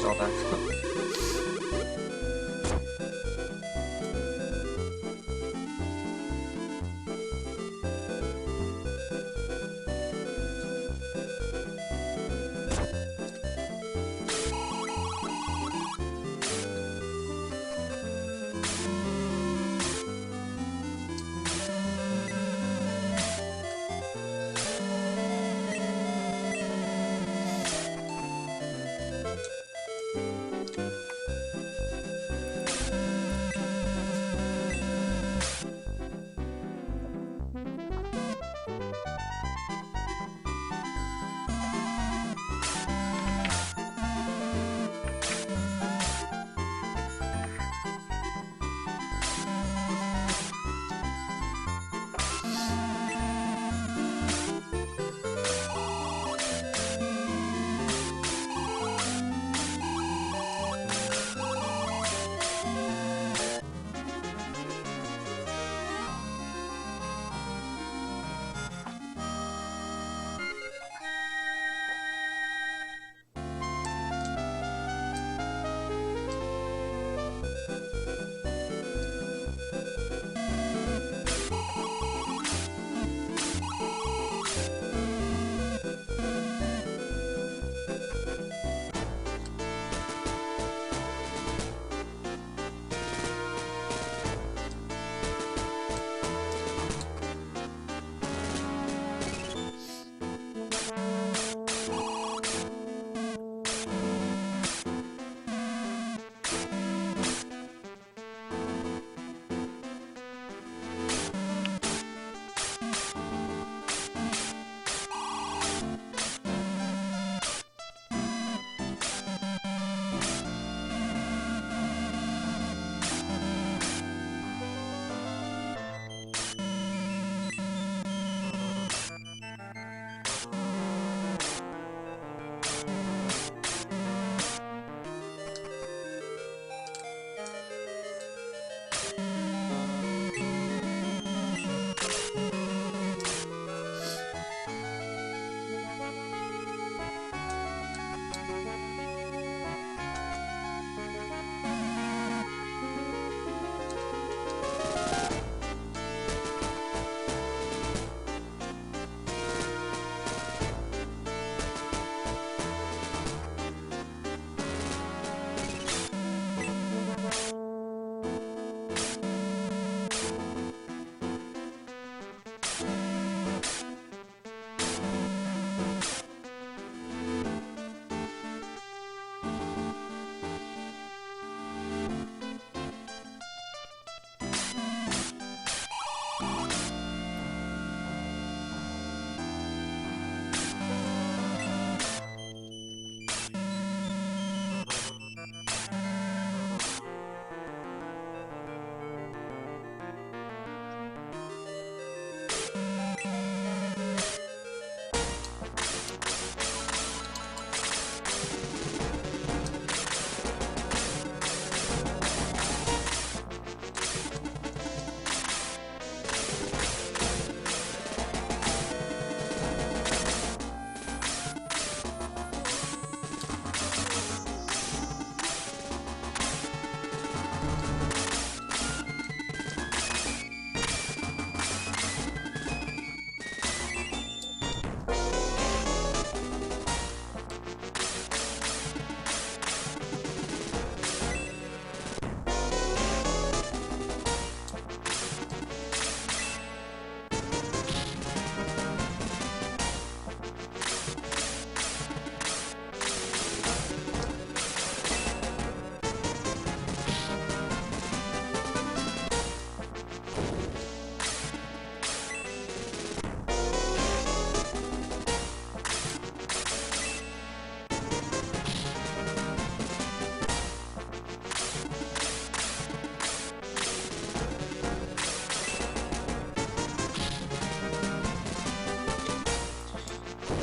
saw that.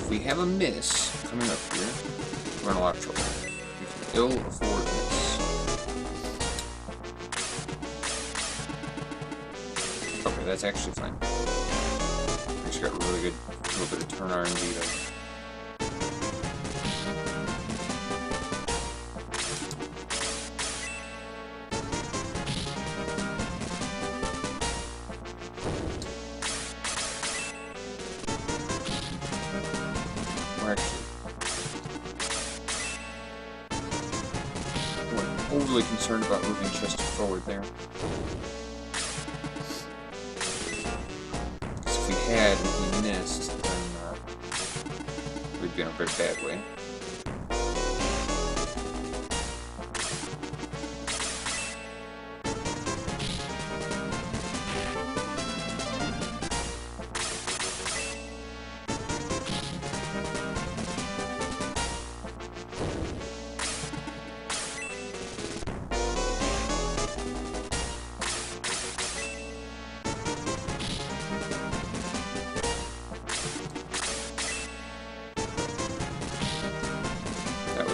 If we have a miss coming up here, we're in a lot of trouble. We can ill afford miss. Okay, that's actually fine. We just got really good, little bit of turn RNG though. Or actually, I wasn't overly concerned about moving Chester forward there. Because if we had and he missed, then we'd be in a very bad way.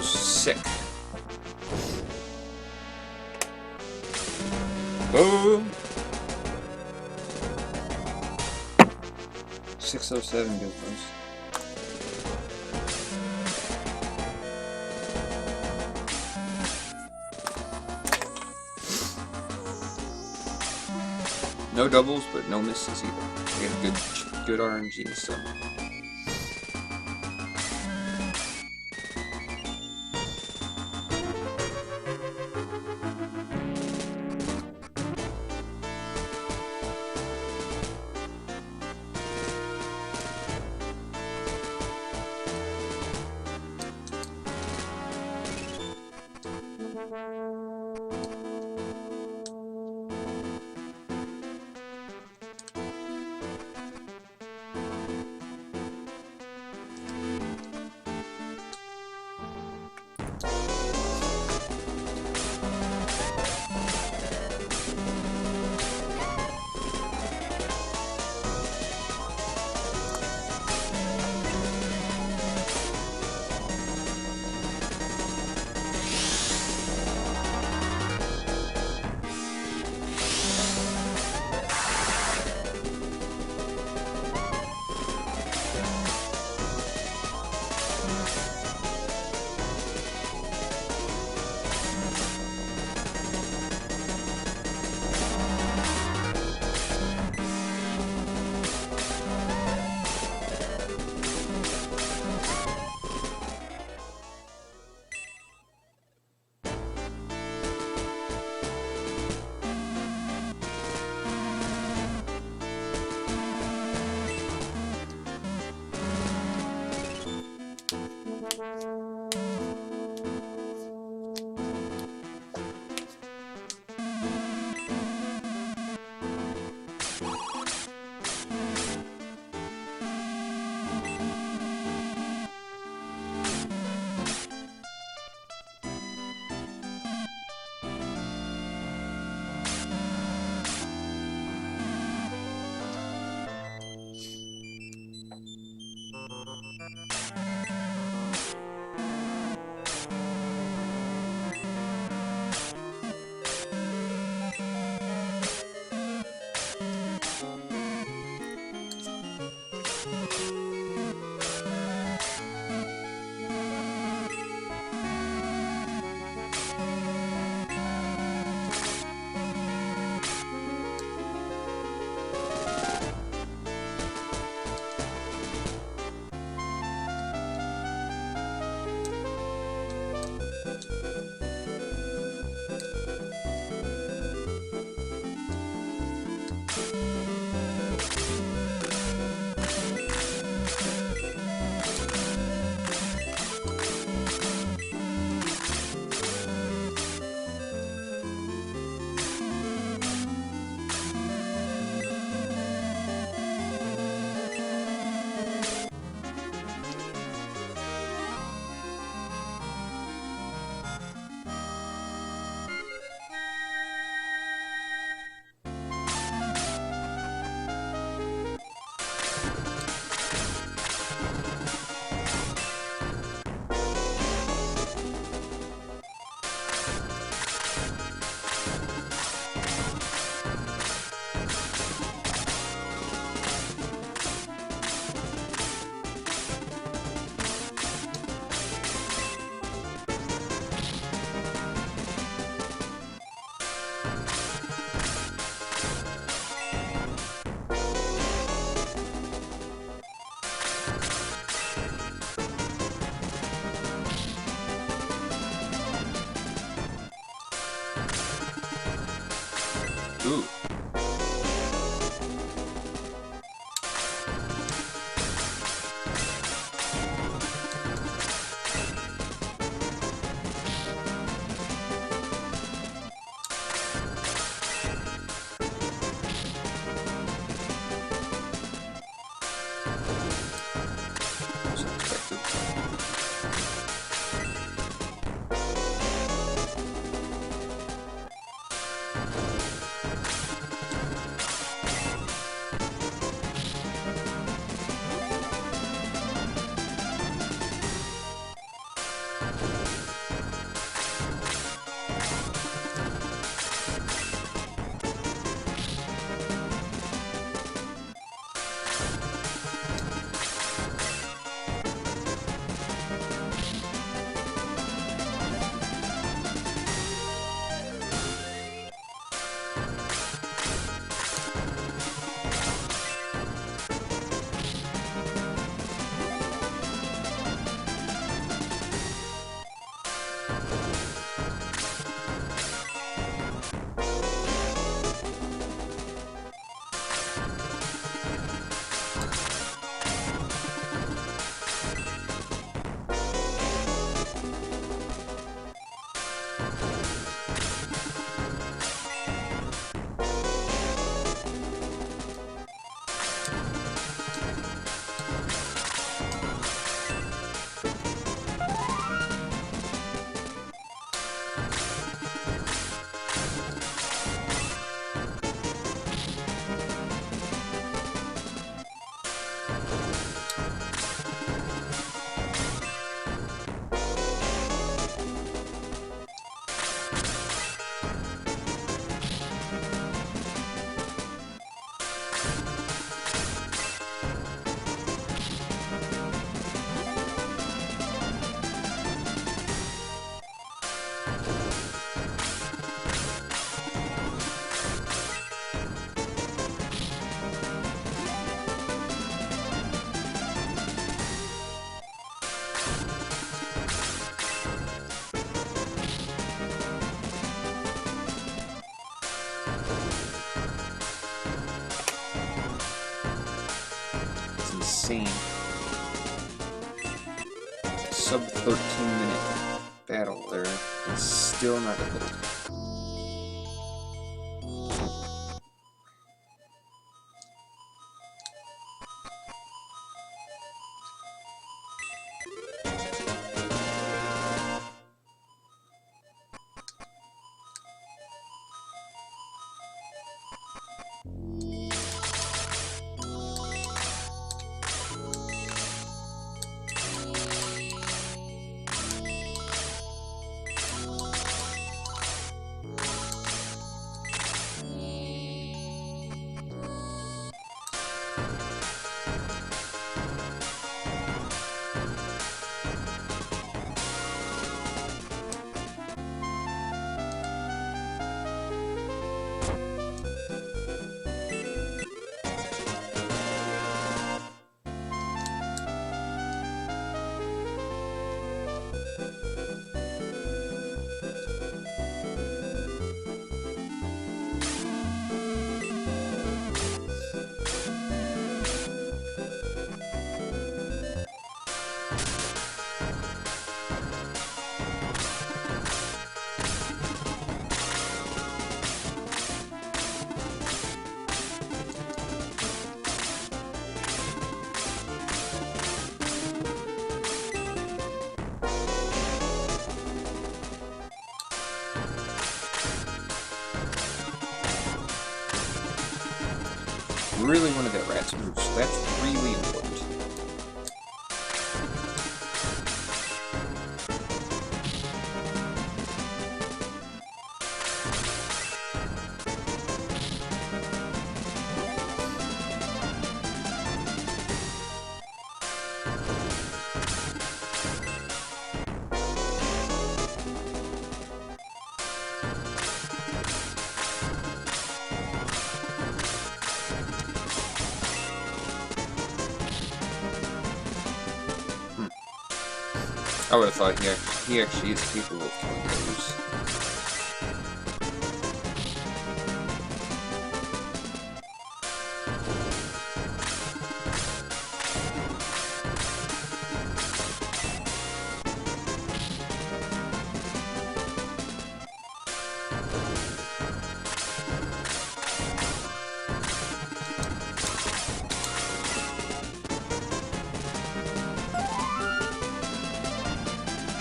Sick. Boom! 607 good ones. No doubles, but no misses either. We got good RNG still. insane. Sub 13-minute battle there, and still not a gold. Really wanted that rat's roost. That's really important. I would have thought he actually is capable of killing those.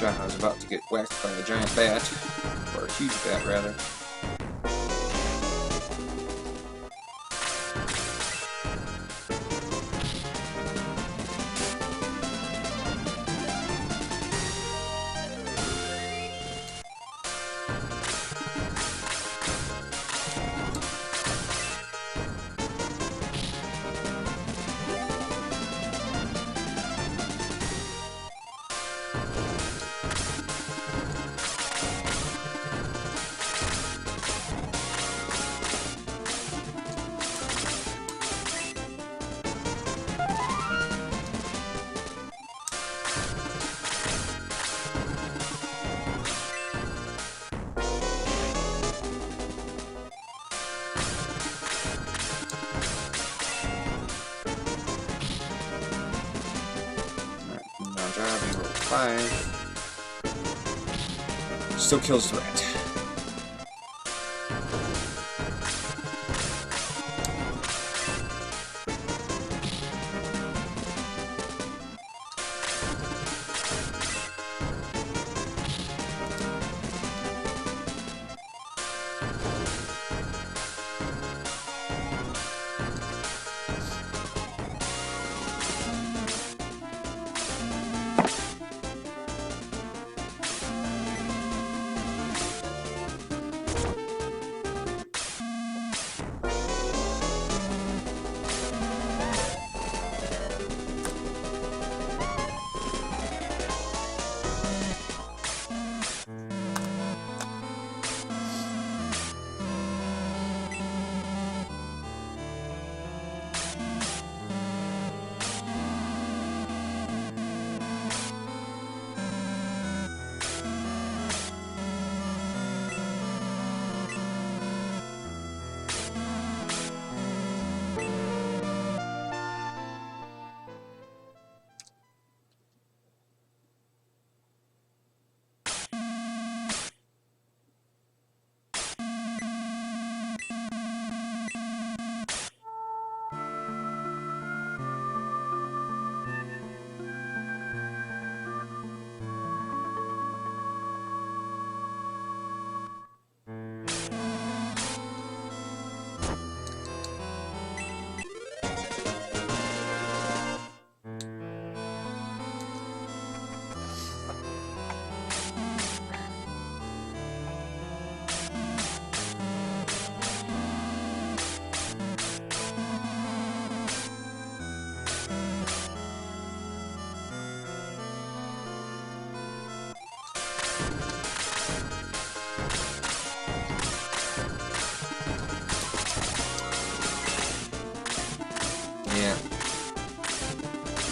I was about to get whacked by a giant bat, or a huge bat rather. Roll 5. Still kills the rat.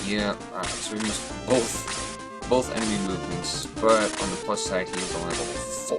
Yeah, so we missed both enemy movements, but on the plus side, he was only level 4.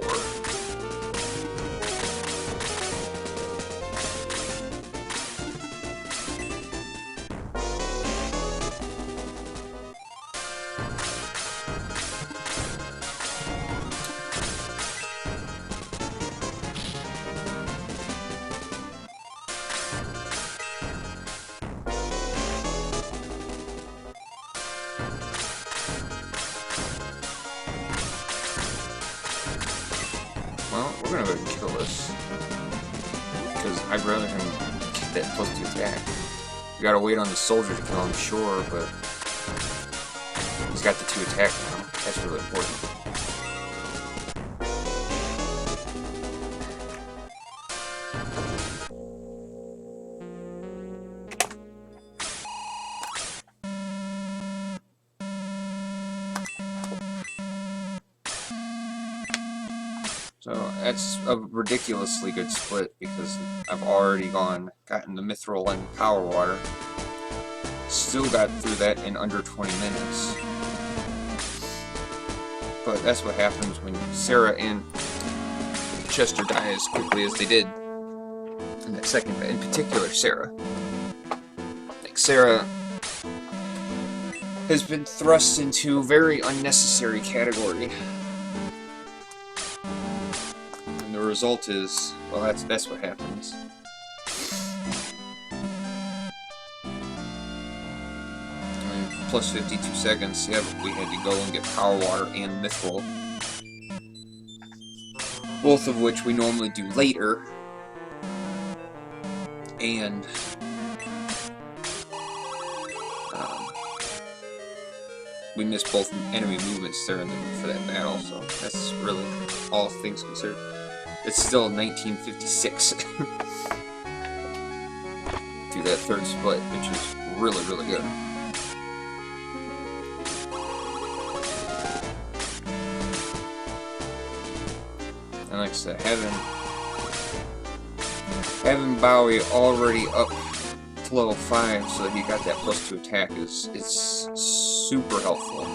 Well, we're gonna go ahead and kill this. Because I'd rather him get that +2 attack. We gotta wait on the soldier to kill him, sure, but he's got the 2 attack now. That's really important. So that's a ridiculously good split because I've already gotten the Mithril and Power Water. Still got through that in under 20 minutes. But that's what happens when Sarah and Chester die as quickly as they did in that second, in particular Sarah. Like Sarah has been thrust into a very unnecessary category. The result is, well, that's what happens. I mean, plus 52 seconds, yeah, but we had to go and get Power Water and Mithril. Both of which we normally do later. And we missed both enemy movements there for that battle, so that's really all things considered. It's still 1956 through that third split, which is really, really good. And like I said, having Bowie already up to level 5 so that he got that +2 attack is super helpful.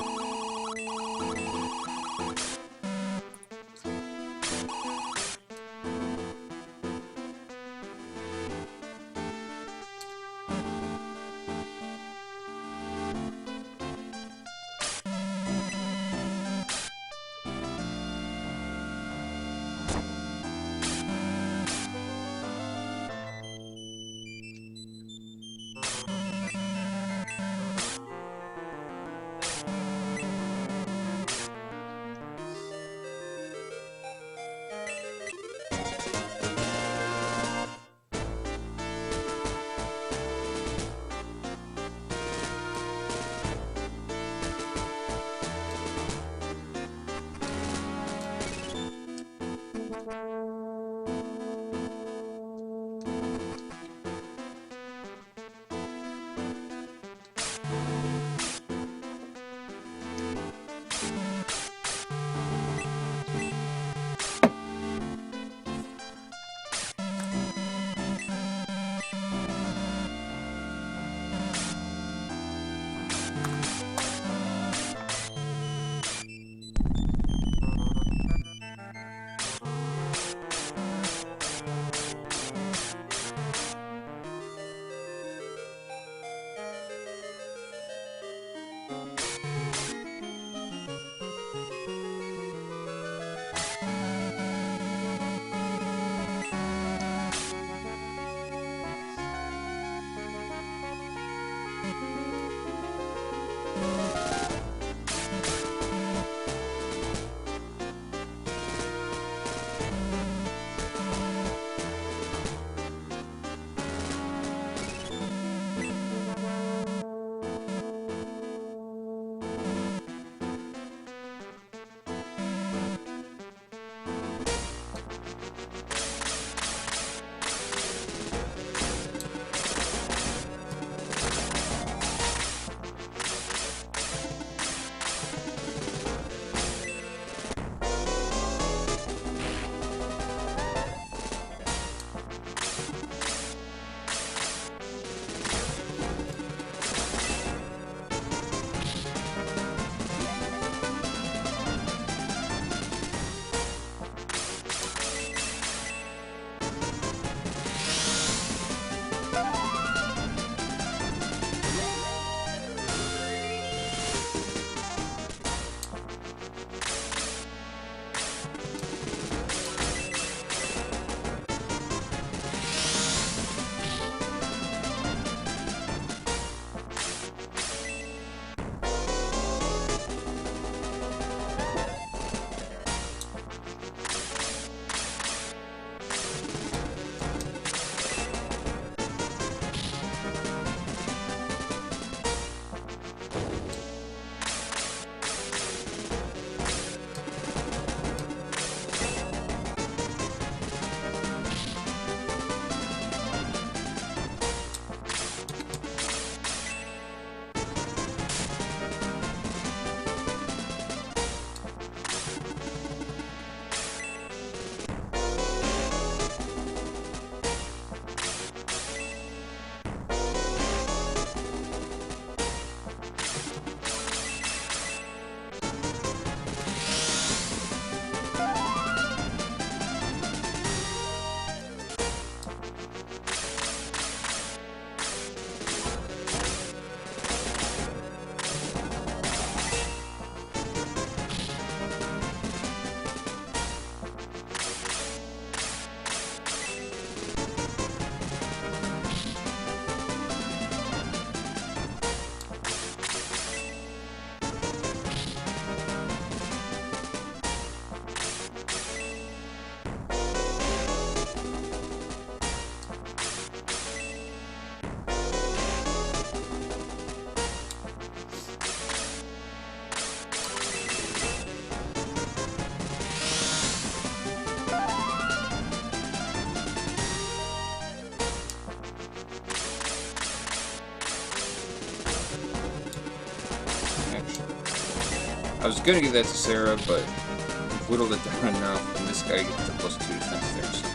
I was gonna give that to Sarah, but we've whittled it down enough, and this guy gets a +2 defense there, so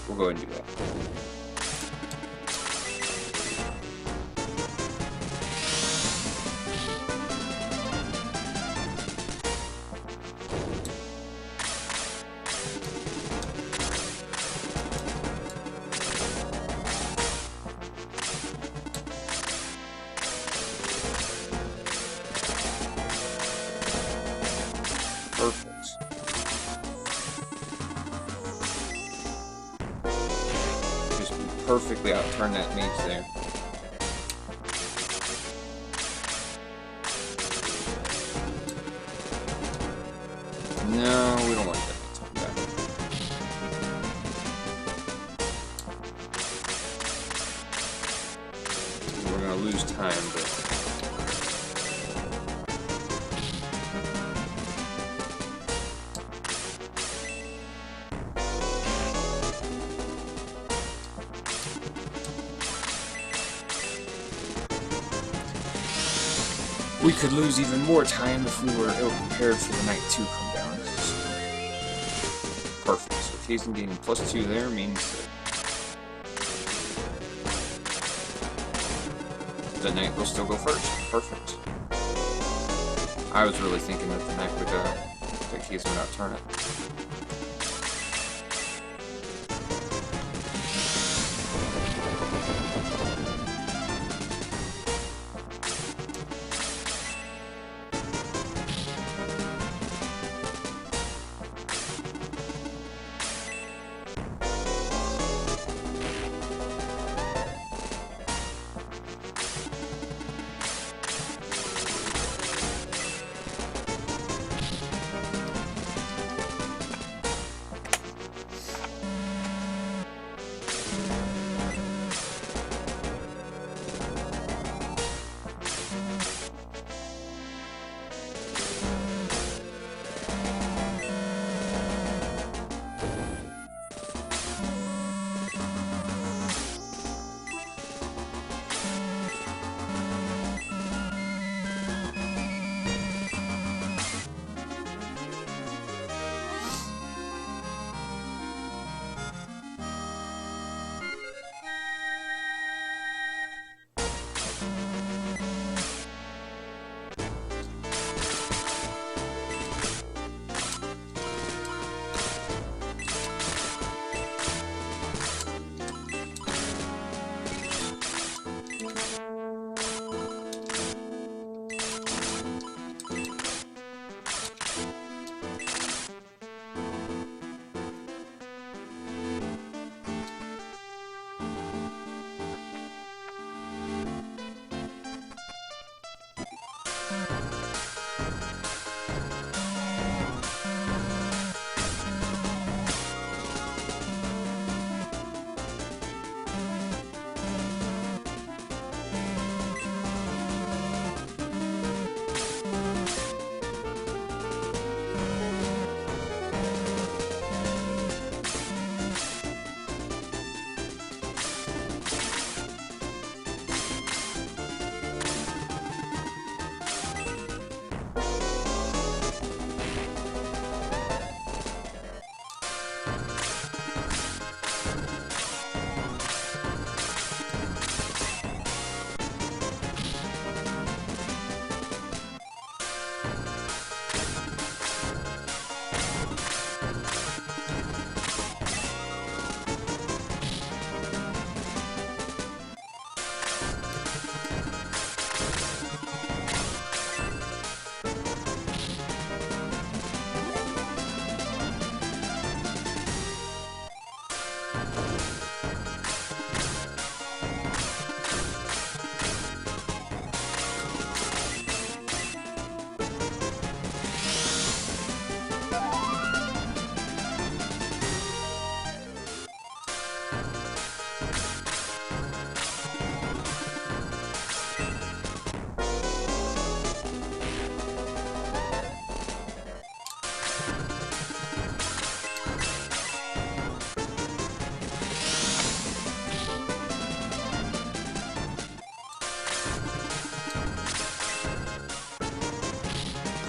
we'll go ahead and do that. Perfect. Just perfectly outturn that mage there. No, we don't want that to come back. We're gonna lose time, but we could lose even more time if we were ill-prepared for the Knight 2 come down. Perfect. So Kazin gaining +2 there means that the Knight will still go first. Perfect. I was really thinking that the Knight would, that Kazin would outturn it.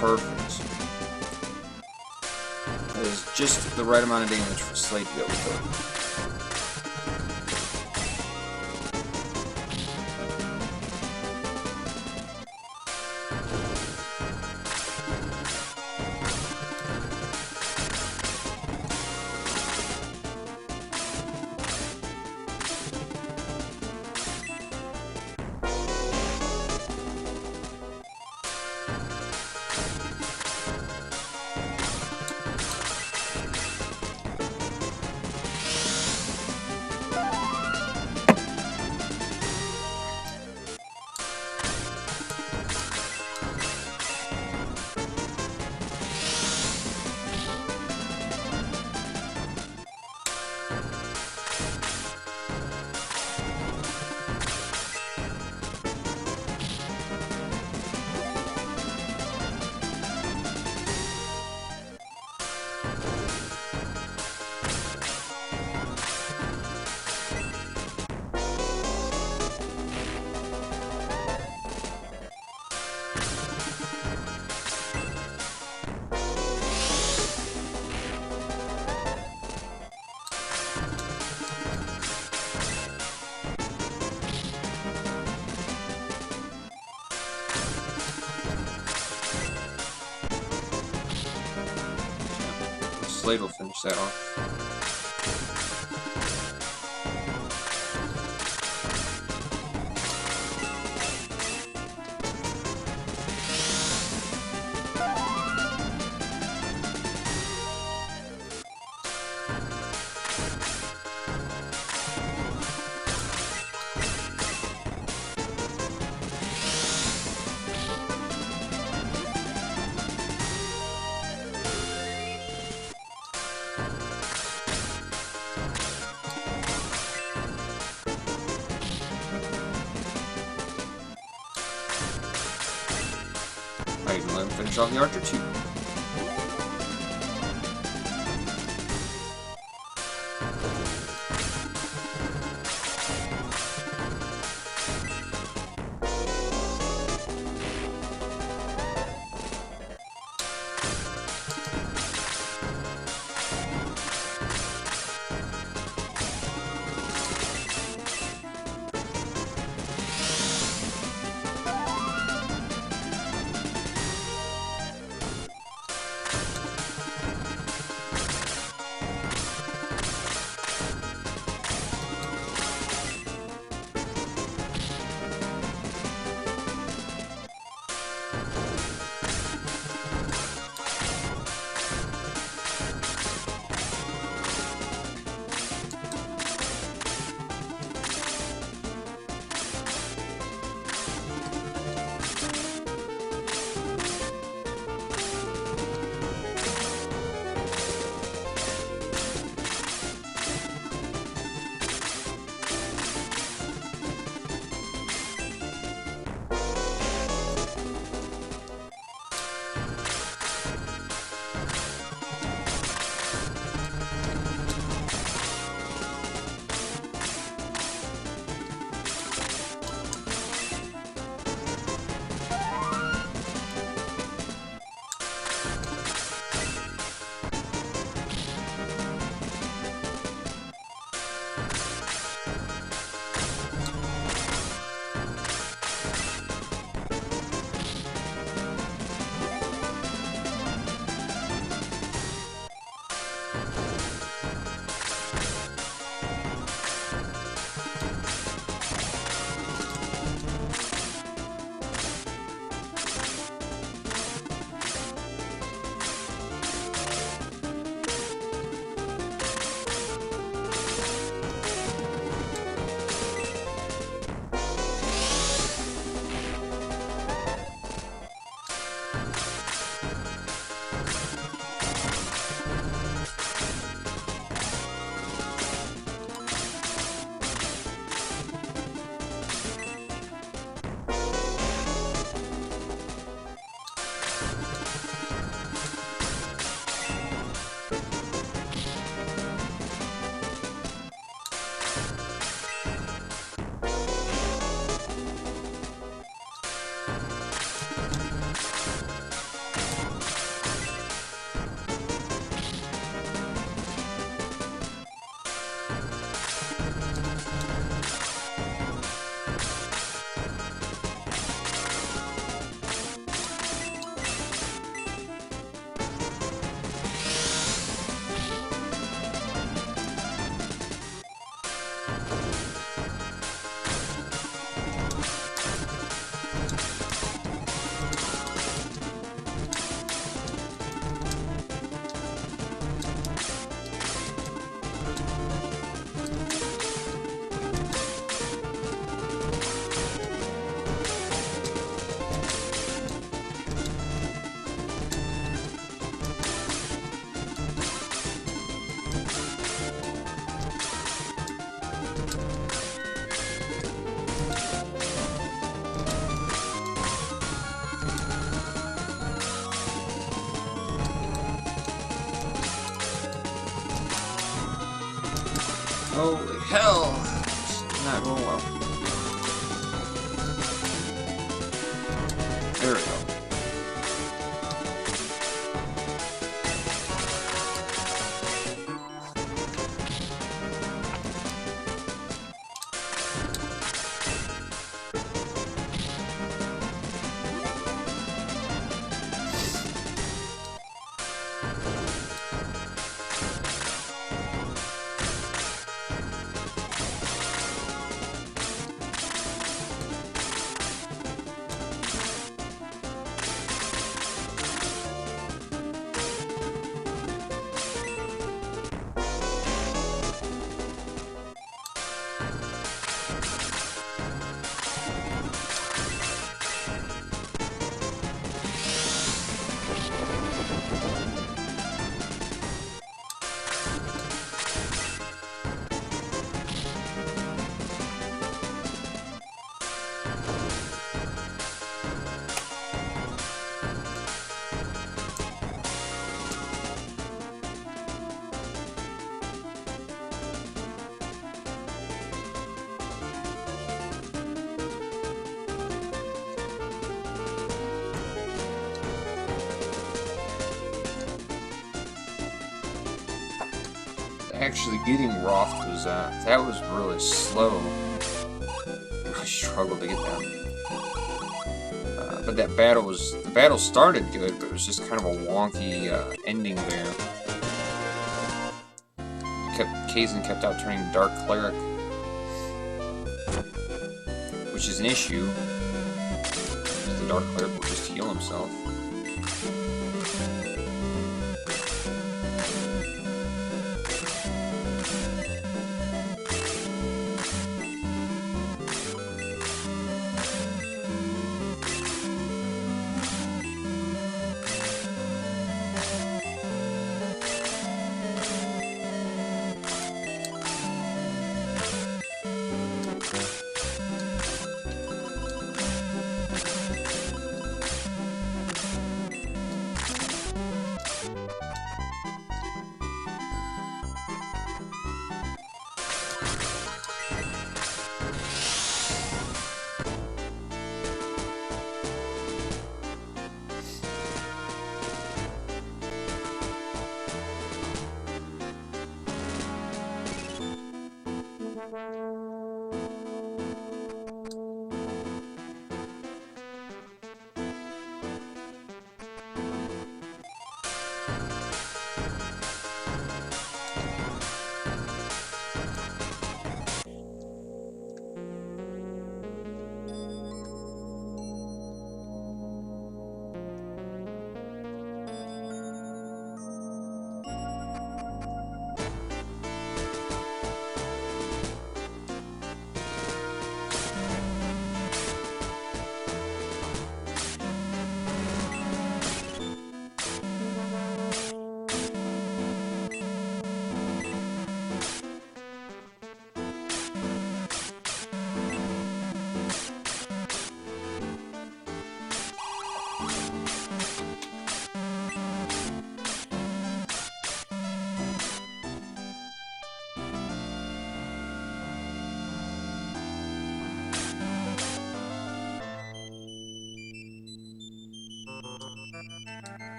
Perfect. That is just the right amount of damage for Slade to be able to kill it. Slade will finish that off. I even let him finish off the Archer too. Holy hell! It's not going well. There we go. Actually getting Roth was that was really slow. I struggled to get that. But the battle started good, but it was just kind of a wonky ending there. Kaizen kept out turning Dark Cleric, which is an issue. The Dark Cleric will just heal himself.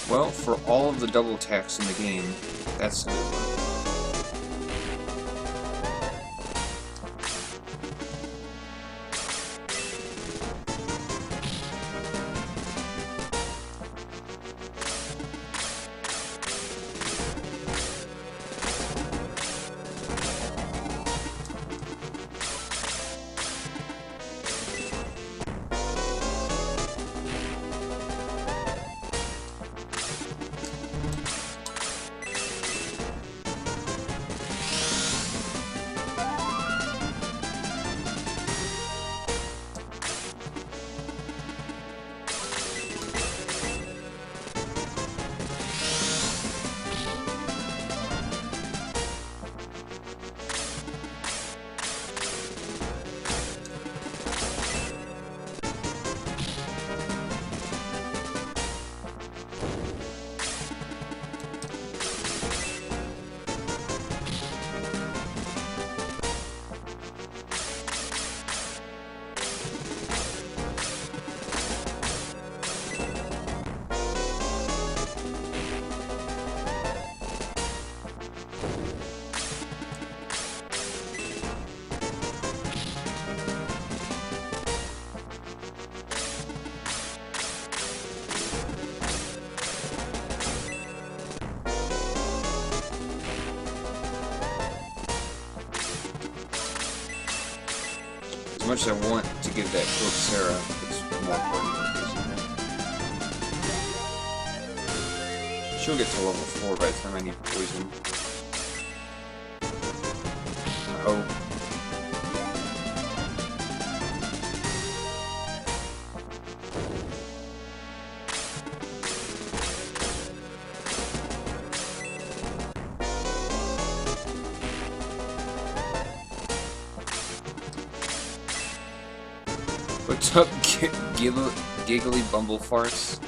Well, for all of the double attacks in the game, that's a good one. As much as I want to give that quote Sarah, it's more important than she'll get to level 4 by the time I need poison. I hope. What's up, giggly bumble farts?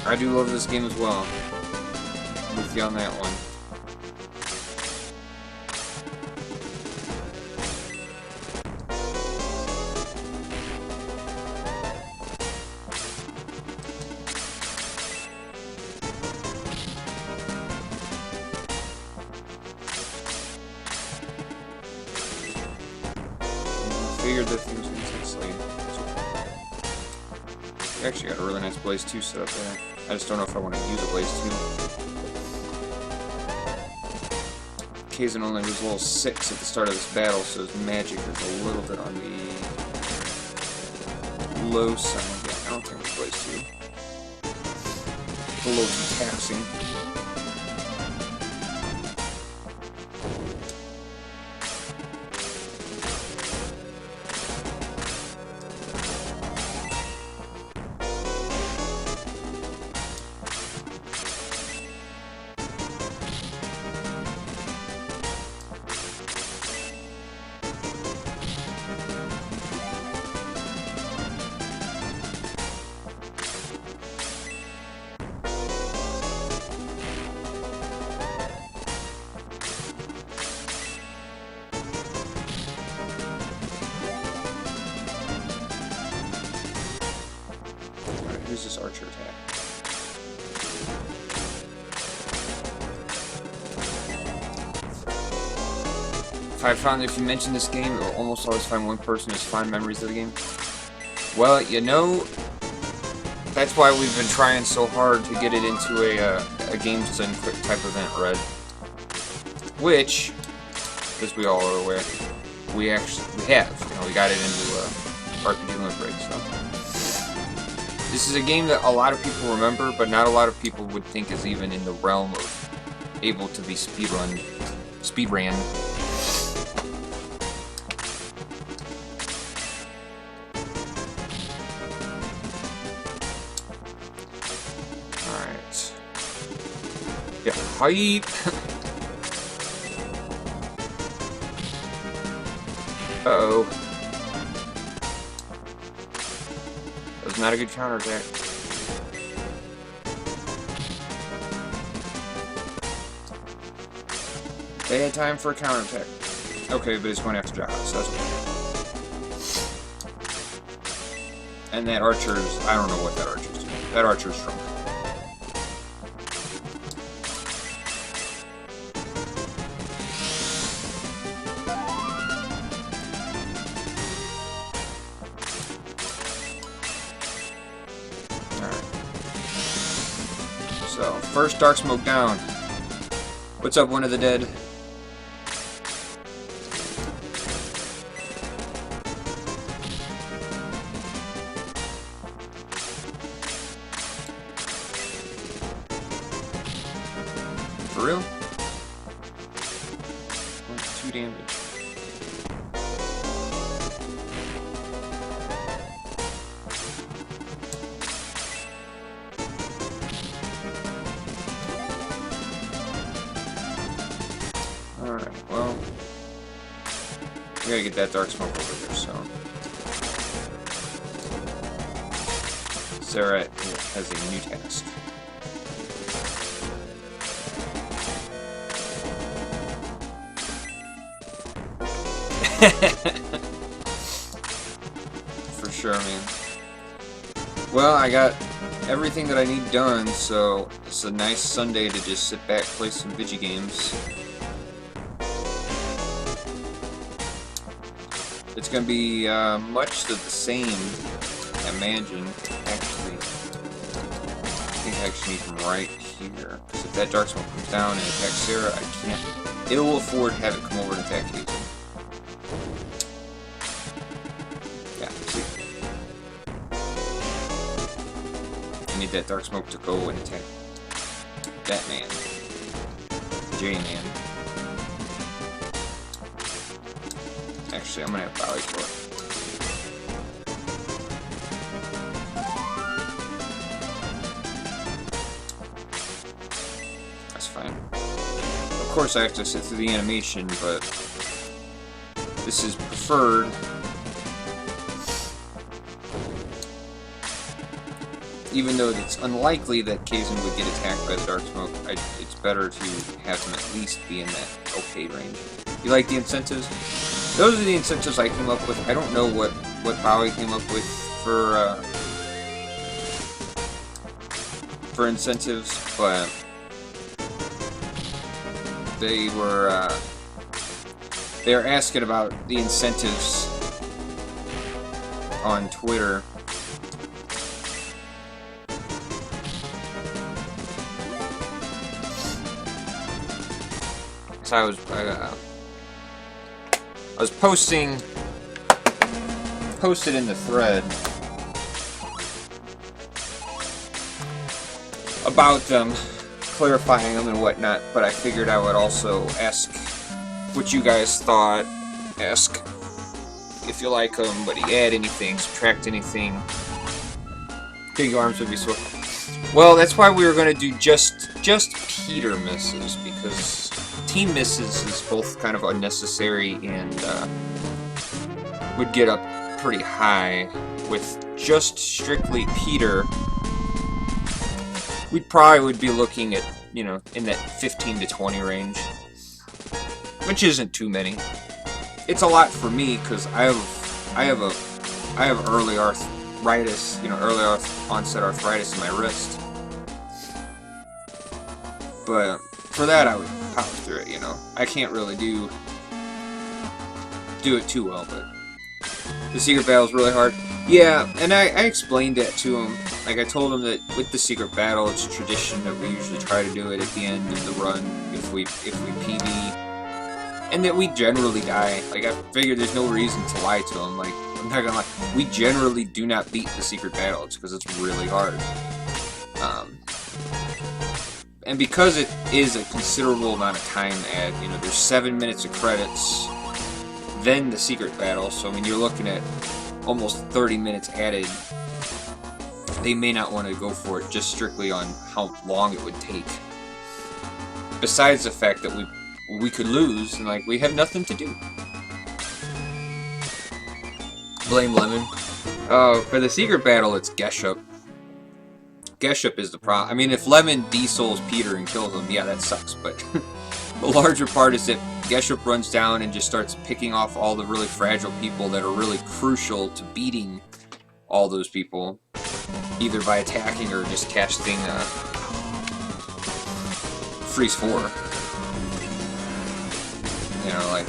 I do love this game as well. I'm with you on that one. Figured that thing was going to take Slade. We actually got a really nice Blaze 2 set up there. I just don't know if I want to use a Blaze 2. Kazan only was level 6 at the start of this battle, so his magic is a little bit on the low side. Yeah, I don't think it's Blaze 2. A little too taxing. Use this archer attack. If you mention this game, it will almost always find one person who's fond memories of the game. Well, you know, that's why we've been trying so hard to get it into a Games Done Quick type event, Red. Which, as we all are aware, we have. You know, we got it into RPG Limit Break, so. This is a game that a lot of people remember, but not a lot of people would think is even in the realm of able to be speedran. Alright. Yeah, hype! Uh-oh. That was not a good counterattack. They had time for a counterattack. Okay, but he's going after Jaha, so that's okay. And that archer's... I don't know what that archer's doing. That archer's drunk. So, first Dark Smoke down. What's up, One of the Dead? For real? 2 damage. Alright, well, we gotta get that Dark Smoke over here, so. Sarah has a new task. For sure, man. Well, I got everything that I need done, so it's a nice Sunday to just sit back, play some video games. It's gonna be much the same, I imagine. Actually, I think I actually need him right here. Because if that Dark Smoke comes down and attacks Sarah, I can't. It will afford to have it come over and attack you. Yeah, see. I need that Dark Smoke to go and attack that man. J-Man. Actually, I'm gonna have Bowie for it. That's fine. Of course, I have to sit through the animation, but this is preferred. Even though it's unlikely that Kazin would get attacked by the Dark Smoke, it's better to have him at least be in that okay range. You like the incentives? Those are the incentives I came up with. I don't know what Bowie came up with for incentives, but they were asking about the incentives on Twitter. So I was posted in the thread about them, clarifying them and whatnot, but I figured I would also ask what you guys thought, ask if you like them, would he add anything, subtract anything, big arms would be so... Well, that's why we were going to do just Peter misses, because team misses is both kind of unnecessary and would get up pretty high. With just strictly Peter, we probably would be looking at, you know, in that 15 to 20 range, which isn't too many. It's a lot for me because I have early arthritis, you know, early onset arthritis in my wrist. But for that, I would power through it, you know. I can't really do it too well, but the secret battle is really hard. Yeah, and I explained that to him. Like, I told him that with the secret battle, it's tradition that we usually try to do it at the end of the run if we PB, and that we generally die. Like, I figured there's no reason to lie to him. Like, I'm not gonna lie, we generally do not beat the secret battle. It's because it's really hard. And because it is a considerable amount of time add, you know, there's 7 minutes of credits, then the secret battle, so I mean, you're looking at almost 30 minutes added. They may not want to go for it just strictly on how long it would take. Besides the fact that we could lose, and like, we have nothing to do. Blame Lemon. Oh, for the secret battle, it's Geshup. Geshup is the problem. I mean, if Lemon de-souls Peter and kills him, yeah, that sucks, but the larger part is that Geshup runs down and just starts picking off all the really fragile people that are really crucial to beating all those people, either by attacking or just casting Freeze 4. You know, like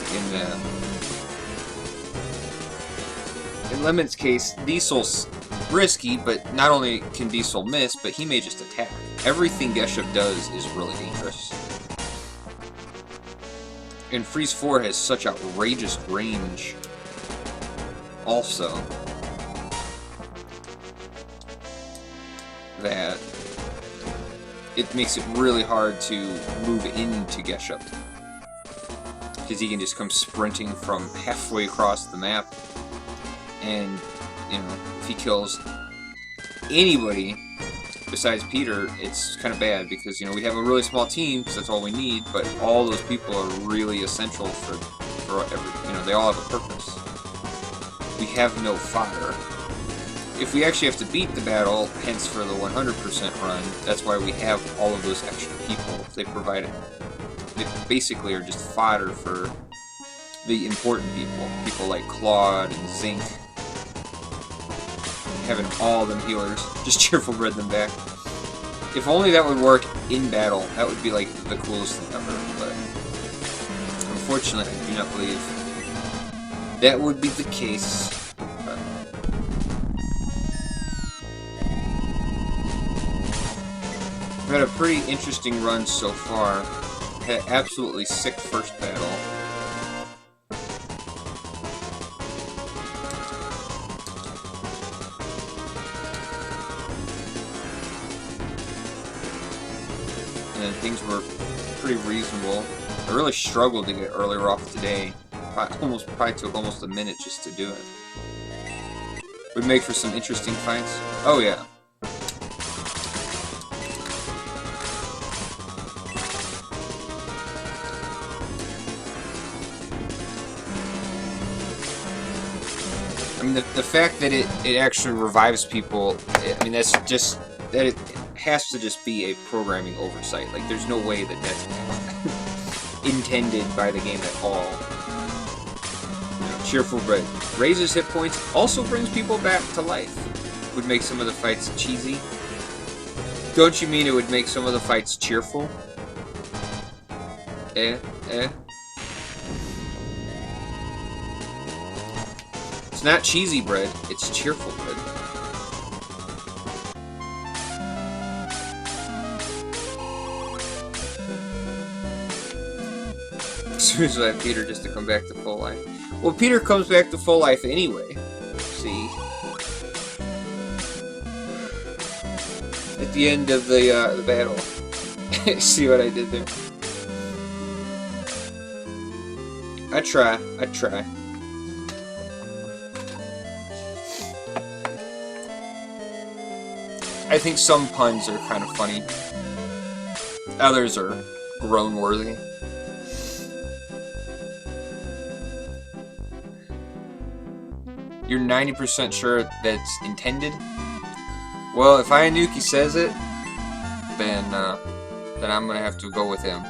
in Lemon's case, Diesel's risky, but not only can Diesel miss, but he may just attack. Everything Geshup does is really dangerous. And Freeze 4 has such outrageous range also that it makes it really hard to move into Geshup, because he can just come sprinting from halfway across the map, and, you know, if he kills anybody besides Peter, it's kind of bad, because, you know, we have a really small team, because that's all we need, but all those people are really essential for every, you know, they all have a purpose. We have no fodder. If we actually have to beat the battle, hence for the 100% run, that's why we have all of those extra people. They provide it. They basically are just fodder for the important people. People like Claude and Zinc. Having all them healers. Just Cheerful Bread them back. If only that would work in battle, that would be like the coolest thing ever, but unfortunately I do not believe that would be the case. We've had a pretty interesting run so far. Had an absolutely sick first battle. And then things were pretty reasonable. I really struggled to get earlier off today. Probably took almost a minute just to do it. Would make for some interesting fights. Oh yeah. I mean, the fact that it actually revives people, I mean, that's just, that it has to just be a programming oversight. Like, there's no way that that's intended by the game at all. You know, Cheerful Bread raises hit points, also brings people back to life. Would make some of the fights cheesy. Don't you mean it would make some of the fights cheerful? It's not cheesy bread, it's cheerful bread. As soon as I have Peter just to come back to full life. Well, Peter comes back to full life anyway. See? At the end of the battle. See what I did there? I try. I think some puns are kind of funny. Others are groan-worthy. You're 90% sure that's intended? Well, if Ayanuki says it, then I'm gonna have to go with him.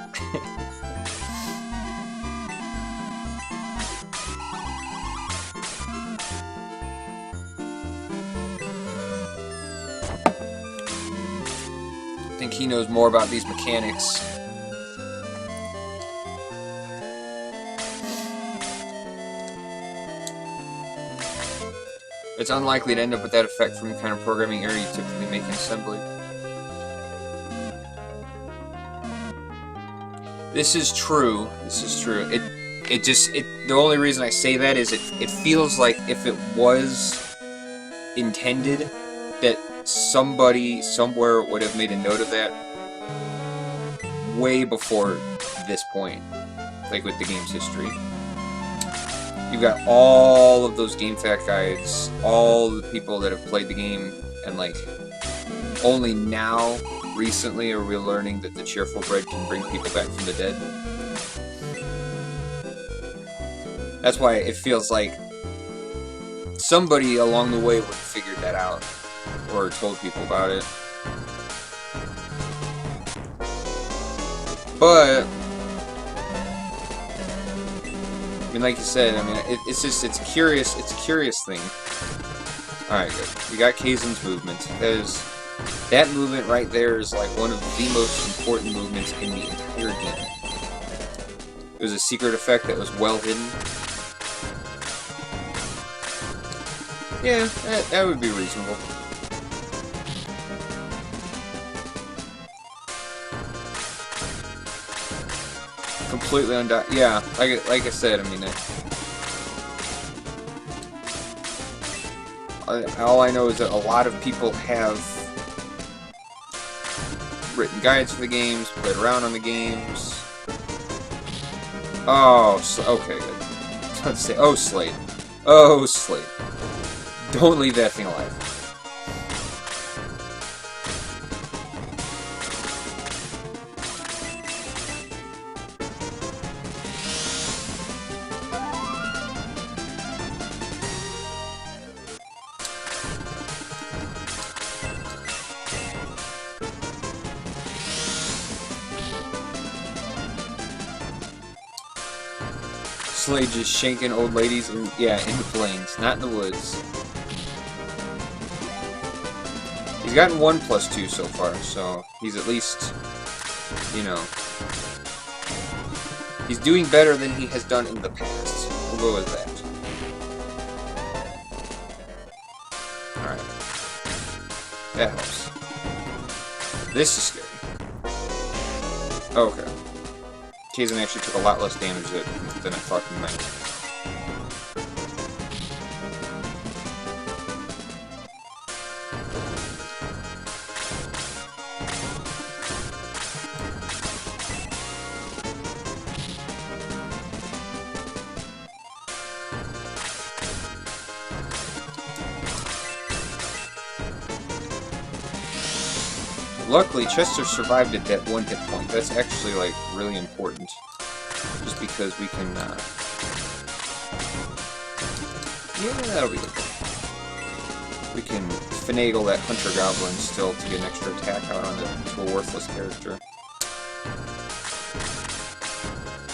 I think he knows more about these mechanics. It's unlikely to end up with that effect from the kind of programming error you typically make in assembly. This is true. This is true. The only reason I say that is it feels like if it was intended that somebody somewhere would have made a note of that way before this point, like with the game's history. You've got all of those GameFAQ guides, all the people that have played the game, and like only now, recently, are we learning that the Cheerful Bread can bring people back from the dead. That's why it feels like somebody along the way would have figured that out, or told people about it. But I mean, like you said, I mean, it's a curious thing. Alright, good. We got Kaizen's movement. That movement right there is like one of the most important movements in the entire game. It was a secret effect that was well hidden. Yeah, that would be reasonable. Completely undone. Yeah, like I said, I mean, all I know is that a lot of people have written guides for the games, played around on the games. Oh, okay, good. I was about to say, oh, Slade. Oh, Slade. Don't leave that thing alive. Slade just shanking old ladies in, yeah, in the plains, not in the woods. He's gotten 1+2 so far, so he's at least, you know, he's doing better than he has done in the past. We'll go with that. Alright. That helps. This is scary. Okay. Kaizen actually took a lot less damage than I thought he might. Luckily, Chester survived at that 1 hit point. That's actually, like, really important. Just because we can, yeah, that'll be good. We can finagle that Hunter Goblin still to get an extra attack out on to a worthless character.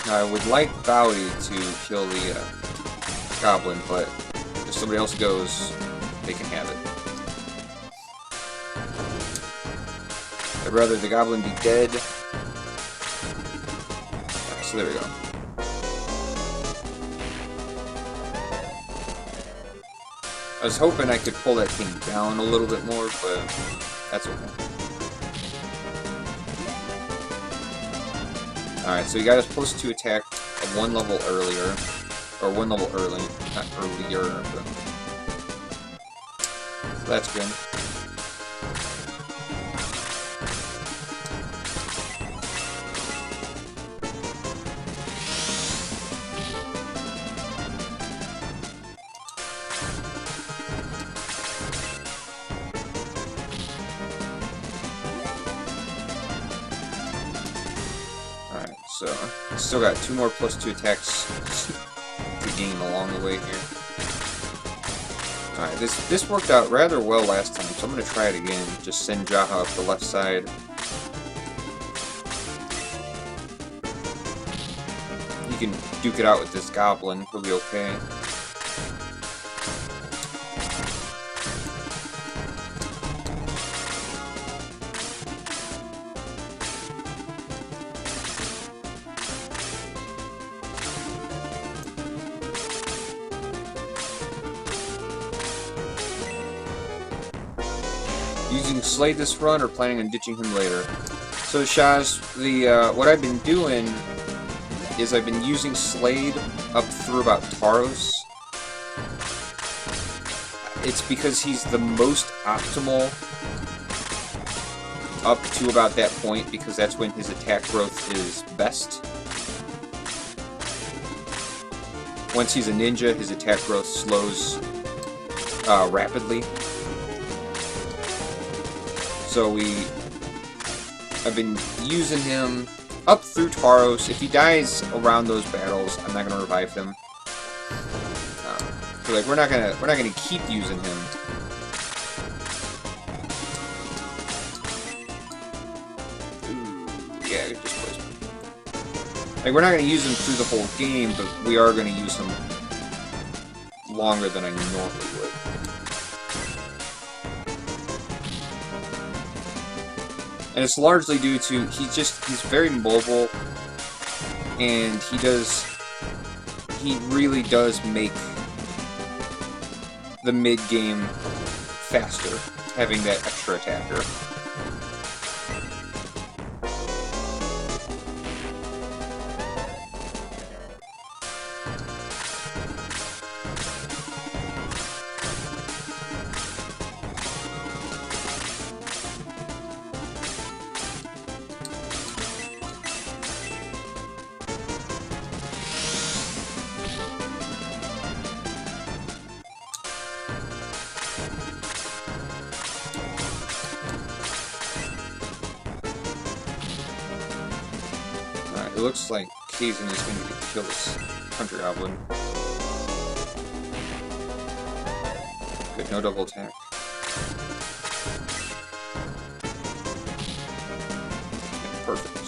Now, I would like Bowdy to kill the, Goblin, but if somebody else goes, they can have it. I'd rather the Goblin be dead. Right, so there we go. I was hoping I could pull that thing down a little bit more, but that's okay. Alright, so he got his +2 attack 1 level earlier. Or 1 level early. Not earlier, but... So that's good. So, still got 2 more +2 attacks to gain along the way here. Alright, this worked out rather well last time, so I'm going to try it again. Just send Jaha up the left side. He can duke it out with this Goblin, he'll be okay. Using Slade this run or planning on ditching him later? So Shaz, what I've been doing is I've been using Slade up through about Tauros. It's because he's the most optimal up to about that point, because that's when his attack growth is best. Once he's a ninja, his attack growth slows rapidly. So I've been using him up through Tauros. If he dies around those battles, I'm not gonna revive him. So like we're not gonna keep using him. Ooh, yeah, good displacement. Like we're not gonna use him through the whole game, but we are gonna use him longer than I normally would. And it's largely due to he's very mobile, and he really does make the mid-game faster, having that extra attacker. It looks like Kaizen is going to kill this Hunter Goblin. Good, no double attack. Okay, perfect.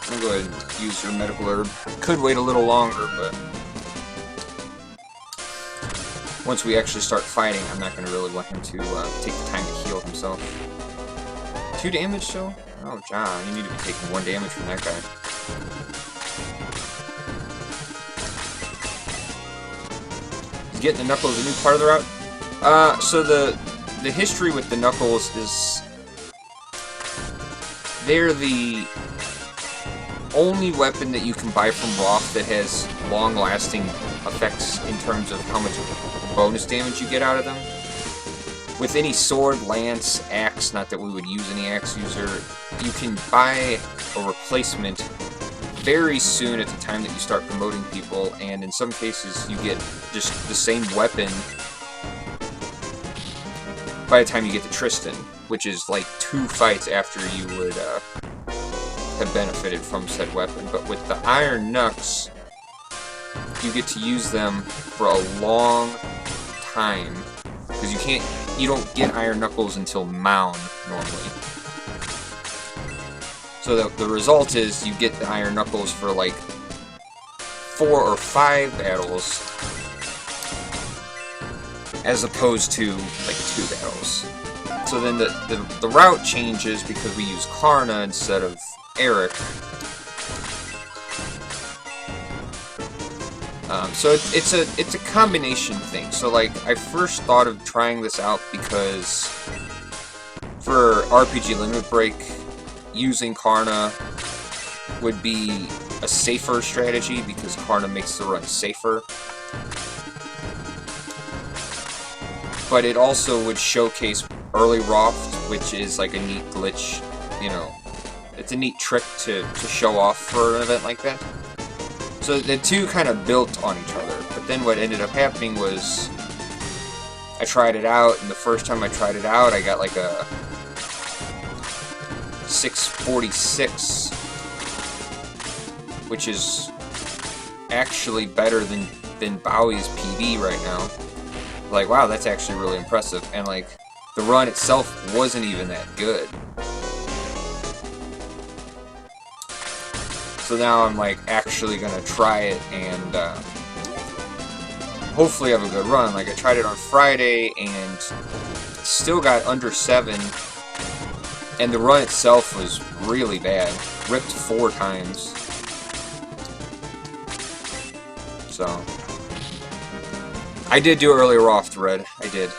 I'm going to go ahead and use your medical herb. Could wait a little longer, but once we actually start fighting, I'm not going to really want him to take the time to heal himself. 2 damage still? Oh, John, you need to be taking 1 damage from that guy. Is getting the Knuckles a new part of the route? So the history with the Knuckles is they're the only weapon that you can buy from Roth that has long-lasting effects in terms of how much bonus damage you get out of them. With any sword, lance, axe, not that we would use any axe user, you can buy a replacement very soon at the time that you start promoting people, and in some cases you get just the same weapon by the time you get to Tristan, which is like 2 fights after you would have benefited from said weapon. But with the Iron Knucks, you get to use them for a long time, because you don't get Iron Knuckles until Mound, normally. So the result is you get the Iron Knuckles for like 4 or 5 battles, as opposed to like 2 battles. So then the route changes because we use Karna instead of Eric. So it's a combination thing. So like I first thought of trying this out because for RPG Limit Break, using Karna would be a safer strategy because Karna makes the run safer. But it also would showcase early Roth, which is like a neat glitch, you know. It's a neat trick to show off for an event like that. So the two kind of built on each other, but then what ended up happening was I tried it out, and the first time I tried it out, I got like a 646, which is actually better than Bowie's PB right now. Like, wow, that's actually really impressive, and like, the run itself wasn't even that good. So now I'm like actually gonna try it and hopefully have a good run. Like I tried it on Friday and still got under 7, and the run itself was really bad. Ripped 4 times. So I did do early Roth Red. I did.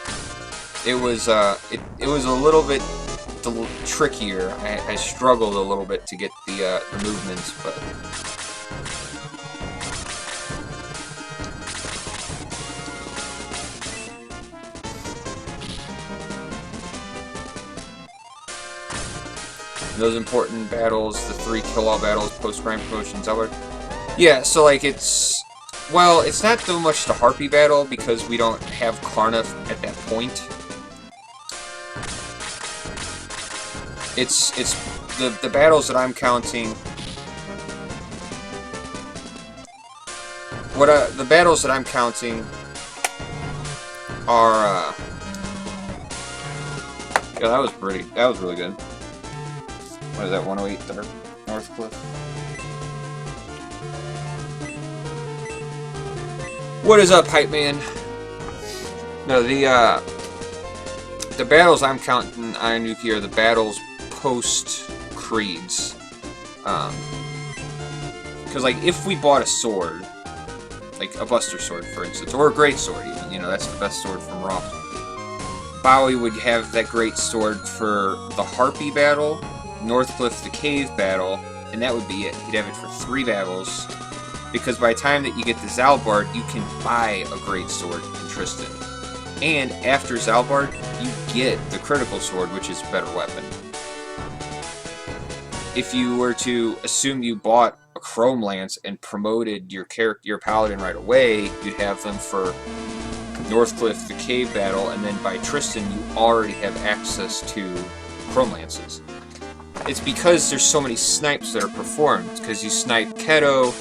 It was it was a little bit trickier. I struggled a little bit to get the movements, but those important battles, the 3 kill-all battles, post-grind promotion, Zeller. Yeah, so like it's, well, it's not so much the Harpy battle because we don't have Karna at that point. It's the battles that I'm counting. The battles that I'm counting are yeah, that was really good. What is that, 108 there? Northcliff? What is up, Hype Man? No, the battles I'm counting on Nuki are the battles post Creeds. Because, like, if we bought a sword, like a Buster Sword, for instance, or a Great Sword, even, you know, that's the best sword from Roth. Bowie would have that Great Sword for the Harpy battle, Northcliff the Cave battle, and that would be it. He'd have it for 3 battles, because by the time that you get the Zalbard, you can buy a Great Sword in Tristan. And after Zalbard, you get the Critical Sword, which is a better weapon. If you were to assume you bought a Chrome Lance and promoted your Paladin right away, you'd have them for Northcliff the Cave battle, and then by Tristan you already have access to Chrome Lances. It's because there's so many snipes that are performed, because you snipe Keto,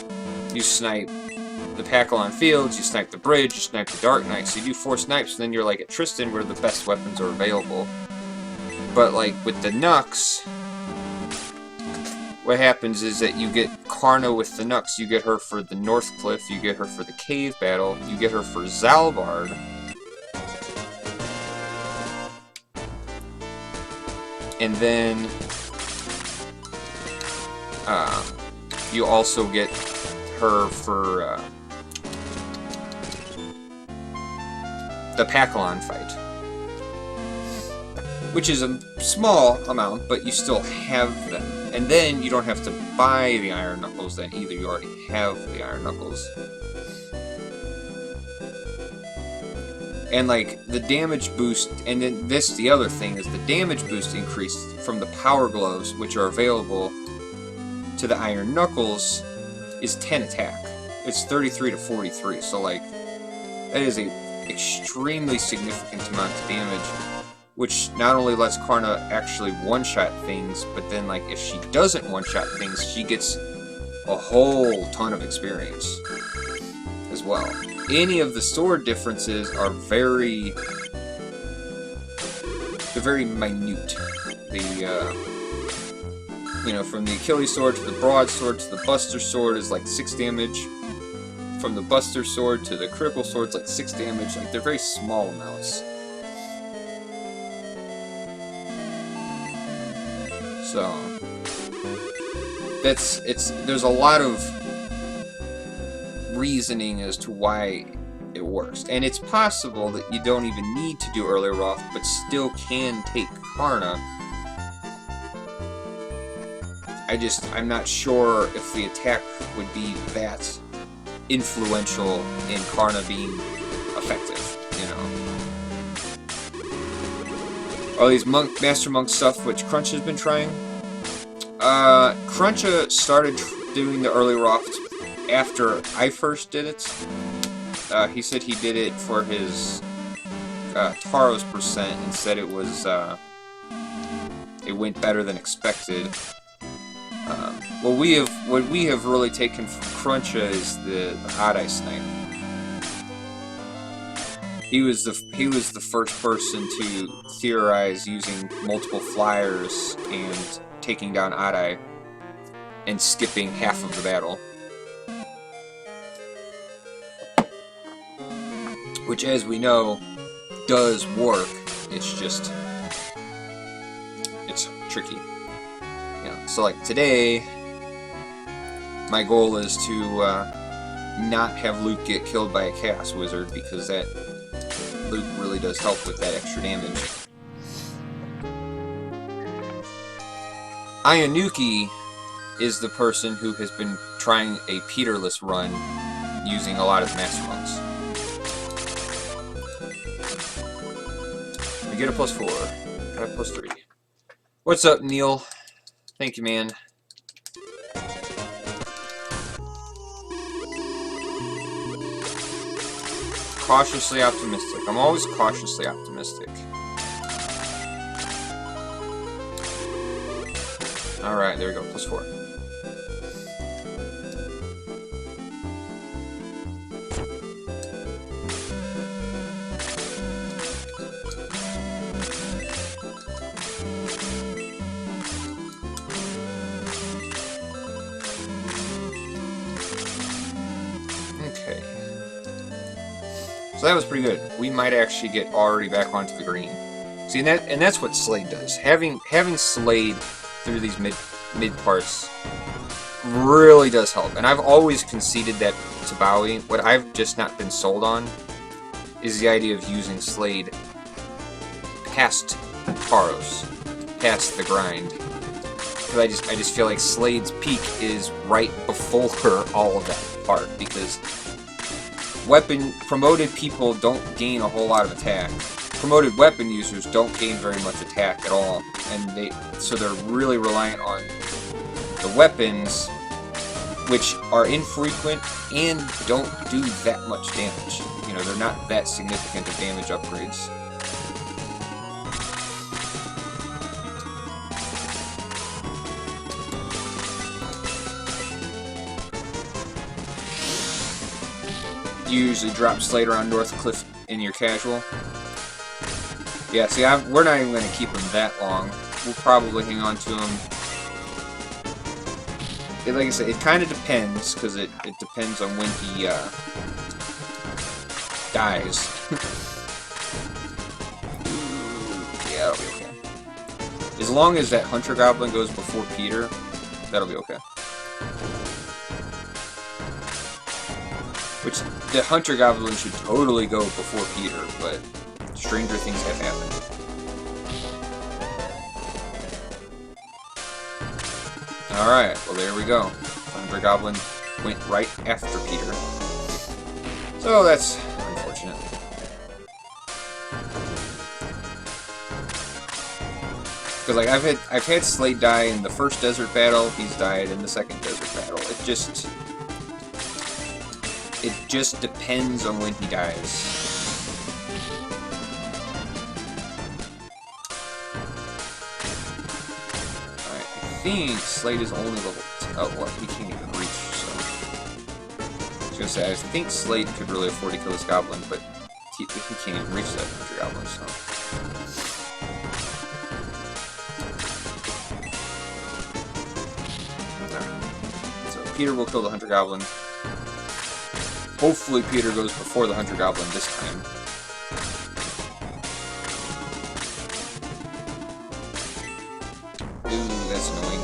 you snipe the Pakalon Fields, you snipe the Bridge, you snipe the Dark Knight, so you do 4 snipes, and then you're like at Tristan where the best weapons are available. But like with the Nux, what happens is that you get Karna with the Nux, you get her for the Northcliff, you get her for the Cave battle, you get her for Zalbard, and then you also get her for the Pakalon fight, which is a small amount, but you still have them. And then you don't have to buy the Iron Knuckles then either, you already have the Iron Knuckles. And like, the damage boost, and then this, the other thing, is the damage boost increase from the Power Gloves, which are available to the Iron Knuckles, is 10 attack. It's 33 to 43, so like, that is a extremely significant amount of damage, which not only lets Karna actually one-shot things, but then, like, if she doesn't one-shot things, she gets a whole ton of experience as well. Any of the sword differences are very... they're very minute. You know, from the Achilles Sword to the Broadsword to the Buster Sword is like 6 damage. From the Buster Sword to the Critical Sword, it's like 6 damage. Like, they're very small amounts. So, there's a lot of reasoning as to why it works. And it's possible that you don't even need to do earlier Roth, but still can take Karna. I'm not sure if the attack would be that influential in Karna being effective, you know. All these Master Monk stuff, which Crunch has been trying. Crunch started doing the early Roth after I first did it. He said he did it for his Taros percent and said it was it went better than expected. What we have really taken from Cruncha is the Odd-Eye Snipe. He was the first person to theorize using multiple flyers and taking down Odd-Eye and skipping half of the battle. Which, as we know, does work. It's just... it's tricky. Yeah, so like today, my goal is to not have Luke get killed by a Chaos Wizard, because that Luke really does help with that extra damage. Ayanuki is the person who has been trying a Peterless run using a lot of Master Monks. We get a +4. Got a +3. What's up, Neil? Thank you, man. Cautiously optimistic. I'm always cautiously optimistic. Alright, there we go. +4. Okay. So that was pretty good. We might actually get already back onto the green. See, and that's what Slade does. Having Slade through these mid parts really does help. And I've always conceded that to Bowie. What I've just not been sold on is the idea of using Slade past Tauros, past the grind. Because I just feel like Slade's peak is right before all of that part, because weapon promoted people don't gain a whole lot of attack. Promoted weapon users don't gain very much attack at all, and so they're really reliant on the weapons, which are infrequent and don't do that much damage. You know, they're not that significant of damage upgrades. You usually drop Slade around Northcliff in your casual. Yeah, see, we're not even going to keep him that long. We'll probably hang on to him. Like I said, it kind of depends, because it depends on when he dies. Yeah, that'll be okay. As long as that Hunter Goblin goes before Peter, that'll be okay. Which, the Hunter Goblin should totally go before Peter, but stranger things have happened. Alright, well there we go. Hunter Goblin went right after Peter. So that's unfortunate. Because like I've had Slade die in the first desert battle, he's died in the second desert battle. It just depends on when he dies. I think Slade is only level... Oh, well, he can't even reach, so... I was gonna say, I think Slade could really afford to kill this goblin, but he can't even reach that Hunter Goblin, so... Alright. So, Peter will kill the Hunter Goblin. Hopefully Peter goes before the Hunter Goblin this time. Ooh, that's annoying.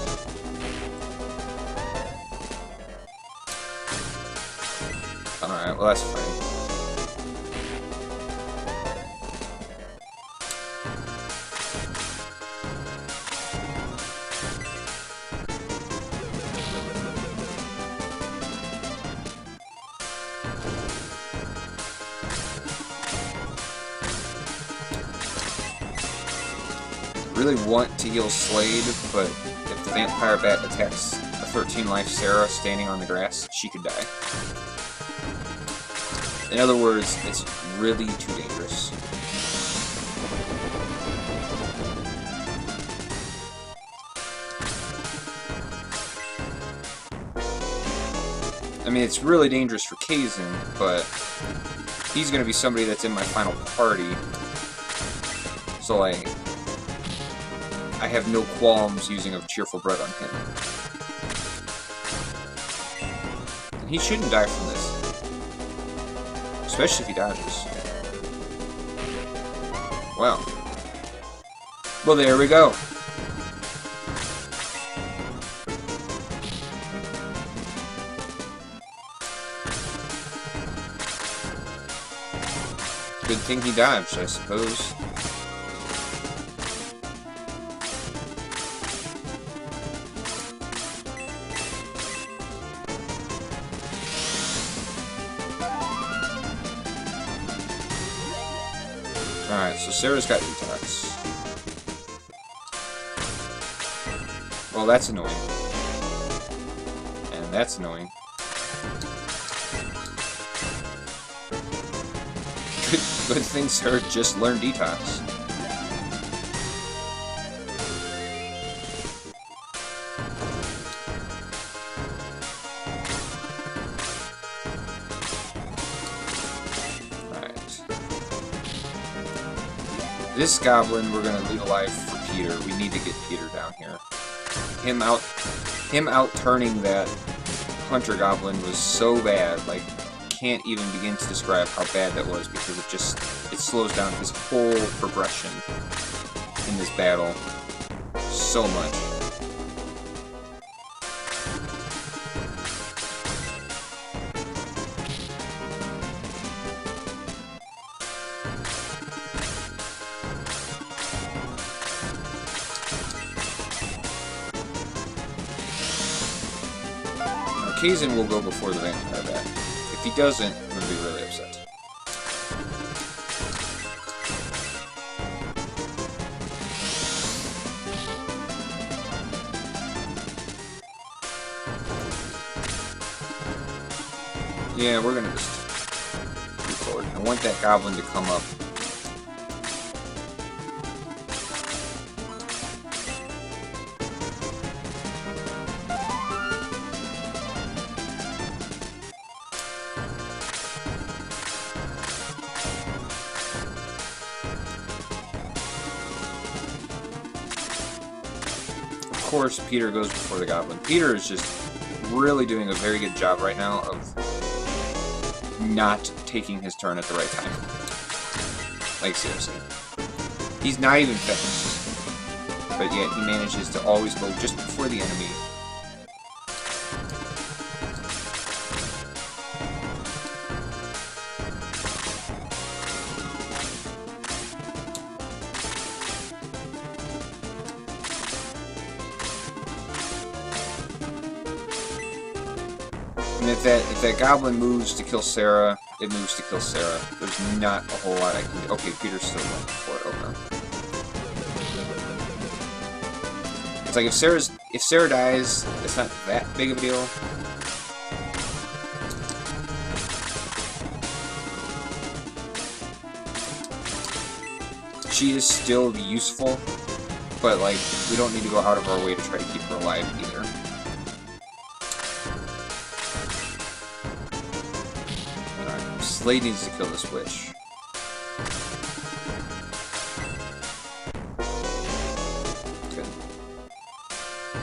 Alright, well that's fine. Really want to heal Slade, but if the Vampire Bat attacks a 13-life Sarah standing on the grass, she could die. In other words, it's really too dangerous. I mean, it's really dangerous for Kazin, but he's going to be somebody that's in my final party. So, like, I have no qualms using a Cheerful Bread on him. And he shouldn't die from this. Especially if he dodges. Wow. Well, there we go. Good thing he dodged, I suppose. Alright, so Sarah's got detox. Well, that's annoying. And that's annoying. Good thing Sarah just learned detox. This goblin we're gonna leave alive for Peter. We need to get Peter down here. Him out turning that Hunter Goblin was so bad, like, can't even begin to describe how bad that was, because it slows down his whole progression. in this battle so much. Kaizen will go before the vampire bat. If he doesn't, I'm going to be really upset. Yeah, we're going to just move forward. I want that goblin to come up. Of course, Peter goes before the goblin. Peter is just really doing a very good job right now of not taking his turn at the right time. Like, seriously. He's not even finished. But yet, he manages to always go just before the enemy. And if that goblin moves to kill Sarah, it moves to kill Sarah. There's not a whole lot I can do. Okay, Peter's still going for it. Okay. It's like if Sarah dies, it's not that big of a deal. She is still useful, but like we don't need to go out of our way to try to keep her alive either. Slade needs to kill this witch. Good.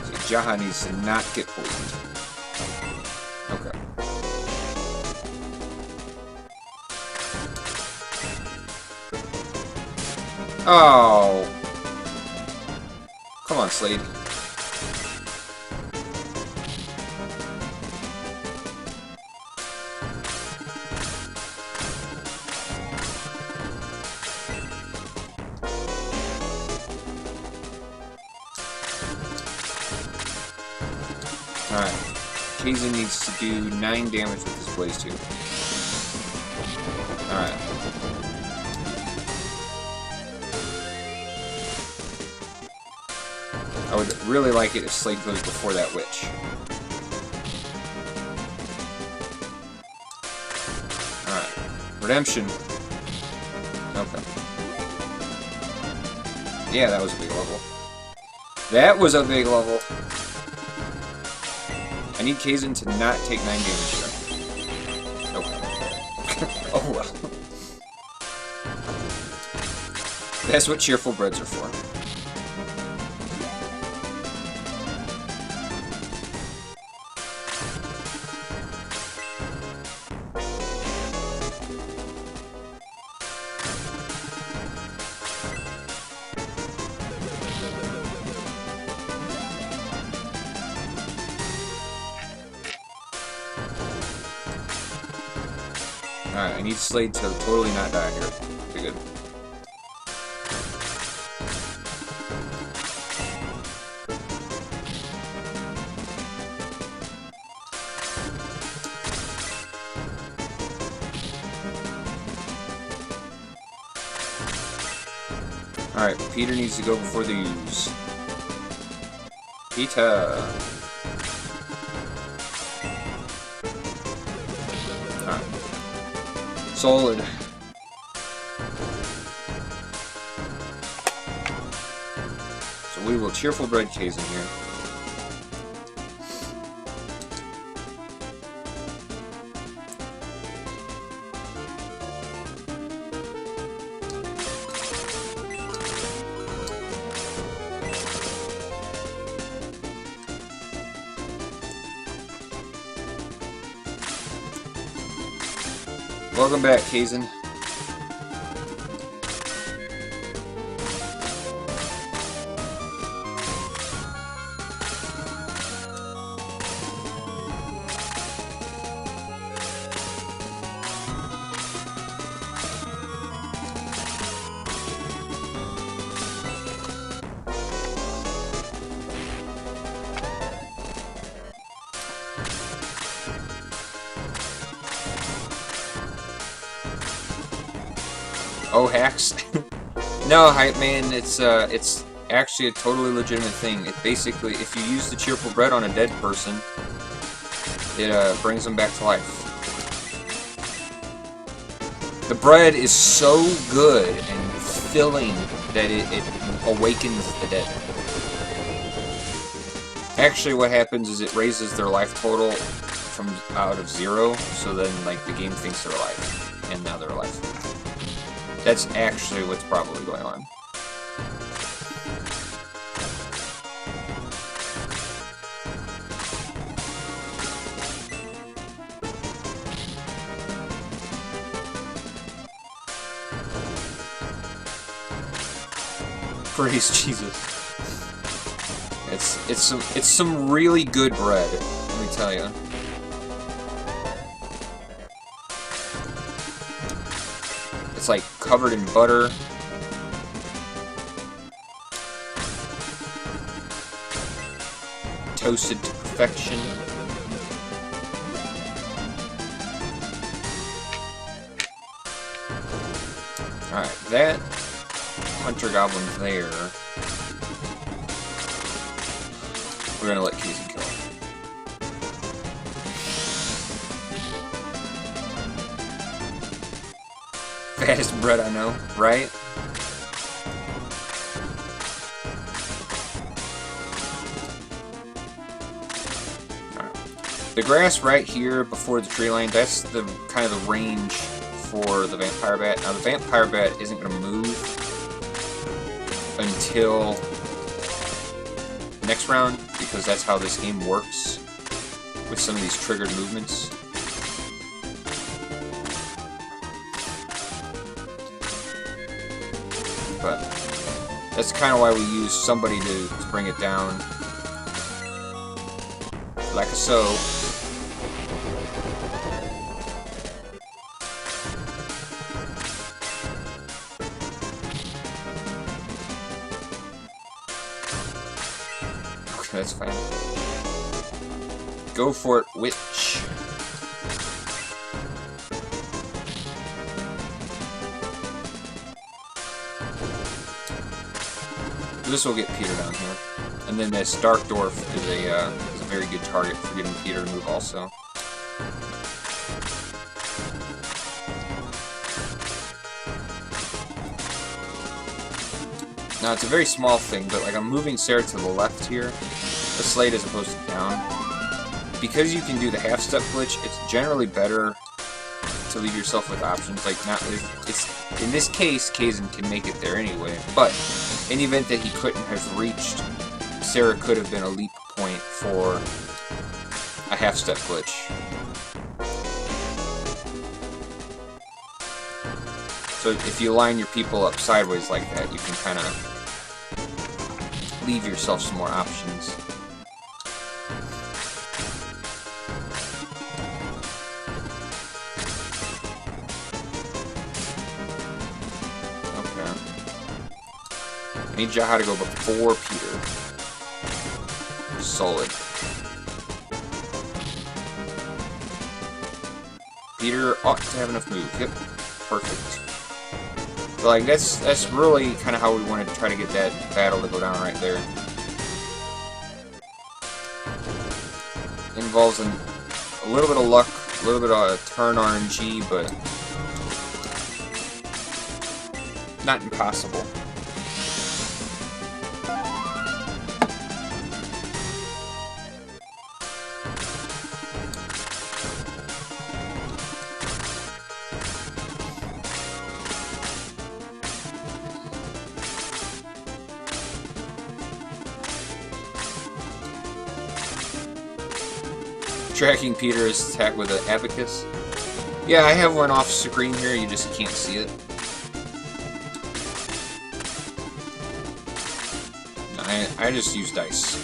So Jaha needs to not get poisoned. Okay. Oh! Come on, Slade. Alright. Kaizen needs to do 9 damage with his Blaze too. Alright. I would really like it if Slade goes before that witch. Alright. Redemption. Okay. Yeah, that was a big level. That was a big level. I need Kaizen to not take 9 damage here. Okay. Oh well. That's what cheerful breads are for. Alright, I need Slade to totally not die here. Okay, good. Alright, Peter needs to go before the ooze. Peter! Alright. Solid. So we will cheerful bread Kaizen here. Welcome back, Kaizen. Oh, hacks? No, hype man, it's actually a totally legitimate thing. It basically, if you use the cheerful bread on a dead person, it brings them back to life. The bread is so good and filling that it awakens the dead. Actually, what happens is it raises their life total from out of 0, so then like the game thinks they're alive, and now they're alive. That's actually what's probably going on. Praise Jesus. It's some really good bread, let me tell you. It's like covered in butter. Toasted to perfection. Alright, that Hunter Goblin there. We're gonna let Kaizen kill him. Fattest bread I know, right? Alright. The grass right here before the tree line, that's the kind of the range for the Vampire Bat. Now the Vampire Bat isn't gonna move until next round, because that's how this game works with some of these triggered movements. But that's kind of why we use somebody to bring it down. Like so. Okay, that's fine. Go for it, witch. This will get Peter down here. And then this Dark Dwarf is a very good target for getting Peter to move also. Now it's a very small thing, but like I'm moving Sarah to the left here, the Slate as opposed to down. Because you can do the half-step glitch, it's generally better to leave yourself with options. Like, not it's in this case, Kaizen can make it there anyway, but in the event that he couldn't have reached, Sarah could have been a leap point for a half-step glitch. So if you line your people up sideways like that, you can kind of leave yourself some more options. I need Jaha to go before Peter. Solid. Peter ought to have enough move. Yep. Perfect. So, like, that's really kind of how we wanted to try to get that battle to go down right there. Involves a little bit of luck, a little bit of turn RNG, but not impossible. Tracking Peter's attack with an abacus. Yeah, I have one off screen here, you just can't see it. I just use dice.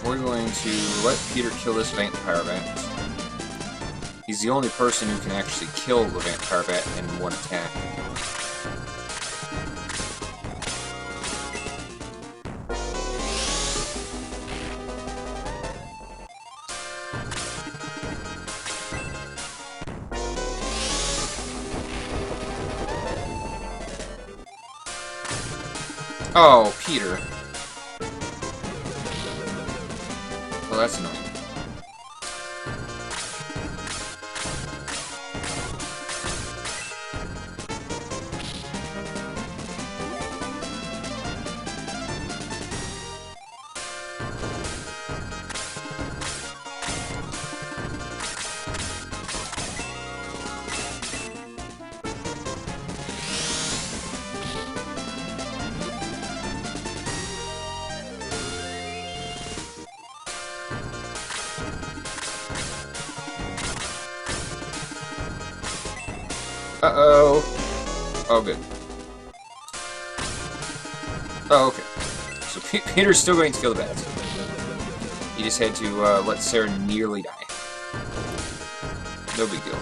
we're going to let Peter kill this Vampire Bat. He's the only person who can actually kill the Vampire Bat in one attack. Oh, Peter. Well, that's annoying. Uh-oh. Oh, good. Oh, okay. So Peter's still going to kill the bats. He just had to let Sarah nearly die. No big deal.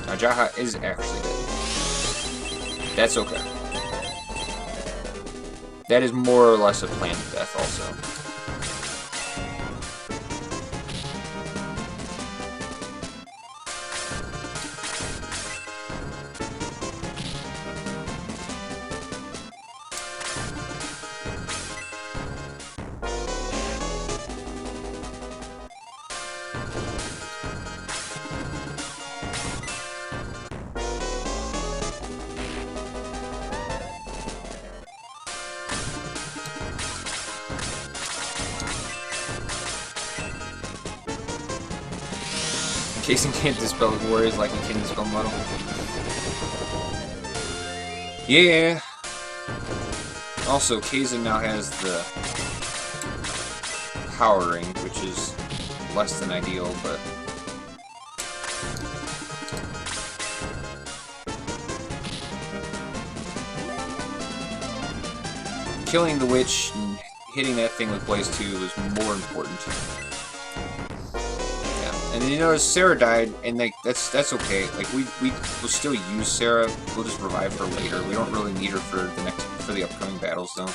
Now, Jaha is actually dead. That's okay. That is more or less a planned death, also. Kazin can't dispel his worries like he can dispel Muddle. Yeah. Also, Kazin now has the Power Ring, which is less than ideal, but killing the witch and hitting that thing with Blaze 2 is more important. And then you notice Sarah died, and like that's okay. Like we'll still use Sarah. We'll just revive her later. We don't really need her for the upcoming battles, though.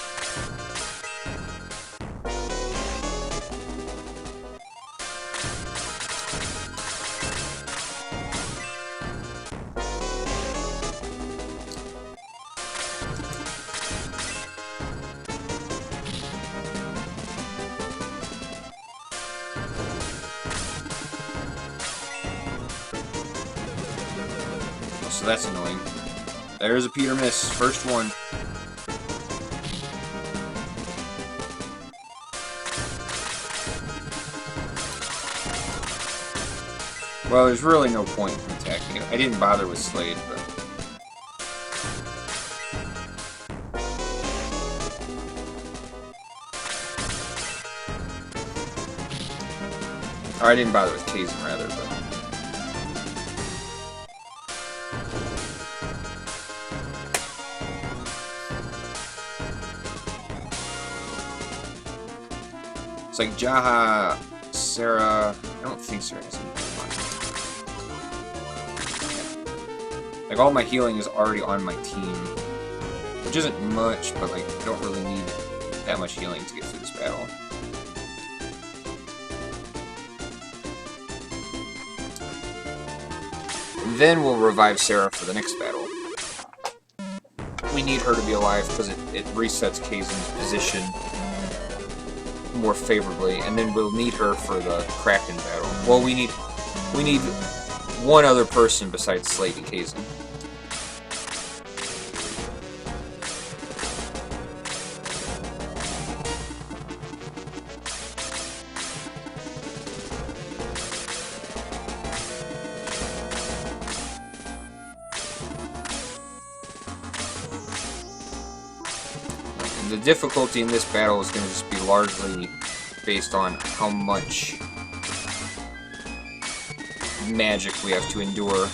So that's annoying. There's a Peter miss. First one. Well, there's really no point in attacking it. I didn't bother with Slade, but... Or I didn't bother with Kazin, rather, but... It's like Jaha, Sarah... I don't think Sarah has any Pokemon. Like, all my healing is already on my team. Which isn't much, but, like, I don't really need that much healing to get through this battle. And then we'll revive Sarah for the next battle. We need her to be alive because it resets Kazin's position more favorably, and then we'll need her for the Kraken battle. Well, we need one other person besides Slade and Kazin. The difficulty in this battle is going to just be largely based on how much magic we have to endure.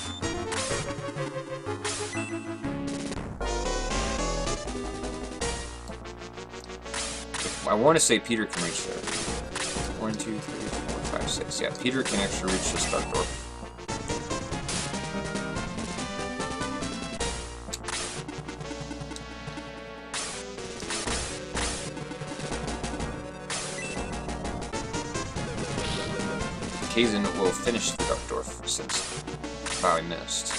I want to say Peter can reach there. 1, 2, 3, 4, 5, 6. Yeah, Peter can actually reach this dark dwarf. Kaizen will finish the dark dwarf since Bowie missed.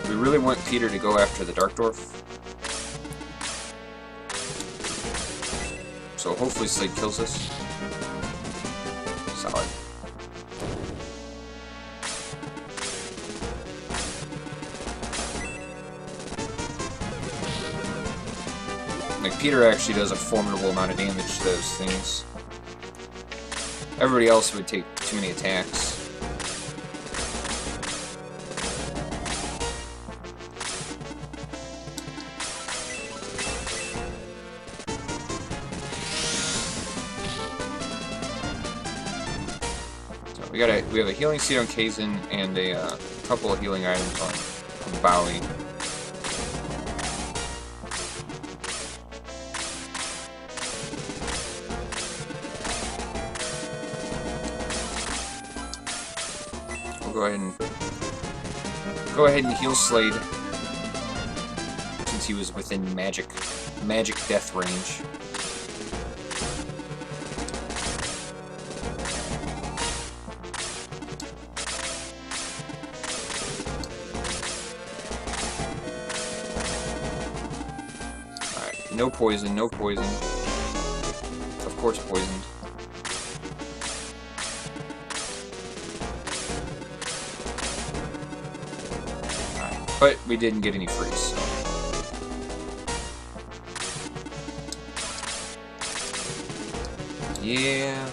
We really want Peter to go after the dark dwarf. So hopefully Slade kills us. Solid. Like, Peter actually does a formidable amount of damage to those things. Everybody else would take too many attacks. We have a healing seed on Kaizen and a couple of healing items on Bowie. We'll go ahead and heal Slade since he was within magic death range. No poison, no poison. Of course poisoned. Alright, but we didn't get any freeze, so. Yeah.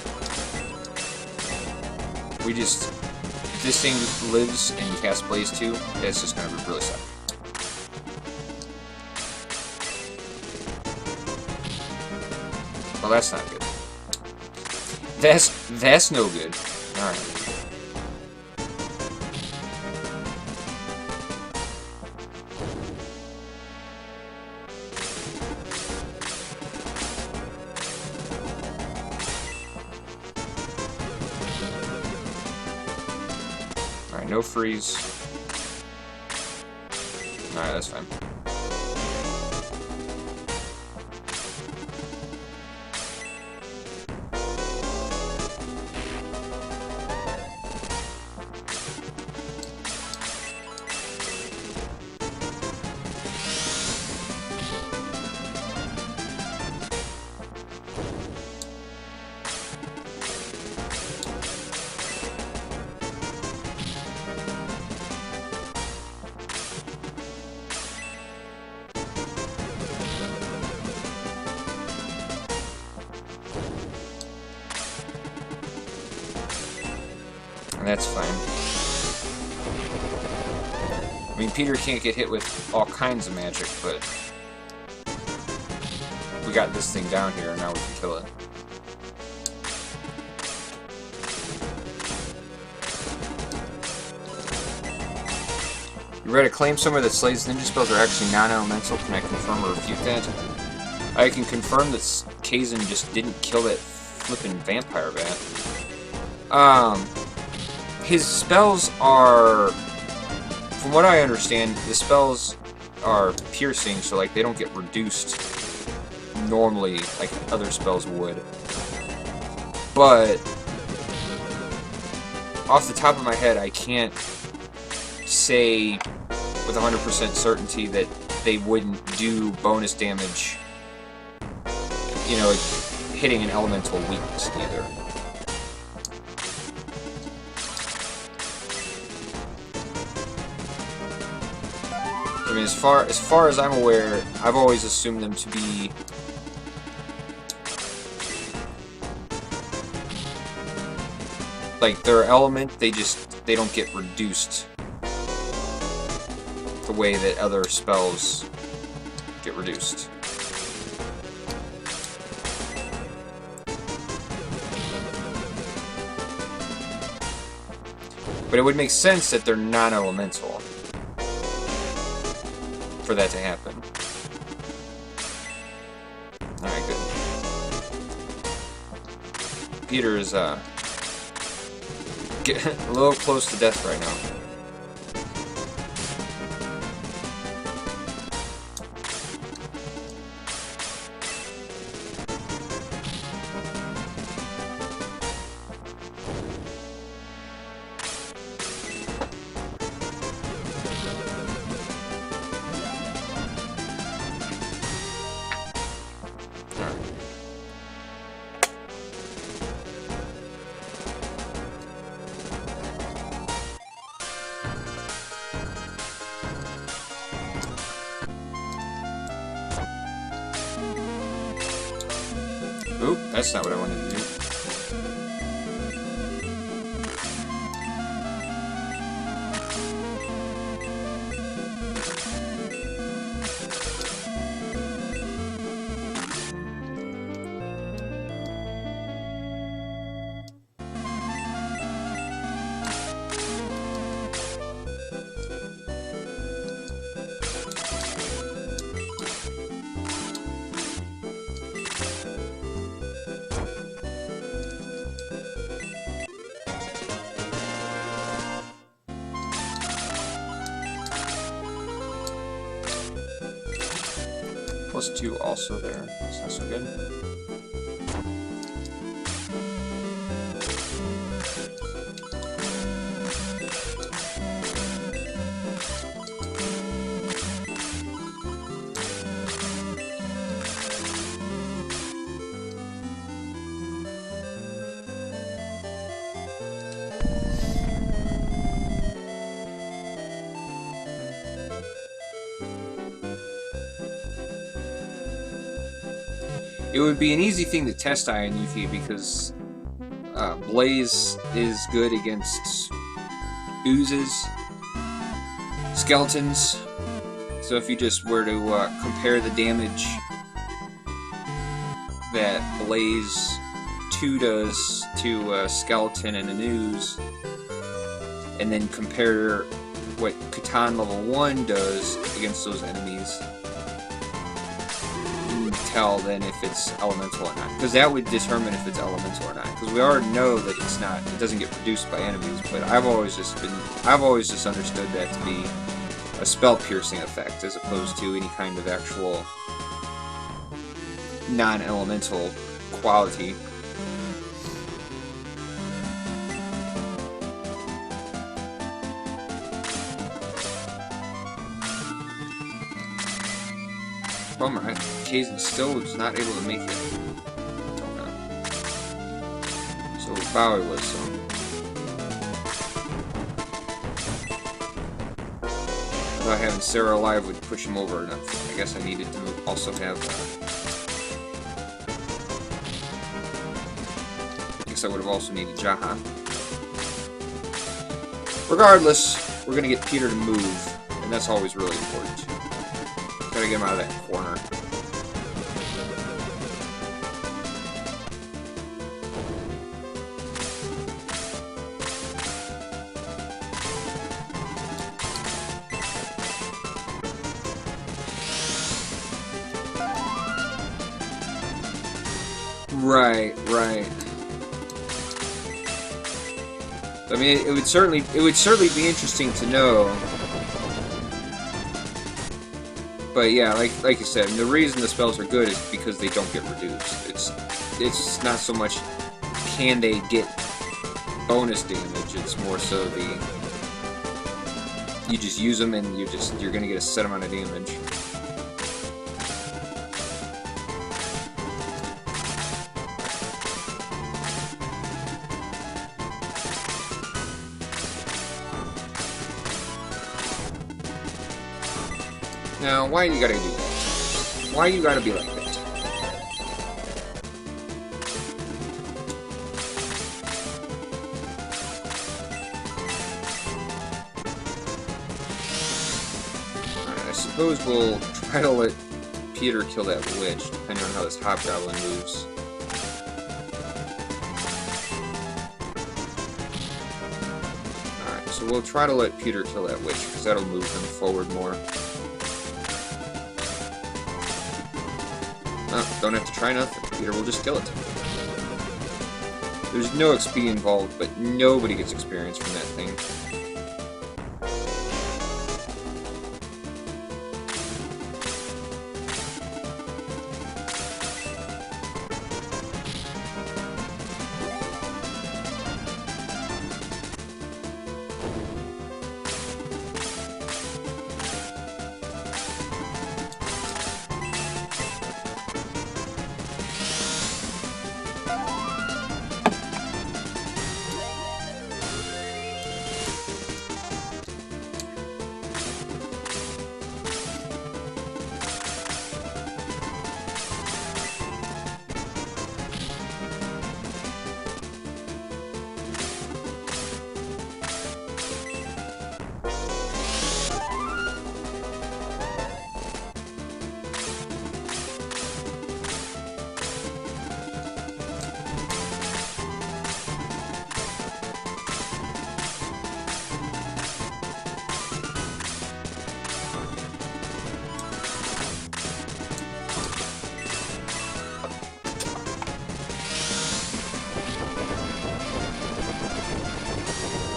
We just... If this thing lives and casts Blaze 2, it's just gonna really suck. Well, that's not good. That's no good. Alright. Alright, no freeze. Alright, that's fine. That's fine. I mean, Peter can't get hit with all kinds of magic, but we got this thing down here, and now we can kill it. You read a claim somewhere that Slade's ninja spells are actually non-elemental. Can I confirm or refute that? I can confirm that Kaizen just didn't kill that flippin' vampire bat. His spells are, from what I understand, the spells are piercing, so like they don't get reduced normally like other spells would. But off the top of my head, I can't say with 100% certainty that they wouldn't do bonus damage, you know, hitting an elemental weakness either. I mean, as far as I'm aware, I've always assumed them to be like their element, they don't get reduced the way that other spells get reduced. But it would make sense that they're non-elemental for that to happen. Alright, good. Peter is, getting a little close to death right now. Oop, that's not what I wanted to do. +2 also there. That's not so good. It would be an easy thing to test Iron Yuffie because Blaze is good against oozes, skeletons. So if you just were to compare the damage that Blaze 2 does to a skeleton and an ooze, and then compare what Catan level 1 does against those enemies, tell then if it's elemental or not, because that would determine if it's elemental or not. Because we already know that it's not; it doesn't get reduced by enemies. But I've always just understood that to be a spell piercing effect, as opposed to any kind of actual non-elemental quality. Bummer, Kaizen still was not able to make it. Okay. So Bowie was, so. I thought having Sarah alive would push him over enough. I guess I needed to also have, I guess I would have also needed Jaha. Regardless, we're gonna get Peter to move, and that's always really important. Gotta get him out of that corner. Right. I mean, it would certainly be interesting to know. But yeah, like you said, the reason the spells are good is because they don't get reduced. It's not so much can they get bonus damage. It's more so you just use them and you're gonna get a set amount of damage. Now, why you gotta do that? Why you gotta be like that? suppose we'll try to let Peter kill that witch, depending on how this hobgoblin moves. Alright, so we'll try to let Peter kill that witch, because that'll move him forward more. Oh, don't have to try nothing. Peter will just kill it. There's no XP involved, but nobody gets experience from that thing.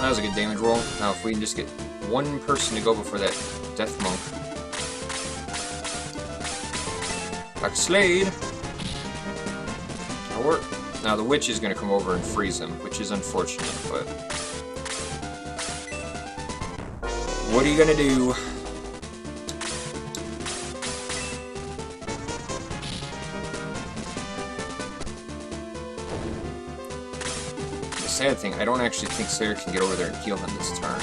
That was a good damage roll. Now if we can just get one person to go before that death monk. Like Slade! That'll work. Now the witch is going to come over and freeze him, which is unfortunate, but... what are you going to do? Sad thing, I don't actually think Slayer can get over there and heal him this turn.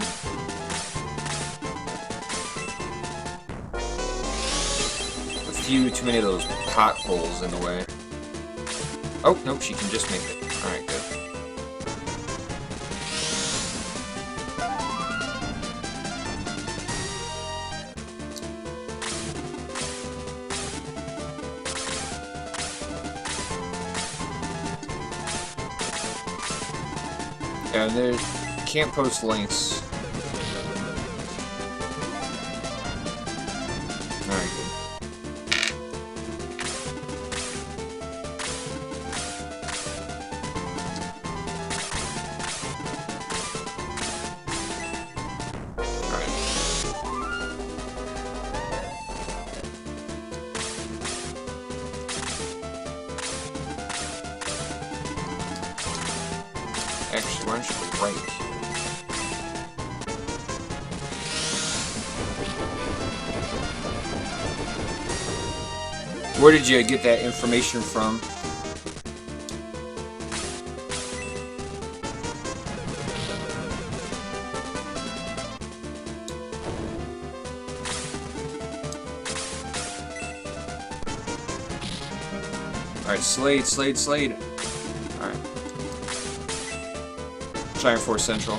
A few too many of those potholes in the way. Oh, nope, she can just make it. Alright, good. Yeah, they can't post links. Alright, good. Alright. Actually, why don't you go right? Where did you get that information from? Alright, Slade, Slade, Slade. Alright. Giant Force Central.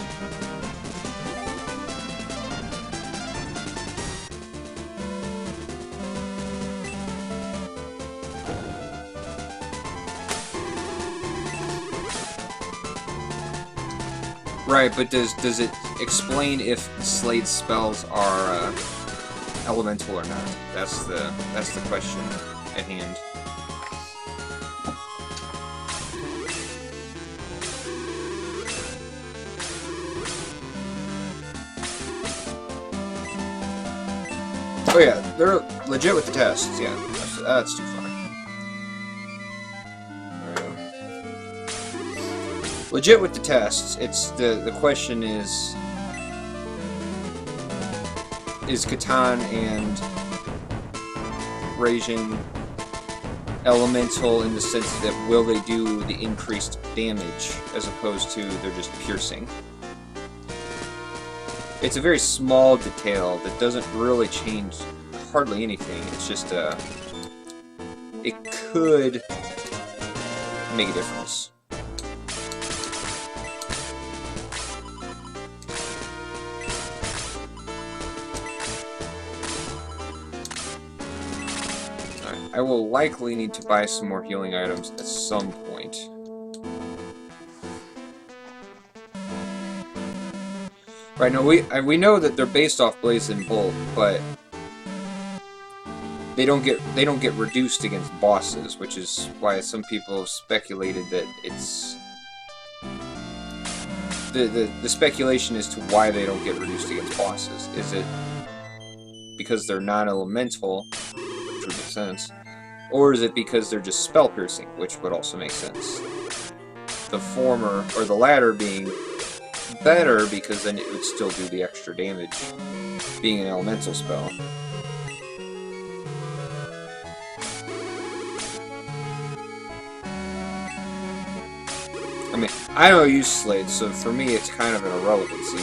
Right, but does it explain if Slade's spells are elemental or not? That's the question at hand. Oh yeah, they're legit with the tests, yeah. That's too far. There we go. Legit with the tests, it's the question is Catan and Raging elemental in the sense that will they do the increased damage as opposed to they're just piercing? It's a very small detail that doesn't really change hardly anything. It's just it could make a difference. I will likely need to buy some more healing items at some point. Right, now we know that they're based off Blazing Bolt, but they don't get reduced against bosses, which is why some people have speculated that it's the speculation as to why they don't get reduced against bosses. Is it because they're non-elemental, which would make sense, or is it because they're just spell piercing, which would also make sense? The former or the latter being better because then it would still do the extra damage, being an elemental spell. I mean, I don't use Slade, so for me it's kind of an irrelevancy.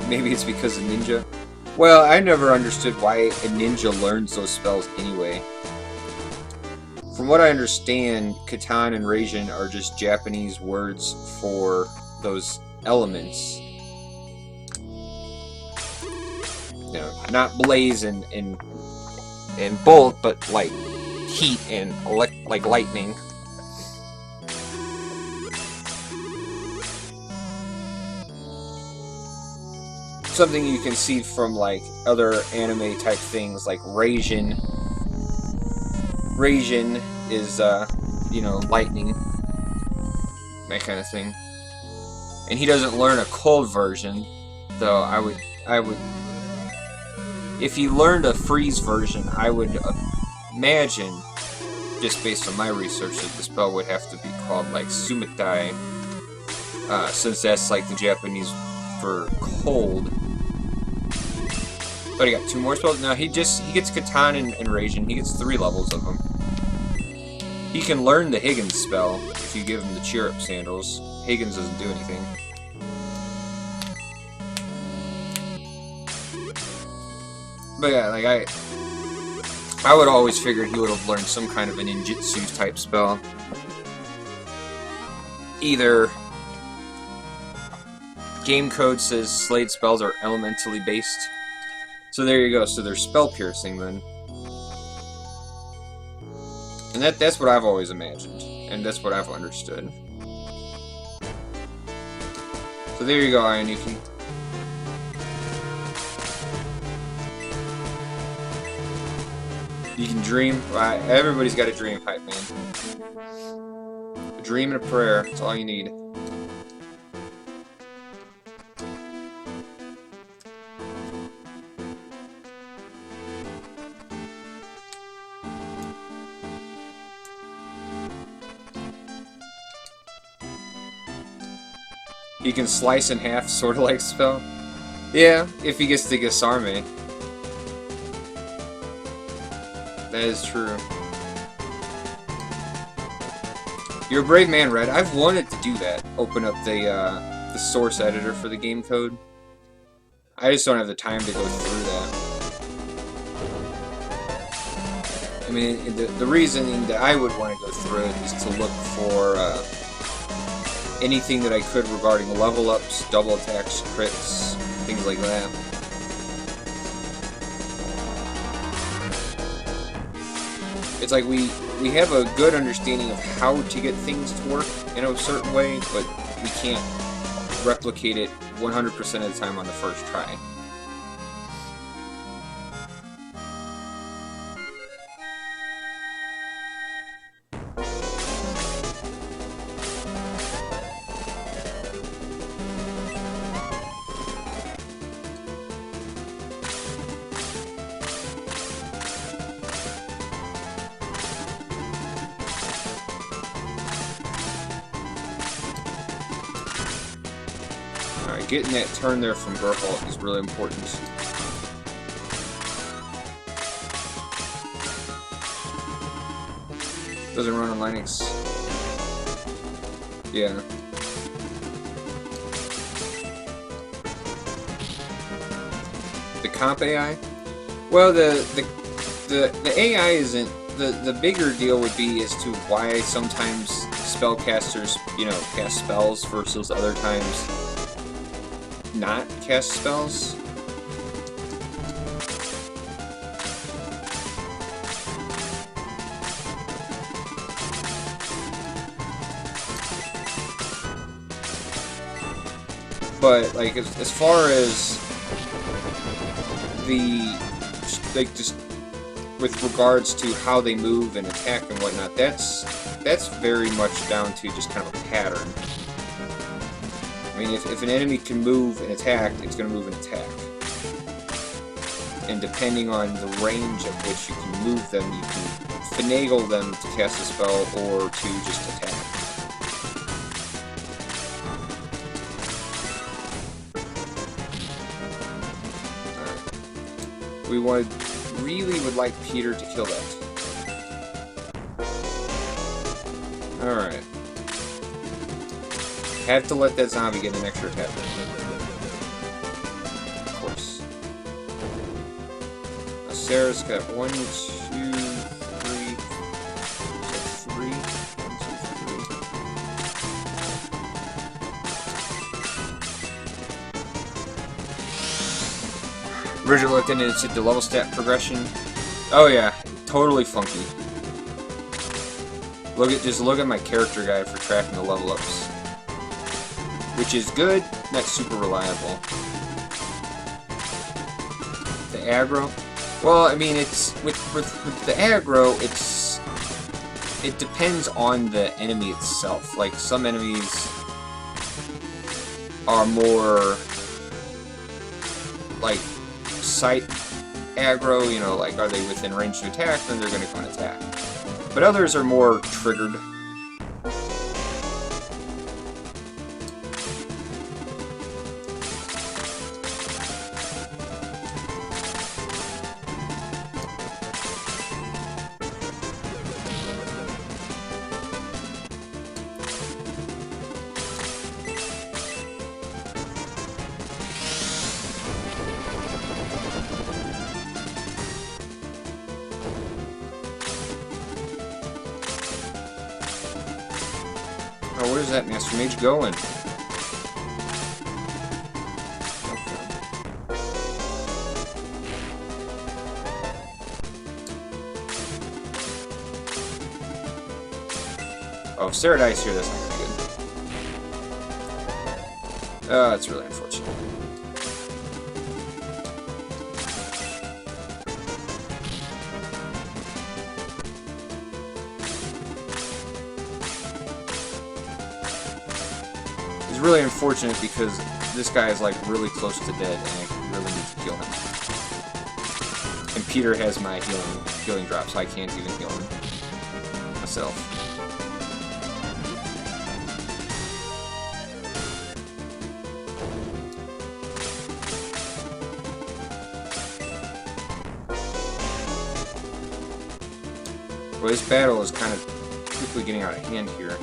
Maybe it's because of ninja? Well, I never understood why a ninja learns those spells anyway. From what I understand, Catan and Raijin are just Japanese words for those elements. You know, not blaze and bolt, but like heat and like lightning. Something you can see from like other anime type things like Raijin. Raijin is, you know, lightning, that kind of thing. And he doesn't learn a cold version, though I would, if he learned a freeze version, I would imagine, just based on my research, that the spell would have to be called, like, Sumitai, since that's, like, the Japanese for cold. But he got 2 more spells. No, he gets Catan and Raijin. He gets 3 levels of them. He can learn the Higgins spell if you give him the Cheer Up Sandals. Higgins doesn't do anything. But yeah, like I would always figure he would have learned some kind of a ninjutsu type spell. Either game code says Slade spells are elementally based. So there you go, so they're spell piercing then. And that's what I've always imagined, and that's what I've understood. So there you go, Ayunuki. You can dream. Everybody's got a dream, Hype Man. A dream and a prayer, that's all you need. He can slice in half, sort of like spell. Yeah, if he gets the Gesarme. That is true. You're a brave man, Red. I've wanted to do that. Open up the source editor for the game code. I just don't have the time to go through that. I mean, the reasoning that I would want to go through it is to look for anything that I could regarding level ups, double attacks, crits, things like that. It's like we have a good understanding of how to get things to work in a certain way, but we can't replicate it 100% of the time on the first try. Alright, getting that turn there from Berthold is really important. Doesn't run on Linux. Yeah. The comp AI? Well, the AI isn't... The bigger deal would be as to why sometimes spellcasters, you know, cast spells versus other times not cast spells. But like as far as the like just with regards to how they move and attack and whatnot, that's very much down to just kind of a pattern. I mean, if an enemy can move and attack, it's going to move and attack. And depending on the range at which you can move them, you can finagle them to cast a spell or to just attack. Alright. We really would like Peter to kill that. Alright. Have to let that zombie get an extra attack. Of course. Now Sarah's got 1, 2, 3. So 3. 1, 2, 3. Original looking into the level stat progression. Oh yeah, totally funky. Just look at my character guide for tracking the level ups. Which is good, not super reliable. The aggro? Well, I mean, it's with the aggro, it depends on the enemy itself. Like some enemies are more like sight aggro, you know, like are they within range to attack, then they're gonna come and attack. But others are more triggered. Oh, where's that Master Mage going? Oh, if Sarah dies here, that's not gonna be good. Oh, that's really unfortunate. It's really unfortunate because this guy is like really close to dead and I really need to kill him. And Peter has my healing drop, so I can't even heal him myself. Well, this battle is kind of quickly getting out of hand here.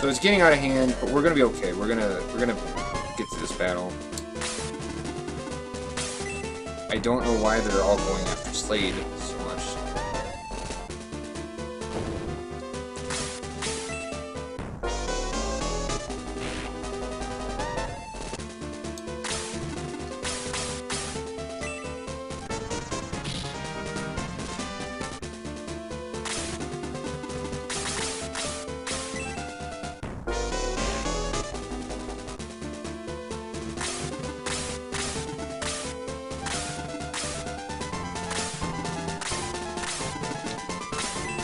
So it's getting out of hand, but we're gonna be okay. We're gonna get to this battle. I don't know why they're all going after Slade so much.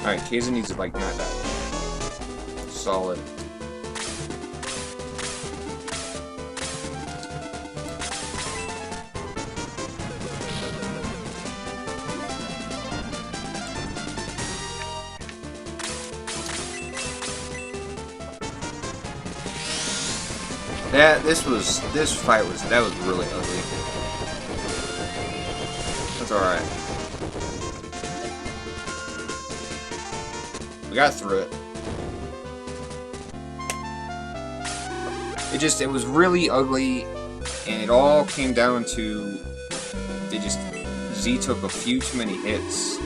Alright, Kaiser needs to, like, not die. Solid. This fight was really ugly. That's alright. We got through it. it was really ugly, and it all came down to Z took a few too many hits.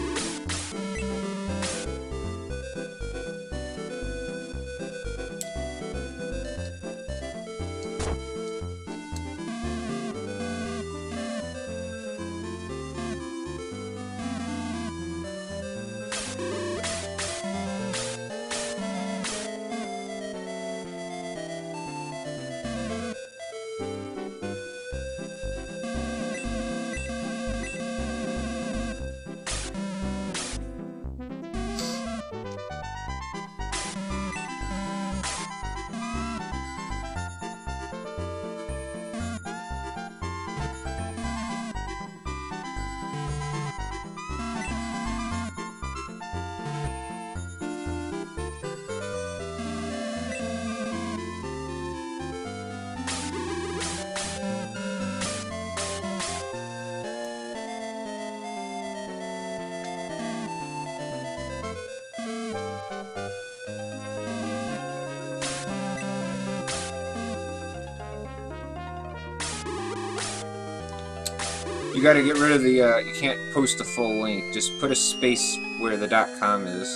You gotta get rid of the, you can't post the full link. Just put a space where the .com is.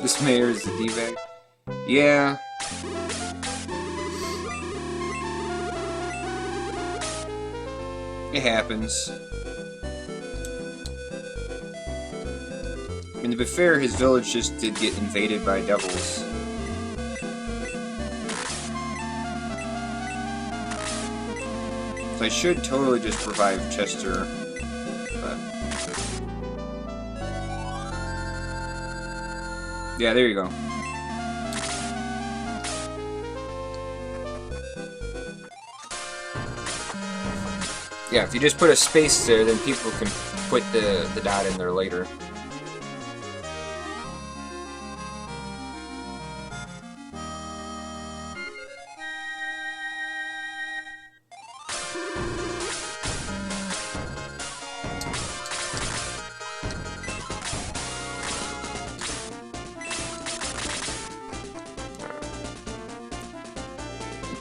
This mayor is the D-bag? Yeah. It happens. I mean, to be fair, his village just did get invaded by devils. So I should totally just revive Chester, but... yeah, there you go. Yeah, if you just put a space there, then people can put the dot in there later.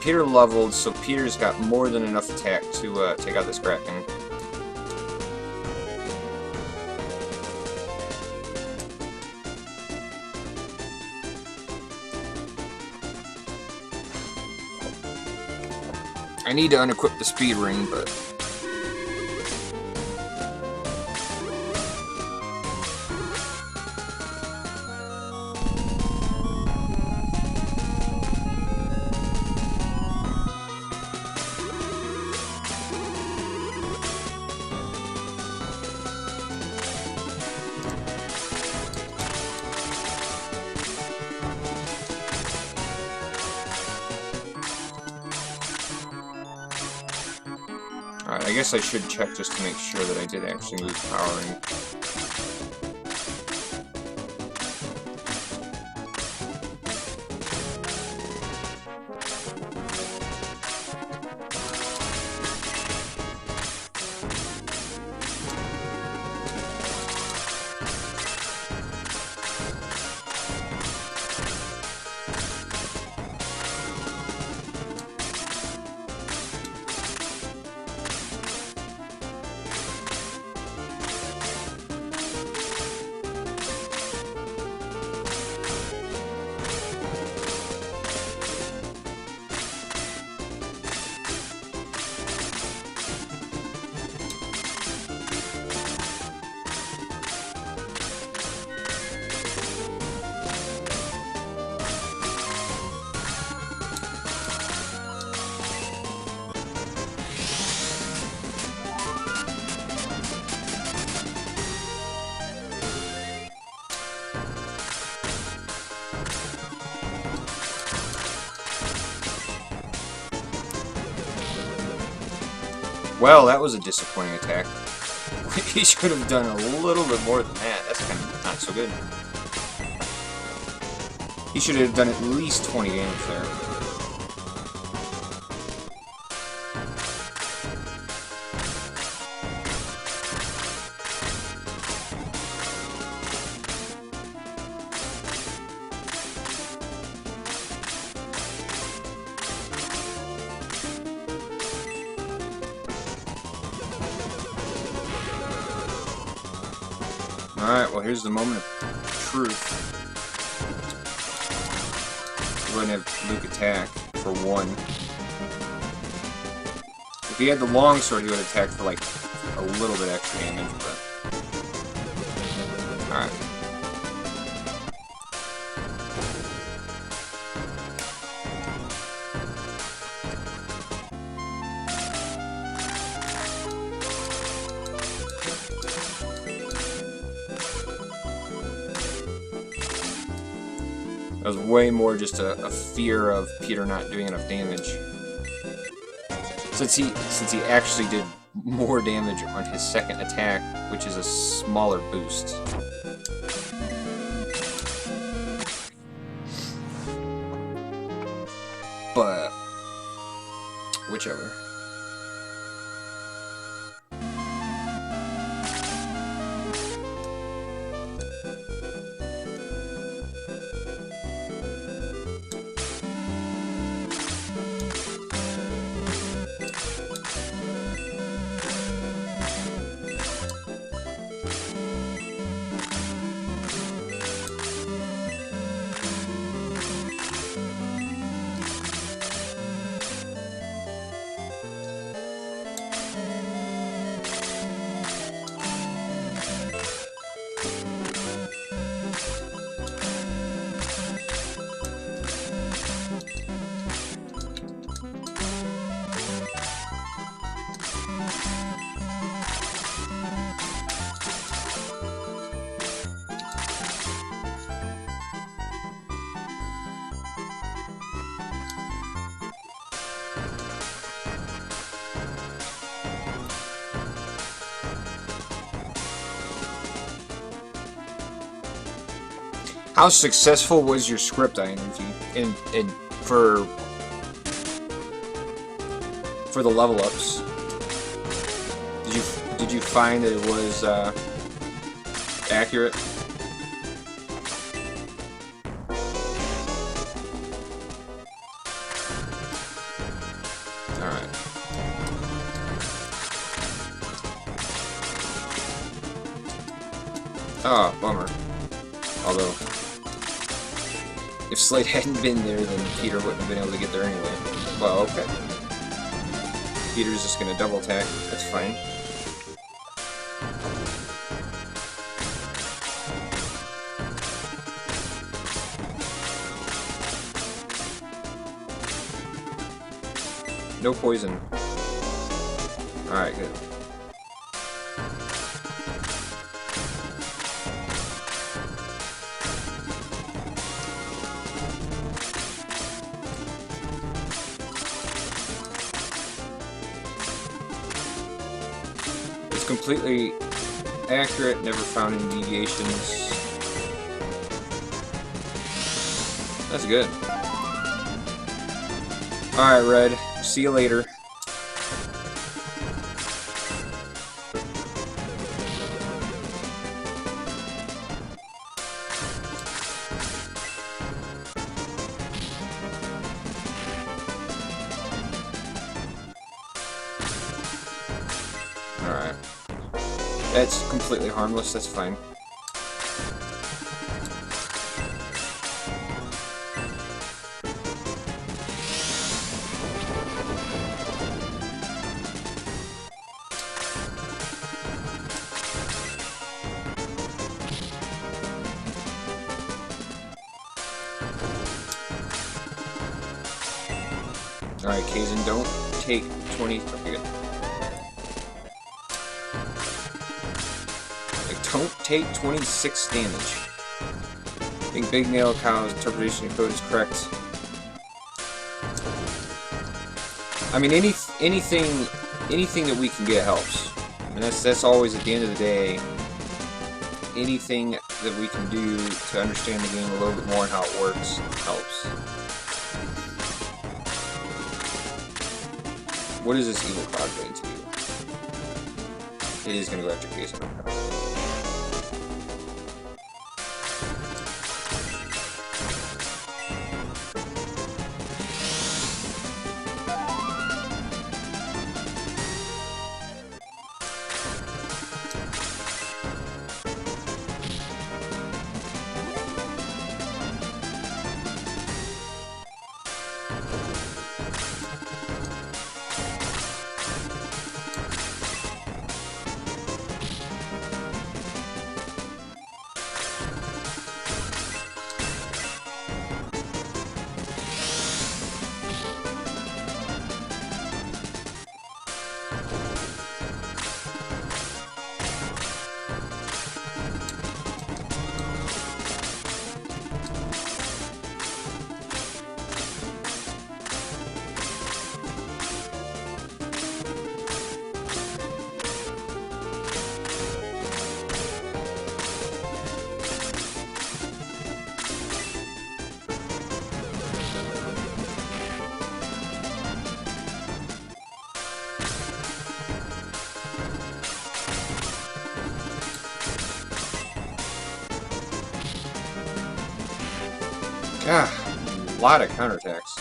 Peter leveled, so Peter's got more than enough attack to take out this Kraken. I need to unequip the speed ring, but... alright, I guess I should check just to make sure that I did actually move powering. Well, that was a disappointing attack. He should have done a little bit more than that. That's kind of not so good. He should have done at least 20 damage there. Alright, well here's the moment of truth. We're going to have Luke attack for 1. If he had the longsword, he would attack for like a little bit extra damage, but... Alright. That was way more just a fear of Peter not doing enough damage. Since he actually did more damage on his second attack, which is a smaller boost. But whichever. How successful was your script, INV? And for the level ups, did you find that it was accurate? All right. Oh, bummer. Although, if Slade hadn't been there, then Peter wouldn't have been able to get there anyway. Well, okay. Peter's just gonna double attack. That's fine. No poison. Alright, good. Completely accurate, never found any deviations. That's good. Alright, Red. See you later. Alright. That's completely harmless, that's fine. Alright, Kaizen, don't take 20... Okay, good. Don't take 26 damage. I think Big Nail Cow's interpretation of code is correct. I mean, anything that we can get helps. And that's always at the end of the day. Anything that we can do to understand the game a little bit more and how it works helps. What is this evil cloud going to do? It is going to go after Kaizen. Ah, a lot of counterattacks.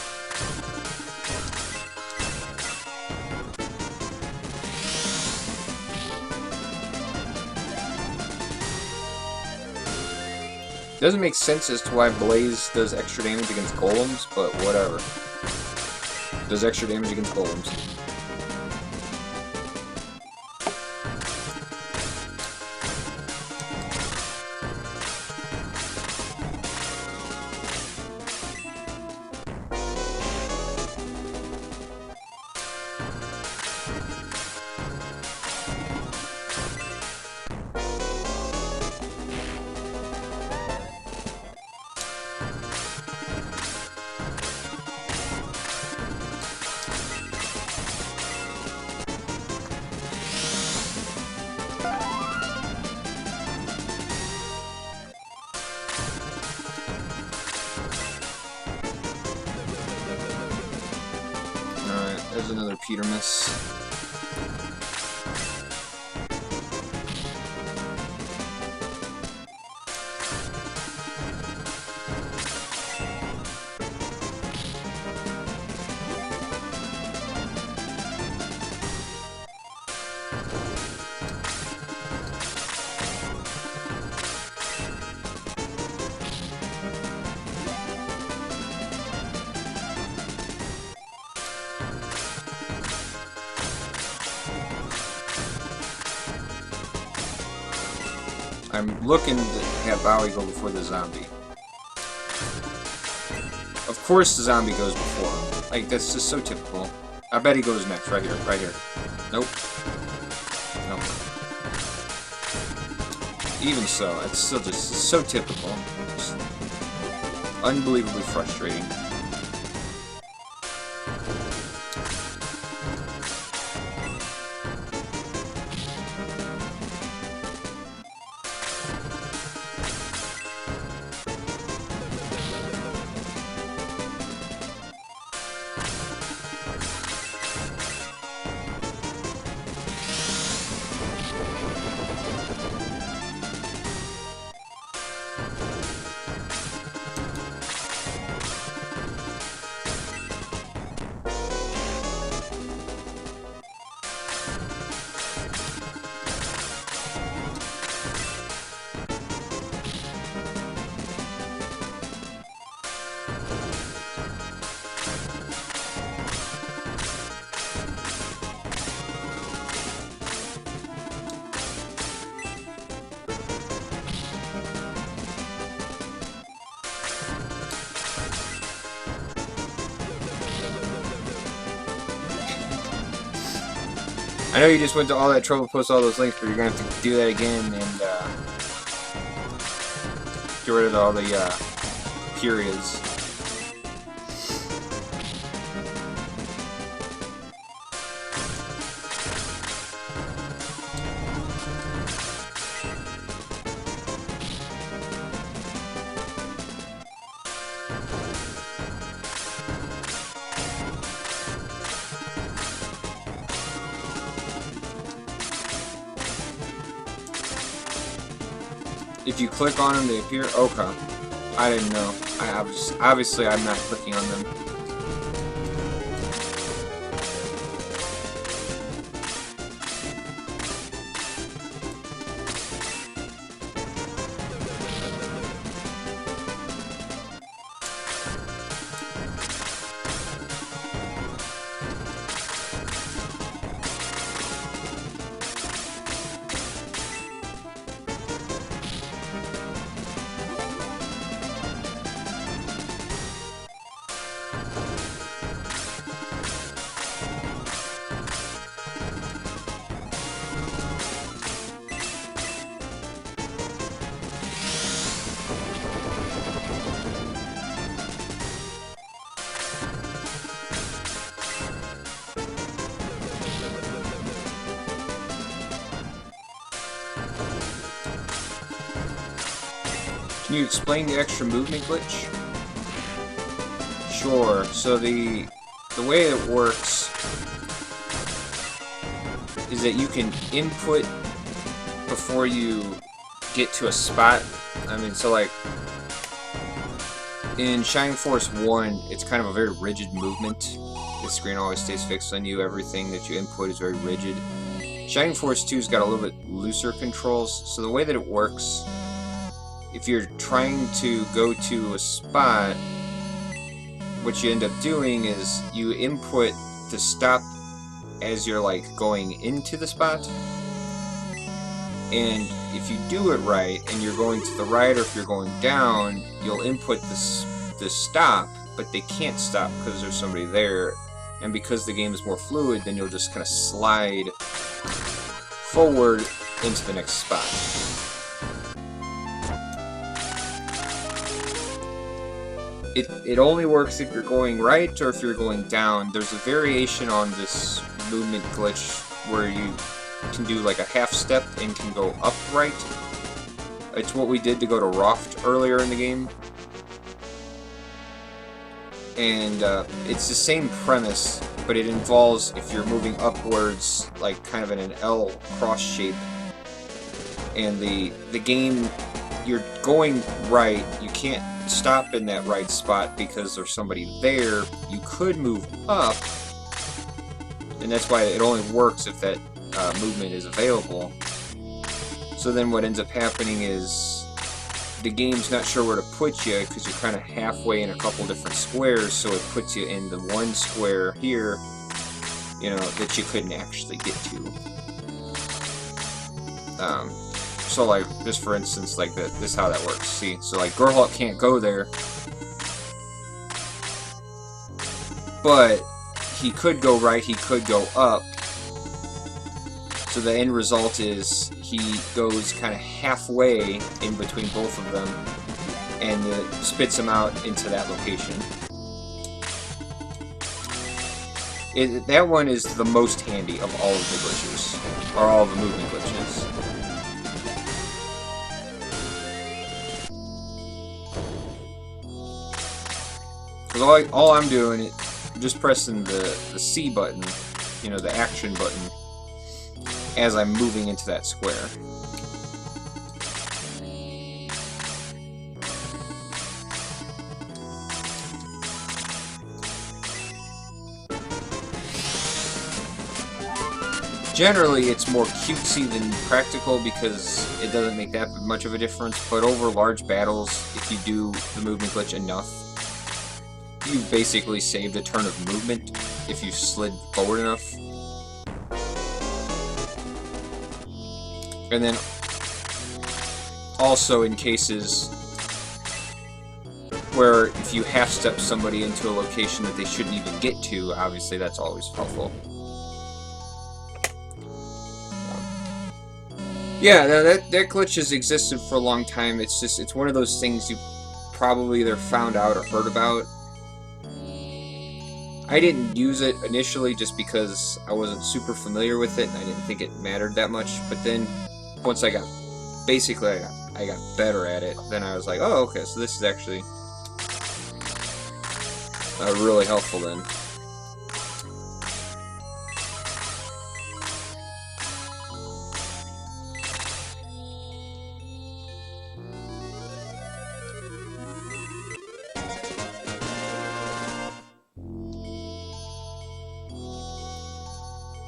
Doesn't make sense as to why Blaze does extra damage against golems, but whatever. Does extra damage against golems. There's another Peter miss. I'm looking to have Bowie go before the zombie. Of course the zombie goes before him. Like, that's just so typical. I bet he goes next, right here, right here. Nope. Nope. Even so, it's still just so typical. Just unbelievably frustrating. I know you just went to all that trouble to post all those links, but you're going to have to do that again and get rid of all the periods. If you click on them, they appear. Okay. I didn't know. Obviously, I'm not clicking on them. Can you explain the extra movement glitch? Sure. So the way it works is that you can input before you get to a spot. I mean, so like In Shining Force 1, it's kind of a very rigid movement. The screen always stays fixed on you. Everything that you input is very rigid. Shining Force 2's got a little bit looser controls. So the way that it works, if you're trying to go to a spot, what you end up doing is you input the stop as you're like going into the spot. And if you do it right, and you're going to the right, or if you're going down, you'll input the stop, but they can't stop because there's somebody there. And because the game is more fluid, then you'll just kind of slide forward into the next spot. It only works if you're going right or if you're going down. There's a variation on this movement glitch where you can do like a half step and can go upright. It's what we did to go to Roft earlier in the game. And it's the same premise, but it involves if you're moving upwards, like kind of in an L cross shape. And the game, you're going right, you can't stop in that right spot because there's somebody there. You could move up, and that's why it only works if that movement is available. So then what ends up happening is the game's not sure where to put you because you're kind of halfway in a couple different squares, so it puts you in the one square here, you know, that you couldn't actually get to. So like, just for instance, like this is how that works. See, so like Gerhalt can't go there, but he could go right, he could go up. So the end result is he goes kind of halfway in between both of them, and it spits him out into that location. That one is the most handy of all of the glitches, or all of the movement glitches. Because all I'm doing is just pressing the C button, you know, the action button, as I'm moving into that square. Generally, it's more cutesy than practical because it doesn't make that much of a difference, but over large battles, if you do the movement glitch enough, you basically saved a turn of movement if you slid forward enough. And then also in cases where if you half-step somebody into a location that they shouldn't even get to, obviously that's always helpful. Yeah, that glitch has existed for a long time. It's one of those things you probably either found out or heard about. I didn't use it initially just because I wasn't super familiar with it and I didn't think it mattered that much, but then once I got better at it, then I was like, oh, okay, so this is actually really helpful then.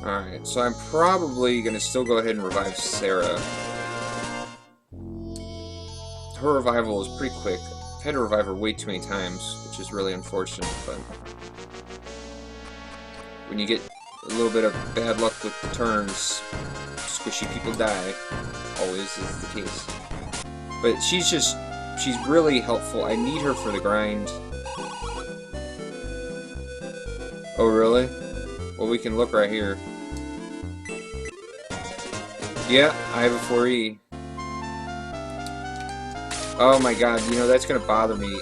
Alright, so I'm probably going to still go ahead and revive Sarah. Her revival is pretty quick. I've had to revive her way too many times, which is really unfortunate, but when you get a little bit of bad luck with the turns, squishy people die. Always is the case. But she's really helpful. I need her for the grind. Oh, really? Well, we can look right here. Yeah, I have a 4E. Oh my god, you know, that's gonna bother me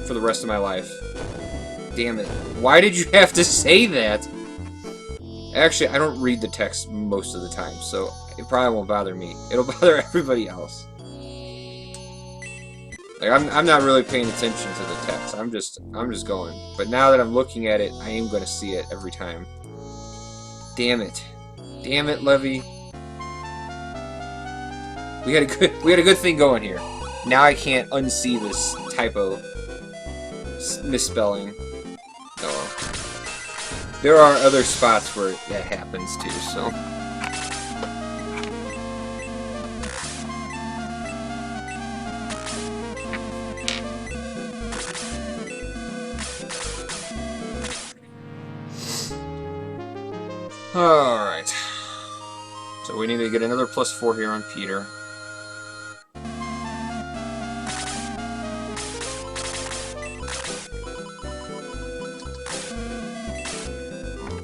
for the rest of my life. Damn it. Why did you have to say that? Actually, I don't read the text most of the time, so it probably won't bother me. It'll bother everybody else. Like, I'm not really paying attention to the text. I'm just going. But now that I'm looking at it, I am gonna see it every time. Damn it. Damn it, Levy. We had a good thing going here. Now I can't unsee this typo misspelling. Oh well. There are other spots where that happens too, so. Alright. So we need to get another +4 here on Peter.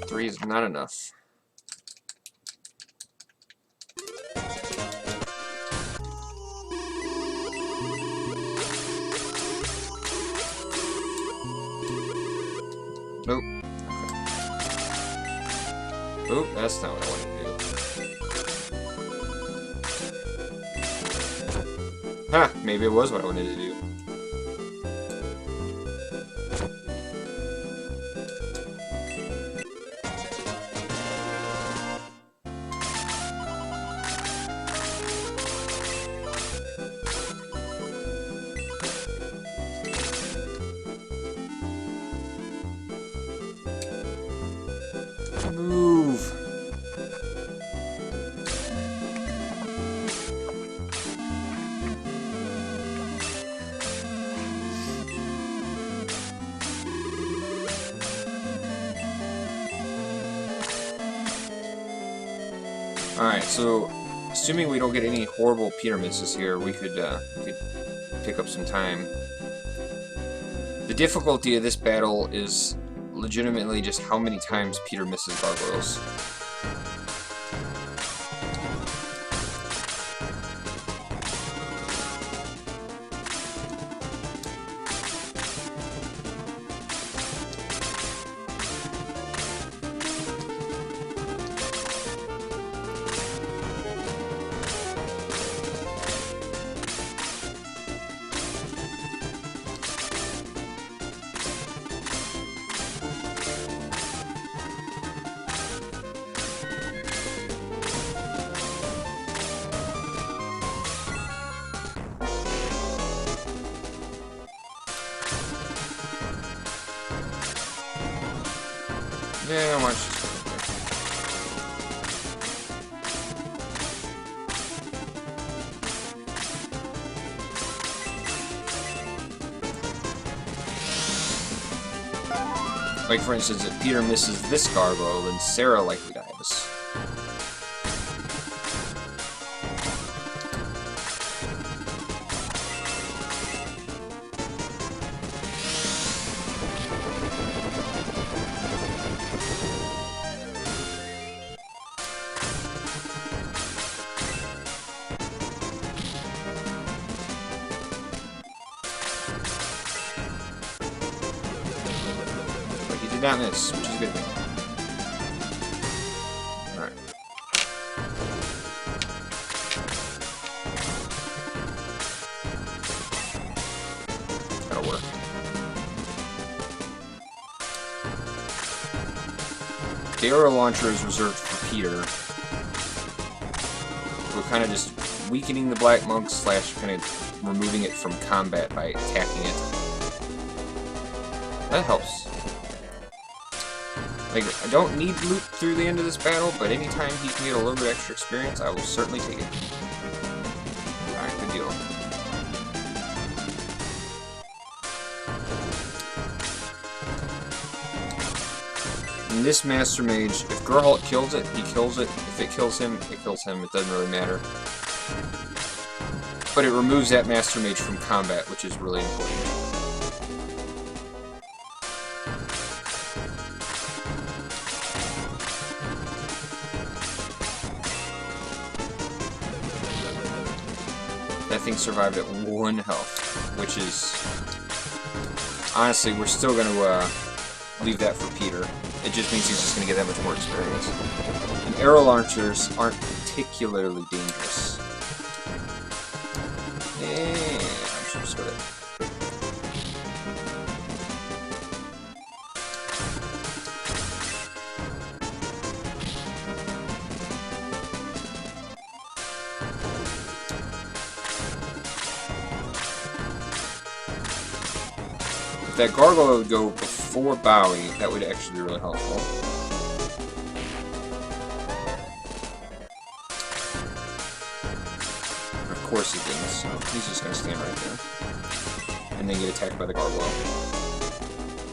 Three is not enough. Nope. Oop, that's not what I wanted to do. Ha! Maybe it was what I wanted to do. Move! Alright, so assuming we don't get any horrible Peter misses here, we could pick up some time. The difficulty of this battle is legitimately just how many times Peter misses gargoyles. Yeah, watch this. Like, for instance, if Peter misses this gargoyle, then Sarah likely dies. Did not miss, which is a good thing. Alright. That'll work. The arrow launcher is reserved for Peter. We're kind of just weakening the Black Monk / kind of removing it from combat by attacking it. That helps. Like, I don't need loot through the end of this battle, but anytime he can get a little bit extra experience, I will certainly take it. Alright, good deal. And this Master Mage, if Geralt kills it, he kills it. If it kills him, it kills him. It doesn't really matter. But it removes that Master Mage from combat, which is really important. That thing survived at 1 health, which is... Honestly, we're still going to leave that for Peter. It just means he's just going to get that much more experience. And arrow launchers aren't particularly dangerous. And I'm just going to... If that gargoyle would go before Bowie, that would actually be really helpful. Of course he didn't, so he's just gonna stand right there. And then get attacked by the gargoyle.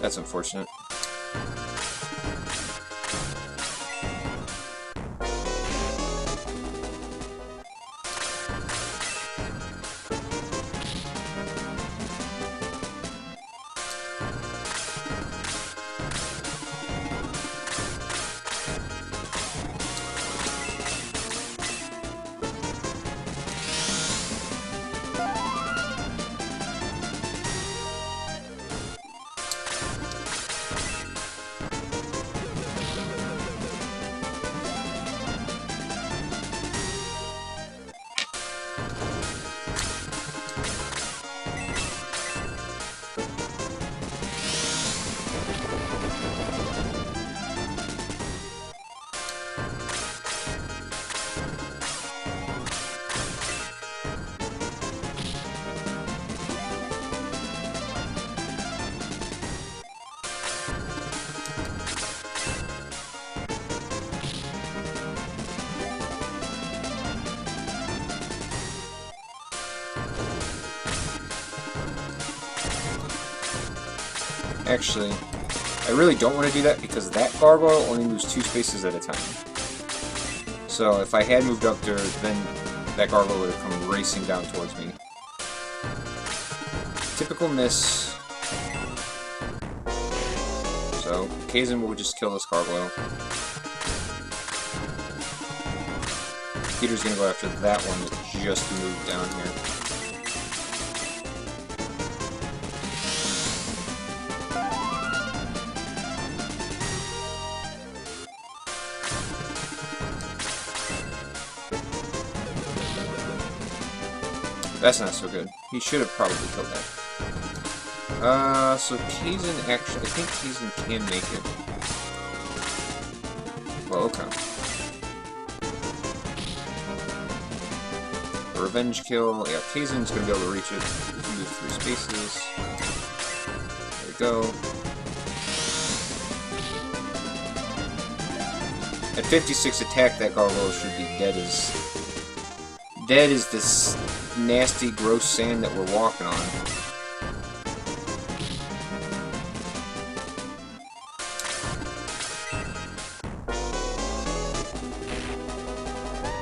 That's unfortunate. Actually, I really don't want to do that because that gargoyle only moves 2 spaces at a time. So if I had moved up there, then that gargoyle would have come racing down towards me. Typical miss. So Kaizen will just kill this gargoyle. Peter's gonna go after that one that just moved down here. That's not so good. He should have probably killed that. So Kaizen actually, I think Kaizen can make it. Well, okay. A revenge kill. Yeah, Kaizen's gonna be able to reach it. Move 3 spaces. There we go. At 56 attack, that gargoyle should be dead as this nasty, gross sand that we're walking on.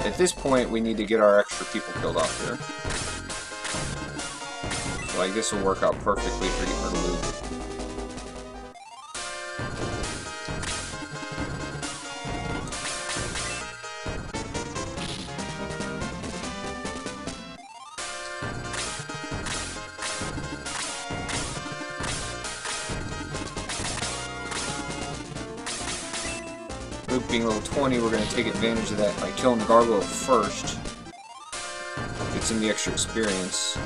At this point, we need to get our extra people killed off here. Like, this will work out perfectly for getting rid of loot. Luke being level 20, we're going to take advantage of that by killing the gargoyle first. Gets him the extra experience.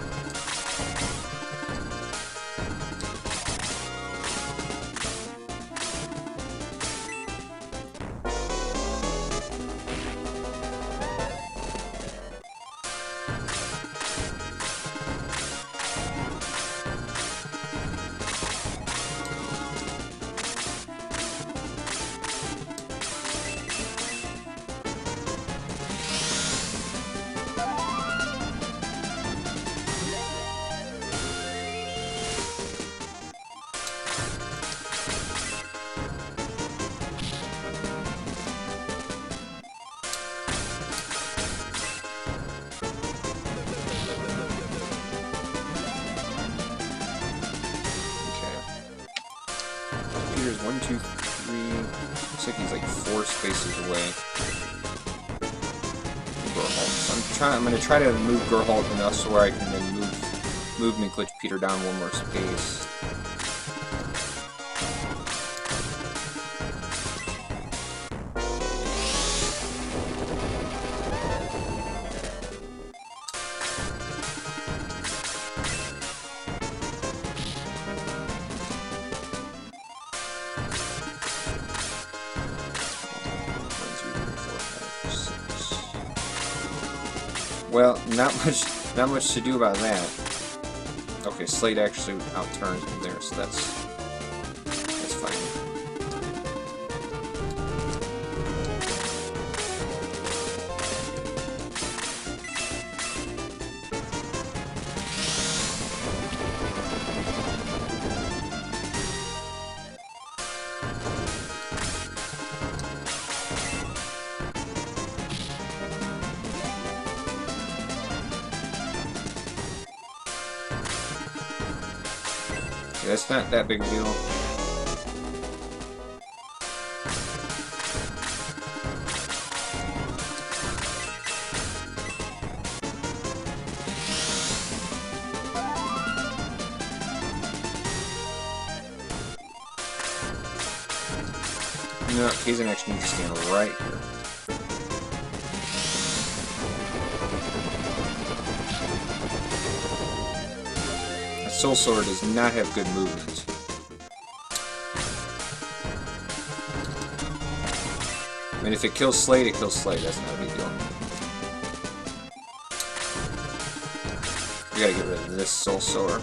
Peter's 1, 2, 3. Looks like he's like 4 spaces away. Geralt. So I'm gonna try to move Geralt enough so where I can then movement glitch Peter down 1 more space. Well, not much to do about that. Okay, Slate actually outturns him there, so that's fine. That's not that big a deal. You know what, Kazan actually needs to stand right here. Soul Sword does not have good movement. I mean, if it kills Slate, it kills Slate. That's not a big deal. We gotta get rid of this Soul Sword.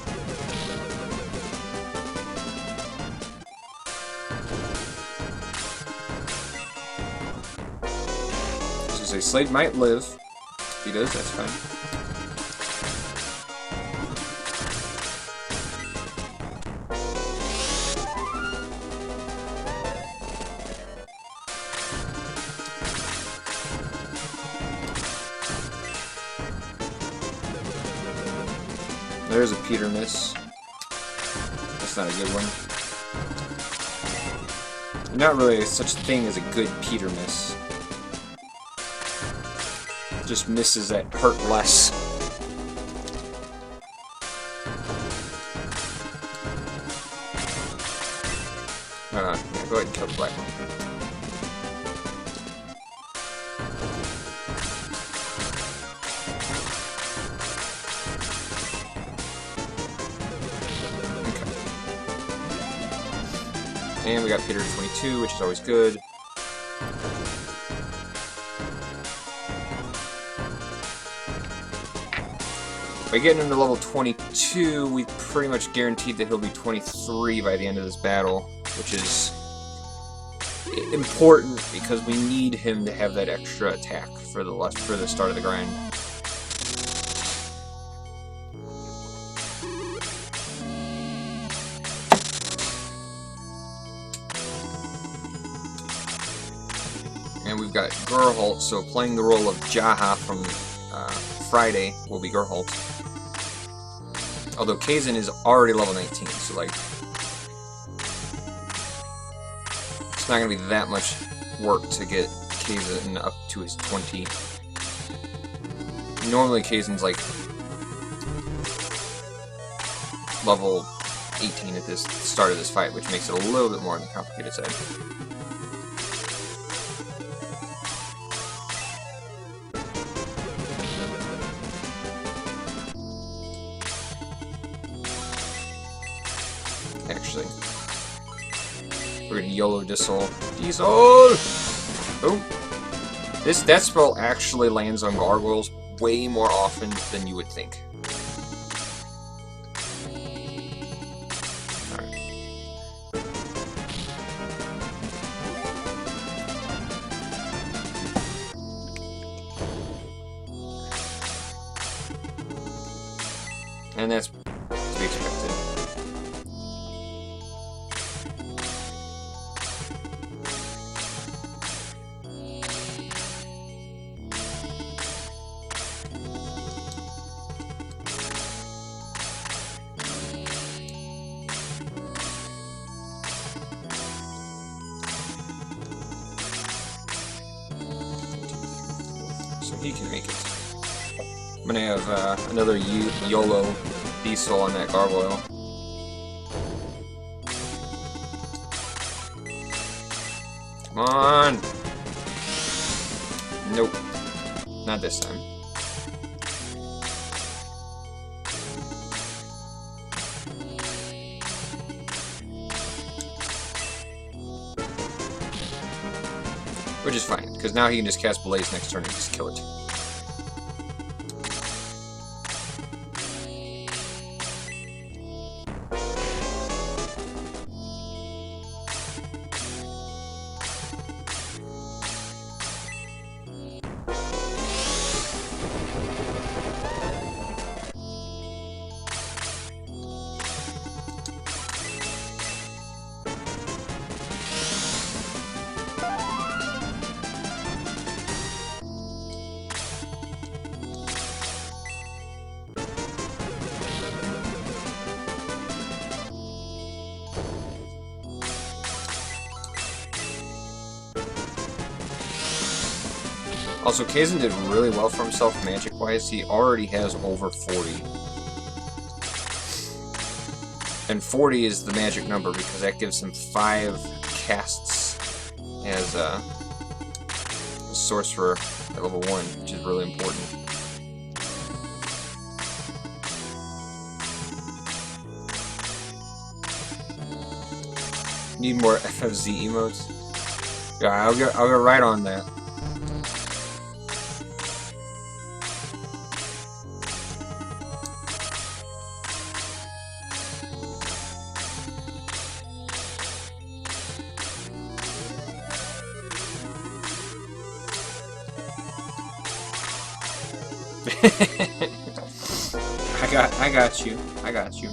So say Slate might live. If he does, that's fine. There's a Peter miss. That's not a good one. Not really such a thing as a good Peter miss. Just misses that hurt less. Yeah, go ahead and kill the black one. And we got Peter 22, which is always good. By getting him to level 22, we pretty much guaranteed that he'll be 23 by the end of this battle, which is important because we need him to have that extra attack for the start of the grind. And we've got Geralt, so playing the role of Jaha from Friday will be Geralt. Although Kazan is already level 19, so like it's not gonna be that much work to get Kazan up to his 20. Normally Kazan's like level 18 at this start of this fight, which makes it a little bit more on the complicated side. Actually, we're gonna YOLO Diesel. Oh! This death spell actually lands on gargoyles way more often than you would think. Alright. And that's to be expected. He can make it. I'm gonna have another YOLO Diesel on that gargoyle. Come on! Nope. Not this time. Which is fine, because now he can just cast Blaze next turn and just kill it. Also, Kaizen did really well for himself magic-wise. He already has over 40. And 40 is the magic number because that gives him 5 casts as a sorcerer at level 1, which is really important. Need more FFZ emotes? Yeah, I'll go right on that. I got you. I got you.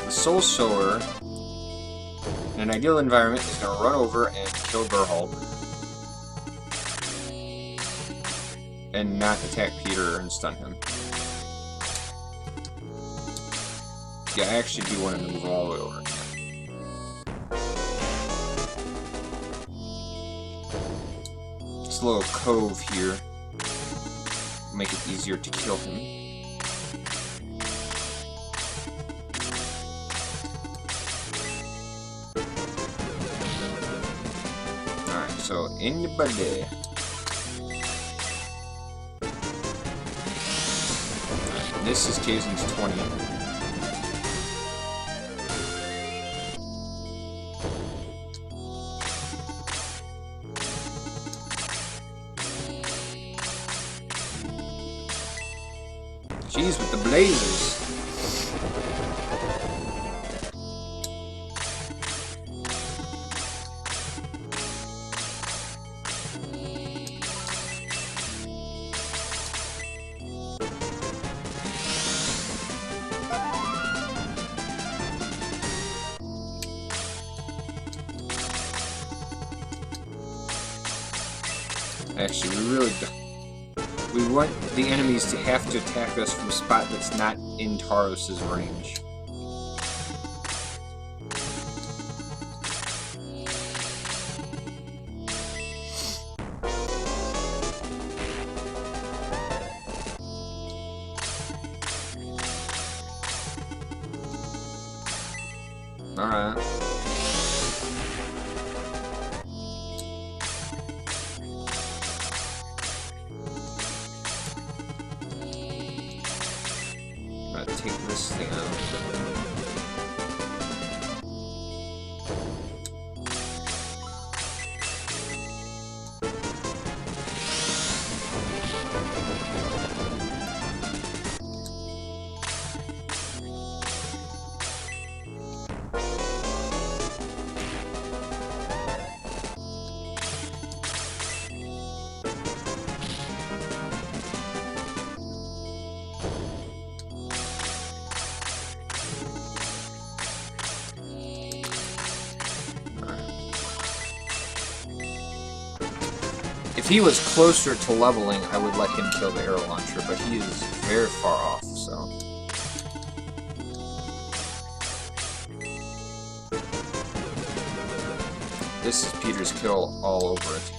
The Soul Sower, in an ideal environment, is going to run over and kill Geralt. And not attack Peter and stun him. Yeah, I actually do want him to move all the way over. This little cove here will make it easier to kill him. Alright, so anybody. This is Kaizen's 20. Jeez, with the blazers. Actually, we really don't. We want the enemies to have to attack us from a spot that's not in Taros' range. Alright. Take this thing out. If he was closer to leveling, I would let him kill the arrow launcher, but he is very far off, so... This is Peter's kill all over it.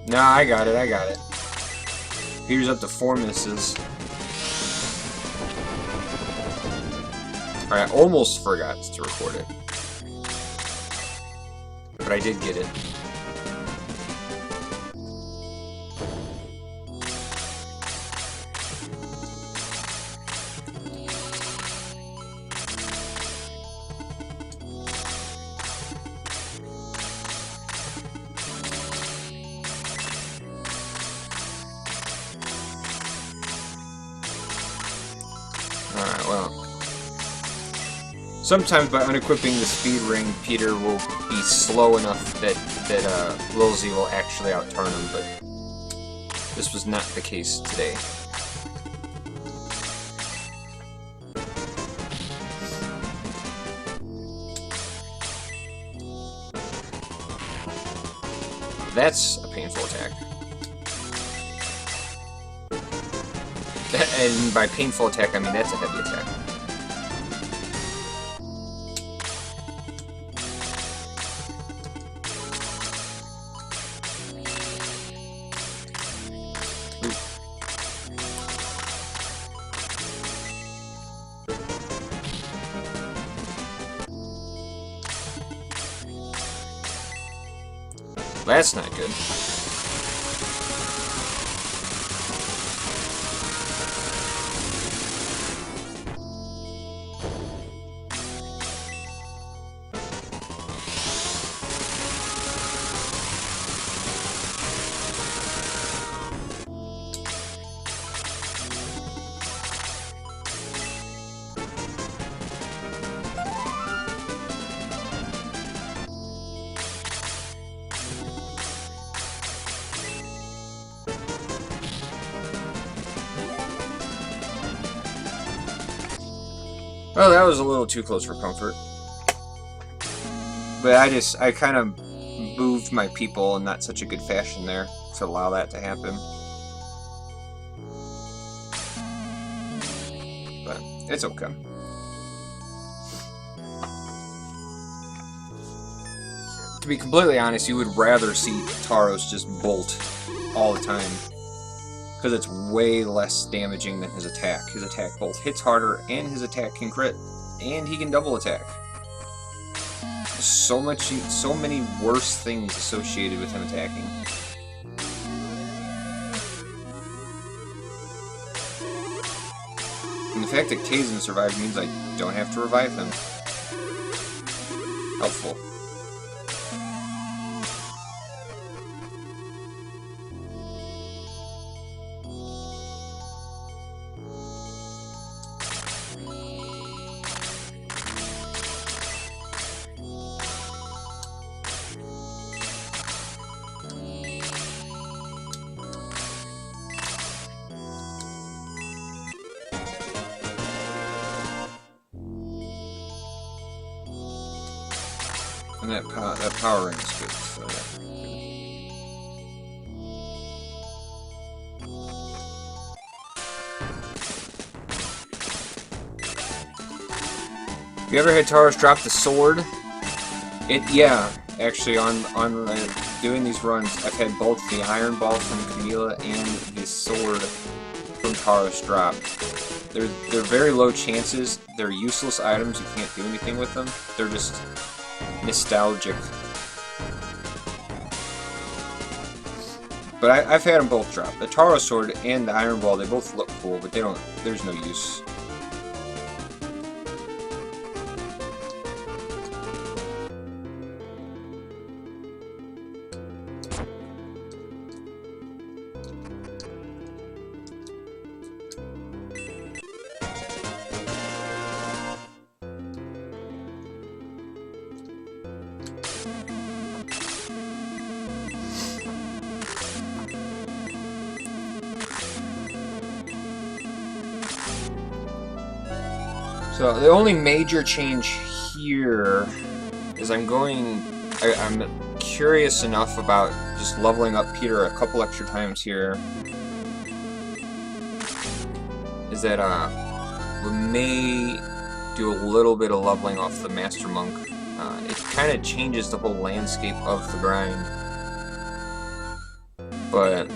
No, I got it. Peter's up to 4 misses. Alright, I almost forgot to record it. But I did get it. Sometimes by unequipping the speed ring, Peter will be slow enough that Lil Z will actually outturn him, but this was not the case today. That's a painful attack. And by painful attack, I mean that's a heavy attack. That's not good. Well, that was a little too close for comfort. But I kind of moved my people in not such a good fashion there to allow that to happen. But it's okay. To be completely honest, you would rather see Tauros just bolt all the time, because it's way less damaging than his attack. His attack both hits harder, and his attack can crit, and he can double attack. So many worse things associated with him attacking. And the fact that Kazin survived means I don't have to revive him. Helpful. And that power ring is good, so Have you ever had Tauros drop the sword? Yeah, actually on doing these runs, I've had both the Iron Ball from Camila and the sword from Tauros drop. They're very low chances. They're useless items. You can't do anything with them. They're just nostalgic. But I've had them both drop. The Tauros sword and the Iron Ball, they both look cool, but there's no use. So the only major change here is I'm curious enough about just leveling up Peter a couple extra times here, is that we may do a little bit of leveling off the Master Monk. It kind of changes the whole landscape of the grind, but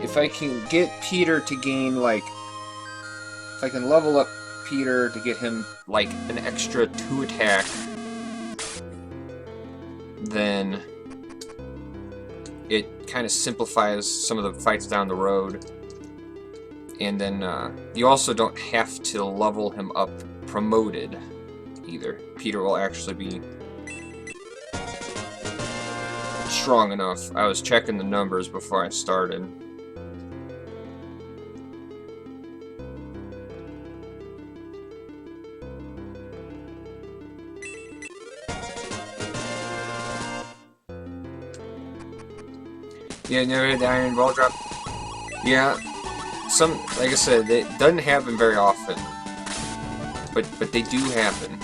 if I can get Peter to gain, like, if I can level up Peter to get him, like, an extra 2 attack, then it kind of simplifies some of the fights down the road. And then you also don't have to level him up promoted either. Peter will actually be strong enough. I was checking the numbers before I started. Yeah, never had the iron ball drop. Yeah, like I said, it doesn't happen very often, but they do happen.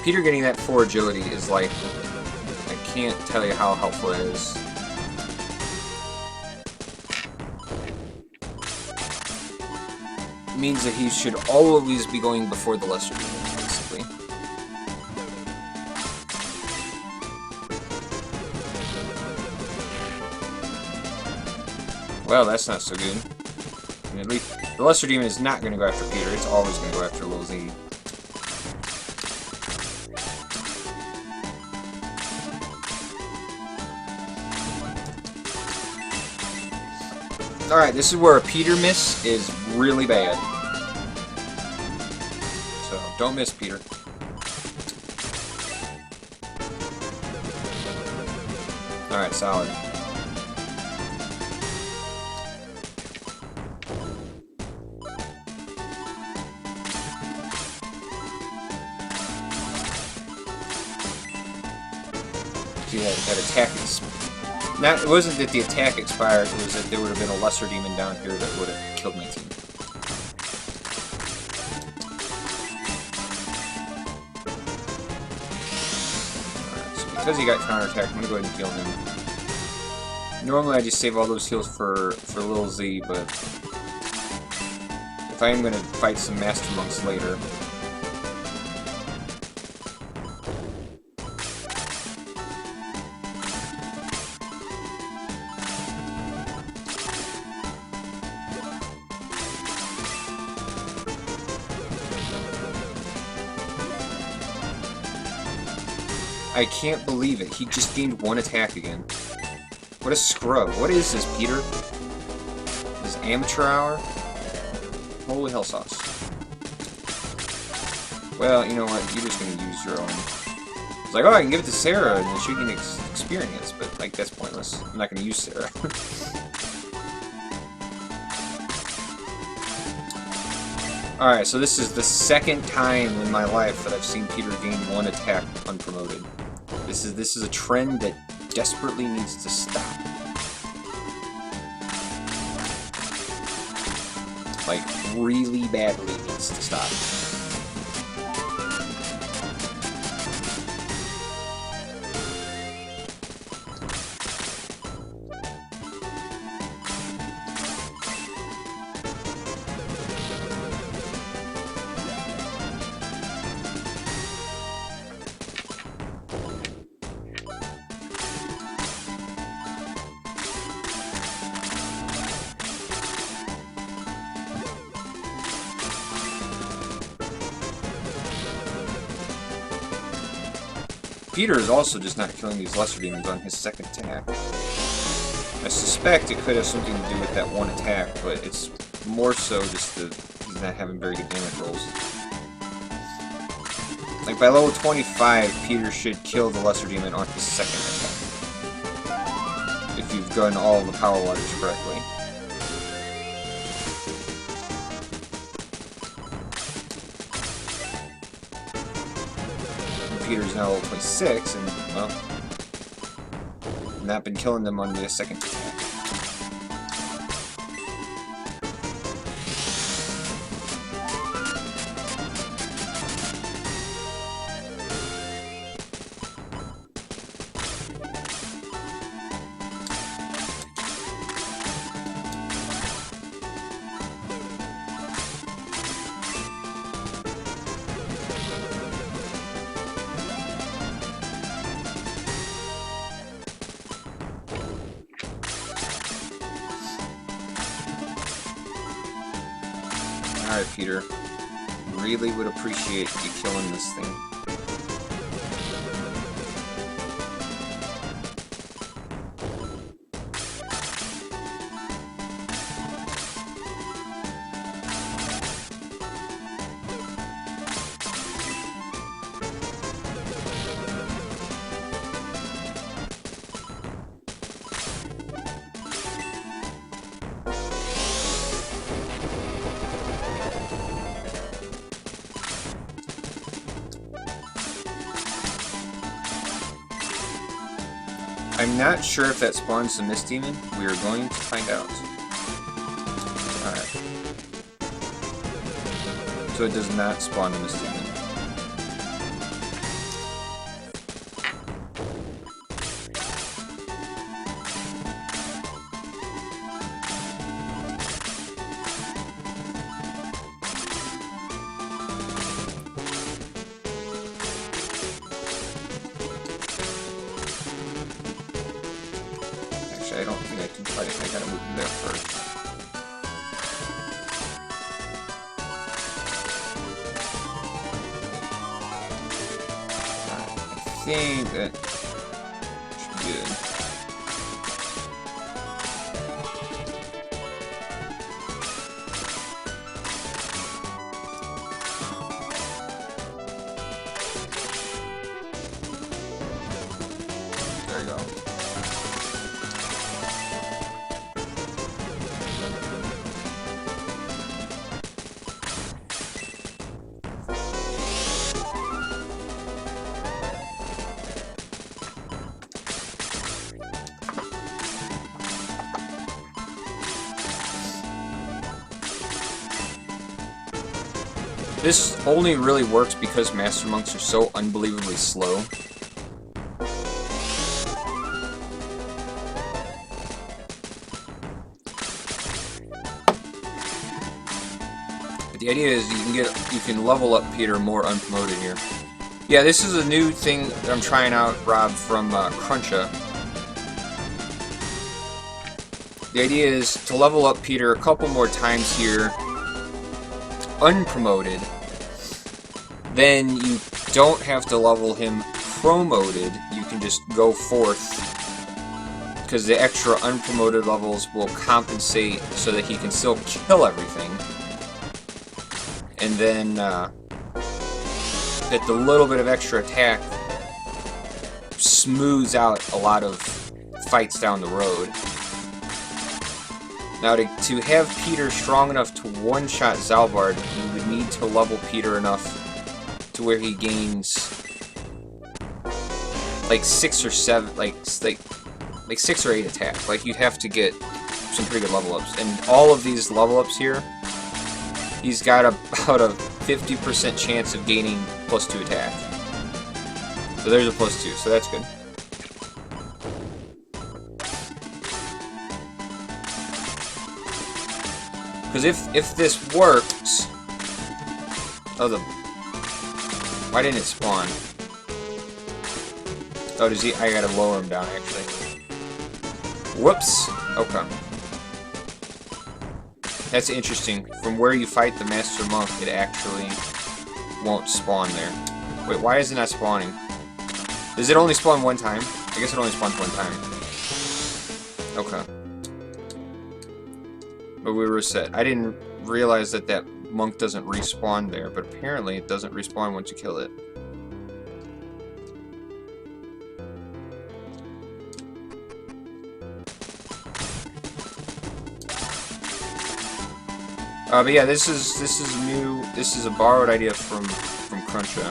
Peter getting that 4 agility is like, I can't tell you how helpful it is. It means that he should always be going before the lesser demon, basically. Well, that's not so good. And at least the lesser demon is not going to go after Peter, it's always going to go after Lil Z. Alright, this is where a Peter miss is really bad. So, don't miss, Peter. Alright, solid. See, that attack is... it wasn't that the attack expired, it was that there would have been a lesser demon down here that would have killed my team. Alright, so because he got counterattacked, I'm gonna go ahead and kill him. Normally I just save all those heals for Lil Z, but if I am gonna fight some Master Monks later, I can't believe it. He just gained 1 attack again. What a scrub. What is this, Peter? This amateur hour? Holy hell sauce. Well, you know what? You're just gonna use your own. It's like, oh, I can give it to Sarah and then she can experience, but, like, that's pointless. I'm not gonna use Sarah. Alright, so this is the second time in my life that I've seen Peter gain 1 attack unpromoted. This is a trend that desperately needs to stop. Like, really badly needs to stop. Peter is also just not killing these lesser demons on his second attack. I suspect it could have something to do with that 1 attack, but it's more so just that he's not having very good damage rolls. Like, by level 25, Peter should kill the lesser demon on his second attack. If you've done all the power waters correctly. Peter's now level 26, and, well, not been killing them on the second attack. Alright, Peter. Really would appreciate you killing this thing. I'm not sure if that spawns the Mist Demon. We are going to find out. Alright. So it does not spawn the Mist Demon. I don't think I can fight it. I gotta move him there first. I think that should be good. There you go. This only really works because Master Monks are so unbelievably slow. But the idea is you can level up Peter more unpromoted here. Yeah, this is a new thing that I'm trying out, Rob, from Cruncha. The idea is to level up Peter a couple more times here, unpromoted. Then you don't have to level him promoted. You can just go forth, because the extra unpromoted levels will compensate so that he can still kill everything. And then that the little bit of extra attack smooths out a lot of fights down the road. Now, to have Peter strong enough to one-shot Zalbard, you would need to level Peter enough to where he gains like 6 or 7, like 6 or 8 attack. Like, you'd have to get some pretty good level ups. And all of these level ups here, he's got about a 50% chance of gaining +2 attack. So there's a +2, so that's good. Because if this works... Oh, why didn't it spawn? Oh, does he... I gotta lower him down, actually. Whoops! Okay. That's interesting. From where you fight the Master Monk, it actually won't spawn there. Wait, why is it not spawning? Does it only spawn one time? I guess it only spawns one time. Okay. But we were set. I didn't realize that that monk doesn't respawn there, but apparently it doesn't respawn once you kill it. But yeah, this is new. This is a borrowed idea from Cruncha.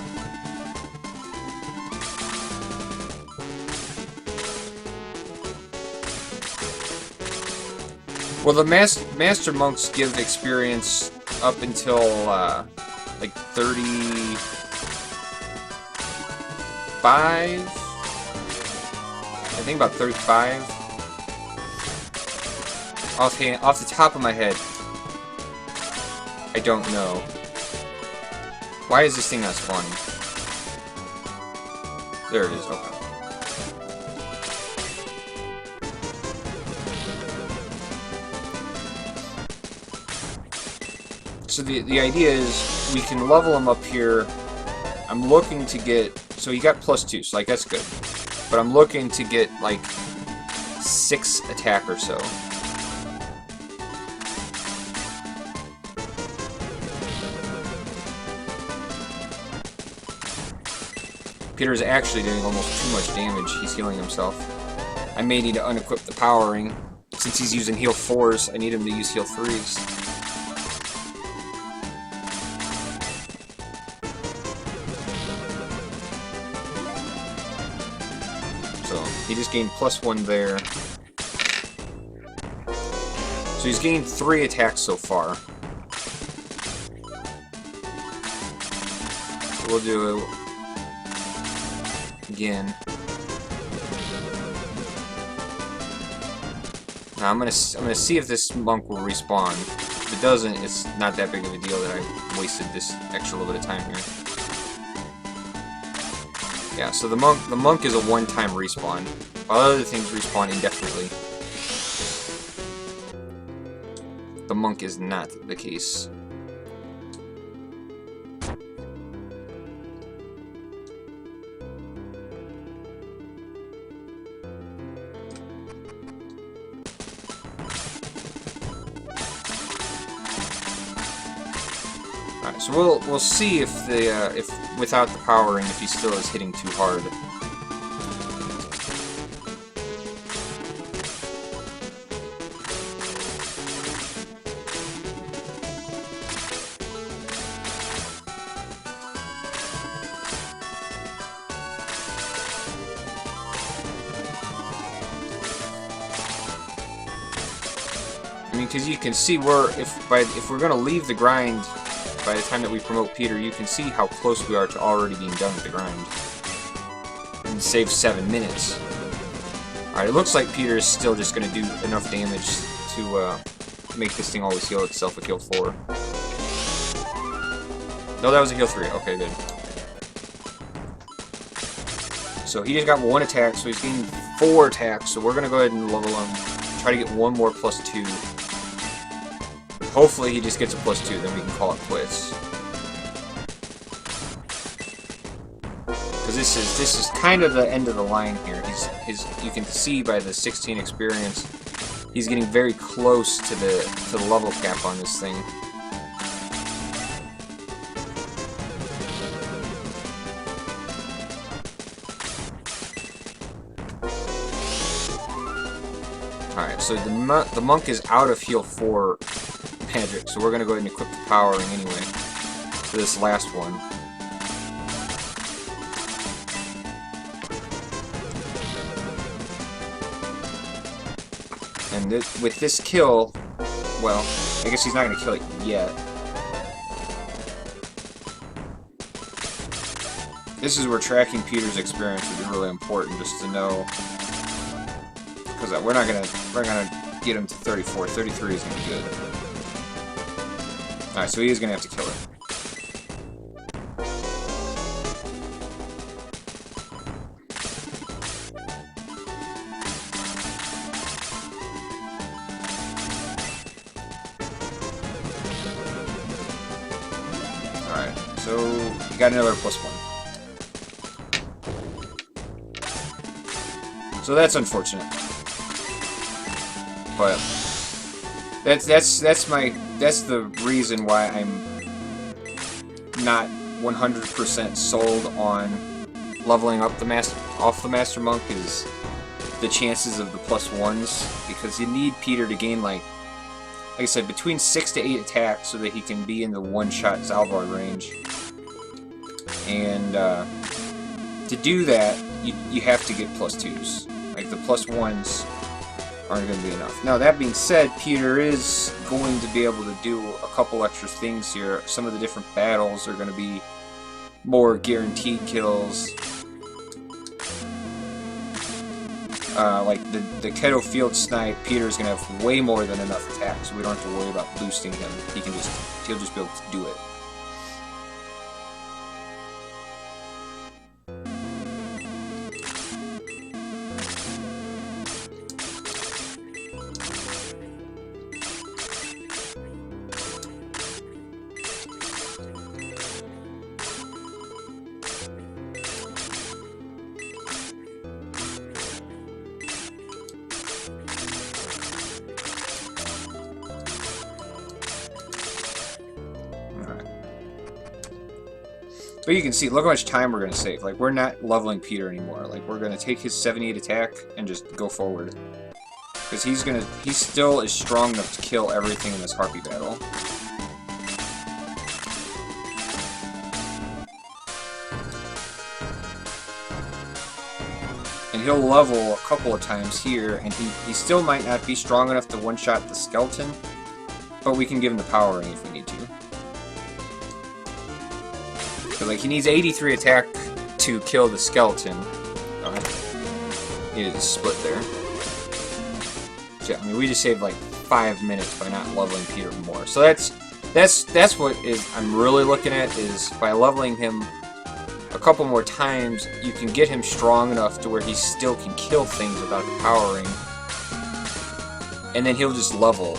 Well, the Master Monks give experience up until, like 35? I think about 35. Off the top of my head. I don't know. Why is this thing not spawning? There it is, okay. So the idea is we can level him up here. I'm looking to get... So he got +2, so like that's good. But I'm looking to get like 6 attack or so. Peter's actually doing almost too much damage. He's healing himself. I may need to unequip the power ring. Since he's using heal 4s, I need him to use heal 3s. So So he just gained +1 there. So he's gained 3 attacks so far. So we'll do it again. Now I'm gonna see if this monk will respawn. If it doesn't, it's not that big of a deal that I wasted this extra little bit of time here. Yeah, so the monk is a one-time respawn, while other things respawn indefinitely. The monk is not the case. Alright, so we'll see if if without the powering, if he still is hitting too hard. I mean, because you can see if we're gonna leave the grind by the time that we promote Peter, you can see how close we are to already being done with the grind. And save 7 minutes. Alright, it looks like Peter is still just gonna do enough damage to make this thing always heal itself with heal 4. No, that was a heal 3. Okay, good. So he just got 1 attack, so he's getting 4 attacks, so we're gonna go ahead and level him. Try to get 1 more +2. Hopefully he just gets a +2, then we can call it quits. Because this is kind of the end of the line here. You can see by the 16 experience, he's getting very close to the level cap on this thing. Alright, so the monk is out of heal 4 magic, so we're going to go ahead and equip the powering anyway for this last one. And with this kill, well, I guess he's not going to kill it yet. This is where tracking Peter's experience would be really important, just to know, because we're gonna get him to 34. 33 is gonna be good. Alright, so he is gonna have to kill it. Alright, so you got another +1. So that's unfortunate. But that's the reason why I'm not 100% sold on leveling up the Master Monk is the chances of the +1s, because you need Peter to gain like I said, between 6 to 8 attacks so that he can be in the one-shot Zalbar range. And to do that, you have to get +2s. Like the +1s aren't going to be enough. Now that being said, Peter is going to be able to do a couple extra things here. Some of the different battles are going to be more guaranteed kills. Like the Keto Field Snipe, Peter's going to have way more than enough attacks, so we don't have to worry about boosting him. He'll just be able to do it. But you can see, look how much time we're going to save. Like, we're not leveling Peter anymore. Like, we're going to take his 78 attack and just go forward. Because he still is strong enough to kill everything in this Harpy battle. And he'll level a couple of times here, and he still might not be strong enough to one-shot the skeleton, but we can give him the power ring if we need to. So, like, he needs 83 attack to kill the skeleton. He needed a split there. So, I mean, we just saved like 5 minutes by not leveling Peter more. So that's what I'm really looking at, is by leveling him a couple more times, you can get him strong enough to where he still can kill things without the power ring, and then he'll just level.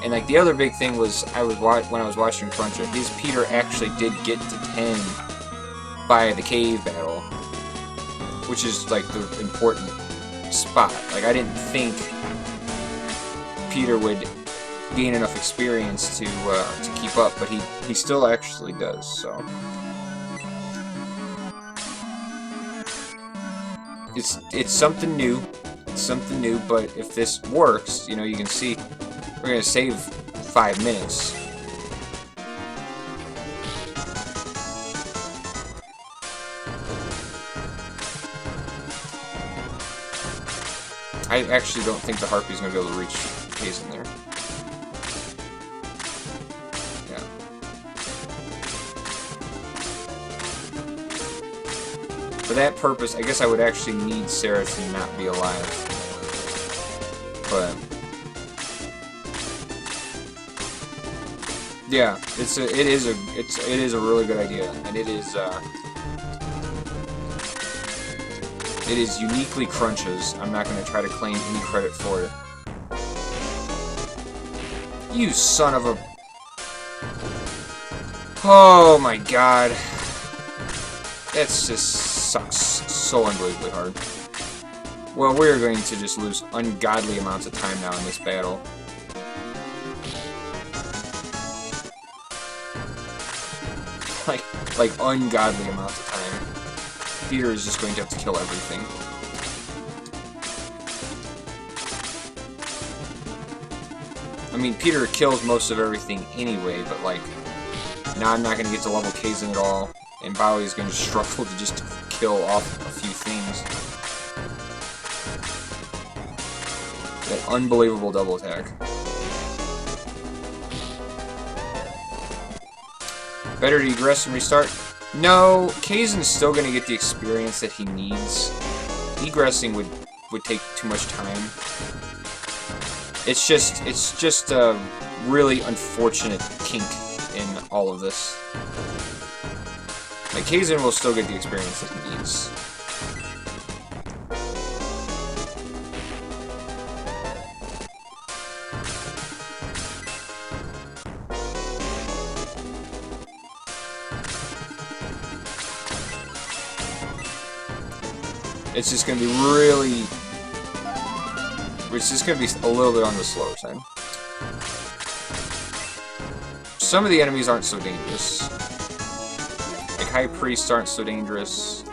And like the other big thing was, when I was watching Cruncher, his Peter actually did get to 10 by the cave battle, which is like the important spot. Like, I didn't think Peter would gain enough experience to keep up, but he still actually does. So it's something new. It's something new, but if this works, you know, you can see we're gonna save 5 minutes. I actually don't think the Harpy's gonna be able to reach Kazan there. Yeah. For that purpose, I guess I would actually need Sarah to not be alive. But yeah, it is a really good idea, and it is uniquely Crunch's. I'm not going to try to claim any credit for it. You son of a... Oh my god. That just sucks so unbelievably hard. Well, we're going to just lose ungodly amounts of time now in this battle. Like ungodly amounts of time. Peter is just going to have to kill everything. I mean, Peter kills most of everything anyway, but like, now I'm not going to get to level Kazan at all, and Bowie is going to struggle to just kill off a few things. That unbelievable double attack. Better to egress and restart? No, Kazan's still going to get the experience that he needs. Egressing would take too much time. It's just a really unfortunate kink in all of this. Like, Kazan will still get the experience that he needs. It's just going to be really... It's just going to be a little bit on the slower side. Some of the enemies aren't so dangerous. Like, High Priests aren't so dangerous.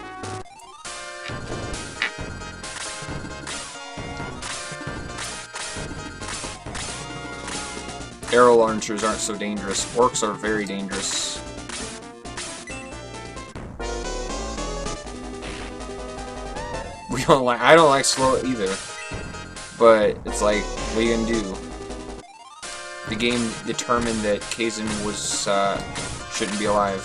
Arrow launchers aren't so dangerous. Orcs are very dangerous. I don't like slow either, but it's like, what are you gonna do? The game determined that Kazan was shouldn't be alive.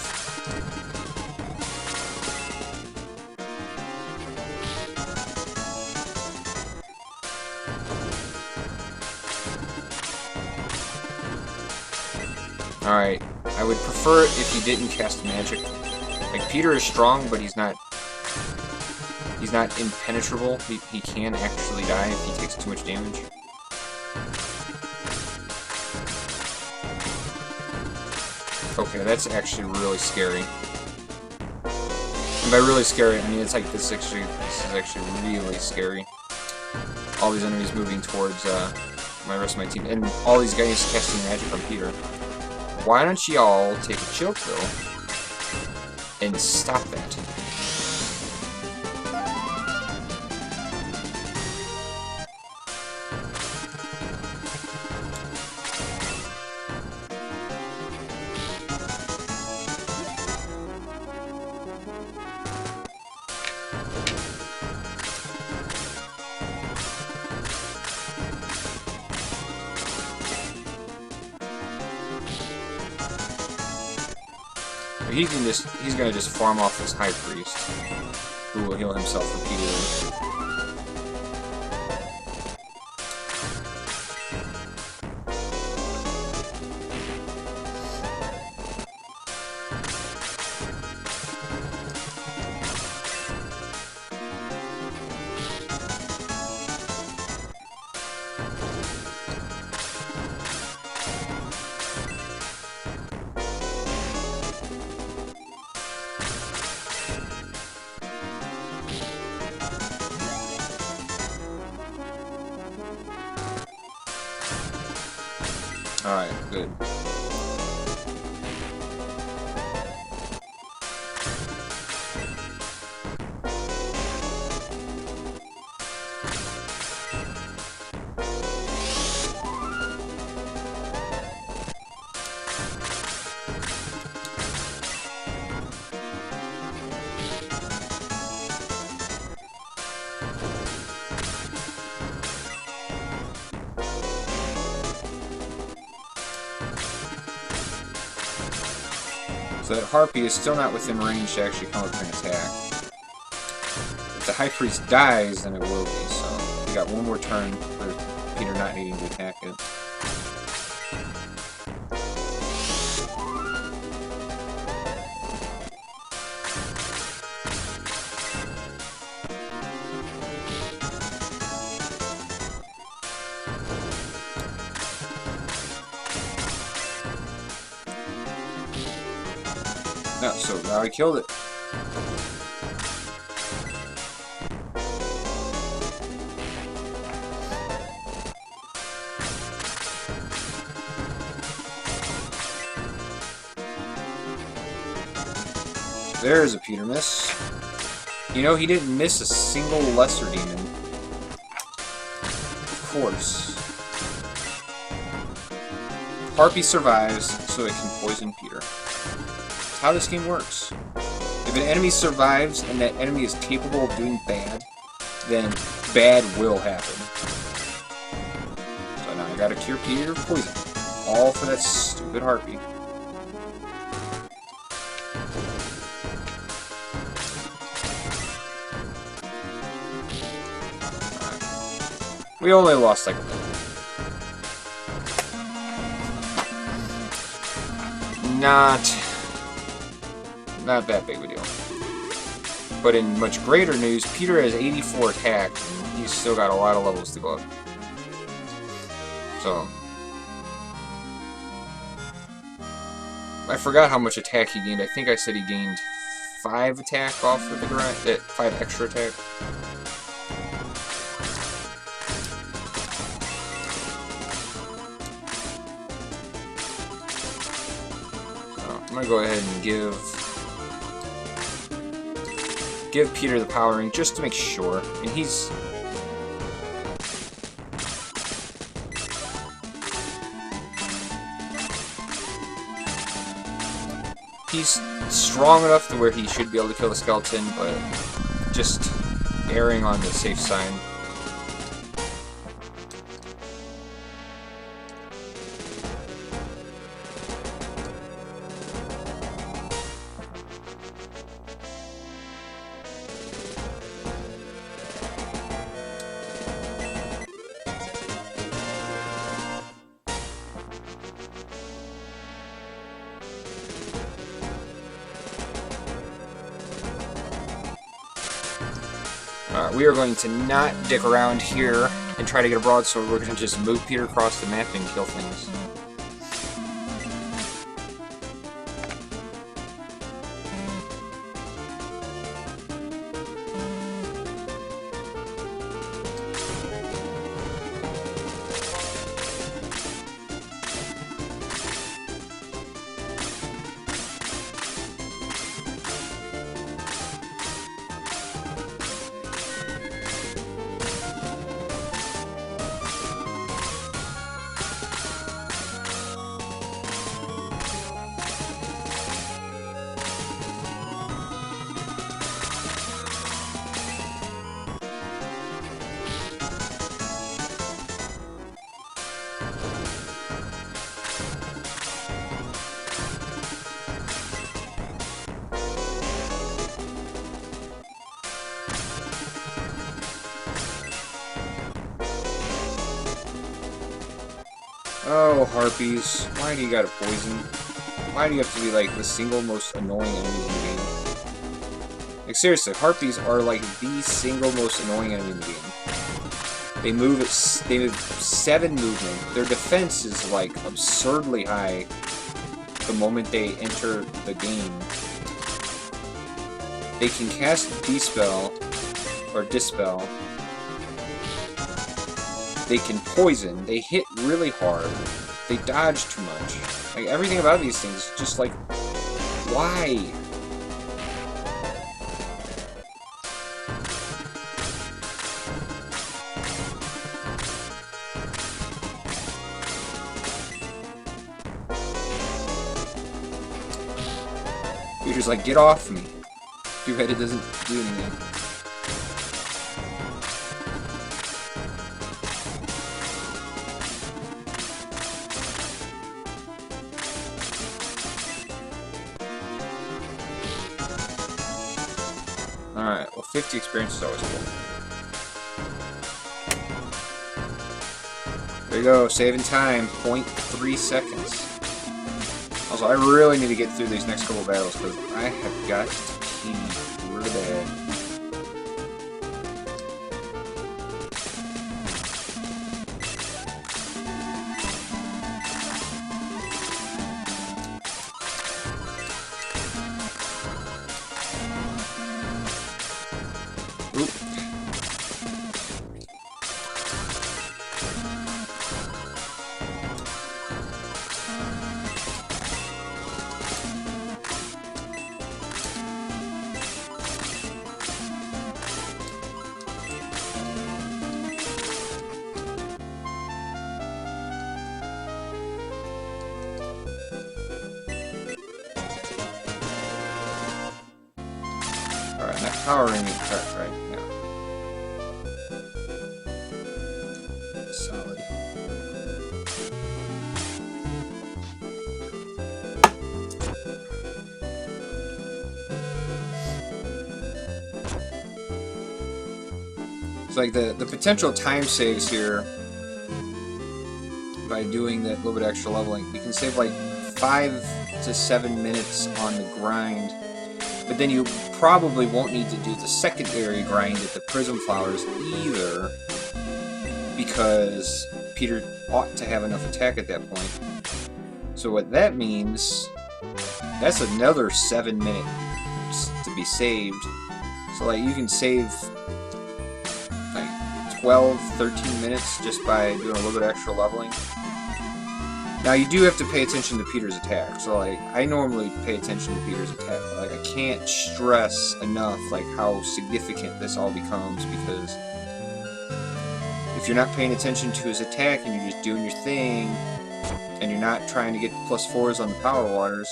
All right, I would prefer it if he didn't cast magic. Like, Peter is strong, but he's not impenetrable. He can actually die if he takes too much damage. Okay, that's actually really scary. And by really scary, I mean it's like this is actually really scary. All these enemies moving towards my rest of my team, and all these guys casting magic on Peter. Why don't y'all take a chill pill and stop that? He's gonna just farm off this High Priest, who will heal himself repeatedly. Alright, good. So that Harpy is still not within range to actually come up and attack. If the High Priest dies, then it will be, so we got one more turn for Peter not needing to attack it. No, so now I killed it. There's a Peter miss. You know, he didn't miss a single lesser demon. Of course. Harpy survives, so it can poison Peter. How this game works. If an enemy survives and that enemy is capable of doing bad, then bad will happen. So now I gotta cure Peter of poison. All for that stupid Harpy. Right. We only lost like a minute. Not that big of a deal. But in much greater news, Peter has 84 attack, and he's still got a lot of levels to go up. So I forgot how much attack he gained. I think I said he gained 5 attack off of the grind, 5 extra attack. So I'm gonna go ahead and give Peter the power ring just to make sure, and he's strong enough to where he should be able to kill the skeleton, but just erring on the safe side. We are going to not dick around here and try to get a broadsword. We're going to just move Peter across the map and kill things. Oh, Harpies. Why do you gotta poison? Why do you have to be, like, the single most annoying enemy in the game? Like, seriously, Harpies are, like, the single most annoying enemy in the game. They move at, they have 7 movement. Their defense is, like, absurdly high the moment they enter the game. They can cast Dispel, or Dispel. They can poison. They hit really hard. They dodge too much. Like, everything about these things is just like, why? You're just like, get off me. Too bad it doesn't do anything. Alright, well, 50 experience is always cool. There you go, saving time, 0.3 seconds. Also, I really need to get through these next couple battles, because I have got to pee really bad. Oop. Alright, that power ring is correct, right? Yeah. Solid. It's like the potential time saves here by doing that little bit extra leveling. You can save like 5 to 7 minutes on the grind, but then you probably won't need to do the secondary grind at the Prism Flowers either, because Peter ought to have enough attack at that point. So what that means, that's another 7 minutes to be saved. So like you can save like 12, 13 minutes just by doing a little bit extra leveling. Now you do have to pay attention to Peter's attack. So like I normally pay attention to Peter's attack, but like I can't stress enough like how significant this all becomes, because if you're not paying attention to his attack and you're just doing your thing and you're not trying to get +4s on the Power Waters,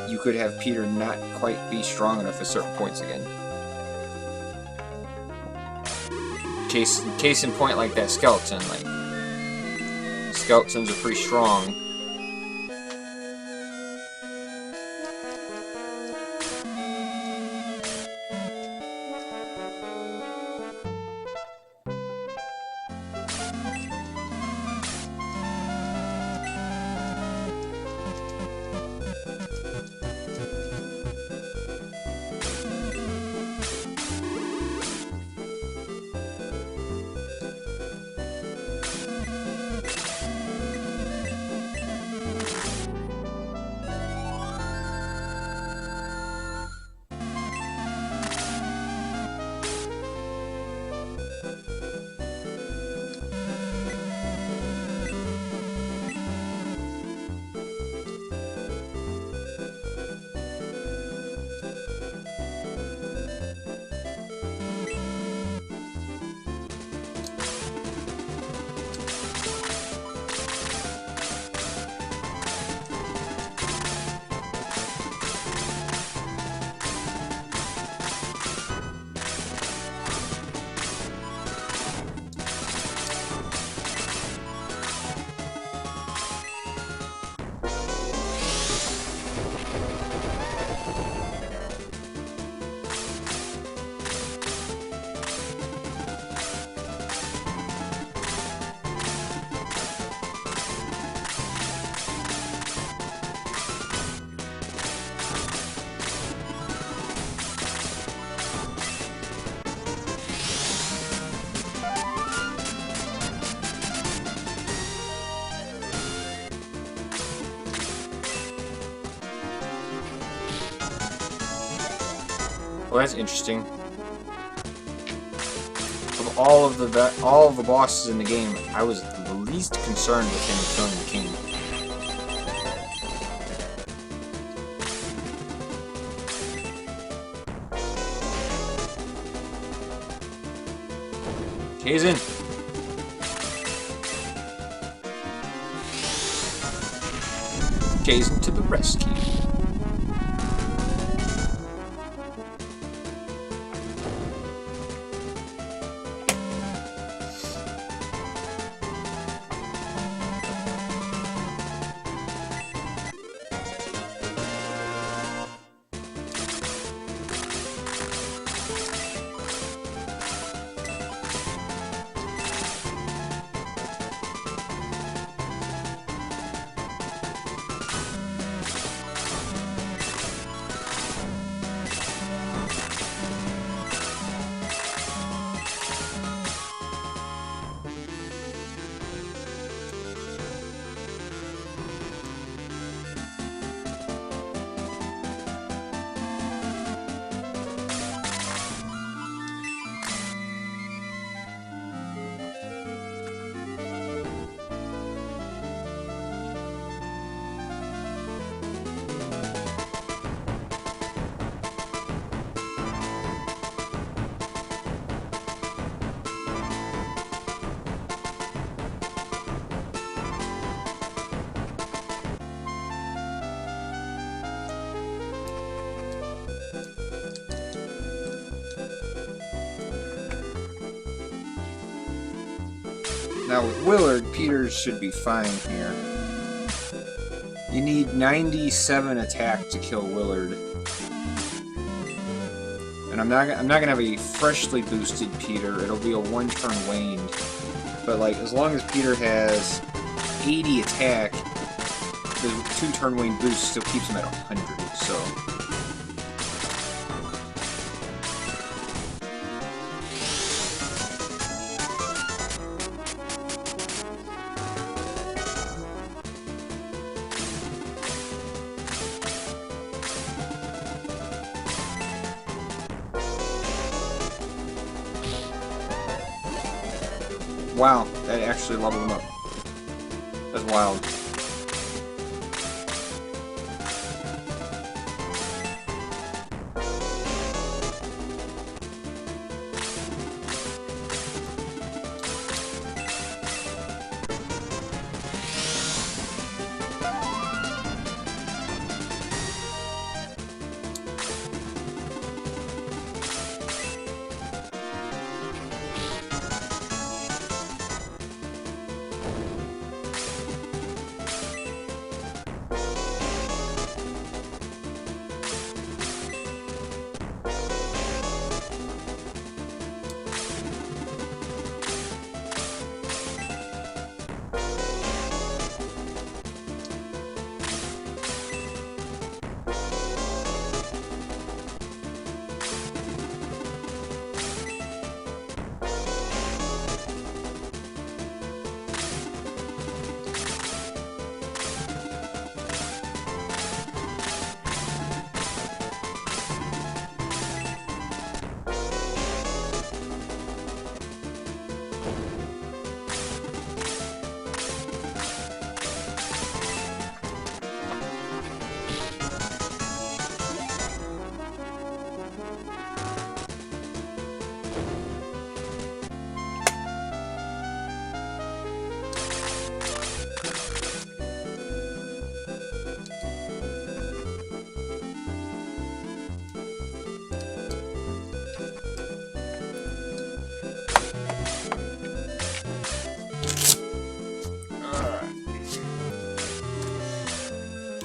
you could have Peter not quite be strong enough at certain points again. Case in point, like that skeleton, like skeletons are pretty strong. Well, that's interesting. Of all of the bosses in the game, I was the least concerned with him killing the king. Kaizen! Kaizen to the rescue. Now with Willard, Peter should be fine here. You need 97 attack to kill Willard. And I'm not gonna have a freshly boosted Peter, it'll be a one-turn waned. But like, as long as Peter has 80 attack, the 2-turn waned boost still keeps him at 100, so... Wow, that actually leveled him up. That's wild.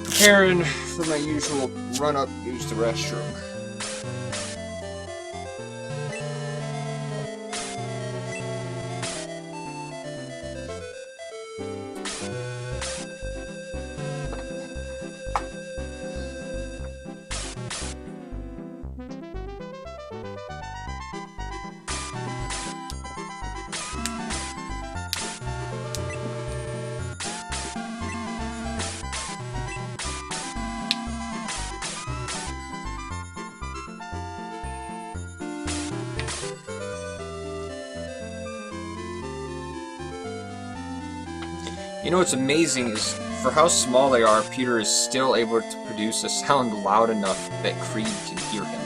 Preparing for my usual run-up, use the restroom. You know what's amazing is, for how small they are, Peter is still able to produce a sound loud enough that Creed can hear him.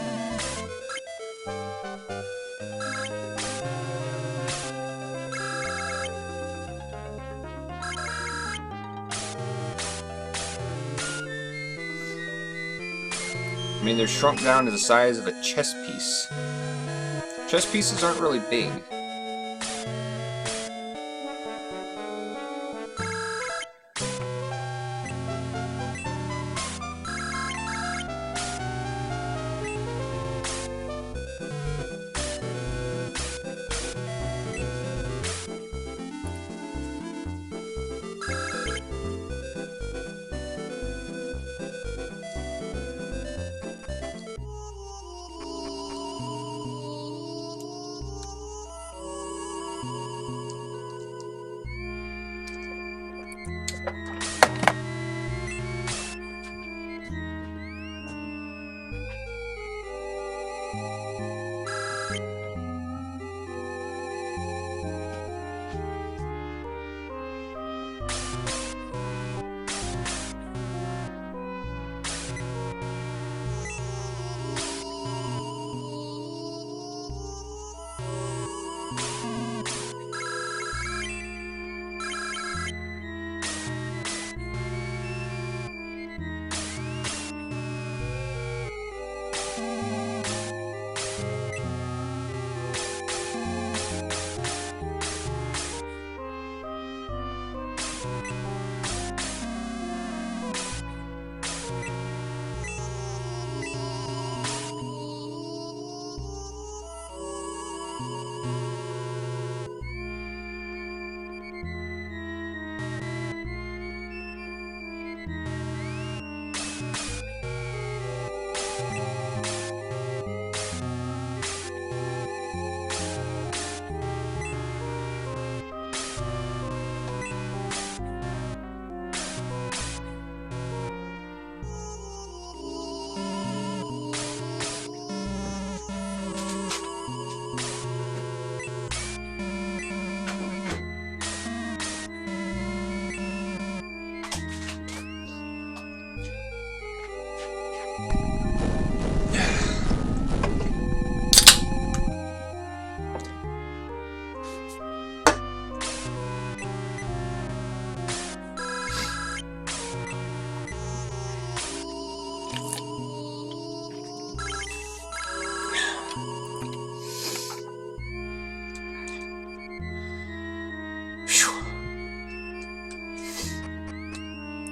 I mean, they're shrunk down to the size of a chess piece. Chess pieces aren't really big.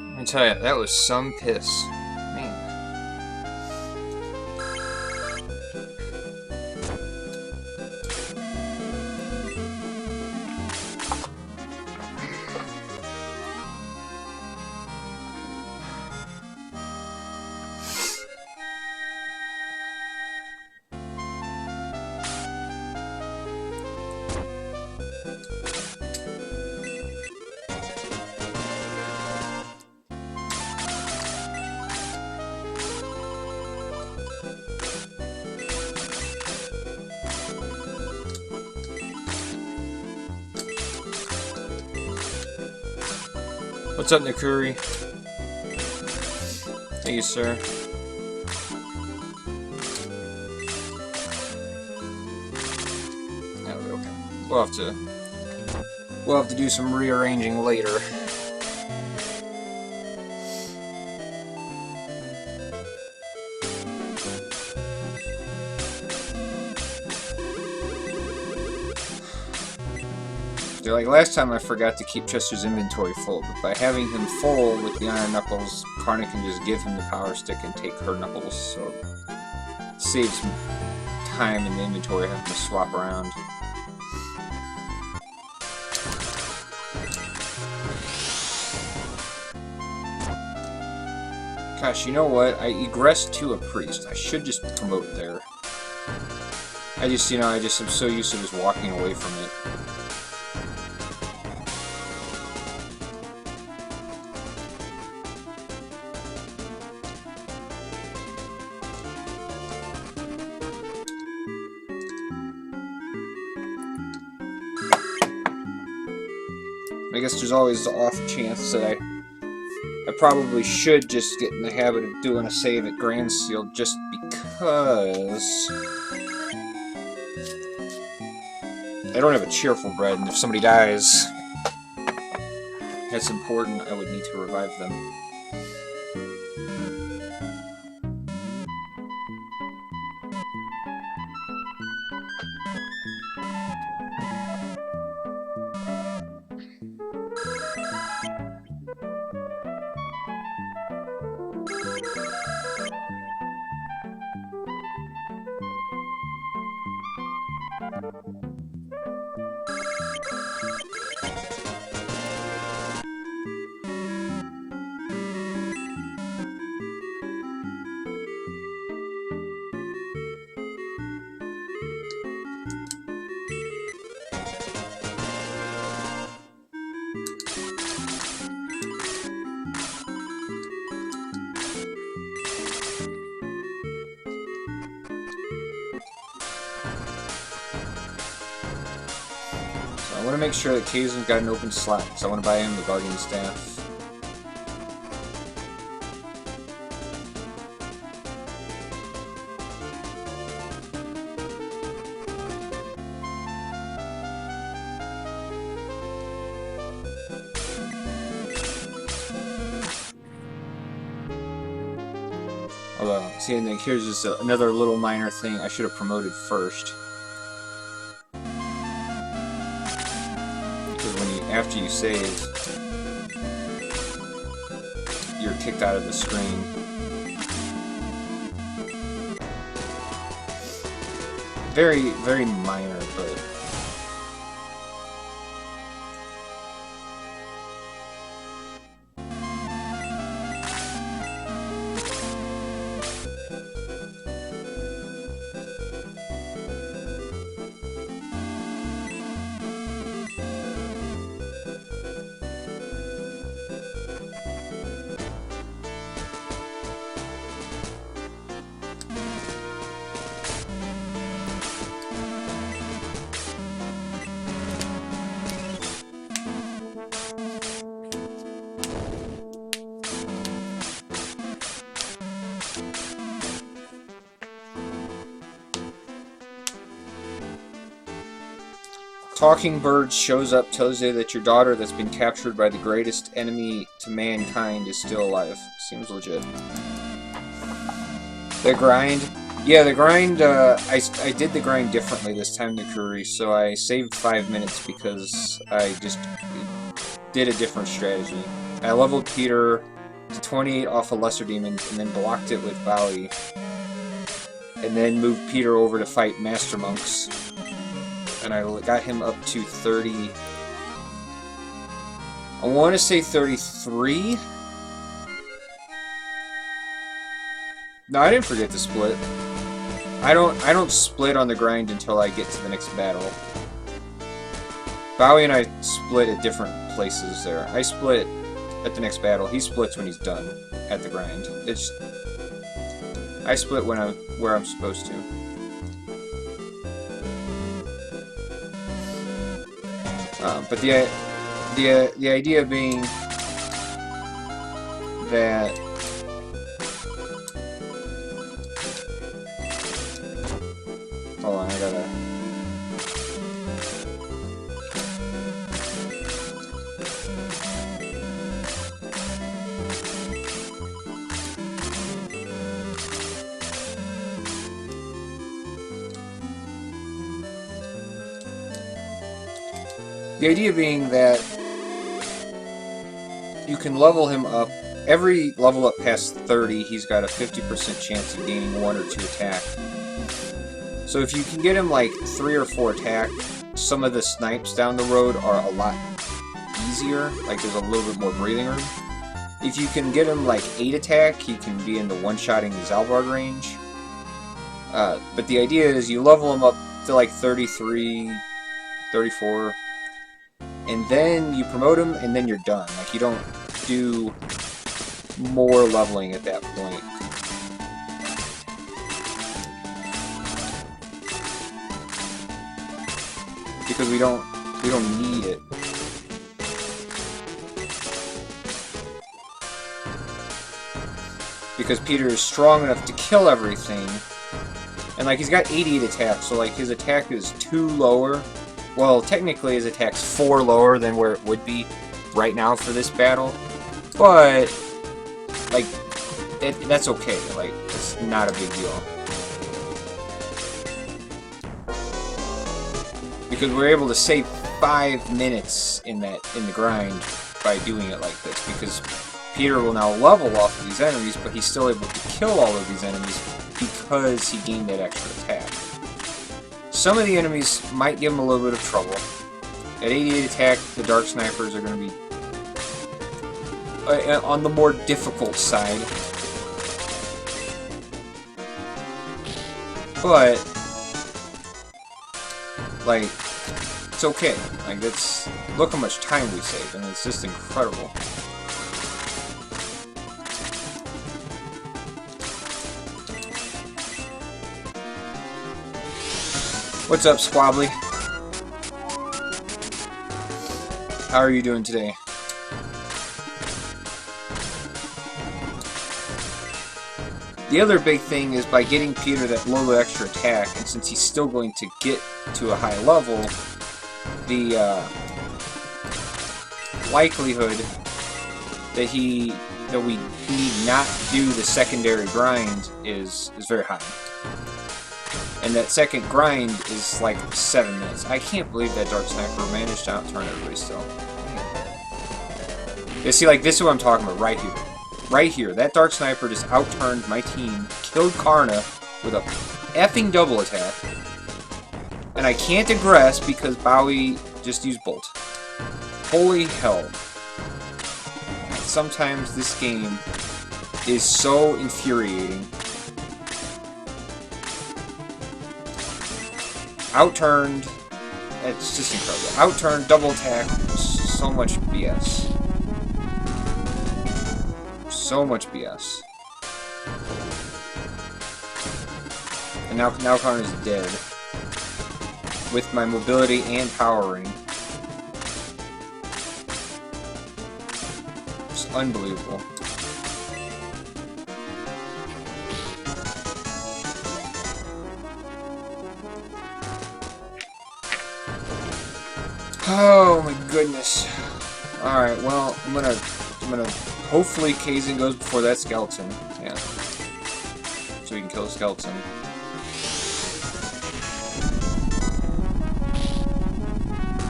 Let me tell you, that was some piss. Man. What's up, Nakuri? Thank you, sir. Oh, okay. We'll have to do some rearranging later. Like last time, I forgot to keep Chester's inventory full, but by having him full with the Iron Knuckles, Karna can just give him the Power Stick and take her Knuckles, so it saves time in the inventory having to swap around. Gosh, you know what? I egressed to a priest. I should just promote there. I just am so used to just walking away from it. I guess there's always the off chance that I probably should just get in the habit of doing a save at Grand Seal just because I don't have a cheerful bread, and if somebody dies, that's important. I would need to revive them. I want to make sure that Kazun's got an open slot, because I want to buy him the Guardian Staff. Although, see, here's just another little minor thing I should have promoted first. After you save, you're kicked out of the screen. Very, very minor, but... Talking Bird shows up, tells you that your daughter that's been captured by the greatest enemy to mankind is still alive. Seems legit. The grind? Yeah, the grind, I did the grind differently this time, Nikuri, so I saved 5 minutes because I just did a different strategy. I leveled Peter to 28 off of Lesser Demons, and then blocked it with Bowie. And then moved Peter over to fight Master Monks. And I got him up to 30... I want to say 33? No, I didn't forget to split. I don't split on the grind until I get to the next battle. Bowie and I split at different places there. I split at the next battle. He splits when he's done at the grind. It's... I split when where I'm supposed to. But the idea being that hold on, I gotta. The idea being that you can level him up. Every level up past 30, he's got a 50% chance of gaining 1 or 2 attack. So if you can get him like 3 or 4 attack, some of the snipes down the road are a lot easier. Like there's a little bit more breathing room. If you can get him like 8 attack, he can be in the one-shotting Zalbard range. But the idea is you level him up to like 33, 34. And then you promote him, and then you're done. Like, you don't do more leveling at that point. Because we don't need it. because Peter is strong enough to kill everything. And like he's got 88 attack, so like his attack is 2 lower. Well, technically his attack's 4 lower than where it would be right now for this battle. But like that's okay. Like it's not a big deal. Because we're able to save 5 minutes in the grind by doing it like this, because Peter will now level off of these enemies, but he's still able to kill all of these enemies because he gained that extra attack. Some of the enemies might give him a little bit of trouble. At 88 attack, the Dark Snipers are going to be on the more difficult side. But like, it's okay. Like, that's... Look how much time we saved, and it's just incredible. What's up, Squabbly? How are you doing today? The other big thing is by getting Peter that little extra attack, and since he's still going to get to a high level, the likelihood that we need not do the secondary grind is very high. And that second grind is like 7 minutes. I can't believe that Dark Sniper managed to outturn everybody still. You see, like, this is what I'm talking about right here. Right here, that Dark Sniper just outturned my team, killed Karna with a effing double attack, and I can't aggress because Bowie just used Bolt. Holy hell. Sometimes this game is so infuriating. Outturned, it's just incredible. Outturned, double attack, so much BS. So much BS. And now Karna's dead. With my mobility and power ring. It's unbelievable. Oh my goodness. Alright, well, I'm gonna hopefully Kaizen goes before that skeleton. Yeah. So we can kill the skeleton.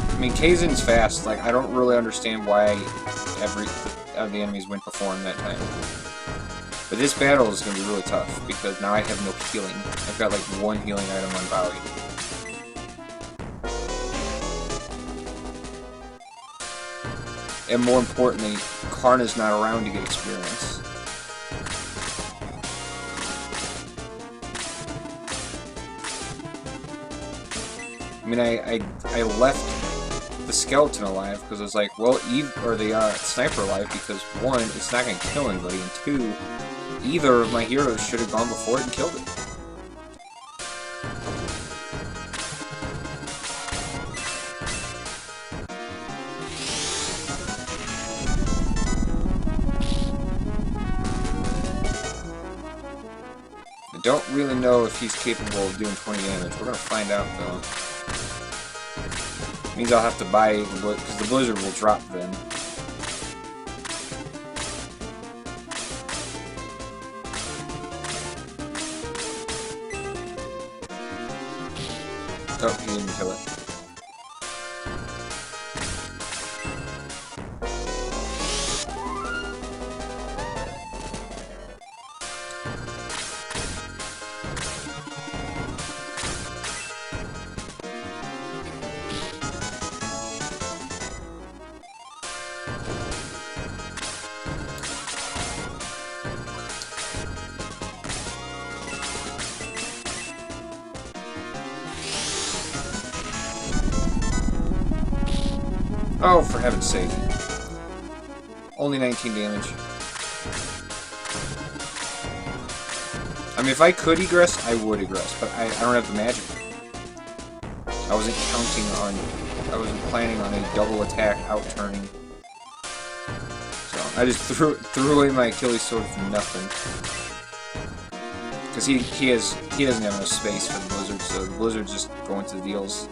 I mean, Kaizen's fast. Like, I don't really understand why every of the enemies went before him that time. But this battle is going to be really tough, because now I have no healing. I've got like 1 healing item on Bowie. And more importantly, Karna's not around to get experience. I mean, I left the skeleton alive because I was like, well, the sniper alive, because 1, it's not going to kill anybody, and 2, either of my heroes should have gone before it and killed it. I don't really know if he's capable of doing 20 damage. We're going to find out, though. Means I'll have to buy the because the blizzard will drop then. Oh, he didn't kill it. Oh, for heaven's sake. Only 19 damage. I mean, if I could egress, I would egress, but I don't have the magic. I wasn't planning on a double attack outturning. So, I just threw away my Achilles sword for nothing. Because he doesn't have enough space for the Blizzard, so the Blizzard's just going to the deals.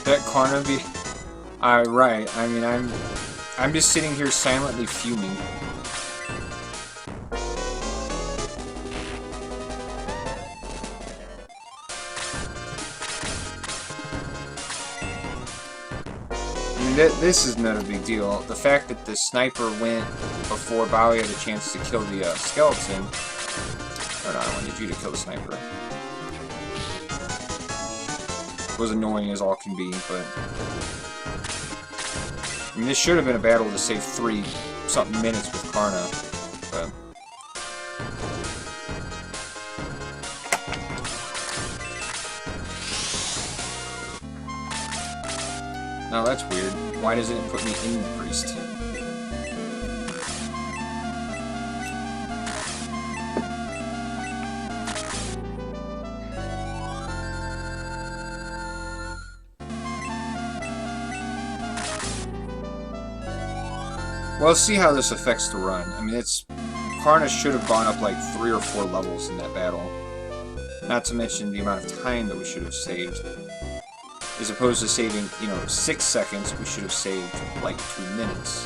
That Karna be... right. I mean, I'm just sitting here silently fuming. I mean, this is not a big deal. The fact that the sniper went before Bowie had a chance to kill the skeleton... Oh no, I wanted you to kill the sniper. Was annoying as all can be, but I mean, this should have been a battle to save 3-something minutes with Karna, but now that's weird. Why doesn't it put me in the priest team? Well, let's see how this affects the run. I mean, it's Karna should have gone up like 3 or 4 levels in that battle. Not to mention the amount of time that we should have saved. As opposed to saving, 6 seconds, we should have saved like 2 minutes.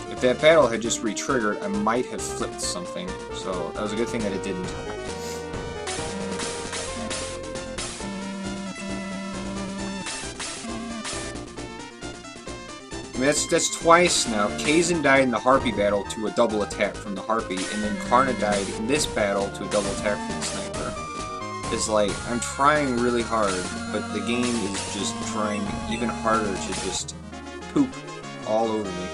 If that battle had just re-triggered, I might have flipped something. So that was a good thing that it didn't. I mean, that's twice now. Kaizen died in the Harpy battle to a double attack from the Harpy, and then Karna died in this battle to a double attack from the Sniper. It's like, I'm trying really hard, but the game is just trying even harder to just poop all over me.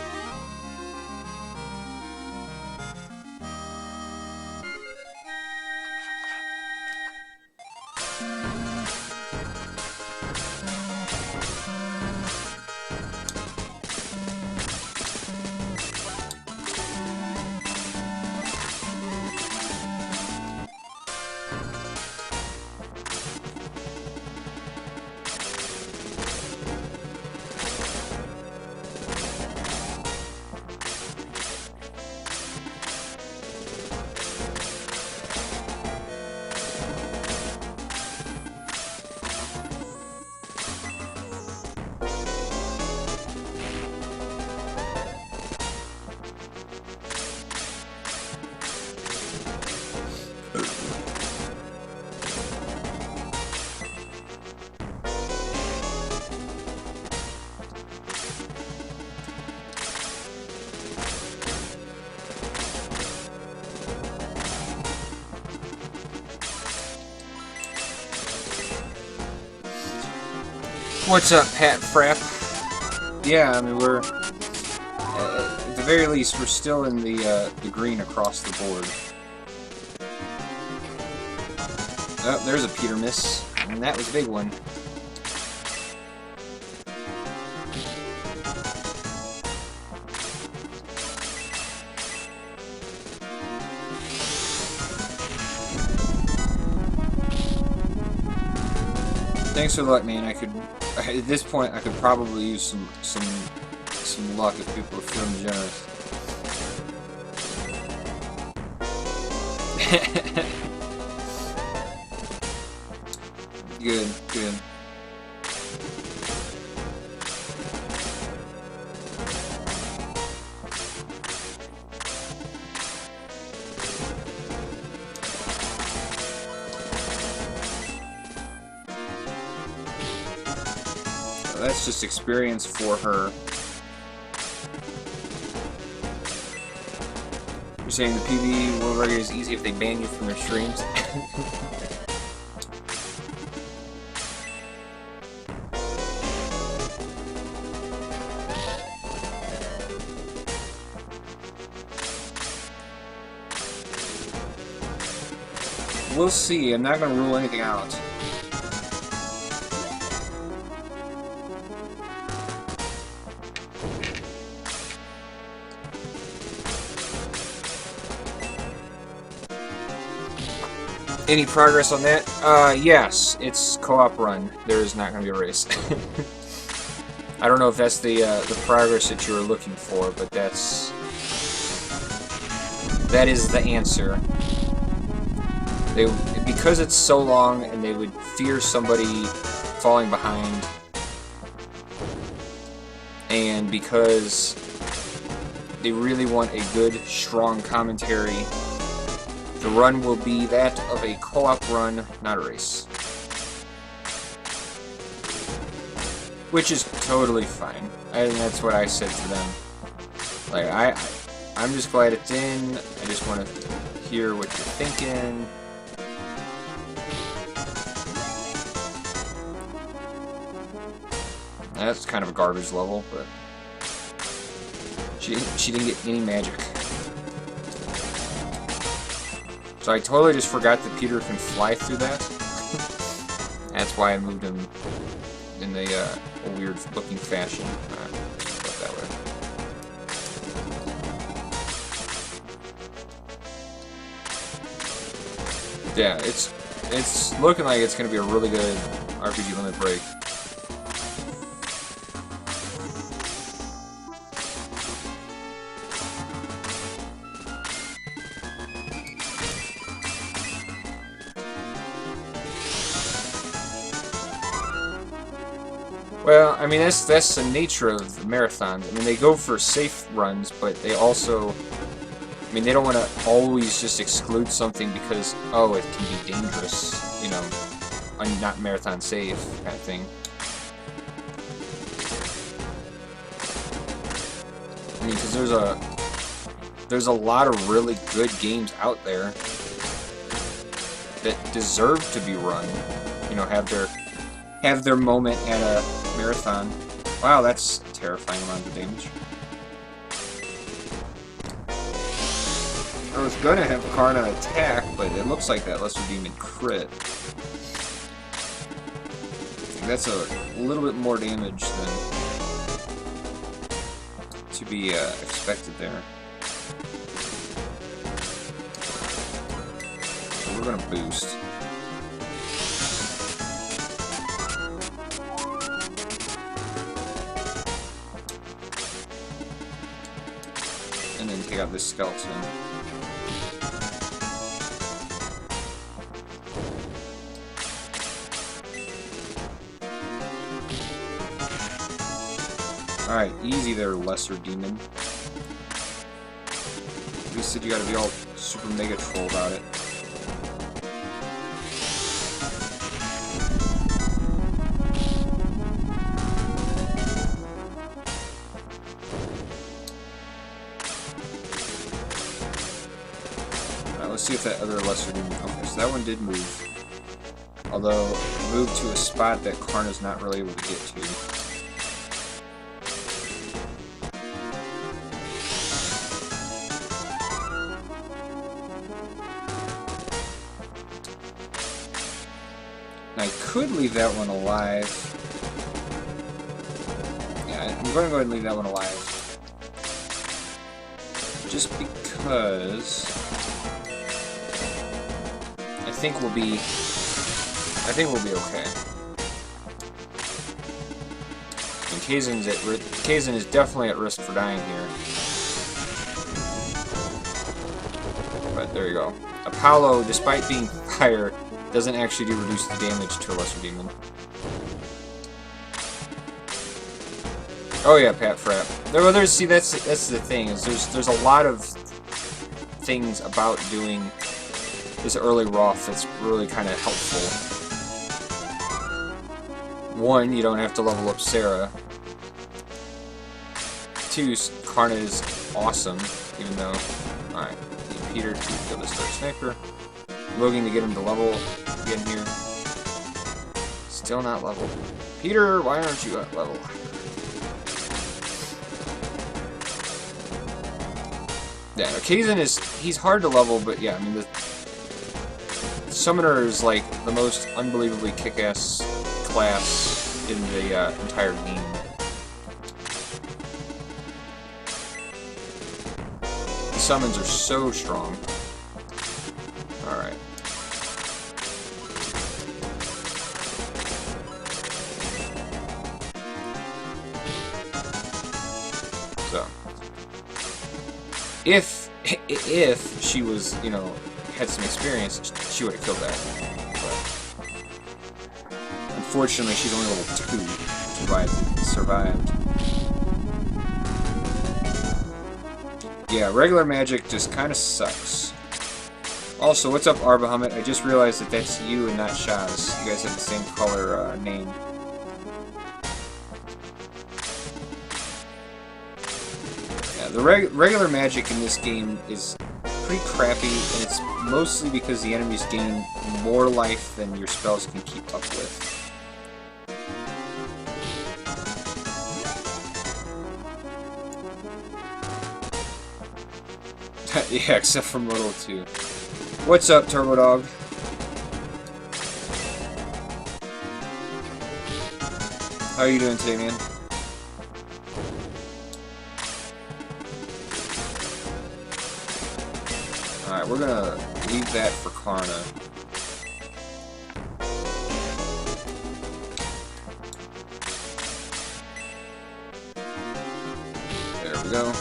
What's up, Pat Frapp? Yeah, I mean, we're... at the very least, we're still in the green across the board. Oh, there's a Peter miss, and that was a big one. Thanks for the luck, man. At this point, I could probably use some luck if people are feeling generous. Good, good. That's just experience for her. You're saying the PvE World Record is easy if they ban you from their streams? We'll see. I'm not going to rule anything out. Any progress on that? Yes, it's co-op run. There is not going to be a race. I don't know if that's the progress that you were looking for, but that is the answer. Because it's so long, and they would fear somebody falling behind, and because they really want a good, strong commentary, the run will be that of a co-op run, not a race. Which is totally fine. And that's what I said to them. Like, I'm just glad it's in. I just want to hear what you're thinking. That's kind of a garbage level, but she didn't get any magic. So I totally just forgot that Peter can fly through that. That's why I moved him in a weird-looking fashion. Put it that way. Yeah, it's looking like it's going to be a really good RPG limit break. Well, I mean, that's the nature of the marathons. I mean, they go for safe runs, but they also, I mean, they don't want to always just exclude something because, oh, it can be dangerous, you know, not marathon safe kind of thing. I mean, because there's a lot of really good games out there that deserve to be run, you know, have their moment at a marathon. Wow, that's a terrifying amount of damage. I was gonna have Karna attack, but it looks like that Lesser Demon crit. That's a little bit more damage than to be expected there. So we're gonna boost. And then take out this skeleton. Alright, easy there, Lesser Demon. You said you gotta be all super mega troll about it. Alright, let's see if that other Lesser Demon... Okay, so that one did move. Although, it moved to a spot that Karna's not really able to get to. I could leave that one alive. Yeah, I'm going to go ahead and leave that one alive. Just because I think we'll be okay. And Kaizen is definitely at risk for dying here. But there you go. Apollo, despite being fire, doesn't actually do reduce the damage to a Lesser Demon. Oh yeah, Pat Frap. See, that's the thing, is there's a lot of things about doing this early Roth that's really kind of helpful. One, you don't have to level up Sarah. Two, Karna is awesome, even though... Alright, need Peter to kill this Dark Sniper. Logan to get him to level again here. Still not leveled. Peter, why aren't you at level? Yeah, no, Kaizen he's hard to level, but yeah, I mean, the Summoner is like the most unbelievably kick-ass class in the entire game. The summons are so strong. Alright. So, if she was, you know, had some experience, she would have killed that. But unfortunately, she's only level 2, which is why it survived. Yeah, regular magic just kind of sucks. Also, what's up, Arbahamut? I just realized that that's you and not Shaz. You guys have the same color name. Yeah, the regular magic in this game is pretty crappy, and it's mostly because the enemies gain more life than your spells can keep up with. Yeah, except for Modal 2. What's up, Turbo Dog? How are you doing today, man? Alright, we're gonna leave that for Karna. we go.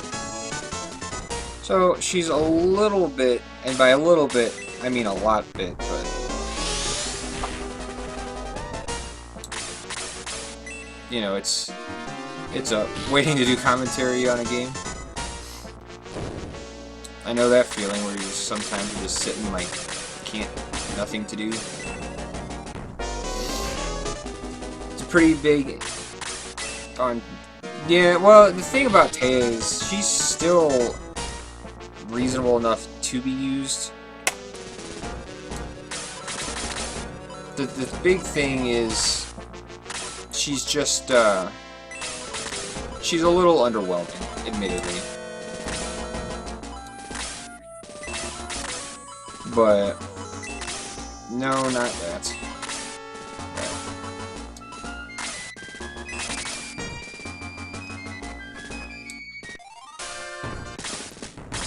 So she's a little bit, and by a little bit, I mean a lot bit, but you know, it's waiting to do commentary on a game. I know that feeling where sometimes you're just sitting like nothing to do. It's pretty big on. Yeah, well, the thing about Téa is she's still reasonable enough to be used. The big thing is she's just she's a little underwhelming, admittedly. But no, not that.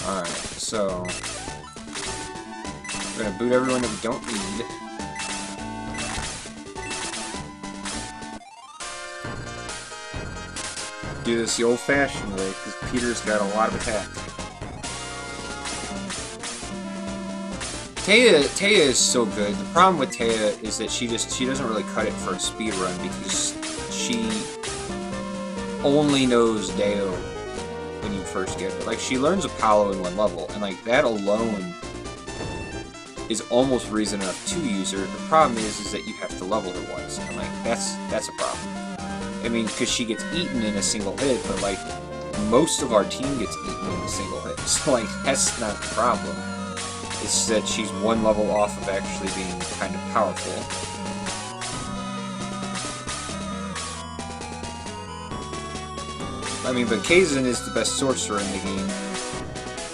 Alright, so we're gonna boot everyone that we don't need. Do this the old-fashioned way, because Peter's got a lot of attack. Téa is so good. The problem with Téa is that she doesn't really cut it for a speed run because she only knows Deo when you first get her. Like, she learns Apollo in one level, and like that alone is almost reason enough to use her. The problem is that you have to level her once, and like that's a problem. I mean, because she gets eaten in a single hit, but like most of our team gets eaten in a single hit, so like that's not the problem. It's that she's one level off of actually being kind of powerful. I mean, but Kaizen is the best sorcerer in the game.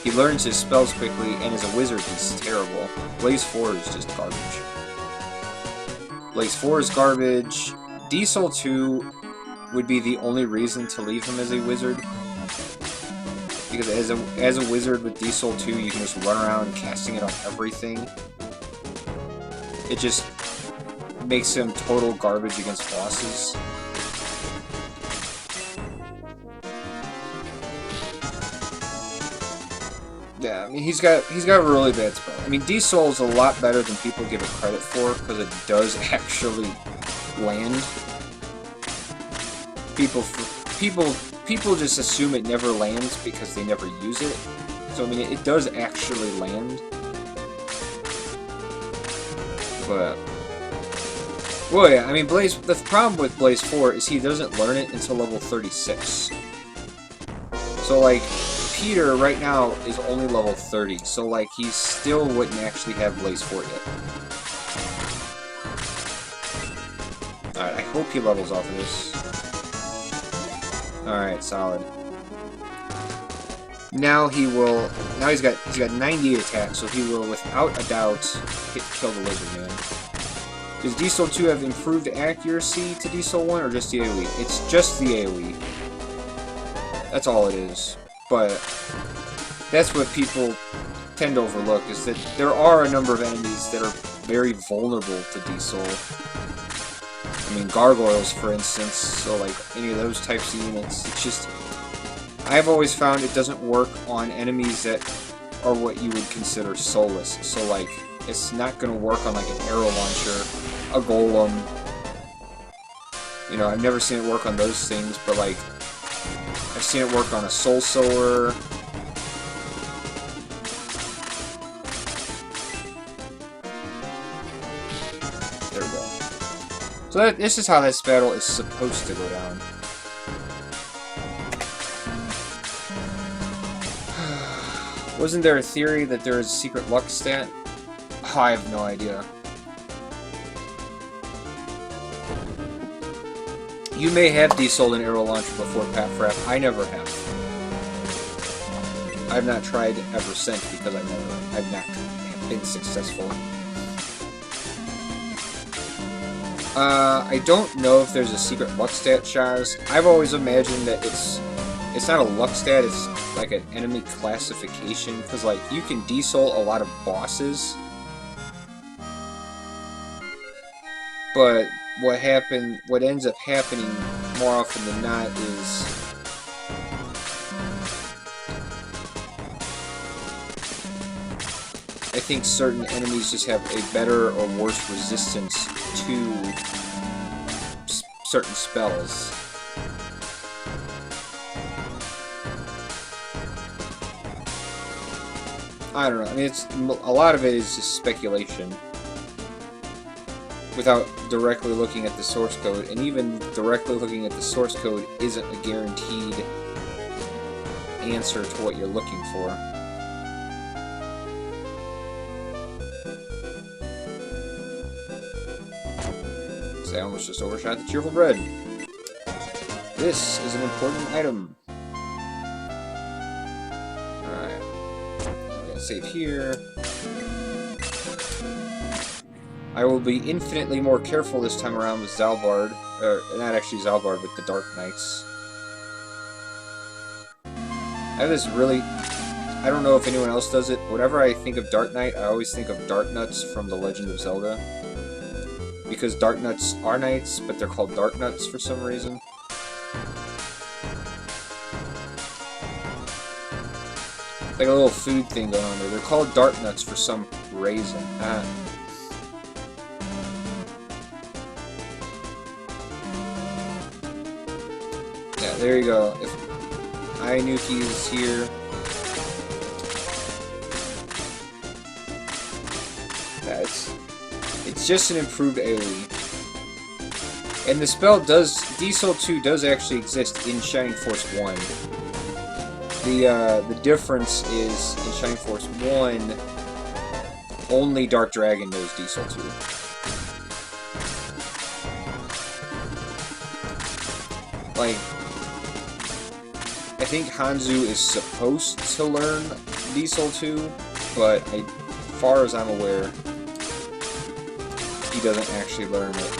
He learns his spells quickly, and as a wizard, he's terrible. Blaze 4 is just garbage. Blaze 4 is garbage. Diesel 2 would be the only reason to leave him as a wizard. Because as a wizard with Diesel 2, you can just run around casting it on everything. It just makes him total garbage against bosses. Yeah, I mean he's got a really bad spell. I mean Diesel is a lot better than people give it credit for because it does actually land. People just assume it never lands because they never use it. So I mean it does actually land. But well, yeah, I mean the problem with Blaze 4 is he doesn't learn it until level 36. So like Peter right now is only level 30, so like he still wouldn't actually have Blaze 4 yet. Alright, I hope he levels off of this. Alright, solid. Now he's got 90 attack, so he will without a doubt kill the Lizard Man. Does Diesel 2 have improved accuracy to Diesel 1 or just the AoE? It's just the AoE. That's all it is. But that's what people tend to overlook, is that there are a number of enemies that are very vulnerable to Diesel. I mean, gargoyles, for instance, so like any of those types of units. It's just, I've always found it doesn't work on enemies that are what you would consider soulless. So like, it's not going to work on like an arrow launcher, a golem. You know, I've never seen it work on those things, but like, I've seen it work on a Soul Sower. There we go. So this is how this battle is supposed to go down. Wasn't there a theory that there is a secret luck stat? Oh, I have no idea. You may have Diesel and Arrow Launcher before Pathfrap. I never have. I've not tried ever since because I've not been successful. I don't know if there's a secret luck stat, Shaz. I've always imagined that it's not a luck stat, it's like an enemy classification, because like you can Diesel a lot of bosses, but what ends up happening more often than not is I think certain enemies just have a better or worse resistance to certain spells. I don't know. I mean, a lot of it is just speculation without directly looking at the source code, and even directly looking at the source code isn't a guaranteed answer to what you're looking for. I almost just overshot the cheerful bread. This is an important item. Alright. We're gonna save here. I will be infinitely more careful this time around with Zalbard. Or, not actually Zalbard, but the Dark Knights. I have this really... I don't know if anyone else does it. Whenever I think of Dark Knight, I always think of Dark Nuts from The Legend of Zelda. Because Dark Nuts are Knights, but they're called Dark Nuts for some reason. Like a little food thing going on there. They're called Dark Nuts for some reason. Yeah, there you go. If Ionuki is here. Yeah, it's just an improved AoE. And the spell does... Diesel 2 does actually exist in Shining Force 1. The difference is, in Shining Force 1, only Dark Dragon knows Diesel 2. Like, I think Hanzo is supposed to learn Diesel 2, but as far as I'm aware, he doesn't actually learn it.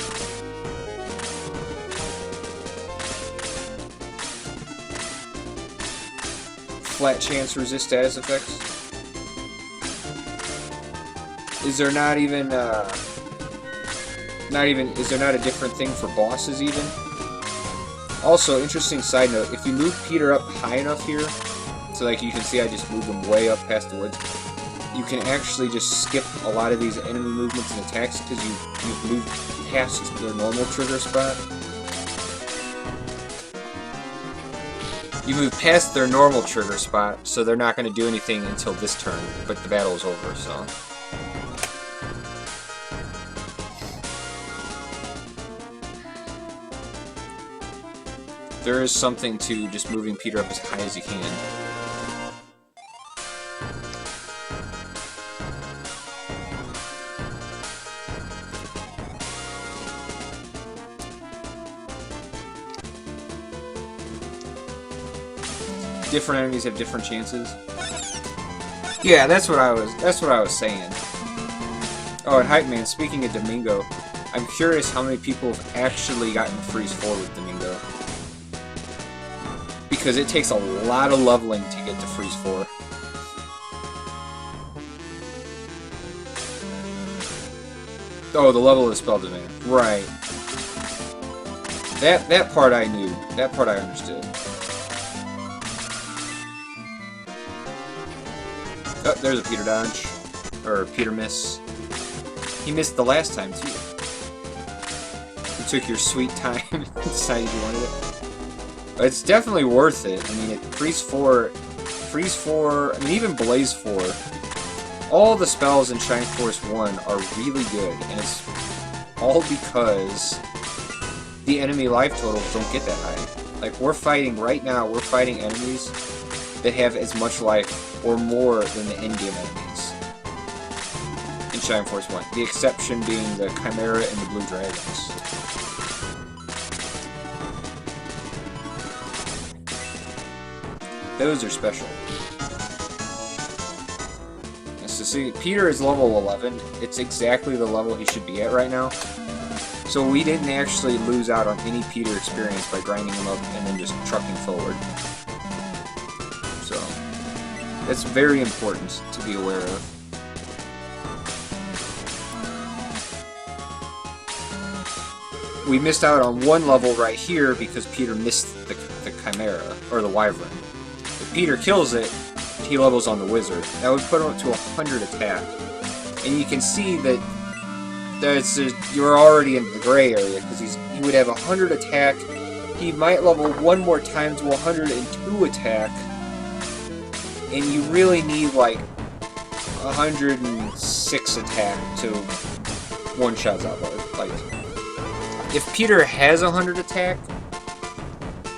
Flat chance resist status effects. Is there not even is there not a different thing for bosses even? Also, interesting side note, if you move Peter up high enough here, so like you can see I just moved him way up past the woods, you can actually just skip a lot of these enemy movements and attacks because you've moved past their normal trigger spot. You move past their normal trigger spot, so they're not going to do anything until this turn, but the battle is over, so... There is something to just moving Peter up as high as you can. Different enemies have different chances. Yeah, that's what I was saying. Oh, and Hype Man, speaking of Domingo, I'm curious how many people have actually gotten Freeze 4 with Domingo. Because it takes a lot of leveling to get to Freeze 4. Oh, the level of the spell demand. Right. That part I knew. That part I understood. Oh, there's a Peter dodge. Or Peter miss. He missed the last time, too. You took your sweet time and decided you wanted it. It's definitely worth it. I mean, Freeze 4, I mean, even Blaze 4, all the spells in Shining Force 1 are really good, and it's all because the enemy life totals don't get that high. Like, right now, we're fighting enemies that have as much life or more than the endgame enemies in Shining Force 1. The exception being the Chimera and the Blue Dragons. Those are special. So see, Peter is level 11. It's exactly the level he should be at right now. So we didn't actually lose out on any Peter experience by grinding him up and then just trucking forward. So, that's very important to be aware of. We missed out on one level right here because Peter missed the Chimera, or the Wyvern. If Peter kills it, he levels on the wizard. That would put him up to 100 attack. And you can see that you're already in the gray area, because he would have 100 attack. He might level one more time to 102 attack. And you really need like 106 attack to one-shot Zalbar. Like, if Peter has 100 attack,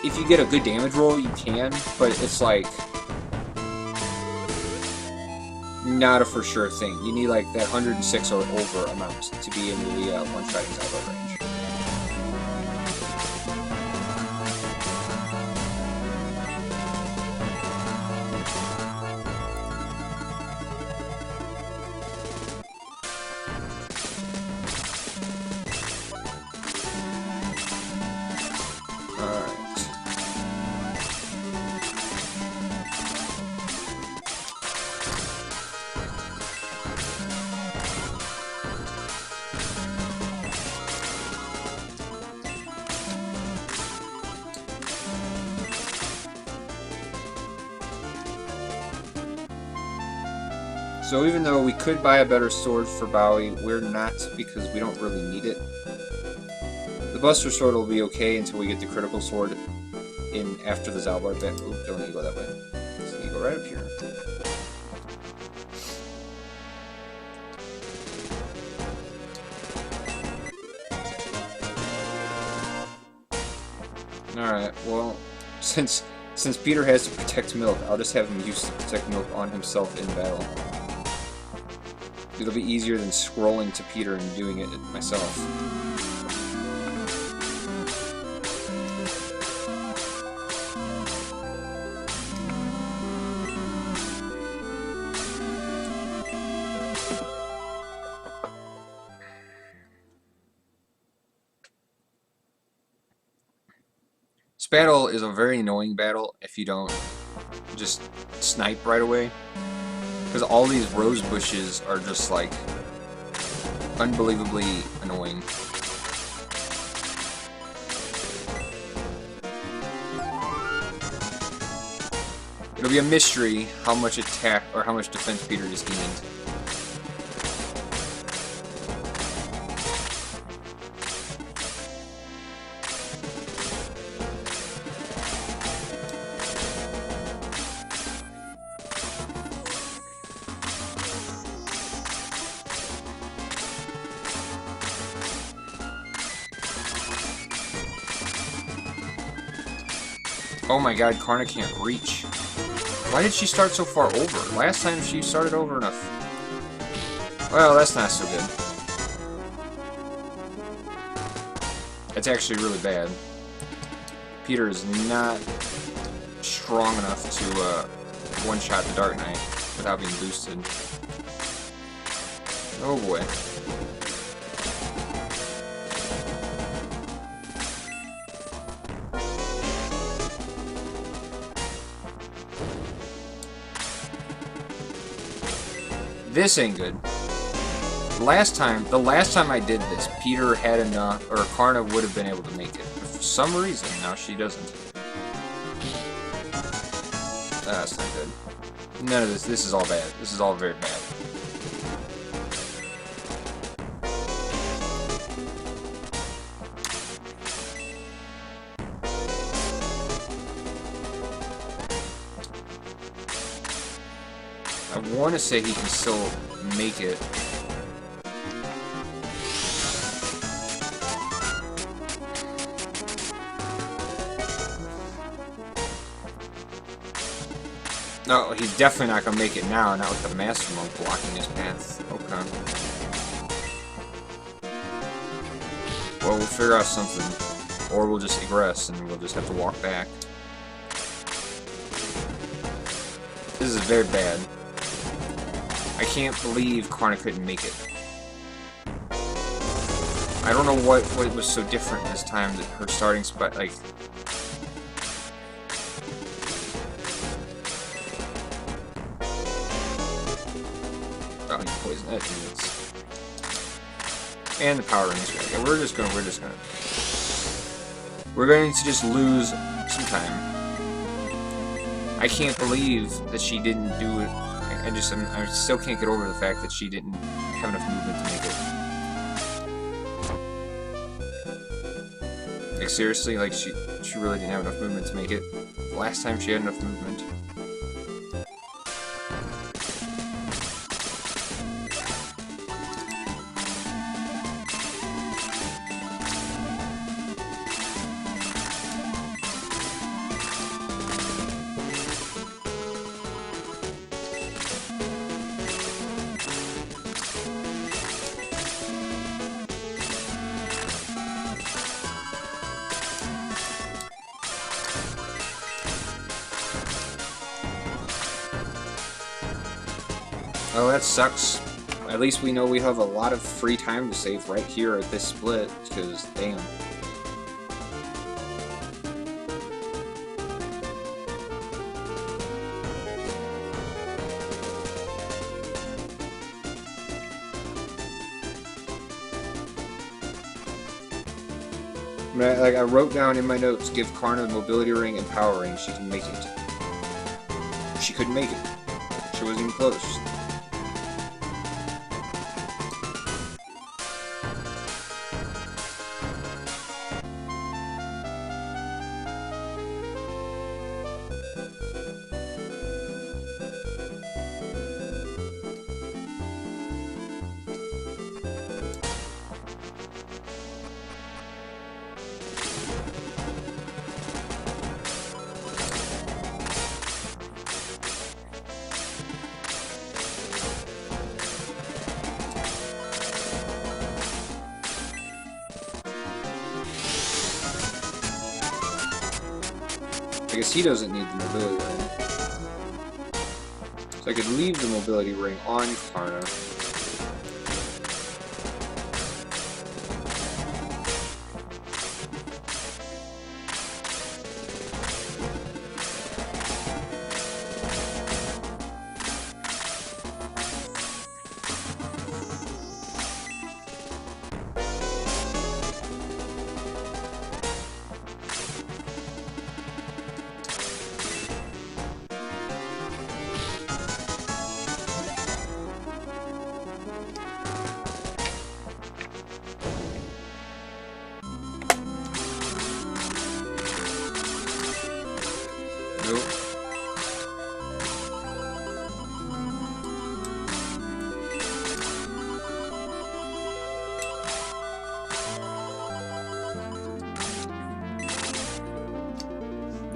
if you get a good damage roll, you can, but it's like not a for sure thing. You need like that 106 or over amount to be in the one-shotting Zalbar range. So even though we could buy a better sword for Bowie, we're not, because we don't really need it. The Buster Sword will be okay until we get the Critical Sword in after the Zalbar bit. Oop, don't need to go that way. So you go right up here. Alright, well, since Peter has to protect Milk, I'll just have him use to protect Milk on himself in battle. It'll be easier than scrolling to Peter and doing it myself. This battle is a very annoying battle if you don't just snipe right away. Because all these rose bushes are just, like, unbelievably annoying. It'll be a mystery how much attack or how much defense Peter just gained. Oh my god, Karna can't reach. Why did she start so far over? Last time she started over enough. Well, that's not so good. It's actually really bad. Peter is not strong enough to one-shot the Dark Knight without being boosted. Oh boy. This ain't good. The last time I did this, Peter had enough, or Karna would have been able to make it. But for some reason, now she doesn't. That's not good. None of this is all bad. This is all very bad. I want to say he can still make it. No, he's definitely not going to make it now, not with the Master Monk blocking his path. Okay. Well, we'll figure out something. Or we'll just egress and we'll just have to walk back. This is very bad. I can't believe Karna couldn't make it. I don't know what was so different this time that her starting spot, like... Oh, he's poisoned. That means... And the power rings. Okay, we're going to just lose some time. I can't believe that she didn't do it. I still can't get over the fact that she didn't have enough movement to make it. Like, seriously, like, she really didn't have enough movement to make it. Last time she had enough movement. Oh, that sucks. At least we know we have a lot of free time to save right here at this split, because, damn. I wrote down in my notes, give Karna the mobility ring and power ring, she can make it. She couldn't make it. She wasn't even close. I guess he doesn't need the mobility ring. So I could leave the mobility ring on Karna.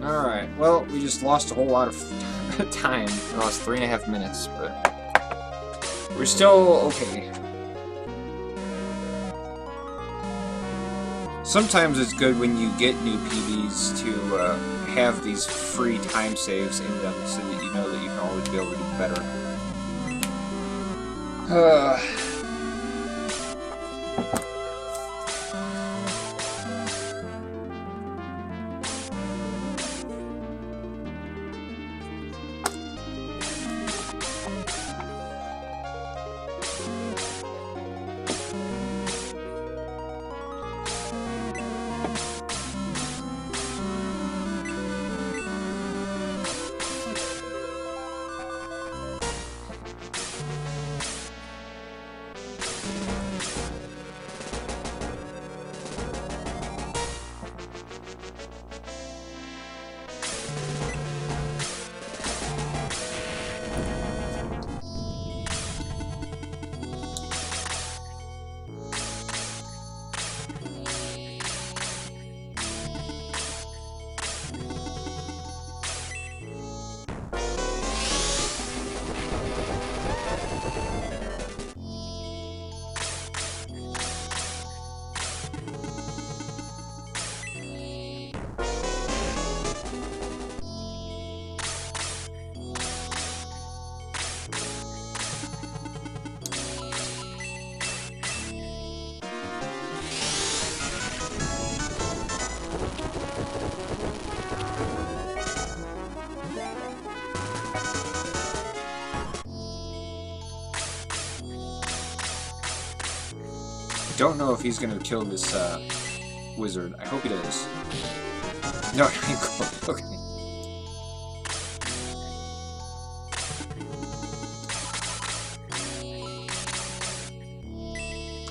Alright, well, we just lost a whole lot of time. We lost 3.5 minutes, but we're still okay. Sometimes it's good when you get new PBs to have these free time saves in them so that you know that you can always be able to do better. Don't know if he's gonna kill this wizard. I hope he does. No, okay.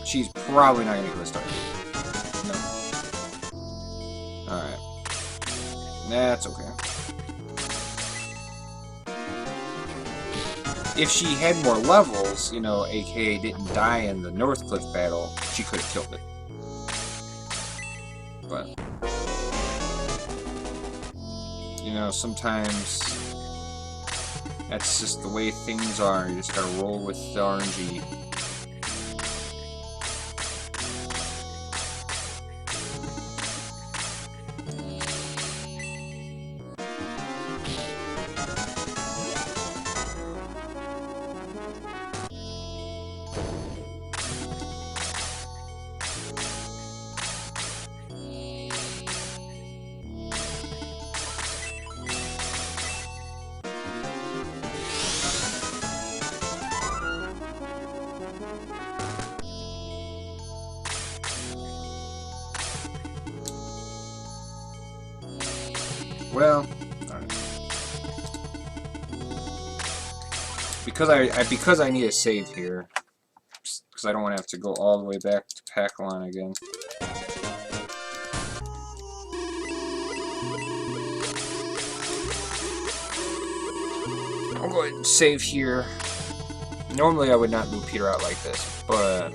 She's probably not gonna get this target. No. Alright. That's okay. If she had more levels, you know, aka didn't die in the Northcliff battle, she could have killed it. But, you know, sometimes that's just the way things are. You just gotta roll with the RNG. Well, because I need a save here, because I don't want to have to go all the way back to Paklon again. I'll go ahead and save here. Normally I would not loop Peter out like this, but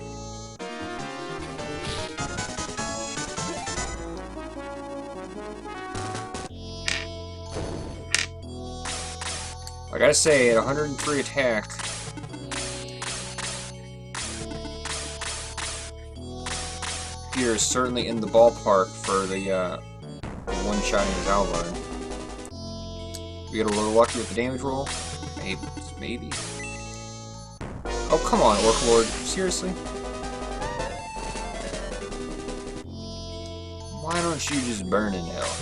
I gotta say, at 103 attack, Peter is certainly in the ballpark for the one-shotting his Alvard. We get a little lucky with the damage roll? Maybe. Oh, come on, Orc Lord. Seriously? Why don't you just burn in hell?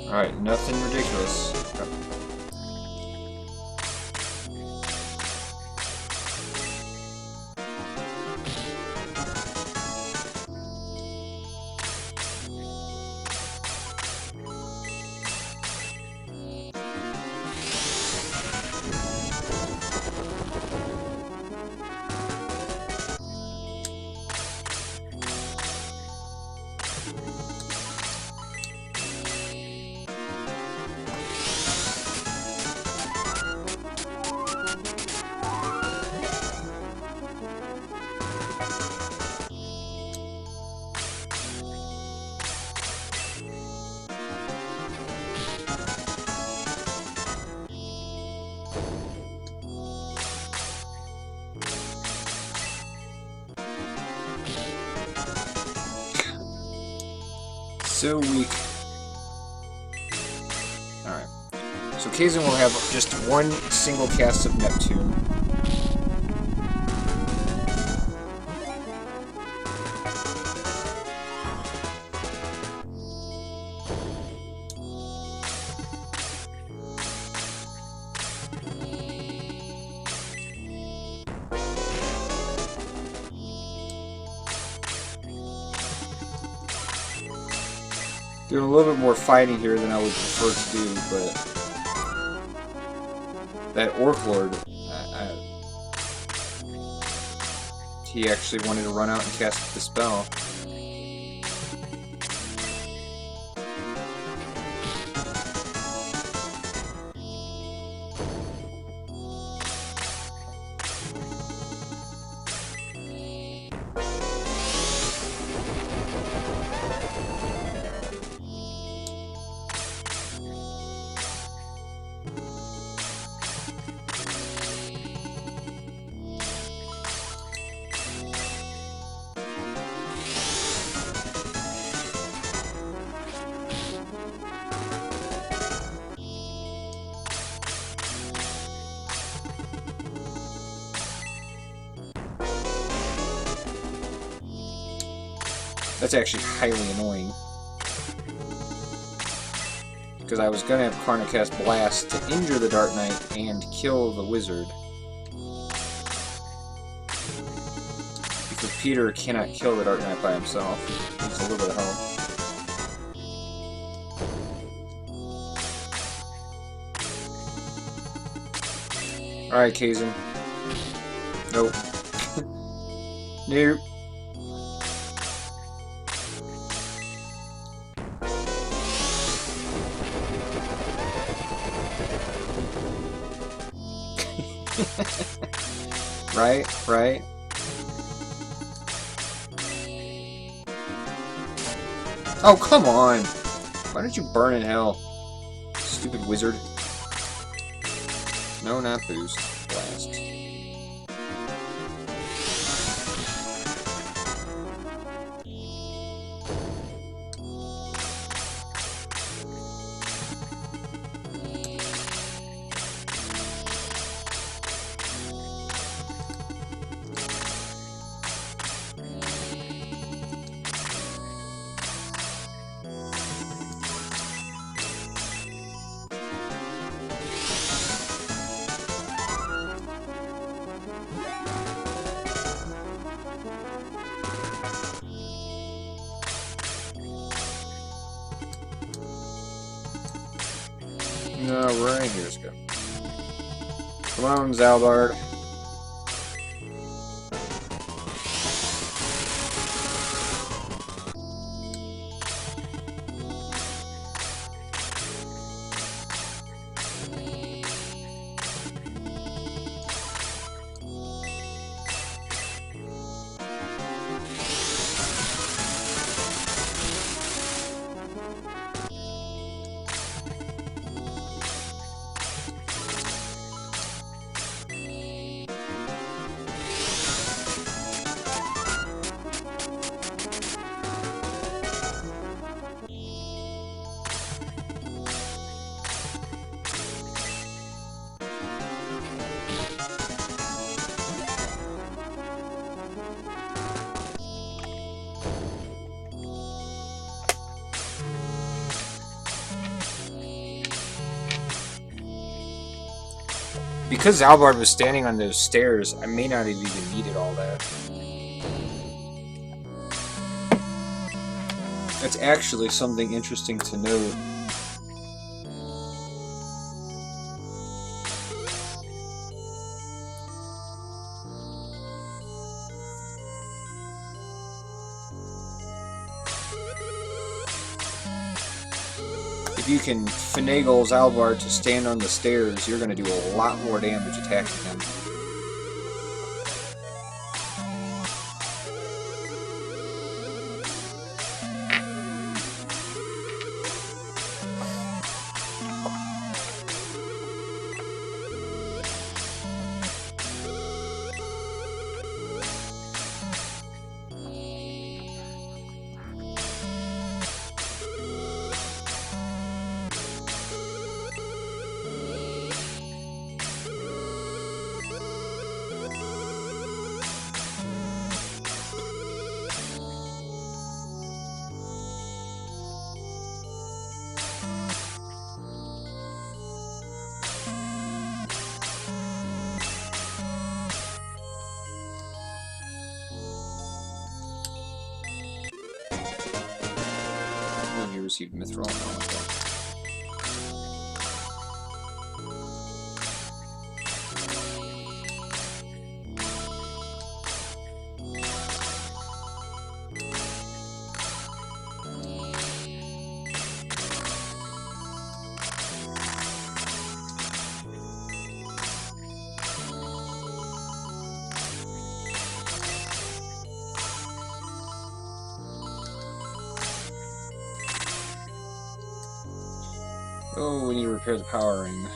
Alright, nothing ridiculous. Okay. So weak. Alright. So Kazin will have just one single cast of Neptune. Doing a little bit more fighting here than I would prefer to do, but that Orc Lord, he actually wanted to run out and cast the spell. That's actually highly annoying. Because I was going to have Karna cast Blast to injure the Dark Knight and kill the wizard. Because Peter cannot kill the Dark Knight by himself. It's a little bit of help. Alright, Kazin. Nope. Nope. Right? Oh, come on! Why don't you burn in hell? Stupid wizard. No, not boost. Blast. Alright, here's go. Come on, Zalbard. Because Zalbard was standing on those stairs, I may not have even needed all that. That's actually something interesting to note. If you can finagle Zalbard to stand on the stairs, you're going to do a lot more damage attacking him. He received Mithril. Oh, we need to repair the power ring.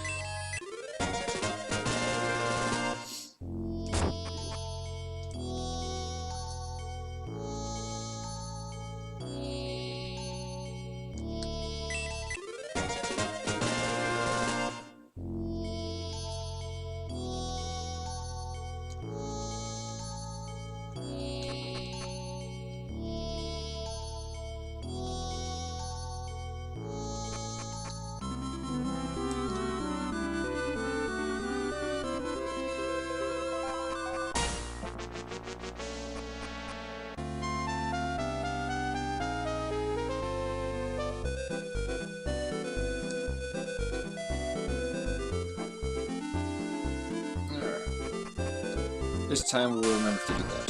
This time we'll remember to do that.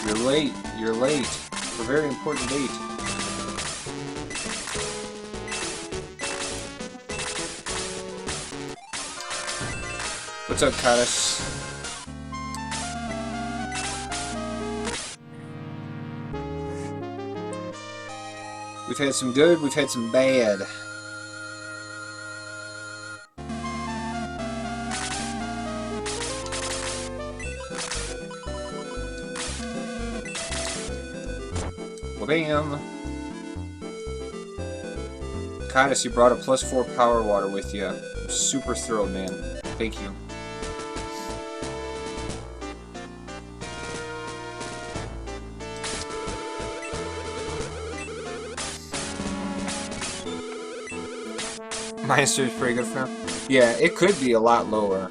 You're late. You're late. For a very important date. What's up, Kadis? We've had some good, we've had some bad. Well, bam! Kadis, you brought a +4 power water with you. I'm super thrilled, man. Thank you. -3 is pretty good for now. Yeah, it could be a lot lower.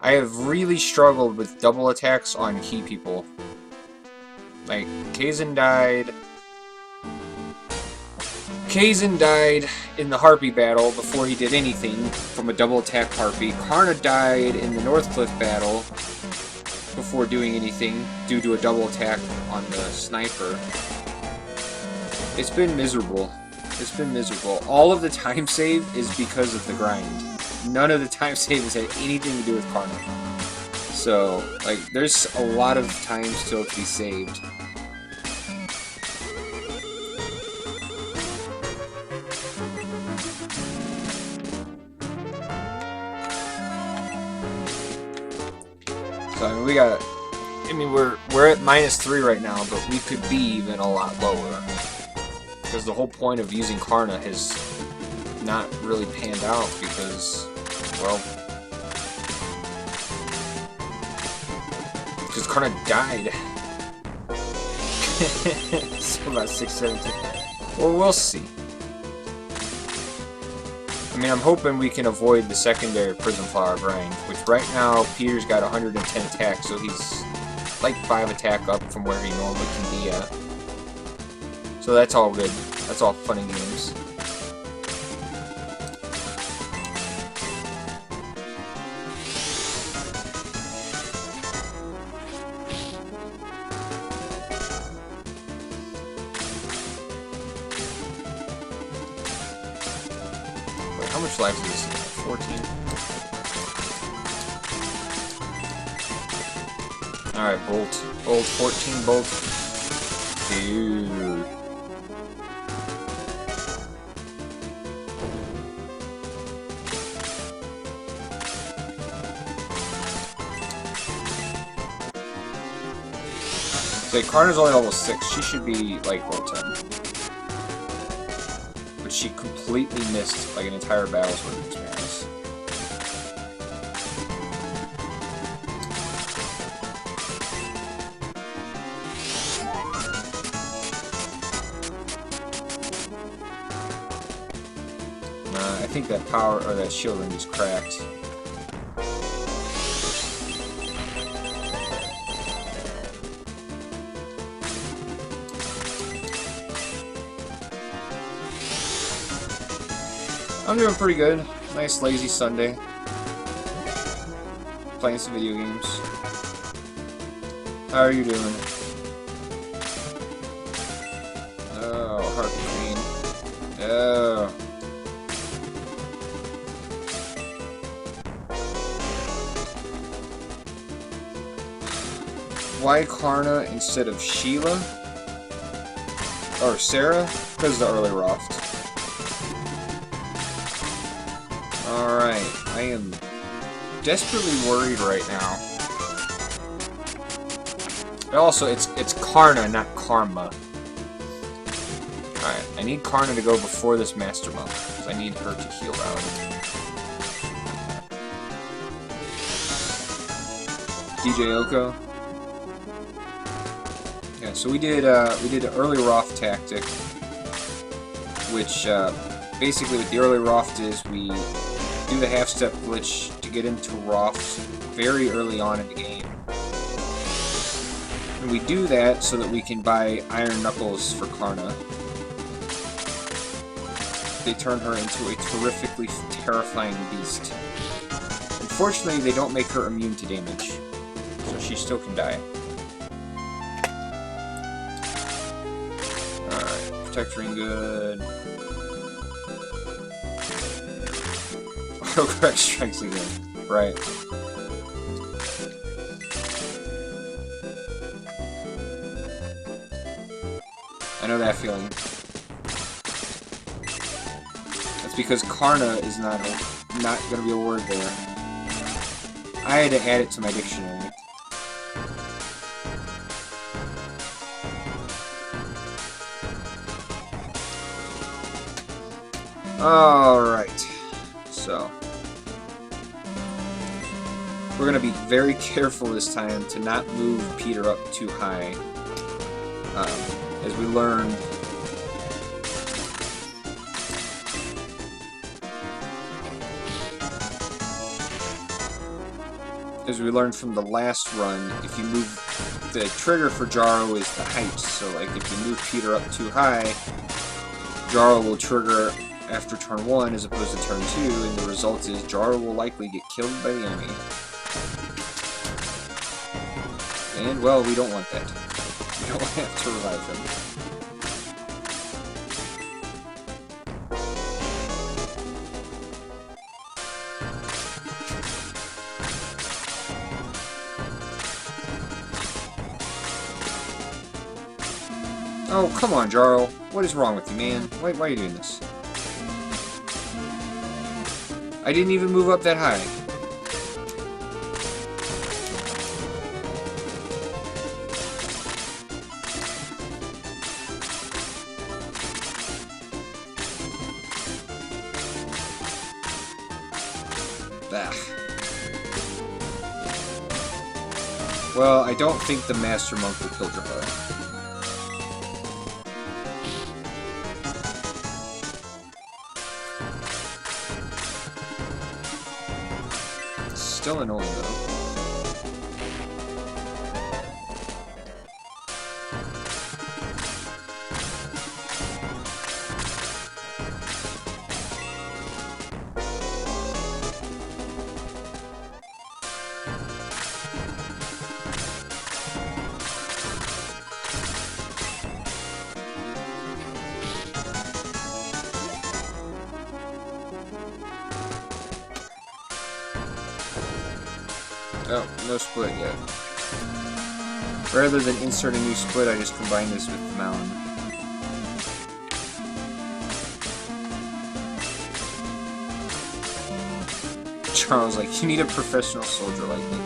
I have really struggled with double attacks on key people. Like, Kaizen died. Kaizen died in the Harpy battle before he did anything from a double attack Harpy. Karna died in the Northcliff battle before doing anything due to a double attack on the sniper. It's been miserable. It's been miserable. All of the time save is because of the grind. None of the time save has had anything to do with Karna. So, like, there's a lot of time still to be saved. So, I mean, we're at -3 right now, but we could be even a lot lower. Because the whole point of using Karna has not really panned out because, well, because Karna died. So about 617. Well, we'll see. I mean, I'm hoping we can avoid the secondary Prism Flower grind, which right now Peter's got 110 attack, so he's like 5 attack up from where he normally can be at. So that's all good. That's all fun and games. Wait, how much life is this? 14? Alright, Bolt. Bolt, 14 Bolt. Dude. So Karna's only level 6. She should be like level 10. But she completely missed like an entire battle's worth of experience. I think that power or that shield ring is cracked. I'm doing pretty good. Nice lazy Sunday. Playing some video games. How are you doing? Oh, heart pain. Oh. Why Karna instead of Sheila? Or Sarah? Because of the early Raft. Alright, I am desperately worried right now. But also, it's Karna, not Karma. Alright, I need Karna to go before this Master Monk, because I need her to heal out. DJ Oko. Yeah, so we did an early Raft tactic, which basically what the early Raft is, we do the half-step glitch to get into Raft very early on in the game. And we do that so that we can buy Iron Knuckles for Karna. they turn her into a terrifically terrifying beast. Unfortunately, they don't make her immune to damage, so she still can die. Alright, protect ring good. Autocorrect strikes again. Right. I know that feeling. That's because Karna is not gonna be a word there. I had to add it to my dictionary. Alright. So. We're gonna be very careful this time to not move Peter up too high. As we learned. As we learned from the last run, if you move, the trigger for Jaro is the height. So, like, if you move Peter up too high, Jaro will trigger after turn 1 as opposed to turn 2, and the result is Jaro will likely get killed by the enemy. And, well, we don't want that. We don't have to revive him. Oh, come on, Jaro. What is wrong with you, man? Why are you doing this? I didn't even move up that high. Bah. Well, I don't think the Master Monk will kill Jaro. Still annoying, though. Oh, no split yet. Rather than insert a new split, I just combine this with the mountain. Charles, like, you need a professional soldier like me.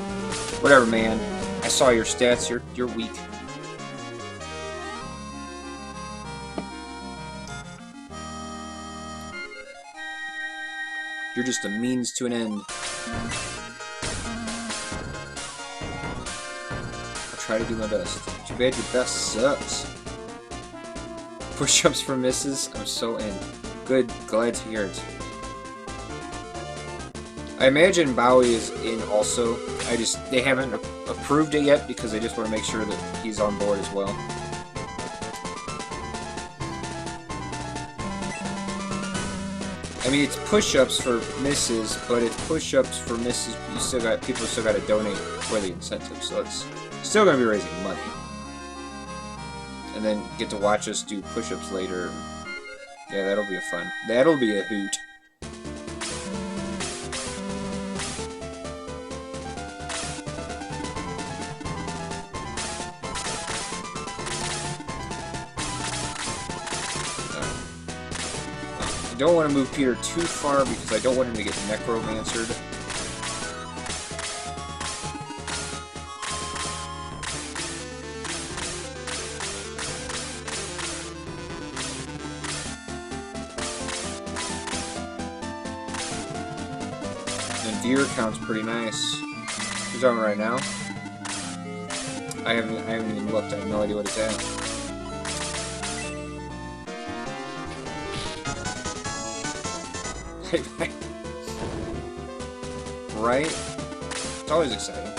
Whatever, man. I saw your stats. You're weak. You're just a means to an end. Try to do my best. Too bad your best sucks. Push-ups for misses? I'm so in. Good, glad to hear it. I imagine Bowie is in also. They haven't approved it yet because they just want to make sure that he's on board as well. I mean, it's push-ups for misses, but it's push-ups for misses. People still got to donate for the incentive, so it's still going to be raising money. And then get to watch us do push-ups later. Yeah, that'll be fun. That'll be a hoot. I don't want to move Peter too far because I don't want him to get necromancered. Deer count's pretty nice. Who's on right now? I haven't even looked. I have no idea what it's at. Right? It's always exciting.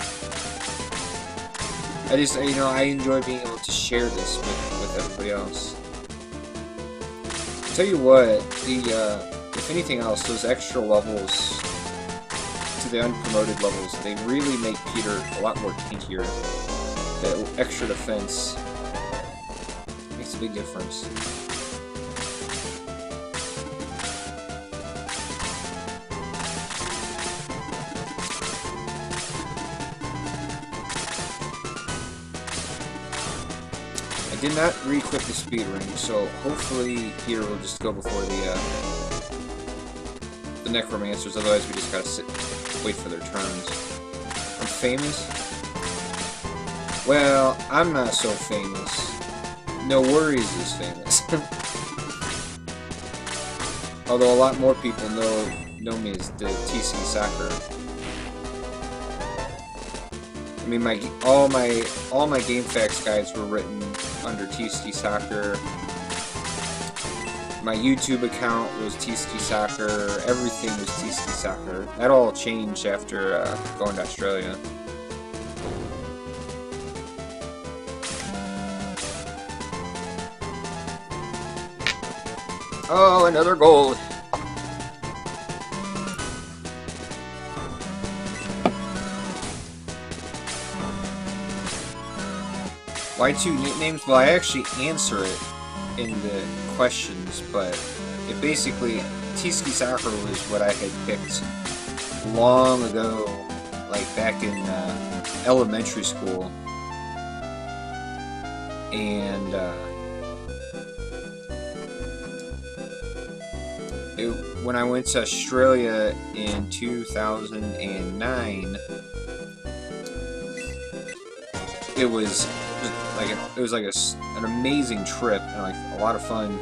I enjoy being able to share this with everybody else. tell you what, if anything else, those extra levels to the unpromoted levels, they really make Peter a lot more tankier. That extra defense makes a big difference. I did not re-equip the speed ring, so hopefully Peter will just go before the necromancers. Otherwise, we just gotta wait for their turns. I'm famous. Well, I'm not so famous. No Worries is famous. Although a lot more people know me as the TC Soccer. I mean, all my GameFAQs guides were written under TC Soccer. My YouTube account was TC Soccer. Everything was TC Soccer. That all changed after going to Australia. Oh, another gold. Why 2 nicknames? Well, I actually answer it in the questions, but it basically, TC Soccer was what I had picked long ago, like back in elementary school. And when I went to Australia in 2009, it was like an amazing trip and like a lot of fun.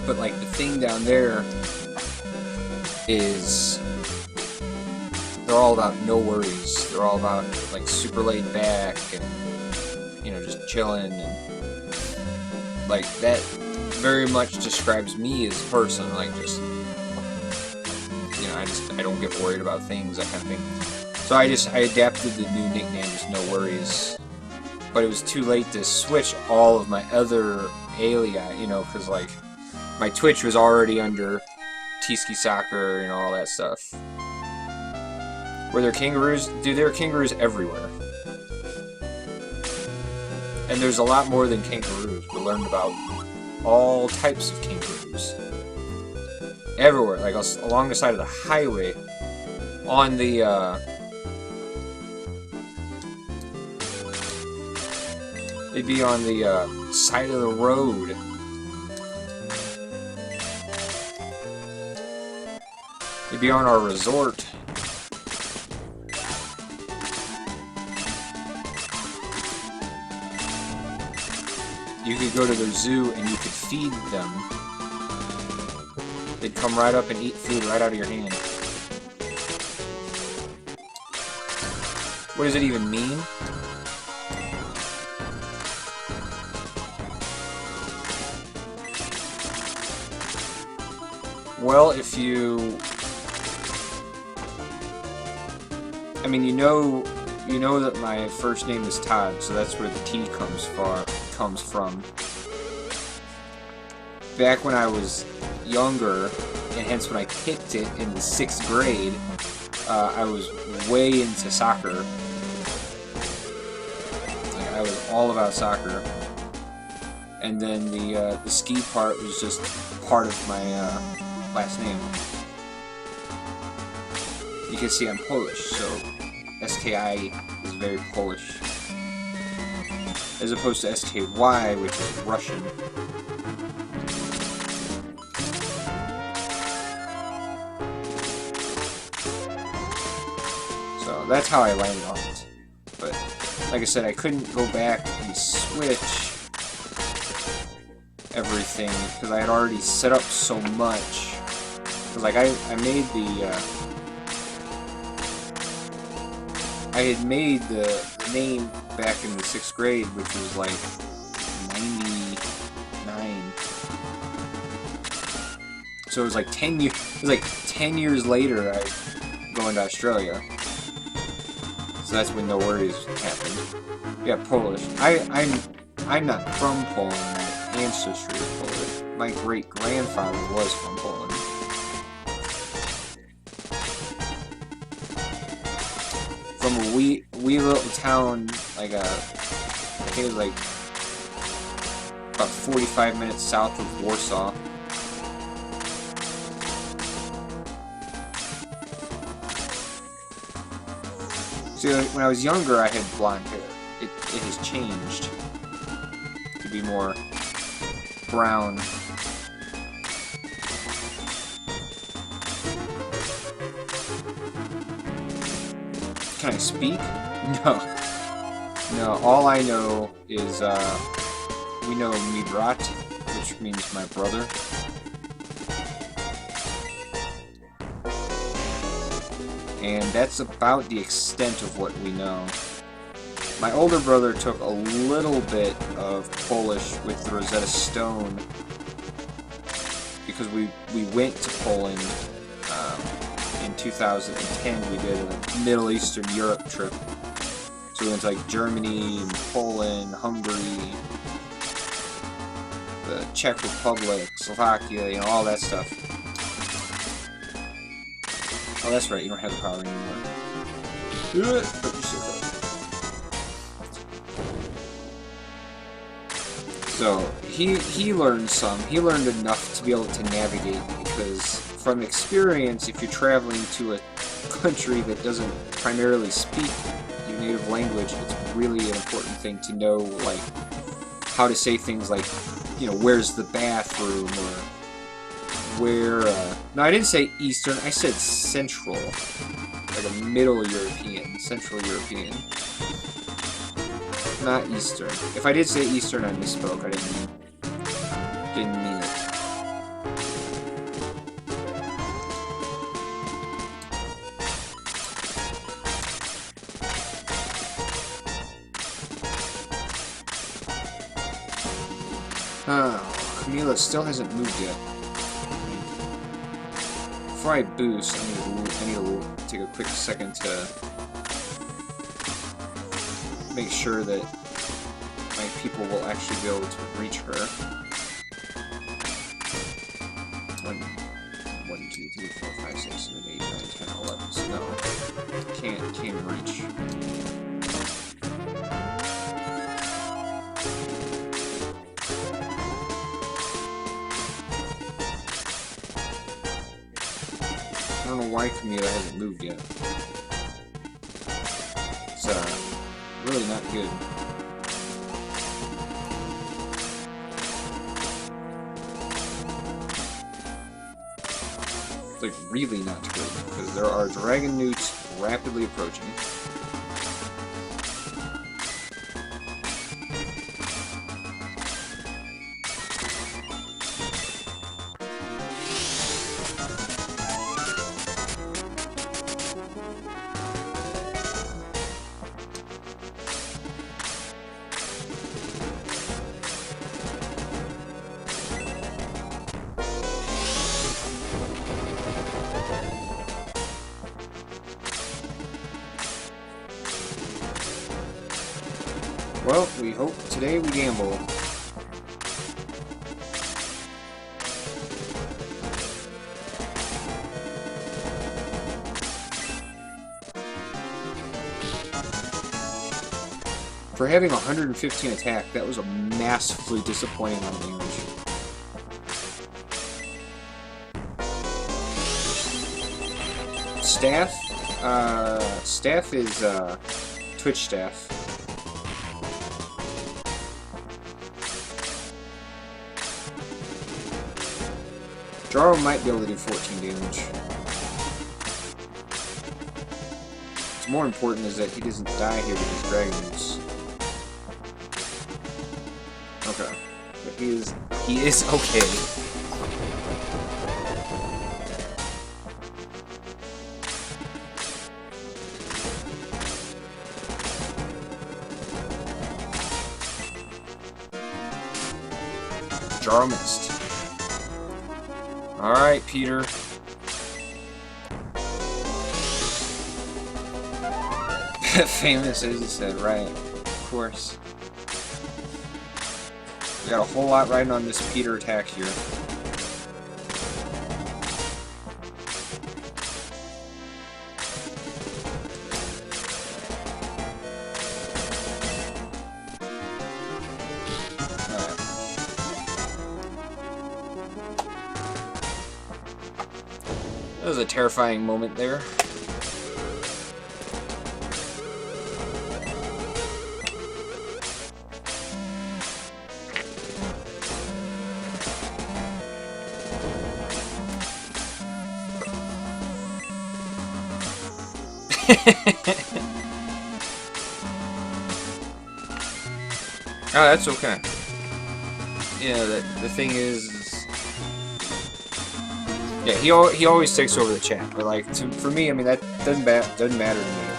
But like the thing down there is they're all about no worries. They're all about like super laid back and, you know, just chilling, and like that very much describes me as a person. Like, just, you know, I don't get worried about things, that kind of thing. So I adapted the new nickname, just No Worries. But it was too late to switch all of my other alii, you know, because like my Twitch was already under TC Soccer and all that stuff. Were there kangaroos? Dude, there are kangaroos everywhere. And there's a lot more than kangaroos. We learned about all types of kangaroos. Everywhere, like along the side of the highway, on the, they'd be on the side of the road. They'd be on our resort. You could go to their zoo and you could feed them. They'd come right up and eat food right out of your hand. What does it even mean? Well, if you... I mean, you know that my first name is Todd, so that's where the T comes from. Back when I was younger, and hence when I picked it in the 6th grade, I was way into soccer. Like, I was all about soccer. And then the ski part was just part of my last name. You can see I'm Polish, so SKI is very Polish. As opposed to SKY, which is Russian. So that's how I landed on it. But like I said, I couldn't go back and switch everything because I had already set up so much. Because like I made the I had made the name back in the 6th grade, which was like 99. So it was like 10 years. It was like 10 years later I go into Australia. So that's when No Worries happened. Yeah, Polish. I'm not from Poland. My ancestry is Polish. my great-grandfather was from Poland. From a wee little town, like I think it was like about 45 minutes south of Warsaw. So when I was younger, I had blonde hair. It has changed to be more brown. Can I speak? No. No, all I know is, we know mi brat, which means my brother. And that's about the extent of what we know. My older brother took a little bit of Polish with the Rosetta Stone because we went to Poland in 2010. We did a Middle Eastern Europe trip. So we went to like Germany, and Poland, Hungary, the Czech Republic, Slovakia, you know, all that stuff. Oh, that's right, you don't have the power anymore. Put yourself up. So, he learned some. He learned enough to be able to navigate, because from experience, if you're traveling to a country that doesn't primarily speak your native language, it's really an important thing to know, like, how to say things like, you know, where's the bathroom, or where, no, I didn't say Eastern, I said Central, like a Middle European, Central European, not Eastern. If I did say Eastern, I misspoke, I didn't mean it. Camila still hasn't moved yet. Before I boost, I need to take a quick second to make sure that my people will actually be able to reach her. 1, 2, 3, 4, 5, 6, 7, 8, 9, 10, 11. So no, can't even reach. I don't know why Camila hasn't moved yet. It's really not good. It's like really not good, because there are dragon newts rapidly approaching. Well, we hope today we gamble. For having 115 attack, that was a massively disappointing amount of damage. Staff? Staff is, Twitch staff. Jaro might be able to do 14 damage. What's more important is that he doesn't die here with his dragons. Okay. But he is okay. Jaro missed. Alright, Peter. Famous, as you said, right. Of course. We got a whole lot riding on this Peter attack here. That was a terrifying moment there. Oh, that's okay. Yeah, the thing is yeah, he always takes over the chat, but like for me, I mean that doesn't matter to me.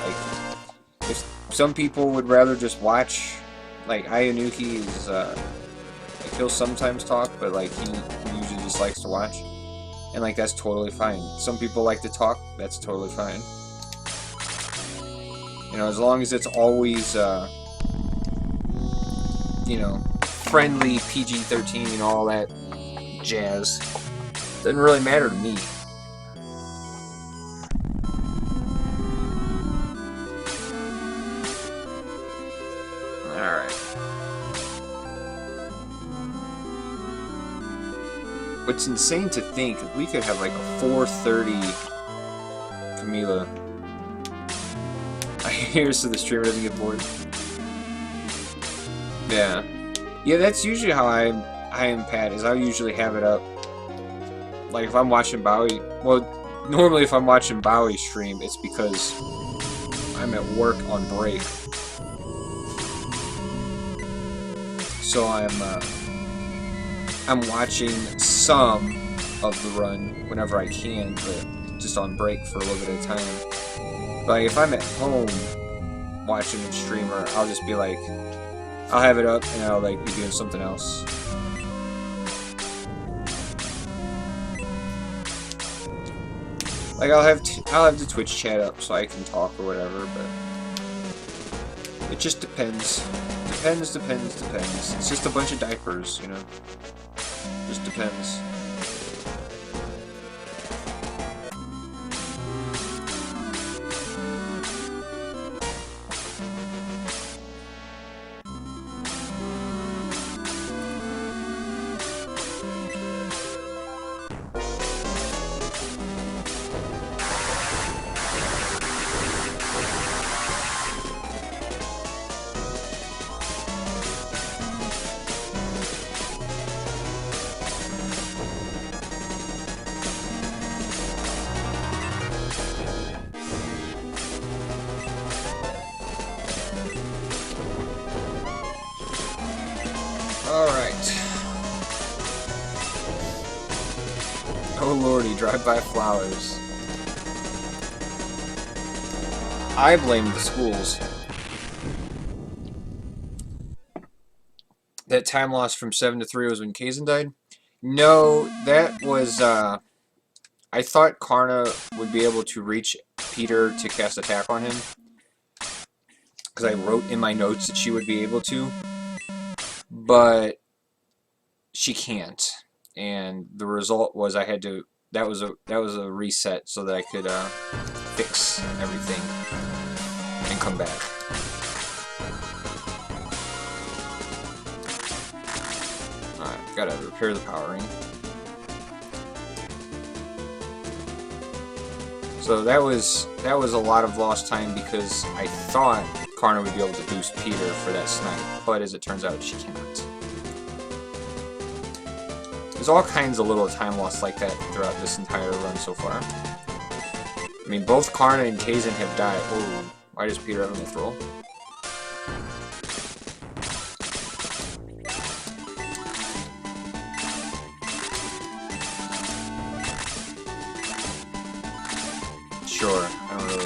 Like, if some people would rather just watch, like Ayanuki is like he'll sometimes talk, but like he usually just likes to watch, and like that's totally fine. Some people like to talk, that's totally fine. You know, as long as it's always you know, friendly, PG-13, and all that jazz. Doesn't really matter to me. Alright. What's insane to think, we could have like a 430 Camila. Here's so the streamer doesn't get bored. Yeah. Yeah, that's usually how I am, Pat, is I usually have it up. Like, if I'm watching Bowie... Well, normally if I'm watching Bowie stream, it's because I'm at work on break. So I'm watching some of the run whenever I can, but just on break for a little bit of time. But like, if I'm at home watching a streamer, I'll just be like... I'll have it up and I'll like be doing something else. Like I'll have the Twitch chat up so I can talk or whatever, but it just depends. Depends. It's just a bunch of diapers, you know. Just depends. Drive-by flowers. I blame the schools. That time loss from 7 to 3 was when Kaizen died? No, that was, I thought Karna would be able to reach Peter to cast attack on him. Because I wrote in my notes that she would be able to. But she can't. And the result was I had to... That was a reset so that I could fix everything and come back. Alright, gotta repair the power ring. So that was a lot of lost time because I thought Karna would be able to boost Peter for that snipe, but as it turns out she cannot. There's all kinds of little time loss like that throughout this entire run so far. I mean, both Karna and Kaizen have died. Oh, why does Peter have a mithril? Sure, I don't really...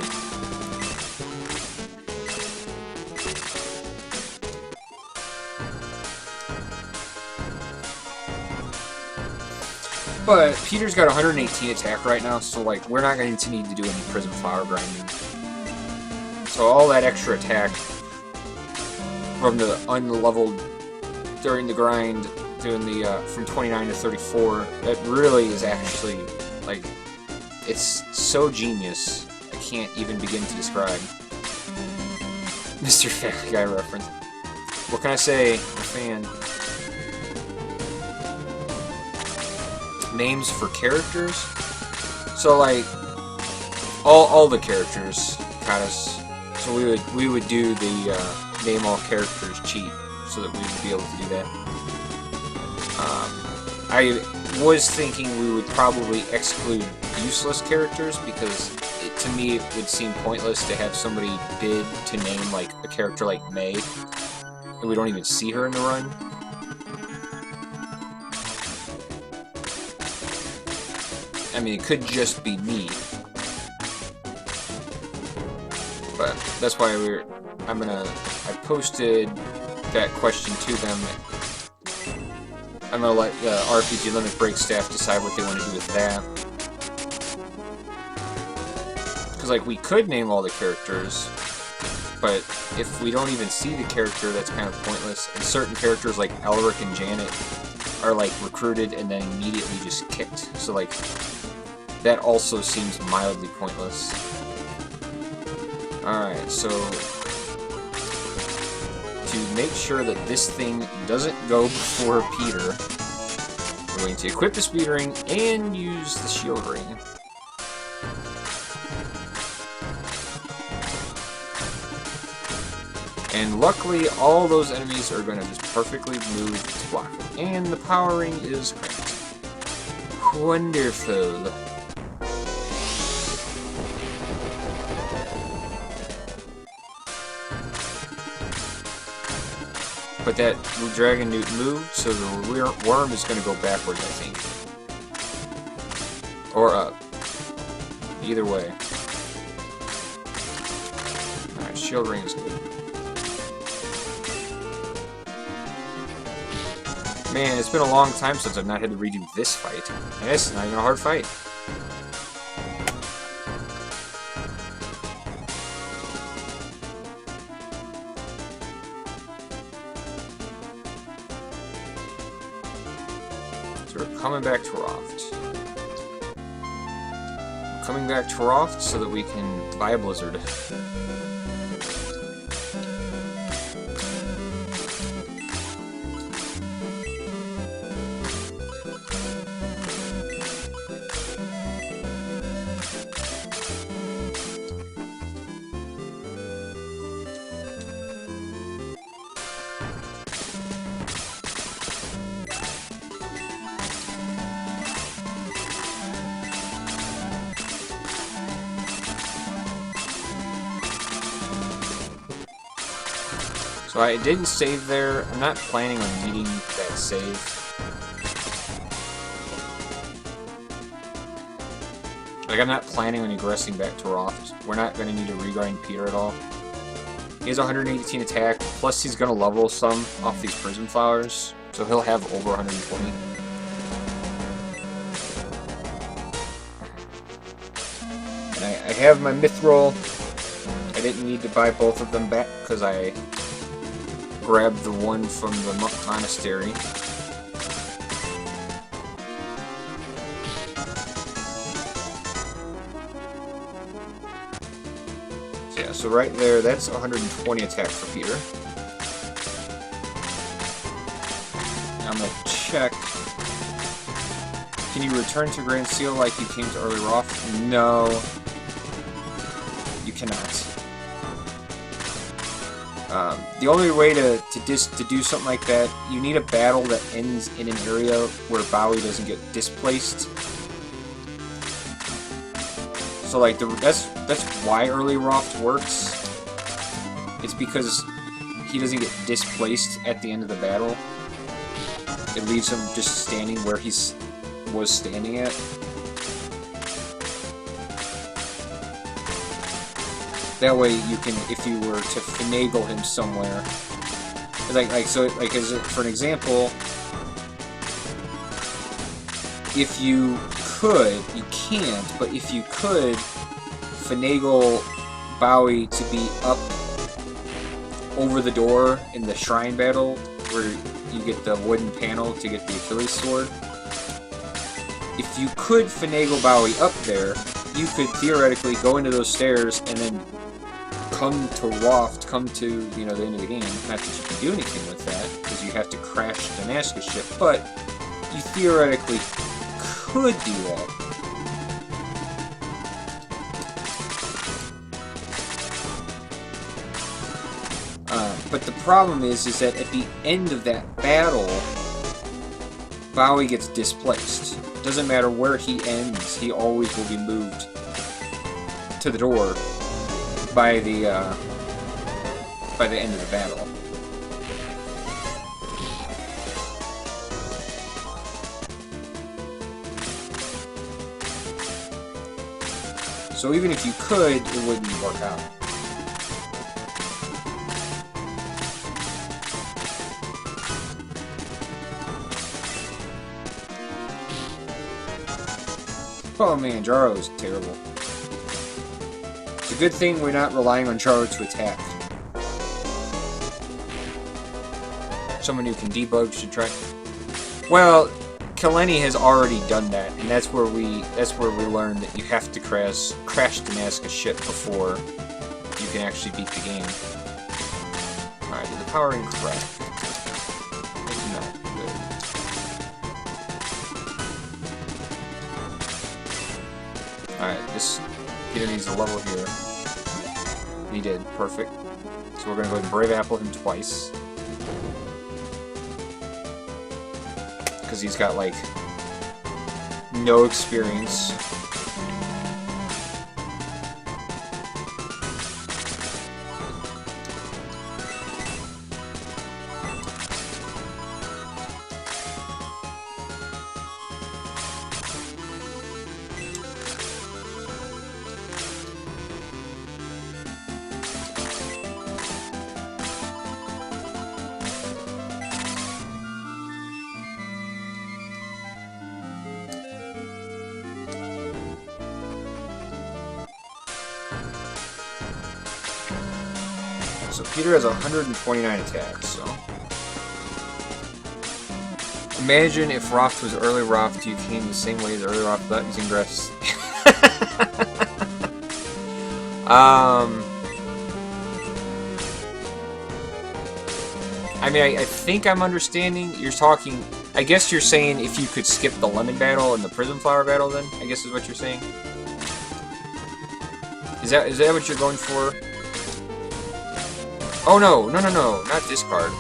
But Peter's got 118 attack right now, so like we're not going to need to do any Prism Flower grinding. So all that extra attack from the unleveled during the grind, doing the from 29 to 34. That really is actually, like, it's so genius. I can't even begin to describe. Mr. Family Guy reference. What can I say? I'm a fan. Names for characters. So like all the characters got us. So we would do the name all characters cheat so that we would be able to do that. I was thinking we would probably exclude useless characters because to me it would seem pointless to have somebody bid to name like a character like May and we don't even see her in the run. I mean, it could just be me, but that's why I posted that question to them. I'm gonna let RPG Limit Break staff decide what they want to do with that. Because, like, we could name all the characters, but if we don't even see the character, that's kind of pointless. And certain characters, like Elric and Janet, are, like, recruited and then immediately just kicked. So, like, that also seems mildly pointless. Alright, so to make sure that this thing doesn't go before Peter, we're going to equip the speed ring and use the shield ring. And luckily, all those enemies are going to just perfectly move to block it. And the power ring is cracked. Wonderful. But that Dragon Newt moved, so the worm is going to go backwards, I think. Or up. Either way. Alright, shield ring is good. Man, it's been a long time since I've not had to redo this fight. And it's not even a hard fight. So we're coming back to Roft. Coming back to Roft so that we can buy a Blizzard. So I didn't save there. I'm not planning on needing that save. Like, I'm not planning on aggressing back to Roft. We're not going to need to regrind Peter at all. He has 118 attack, plus he's going to level some off these Prism Flowers, so he'll have over 120. And I have my Mithril. I didn't need to buy both of them back because I grabbed the one from the Monk Monastery. So yeah, so right there, that's 120 attack for Peter. I'm gonna check. Can you return to Grand Seal like you came to early Roth? No, you cannot. The only way to do something like that, you need a battle that ends in an area where Bowie doesn't get displaced. So like that's why early Roft works. It's because he doesn't get displaced at the end of the battle. It leaves him just standing where he was standing at. That way you can, if you were to finagle him somewhere, for an example, if you could, you can't, but if you could finagle Bowie to be up over the door in the shrine battle, where you get the wooden panel to get the Achilles sword. If you could finagle Bowie up there, you could theoretically go into those stairs and then come to Raft, come to, you know, the end of the game. Not that you can do anything with that, because you have to crash the Nazca ship, but you theoretically could do that. But the problem is that at the end of that battle, Bowie gets displaced. Doesn't matter where he ends, he always will be moved to the door by the end of the battle. So even if you could, it wouldn't work out. Oh man, Jaro's terrible. It's a good thing we're not relying on Jaro to attack. Someone who can debug should try. Well, Kaleni has already done that, and that's where we learned that you have to crash the Nazca ship before you can actually beat the game. Alright, did the power incorrect? Maybe not. Good. Alright, this Peter needs a level here. He did. Perfect. So we're gonna go ahead and Brave Apple him twice. Because he's got, like, no experience. So Peter has 129 attacks, so... Imagine if Raft was early Raft, you came the same way as early Raft without using breaths. I mean, I think I'm understanding. You're talking... I guess you're saying if you could skip the Lemon battle and the Prism Flower battle, then? I guess is what you're saying? Is that what you're going for? Oh no, no, not discard.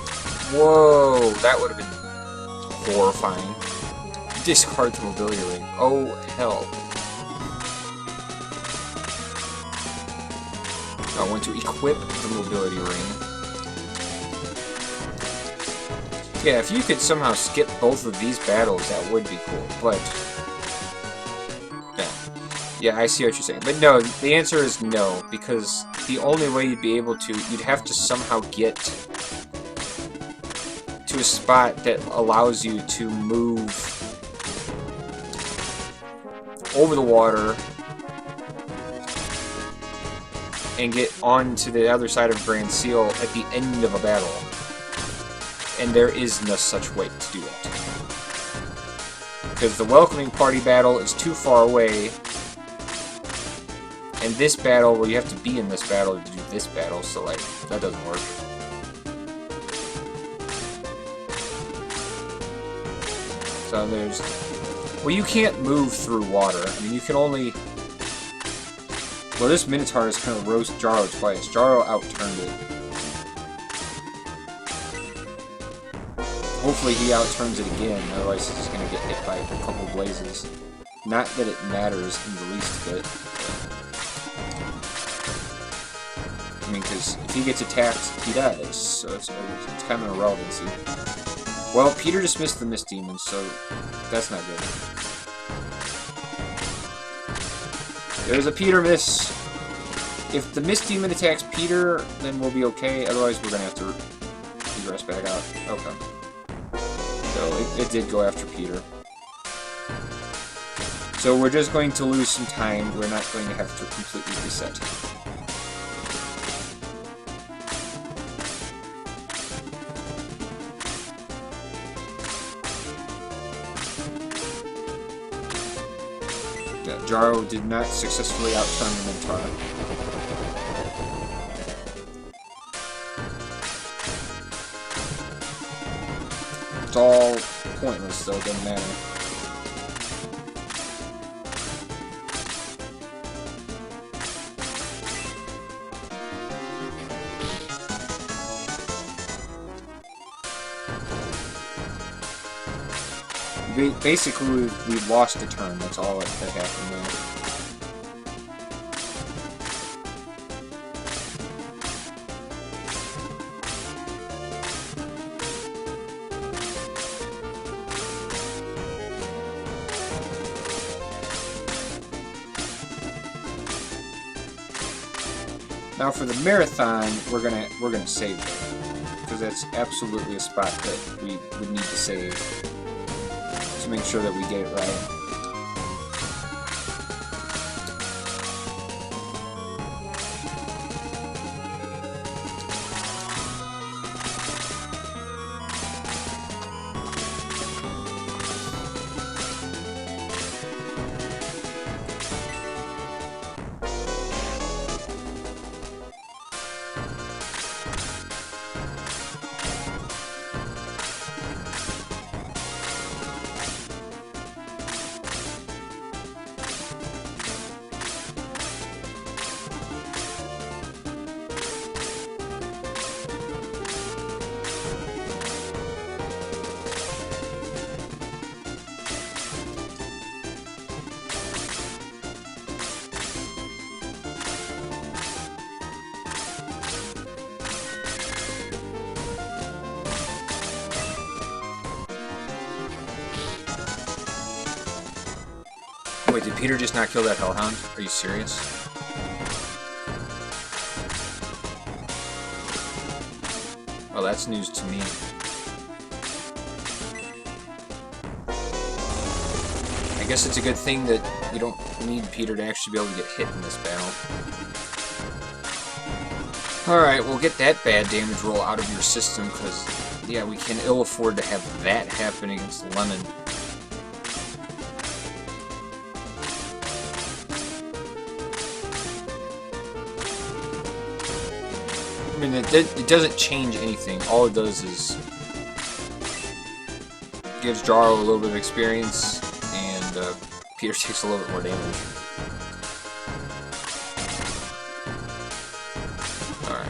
Whoa, that would have been horrifying. Discard the mobility ring. Oh, hell. I want to equip the mobility ring. Yeah, if you could somehow skip both of these battles, that would be cool, but... Yeah, I see what you're saying. But no, the answer is no, because the only way you'd be able to, you'd have to somehow get to a spot that allows you to move over the water and get onto the other side of Grand Seal at the end of a battle. And there is no such way to do that. Because the Welcoming Party battle is too far away, and this battle, well, you have to be in this battle to do this battle, so, like, that doesn't work. So there's... Well, you can't move through water. I mean, you can only... Well, this Minotaur is going to roast Jaro twice. Jaro outturned it. Hopefully he outturns it again, otherwise he's just going to get hit by a couple blazes. Not that it matters in the least bit. I mean, because if he gets attacked, he dies, so it's kind of an irrelevancy. Well, Peter dismissed the Mist Demon, so that's not good. There's a Peter miss! If the Mist Demon attacks Peter, then we'll be okay, otherwise we're gonna have to regress back out. Okay. So, it did go after Peter. So we're just going to lose some time, we're not going to have to completely reset. Yeah, Jaro did not successfully outturn the Minotaur. It's all pointless, though, doesn't matter. Basically, we lost a turn. That's all that happened there. Now for the marathon, we're gonna save it, because that's absolutely a spot that we would need to save to make sure that we get it right. Wait, did Peter just not kill that Hellhound? Are you serious? Well, that's news to me. I guess it's a good thing that we don't need Peter to actually be able to get hit in this battle. Alright, we'll get that bad damage roll out of your system, because, yeah, we can ill afford to have that happen against Lemon. I mean, it doesn't change anything. All it does is gives Jaro a little bit of experience, and Peter takes a little bit more damage. Alright.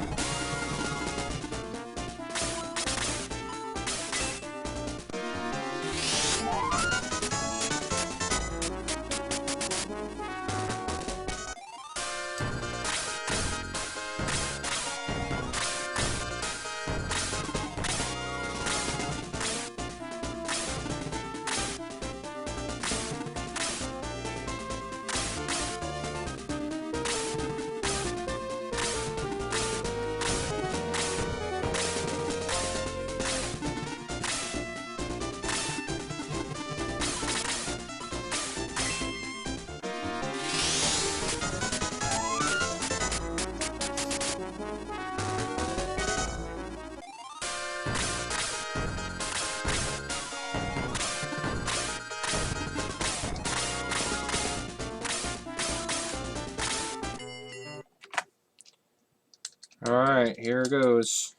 Alright, here it goes.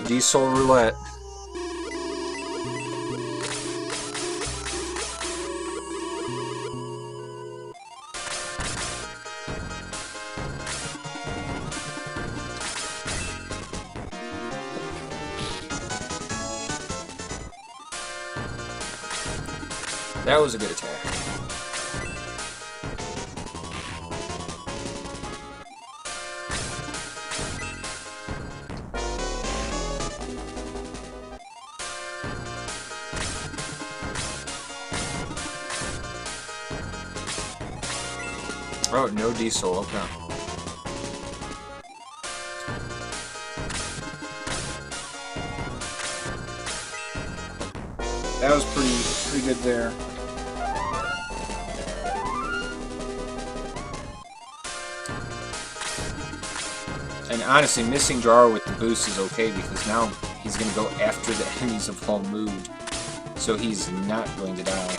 Diesel Roulette. That was a good attack. Oh, no diesel, okay. That was pretty good there. And honestly, missing Jaro with the boost is okay, because now he's going to go after the enemies of Walmud, so he's not going to die.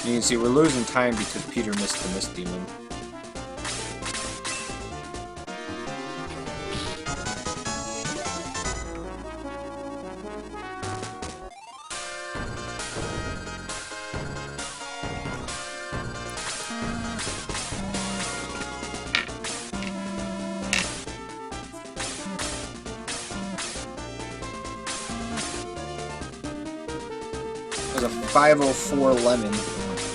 You can see we're losing time because Peter missed the Mist Demon. There's a 504 lemon.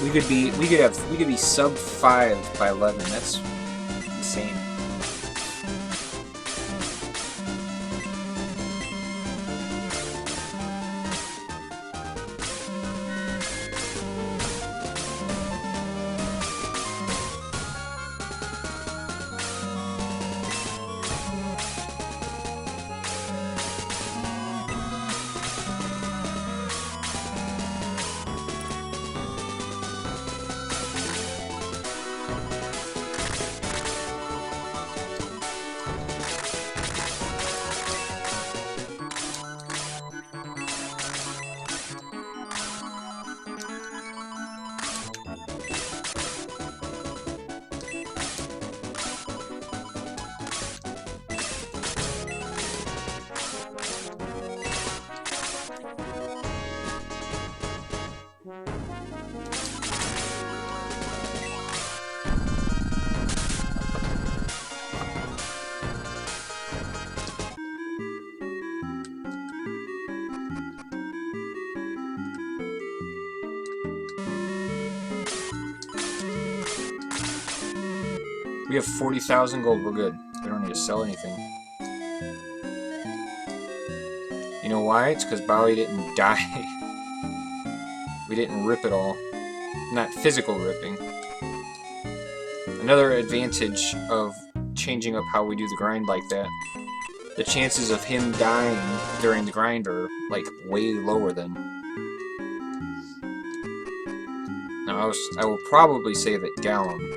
We could be sub 5 by 11. That's insane. We have 40,000 gold, we're good. We don't need to sell anything. You know why? It's because Bowie didn't die. We didn't rip it all. Not physical ripping. Another advantage of changing up how we do the grind like that, the chances of him dying during the grind are, like, way lower then. Now, I will probably say that Gallum.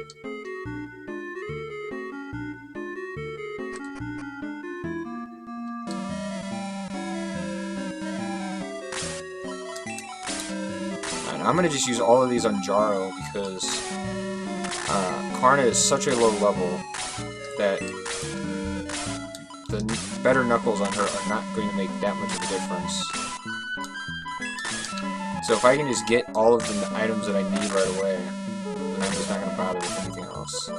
I'm going to just use all of these on Jaro because Karna is such a low level that the better Knuckles on her are not going to make that much of a difference. So if I can just get all of the items that I need right away, then I'm just not going to bother with anything else.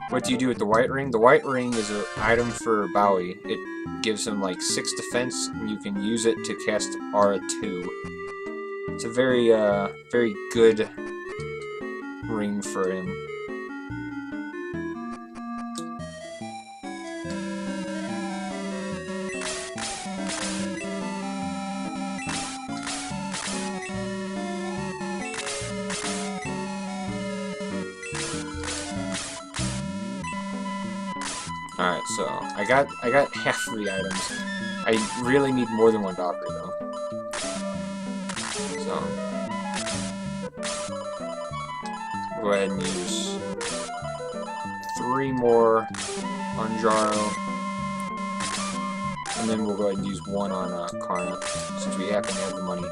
What do you do with the White Ring? The White Ring is an item for Bowie. It gives him like 6 defense, and you can use it to cast Aura 2. It's a very, very good ring for him. Alright, so I got half of the items. I really need more than one Valkyrie though. So go ahead and use 3 more on Jaro. And then we'll go ahead and use 1 on Karna, since we happen to have the money.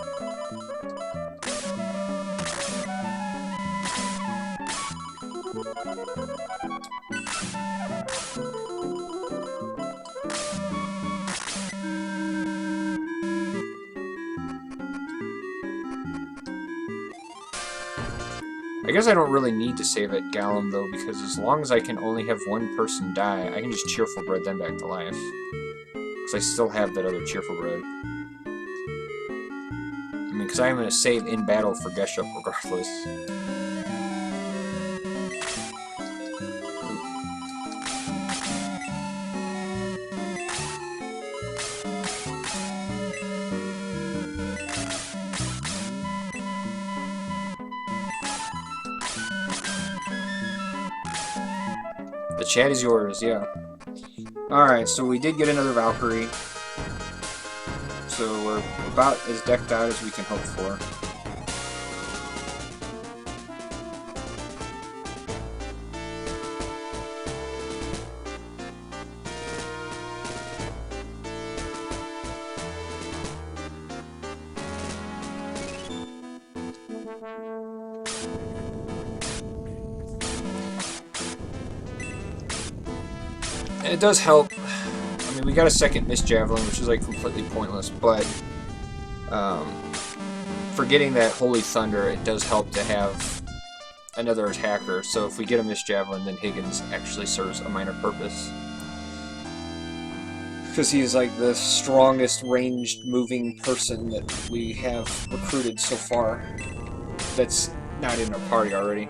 I guess I don't really need to save at Gallum though, because as long as I can only have 1 person die, I can just Cheerful Bread them back to life. Because I still have that other Cheerful Bread. I mean, because I'm going to save in battle for Geshup regardless. The chat is yours, yeah. Alright, so we did get another Valkyrie. So we're about as decked out as we can hope for. it does help. I mean, we got a second Mist Javelin, which is like completely pointless, but for getting that Holy Thunder, it does help to have another attacker. So if we get a Mist Javelin, then Higgins actually serves a minor purpose. Because he is like the strongest ranged moving person that we have recruited so far that's not in our party already.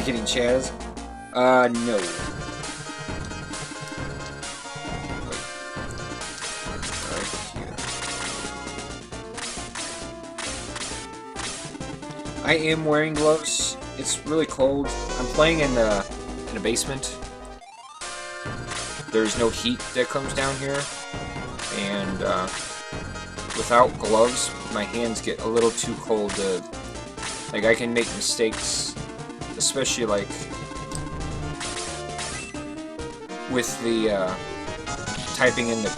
Getting Chaz? No. Wait. Right here. I am wearing gloves. It's really cold. I'm playing in a basement. There's no heat that comes down here, and without gloves, my hands get a little too cold to. Like, I can make mistakes. Especially like with the typing in the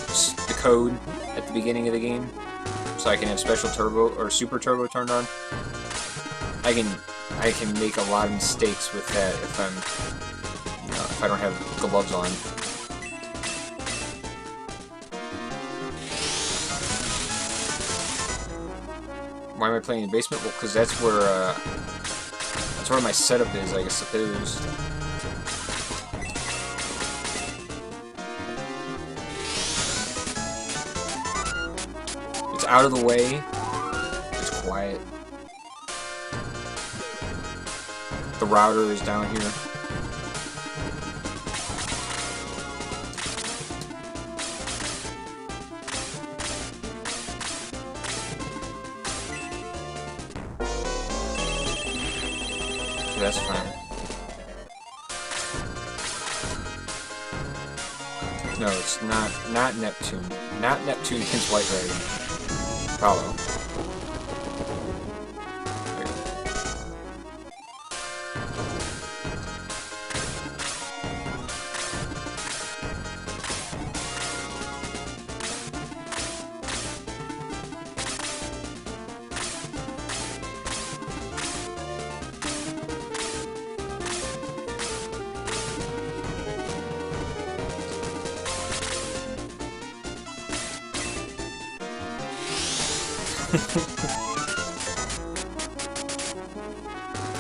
code at the beginning of the game, so I can have special turbo or super turbo turned on. I can make a lot of mistakes with that if if I don't have gloves on. Why am I playing in the basement? Well, because that's where my setup is, I suppose. It's out of the way. It's quiet. The router is down here. That's fine. No, it's not Neptune. Not Neptune against White Dragon. Follow.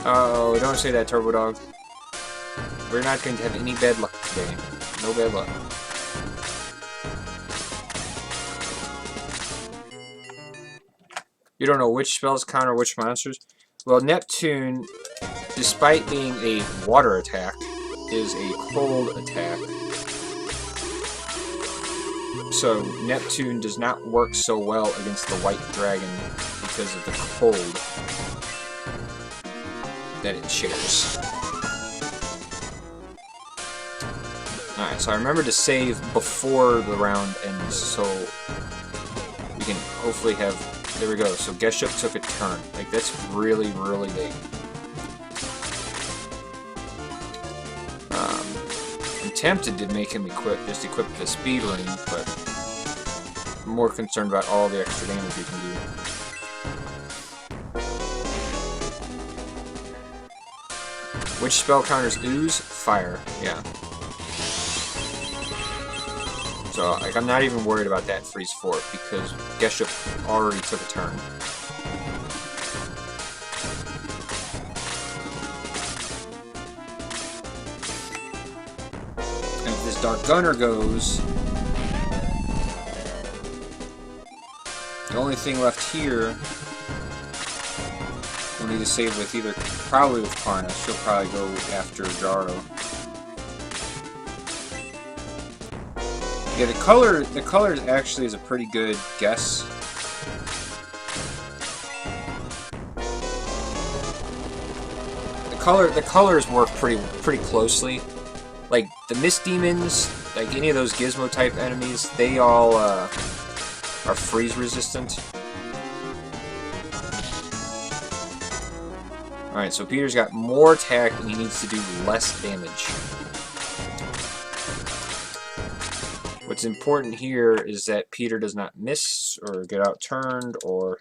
Oh, don't say that, Turbo Dog. We're not going to have any bad luck today. No bad luck. You don't know which spells counter which monsters? Well, Neptune, despite being a water attack, is a cold attack. So Neptune does not work so well against the White Dragon because of the cold that it shares. Alright, so I remember to save before the round ends, so we can hopefully have... There we go, so Geshup took a turn. Like, that's really, really big. I'm tempted to make him equip the speed ring, but I'm more concerned about all the extra damage we can do. Which spell counters ooze? Fire, yeah. So, like, I'm not even worried about that freeze fort because Geshup already took a turn. And if this Dark Gunner goes, the only thing left here, we'll need to save with either, probably with Karna. She'll probably go after Jaro. Yeah, the color actually is a pretty good guess. The colors work pretty closely. Like the Mist Demons, like any of those Gizmo type enemies, they all are freeze resistant. Alright, so Peter's got more attack and he needs to do less damage. What's important here is that Peter does not miss or get outturned or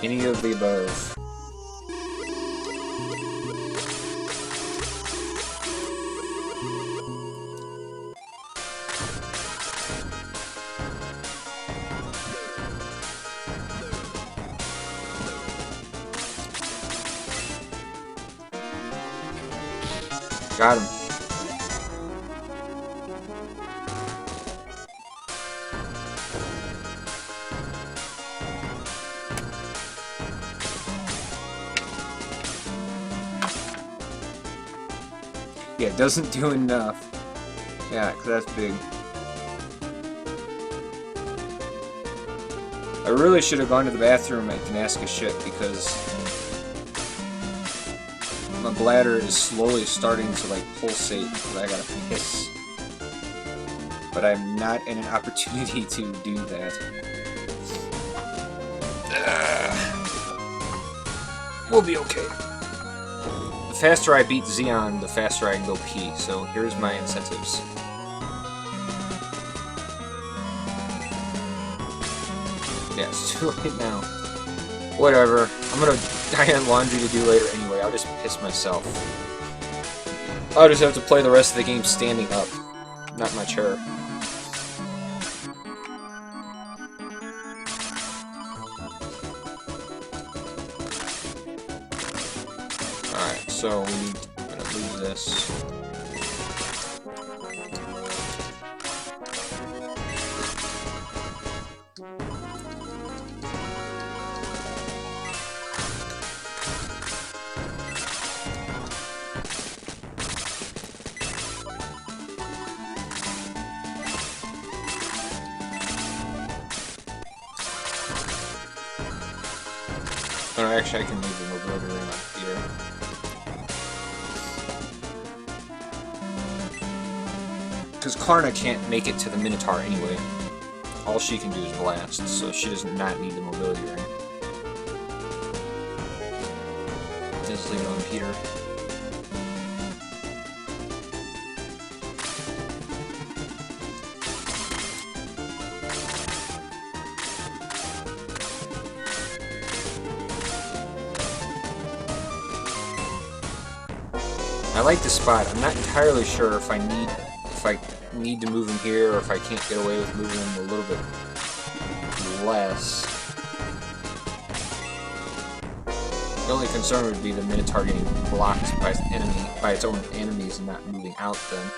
any of the above. Got him. Yeah, it doesn't do enough. Yeah, because that's big. I really should have gone to the bathroom and ask a shit because my bladder is slowly starting to like pulsate because I gotta piss. But I'm not in an opportunity to do that. We'll be okay. The faster I beat Xeon, the faster I can go pee, so here's my incentives. Yeah, it's too late now. Whatever. I'm gonna die on laundry to do later anyway. I'll just piss myself. I'll just have to play the rest of the game standing up, not in my chair. Alright, so I'm gonna lose this. Oh, actually, I can move the mobility ring on Peter. Because Karna can't make it to the Minotaur anyway. All she can do is blast, so she does not need the mobility ring. Just leave it on Peter. I like the spot. I'm not entirely sure if I need to move him here or if I can't get away with moving him a little bit less. The only concern would be the Minotaur getting blocked by its own enemies and not moving out then.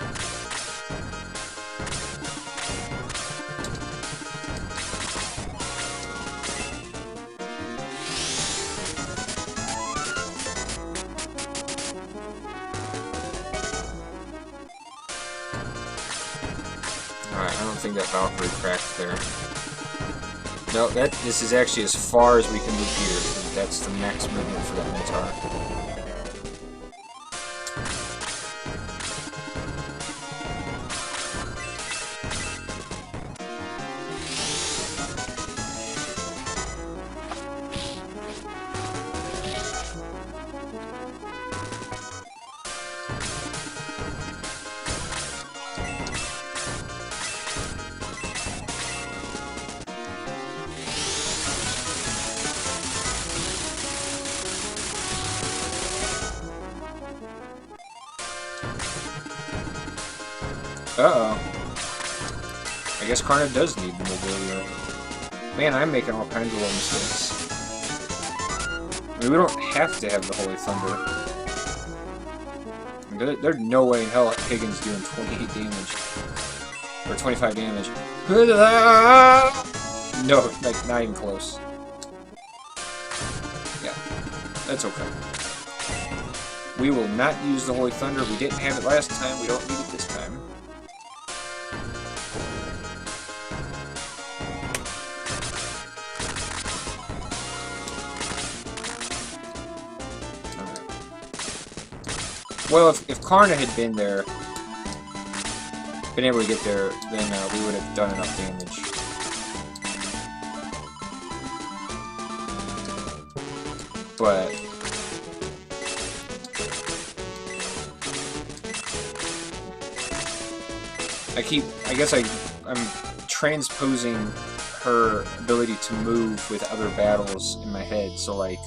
Alright, I don't think that Valkyrie cracked there. No, this is actually as far as we can move here. That's the max movement for that Minotaur. Uh-oh. I guess Karna does need the mobility ring. Man, I'm making all kinds of little mistakes. I mean, we don't have to have the Holy Thunder. I mean, there's no way in hell Higgins doing 28 damage. Or 25 damage. No, like, not even close. Yeah, that's okay. We will not use the Holy Thunder. We didn't have it last time. We don't need it this time. Well, if Karna had been there, been able to get there, then we would have done enough damage. But I guess I'm transposing her ability to move with other battles in my head. So like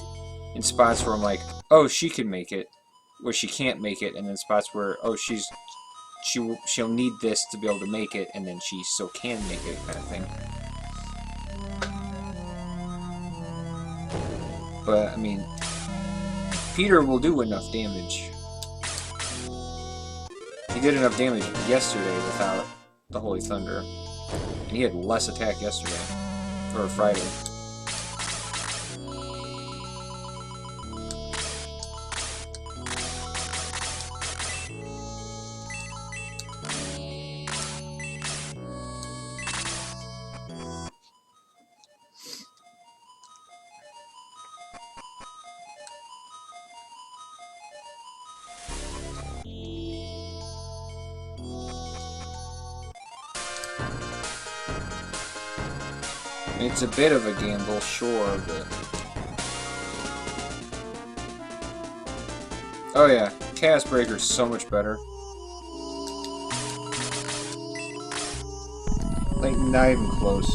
in spots where I'm like, oh, she can make it, where she can't make it, and then spots where, oh, she'll need this to be able to make it, and then she still can make it, kind of thing. But I mean, Peter will do enough damage. He did enough damage yesterday without the Holy Thunder, and he had less attack yesterday or Friday. It's a bit of a gamble, sure, but... Oh yeah, Chaos Breaker's so much better. Like, not even close.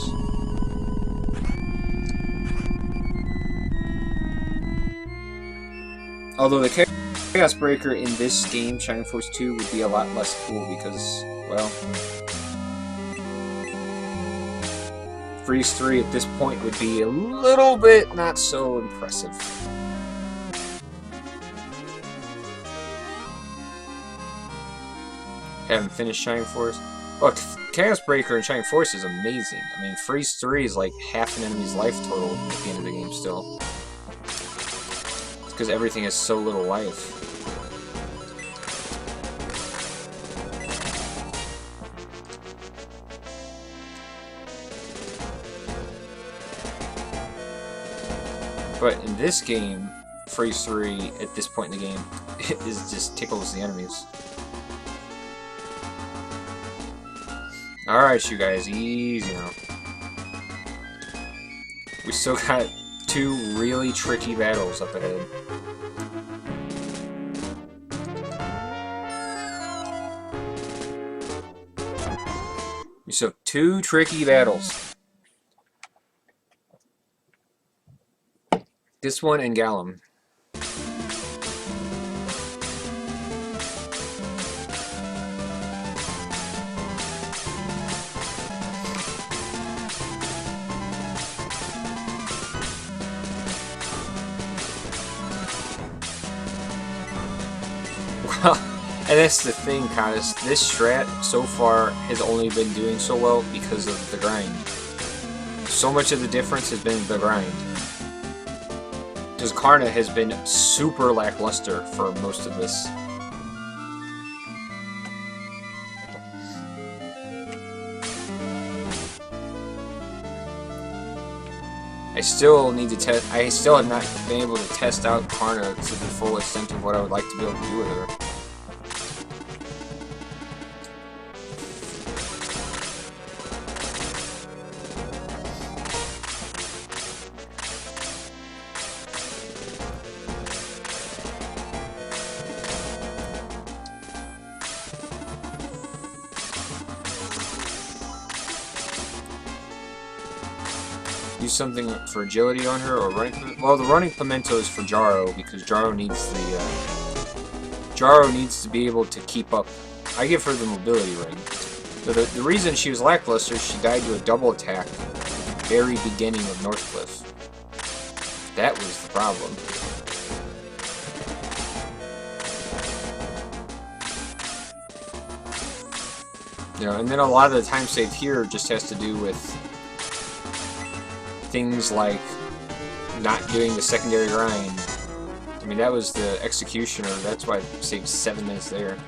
Although the Chaos Breaker in this game, Shining Force 2, would be a lot less cool because, well... Freeze 3 at this point would be a little bit not so impressive. Haven't finished Shining Force. Look, Chaos Breaker and Shining Force is amazing. I mean, Freeze 3 is like half an enemy's life total at the end of the game still. It's because everything has so little life. But in this game, Freeze 3, at this point in the game, is just tickles the enemies. Alright, you guys, easy now. We still got 2 really tricky battles up ahead. We still have 2 tricky battles. This one and Gallum. Well, and that's the thing, Codis. This strat so far has only been doing so well because of the grind. So much of the difference has been the grind. Because Karna has been super lackluster for most of this. I still need to test. I still have not been able to test out Karna to the full extent of what I would like to be able to do with her. Use something for agility on her, or running. Well, the running pimento is for Jaro because Jaro needs the. Jaro needs to be able to keep up. I give her the mobility ring. So the reason she was lackluster, she died to a double attack at the very beginning of Northcliff. That was the problem. You know, and then a lot of the time saved here just has to do with things like not doing the secondary grind. I mean, that was the Executioner. That's why I saved 7 minutes there.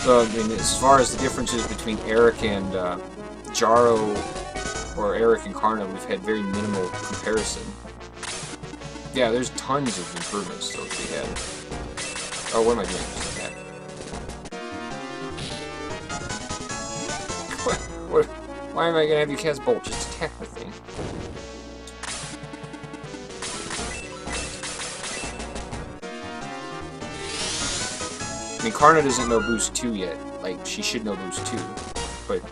So, I mean, as far as the differences between Eric and Jaro or Eric and Karna, we've had very minimal comparison. Yeah, there's tons of improvements still to be had. Oh, what am I doing? Just like that. What? Why am I gonna have you cast Bolt? Just attack the thing. I mean, Karna doesn't know Boost 2 yet. Like, she should know Boost 2. But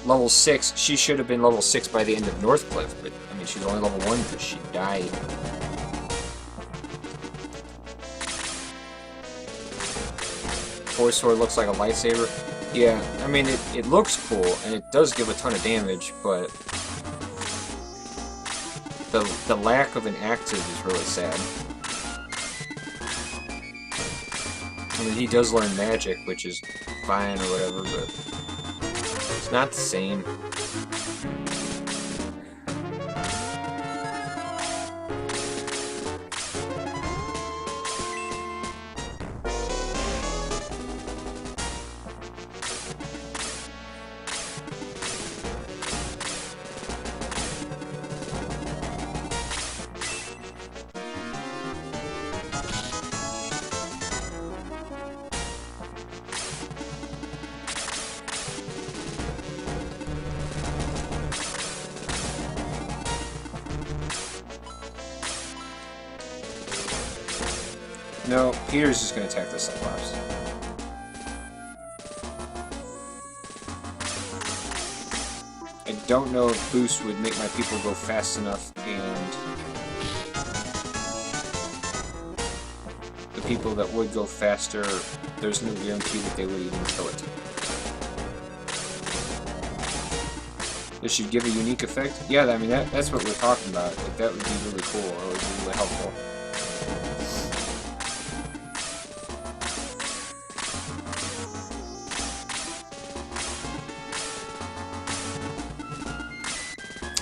level 6, she should have been level 6 by the end of Northcliff. But, I mean, she's only level 1 because she died. Force Sword looks like a lightsaber. Yeah, I mean, it looks cool, and it does give a ton of damage, but the lack of an active is really sad. I mean, he does learn magic, which is fine or whatever, but it's not the same. No, Peter's just going to attack the Cyclops. I don't know if Boost would make my people go fast enough, and the people that would go faster, there's no guarantee that they would even kill it. This should give a unique effect? Yeah, I mean, that's what we're talking about. Like, that would be really cool, or would be really helpful.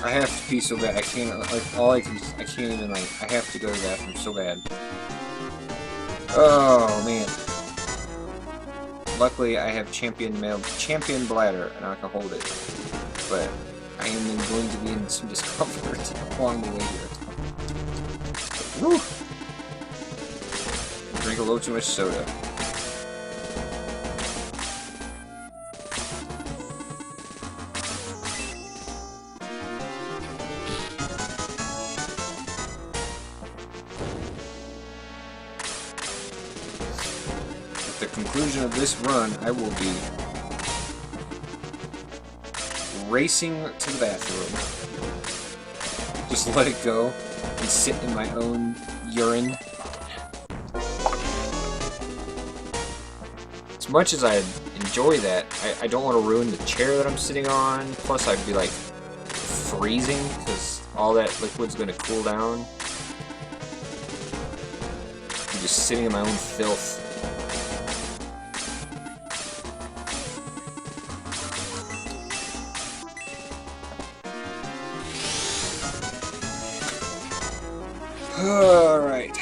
I have to pee so bad. I can't, like, I can't even, like, I have to go to the bathroom so bad. Oh, man. Luckily, I have champion bladder, and I can hold it. But I am going to be in some discomfort along the way here. Woo! Drink a little too much soda. At the conclusion of this run, I will be racing to the bathroom. Just let it go and sit in my own urine. As much as I enjoy that, I don't want to ruin the chair that I'm sitting on. Plus, I'd be like freezing because all that liquid's going to cool down. I'm just sitting in my own filth. Alright.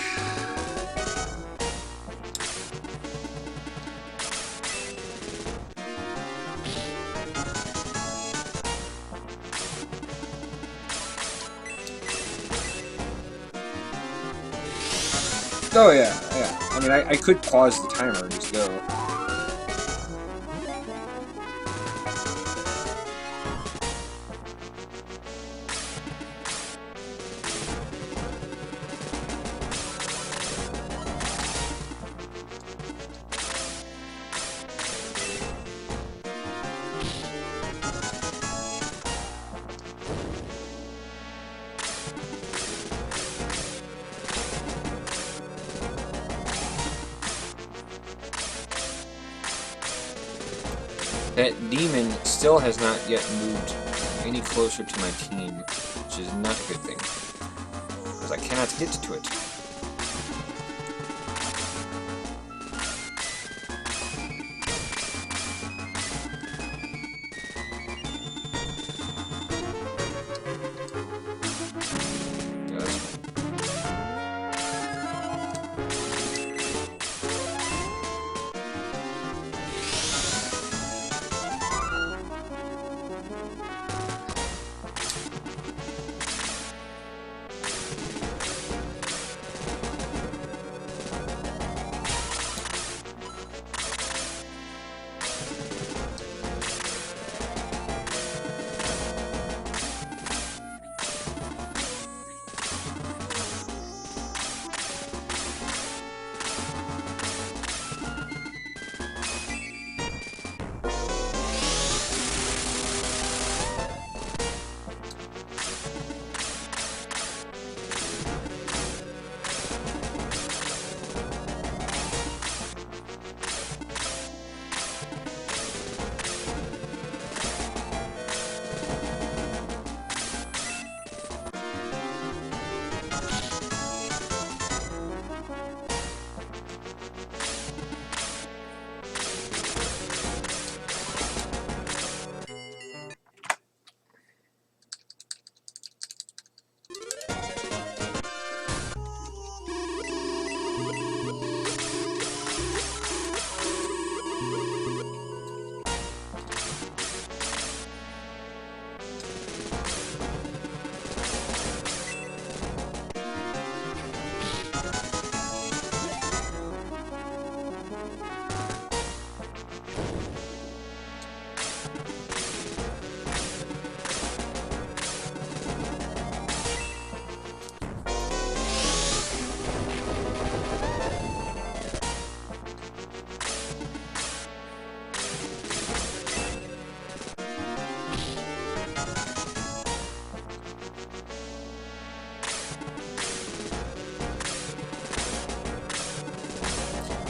Oh yeah. I mean, I could pause the timer and just go. That demon still has not yet moved any closer to my team, which is not a good thing, because I cannot get to it.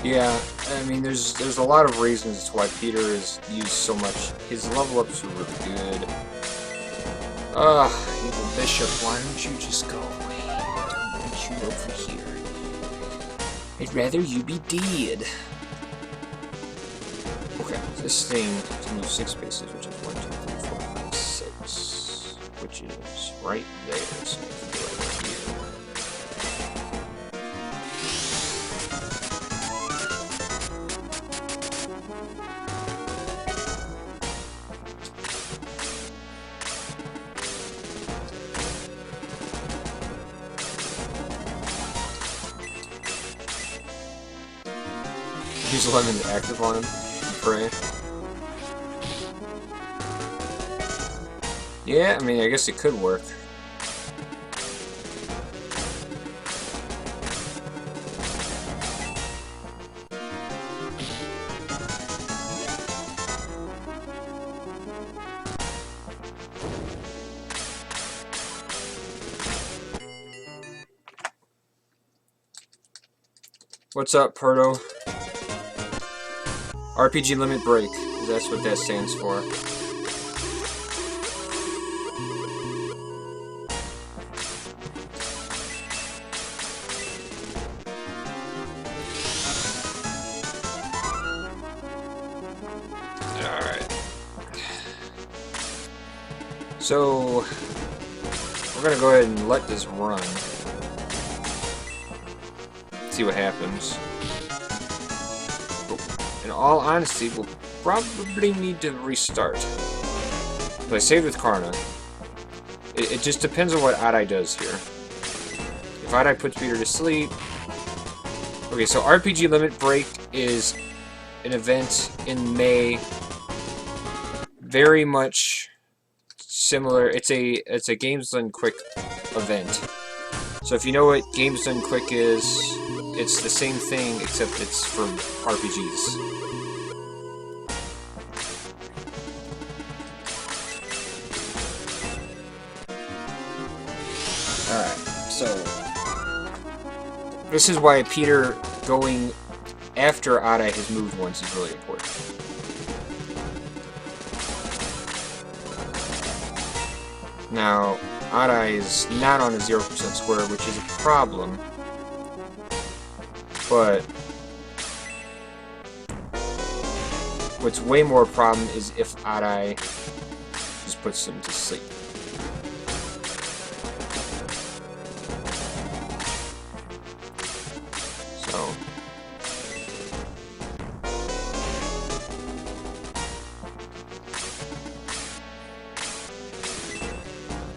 Yeah, I mean, there's a lot of reasons to why Peter is used so much. His level ups are really good. Evil Bishop, why don't you just go away? I don't want you over here. I'd rather you be dead. Okay, this thing can move 6 spaces, which is 1, 2, 3, 4, 5, 6, which is right there. So I can go right here. Use Lemon's active on him and pray. Yeah, I mean, I guess it could work. What's up, Perdo? RPG limit break, because that's what that stands for. Alright. So, we're gonna go ahead and let this run. See what happens. In all honesty, we'll probably need to restart. But I saved with Karna. It just depends on what Adai does here. If Adai puts Peter to sleep... Okay, so RPG Limit Break is an event in May. Very much similar. It's a Games Done Quick event. So if you know what Games Done Quick is, it's the same thing, except it's for RPGs. Alright, so... This is why Peter going after Adai has moved once is really important. Now, Adai is not on a 0% square, which is a problem. But what's way more a problem is if Adai just puts him to sleep. So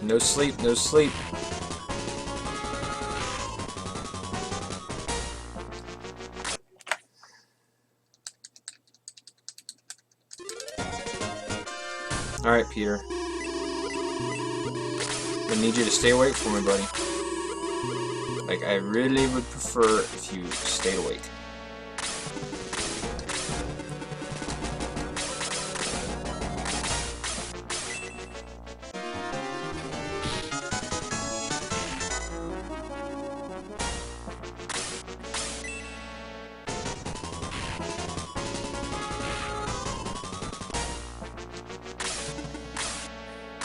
no sleep, no sleep. Alright, Peter. I need you to stay awake for me, buddy. Like, I really would prefer if you stay awake.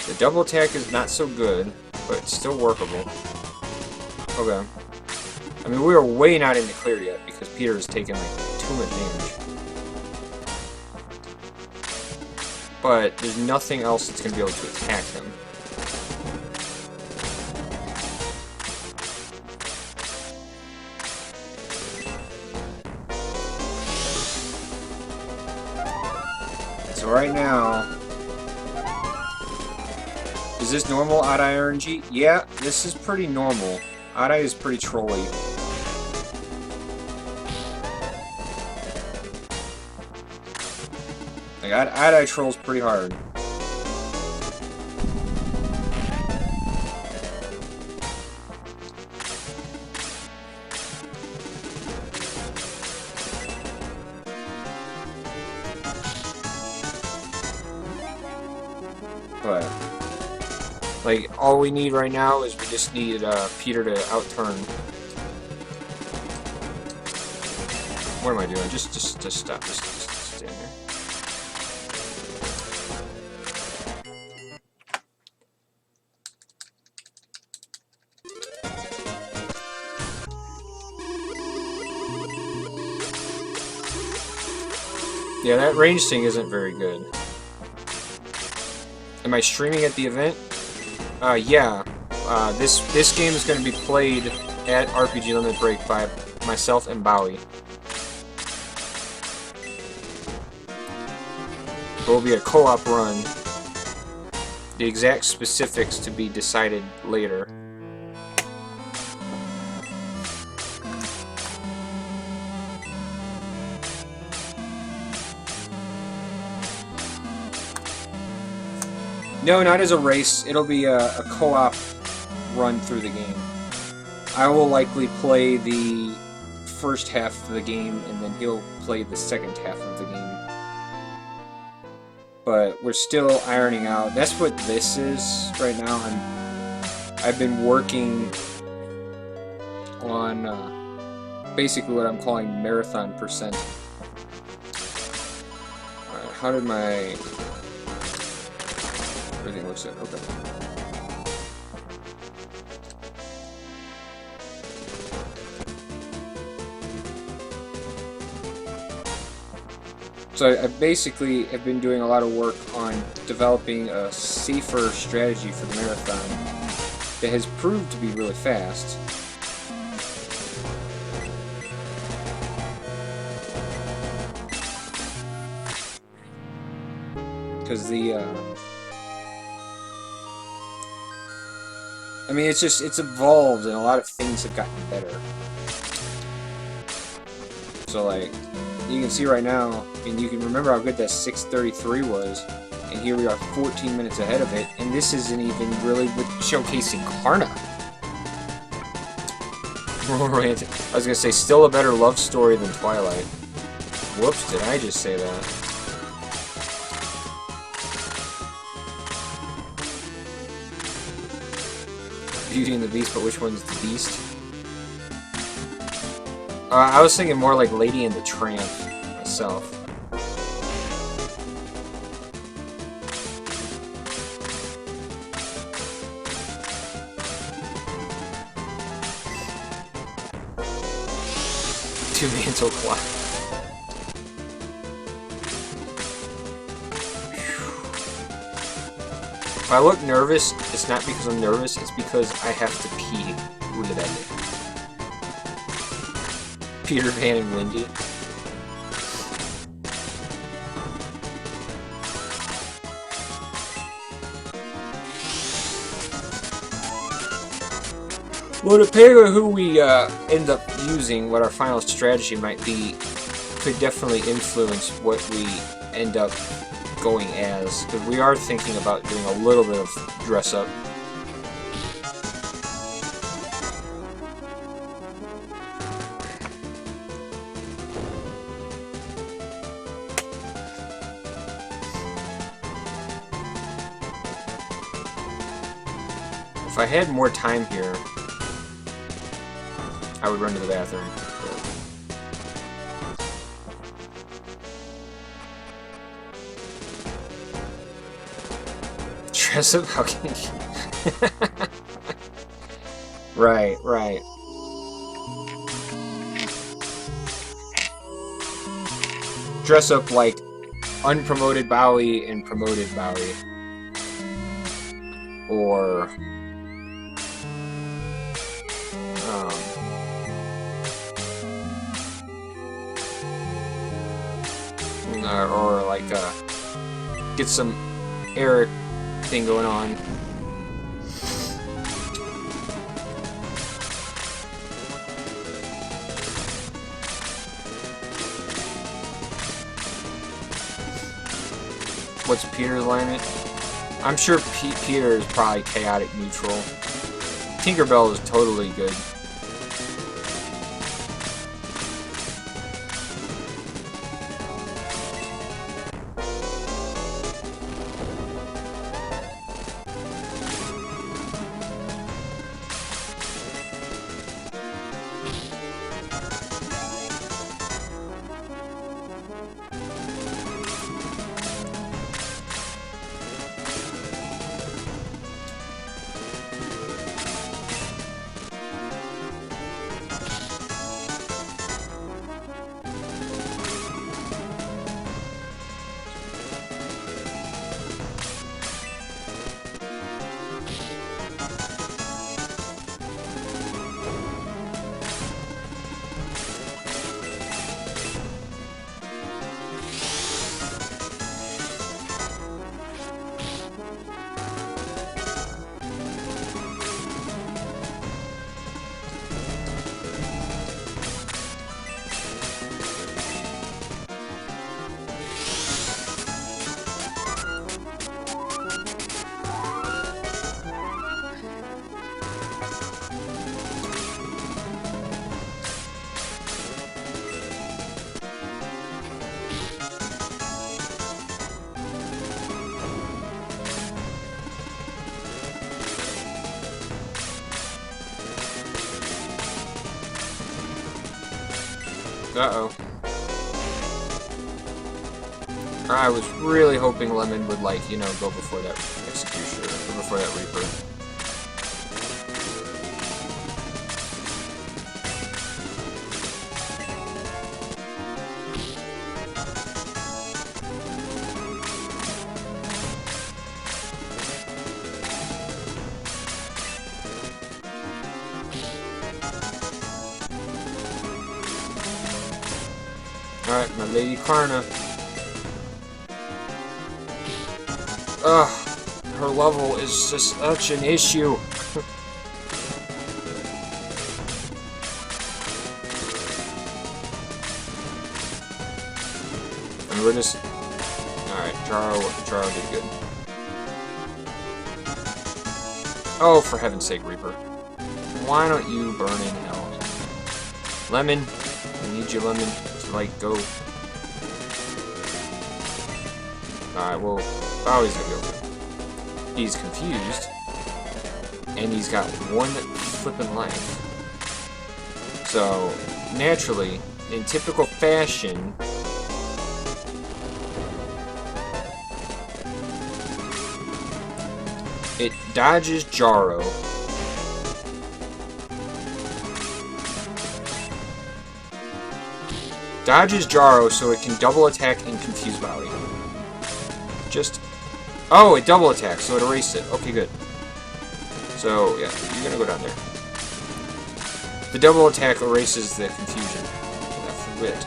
The double attack is not so good, but it's still workable. Okay. I mean, we are way not in the clear yet, because Peter has taken, like, too much damage. But there's nothing else that's going to be able to attack him. So right now... Is this normal Adai RNG? Yeah, this is pretty normal. Adai is pretty trolly. Like, Adai trolls pretty hard. But... like, all we need right now is we just need Peter to outturn. What am I doing? Just stop. Just stand there. Yeah, that range thing isn't very good. Am I streaming at the event? Yeah. This game is going to be played at RPG Limit Break by myself and Bowie. It will be a co-op run. The exact specifics to be decided later. No, not as a race. It'll be a co-op run through the game. I will likely play the first half of the game, and then he'll play the second half of the game. But we're still ironing out. That's what this is right now. I've been working on basically what I'm calling marathon percent. Alright, how did my... Everything looks good. Okay. So I basically have been doing a lot of work on developing a safer strategy for the marathon that has proved to be really fast. Because I mean, it's evolved, and a lot of things have gotten better. So, like, you can see right now, and you can remember how good that 6:33 was, and here we are 14 minutes ahead of it, and this isn't even really with showcasing Karna. Romantic. I was gonna say, still a better love story than Twilight. Whoops, did I just say that? Beauty and the Beast, but which one's the Beast? I was thinking more like Lady and the Tramp, myself. Two mantle clock. If I look nervous, it's not because I'm nervous, it's because I have to pee. Peter Pan and Wendy. Well, depending on who we end up using, what our final strategy might be, could definitely influence what we end up going as, because we are thinking about doing a little bit of dress up. If I had more time here, I would run to the bathroom. Dress up? How can you? Right, right. Dress up like unpromoted Bowie and promoted Bowie. Or... or like get some Eric thing going on. What's Peter's alignment? I'm sure Peter is probably chaotic neutral. Tinkerbell is totally good. Uh-oh. I was really hoping Lemon would, like, you know, go before that Executioner, or before that Reaper. Alright, my Lady Karna. Ugh, her level is just such an issue. And we're just... Alright, Jaro did good. Oh, for heaven's sake, Reaper. Why don't you burn in hell? Lemon, I need you, Lemon, to, like, go. Alright, well, Bowie's gonna be okay. He's confused, and he's got one flippin' life. So, naturally, in typical fashion, it dodges Jaro. Dodges Jaro so it can double attack and confuse Bowie. Just... Oh, it double attacks, so it erased it. Okay, good. So, yeah, you're gonna go down there. The double attack erases the confusion. I forget.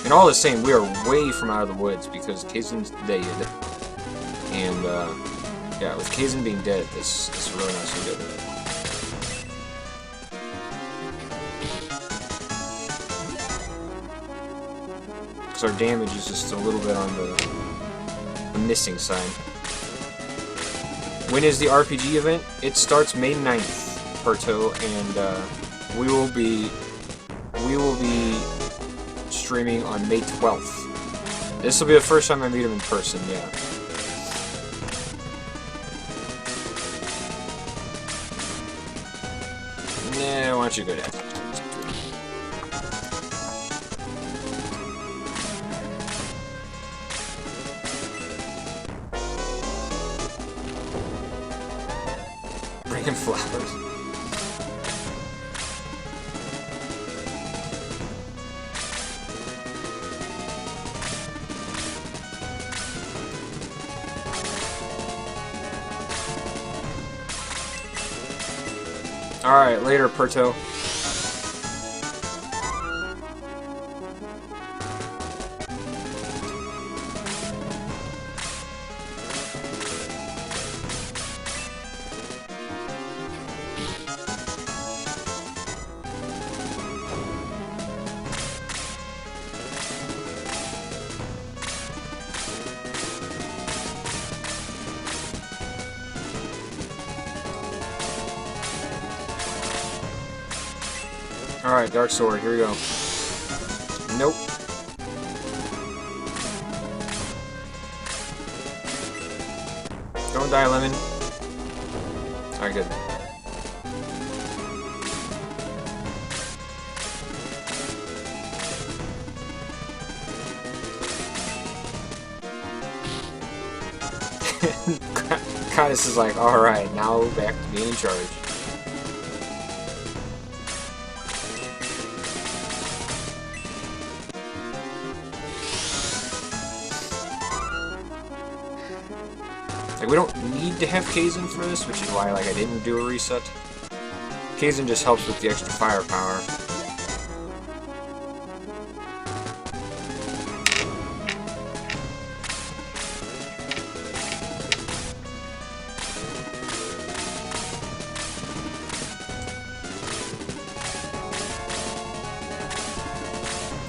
And all the same, we are way from out of the woods because Kaizen's dead. And, yeah, with Kaizen being dead, this is really not so good. Because our damage is just a little bit on the missing side. When is the RPG event? It starts May 9th, Perto, and we will be streaming on May 12th. This will be the first time I meet him in person, yeah. Nah, why don't you go down? Bring him flowers. Alright, later, Perto. Alright, Dark Sword, here we go. Nope. Don't die, Lemon. Alright, good. Goddess is like, alright, now back to being in charge. Like, we don't need to have Kaizen for this, which is why, like, I didn't do a reset. Kaizen just helps with the extra firepower.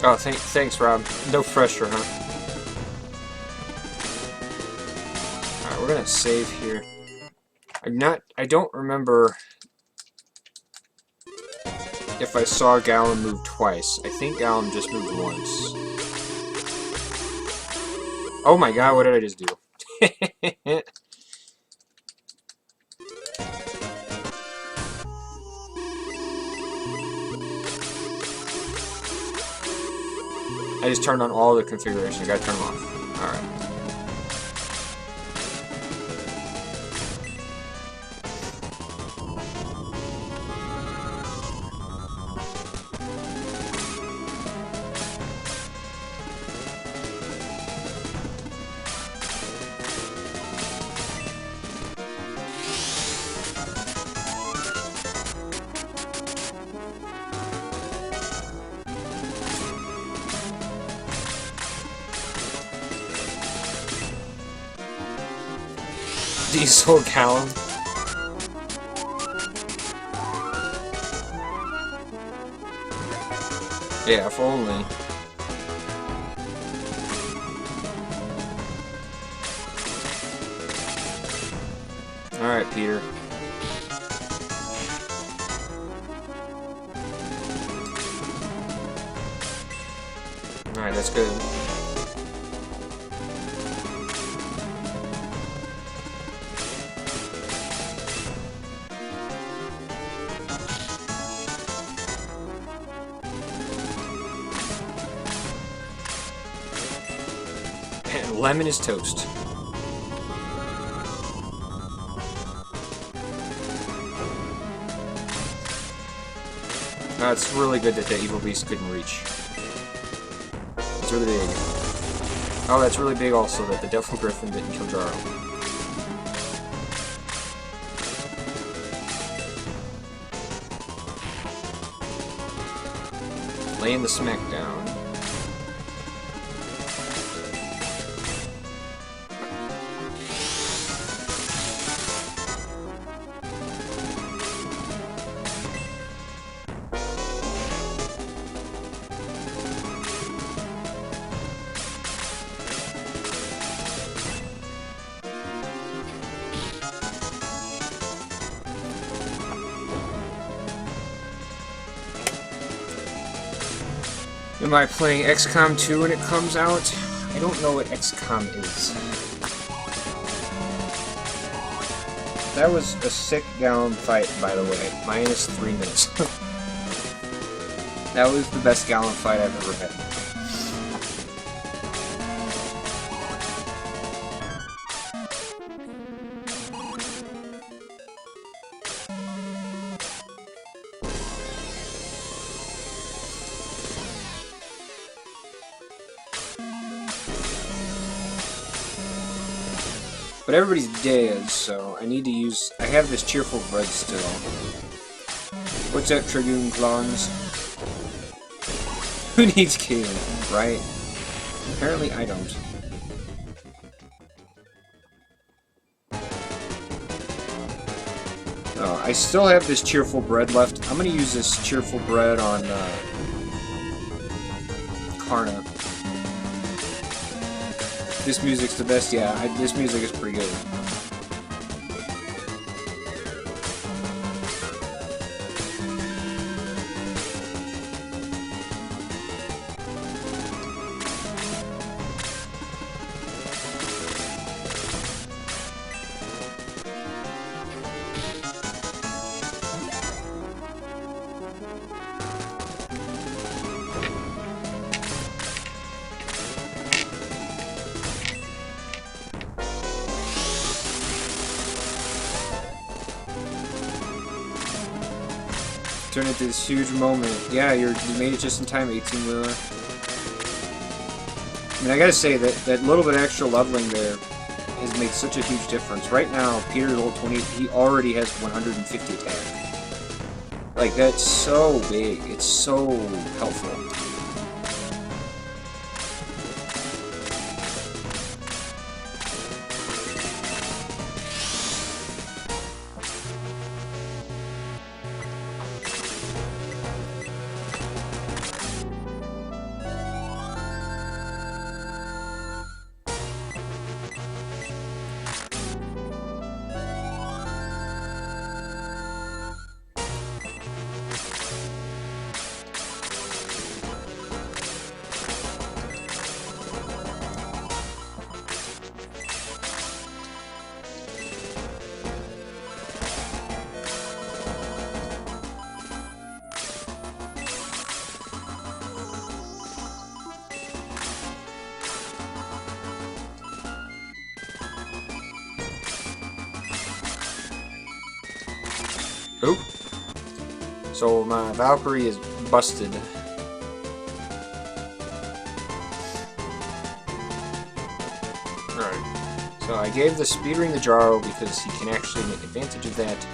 Oh, thanks, Rob. No pressure, huh? Alright, we're gonna save here. I don't remember if I saw Gallum move twice. I think Gallum just moved once. Oh my god, what did I just do? I just turned on all the configurations. I gotta turn them off. Alright. Diesel Callum. Yeah, if only. Alright, Peter. Alright, that's good. And lemon is toast. It's really good that the Evil Beast couldn't reach. It's really big. Oh, that's really big also that the Devil Griffin didn't kill Jaro. Laying the smack down. Am I playing XCOM 2 when it comes out? I don't know what XCOM is. That was a sick Gallon fight, by the way. Minus 3 minutes. That was the best Gallon fight I've ever had. But everybody's dead, so I need to use... I have this cheerful bread still. What's up, Dragoon clones? Who needs killing, right? Apparently I don't. Oh, I still have this cheerful bread left. I'm gonna use this cheerful bread on Karna. This music's the best, yeah, this music is pretty good. Turn into this huge moment. Yeah, you made it just in time, 18-wheeler. I mean, I gotta say that little bit extra leveling there has made such a huge difference. Right now, Peter's level 20, he already has 150 attack. Like, that's so big. It's so helpful. Oop. So my Valkyrie is busted. Alright. So I gave the speed ring to Jaro because he can actually make advantage of that.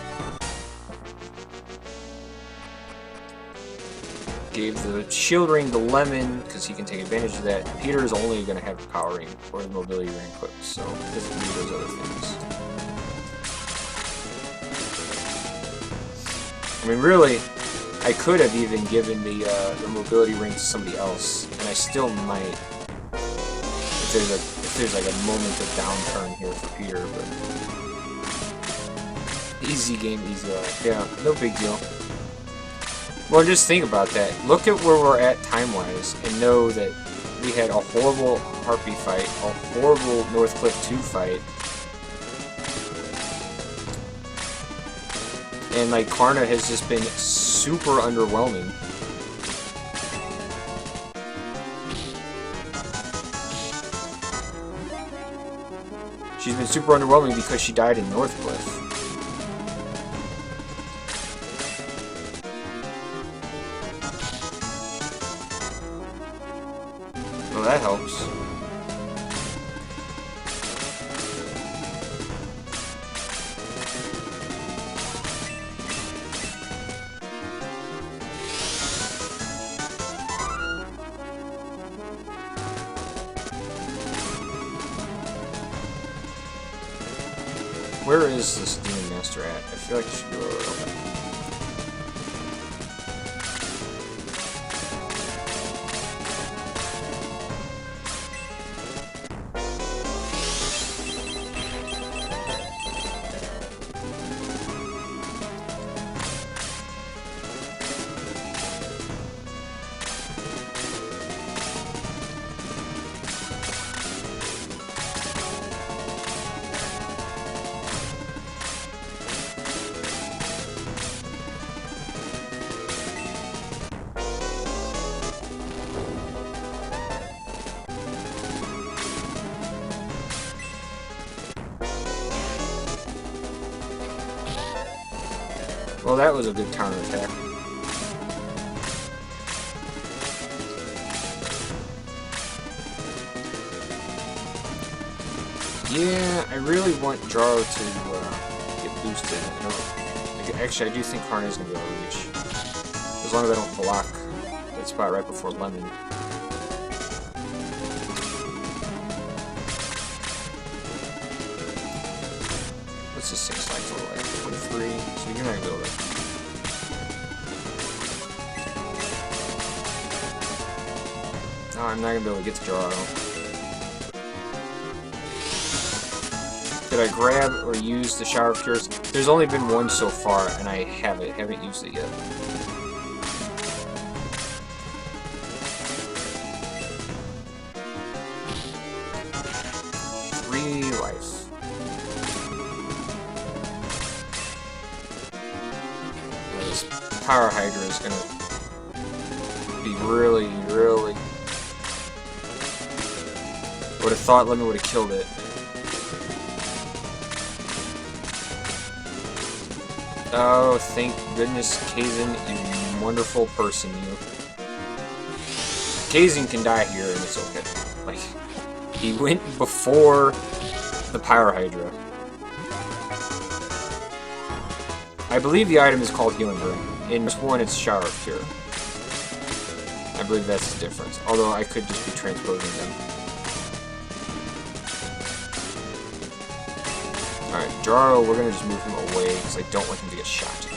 Gave the shield ring to Lemon because he can take advantage of that. Peter is only going to have the power ring or the mobility ring equipped, so he doesn't need those other things. I mean, really, I could have even given the mobility ring to somebody else, and I still might if there's like a moment of downturn here for Peter. But easy game, easy life. Yeah, no big deal. Well, just think about that. Look at where we're at time-wise, and know that we had a horrible Harpy fight, a horrible Northcliffe 2 fight, and like Karna has just been super underwhelming. She's been super underwhelming because she died in Northcliffe. Well, that helps. Where is this Demon Master at? I feel like it should go over. Well, that was a good counterattack. Yeah, I really want Jaro to get boosted. Actually, I do think Karna is going to be able to reach. As long as I don't block that spot right before Lemon. What's this 6 like total? Like 23? So you're not going to be able to... No, I'm not going to be able to get to Jaro. Did I grab or use the Shower of Cures? There's only been one so far, and I haven't used it yet. Life. This Power Hydra is gonna be really... I would have thought Lemon would have killed it. Oh, thank goodness, Kazin, you wonderful person, you. Kazin can die here, and it's okay. Like, he went before the Power Hydra. I believe the item is called Healing Ring. In this one, it's Shower of Cure. I believe that's the difference. Although I could just be transposing them. Alright, Jaro, we're gonna just move him away because I don't want him to get shot.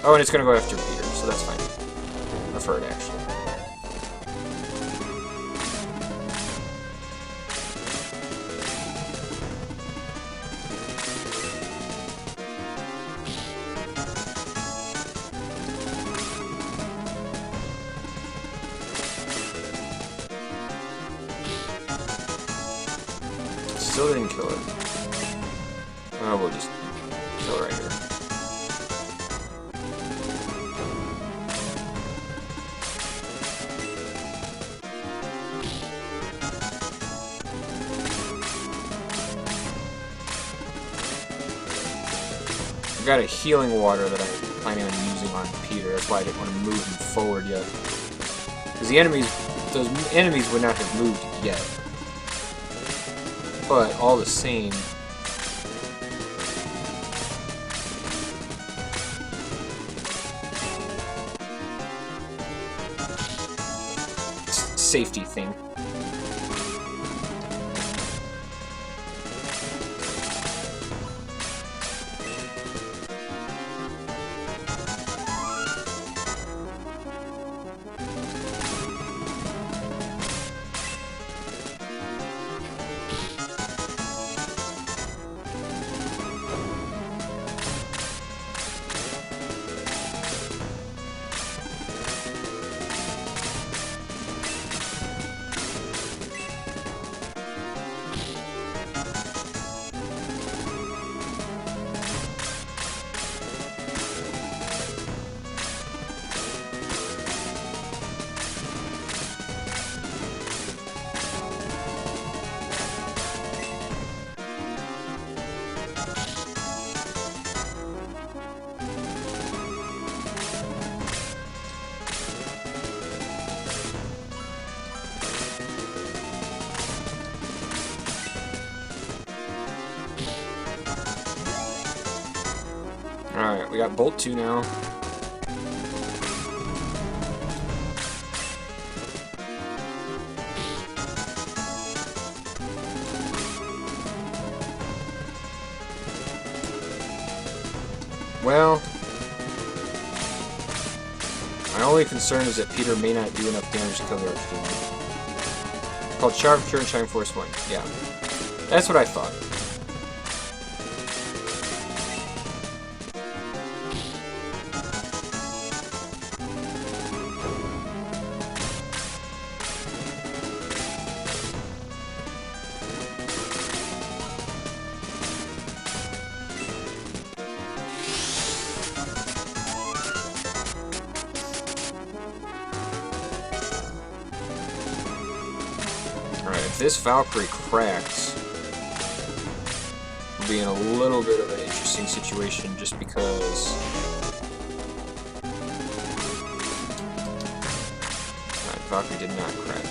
Oh, and it's gonna go after Peter, so that's fine. Preferred, actually. Still didn't kill it. Oh, we'll just kill it right here. I've got a healing water that I planning on using on Peter. That's why I didn't want to move him forward yet. Because the enemies, those enemies would not have moved yet. But all the same, safety thing. Alright, we got Bolt 2 now. Well, my only concern is that Peter may not do enough damage to kill the Archdemon. It's called Shower of Cure and Shining Force 1. Yeah. That's what I thought. If this Valkyrie cracks, we'll be in a little bit of an interesting situation just because Valkyrie did not crack.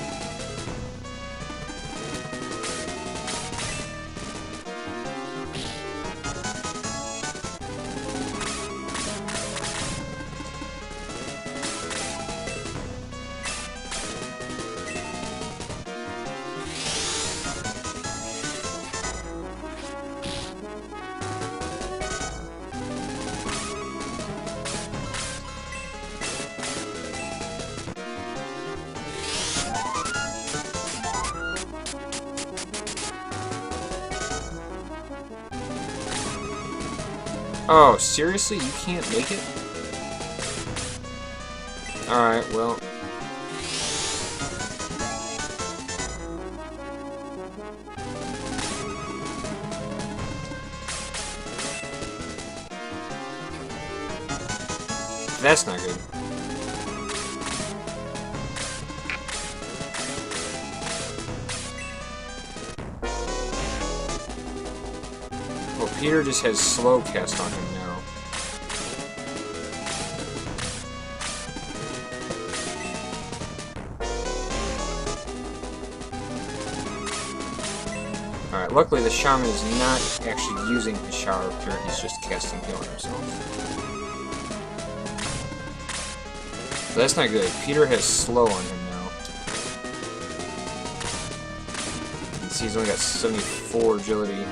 Oh, seriously? You can't make it? Alright, well. That's not good. Well, Peter just has slow cast on him now. Alright, luckily the Shaman is not actually using his Shower of Cure, he's just casting heal on himself. But that's not good. Peter has slow on him now. You can see he's only got 74 agility.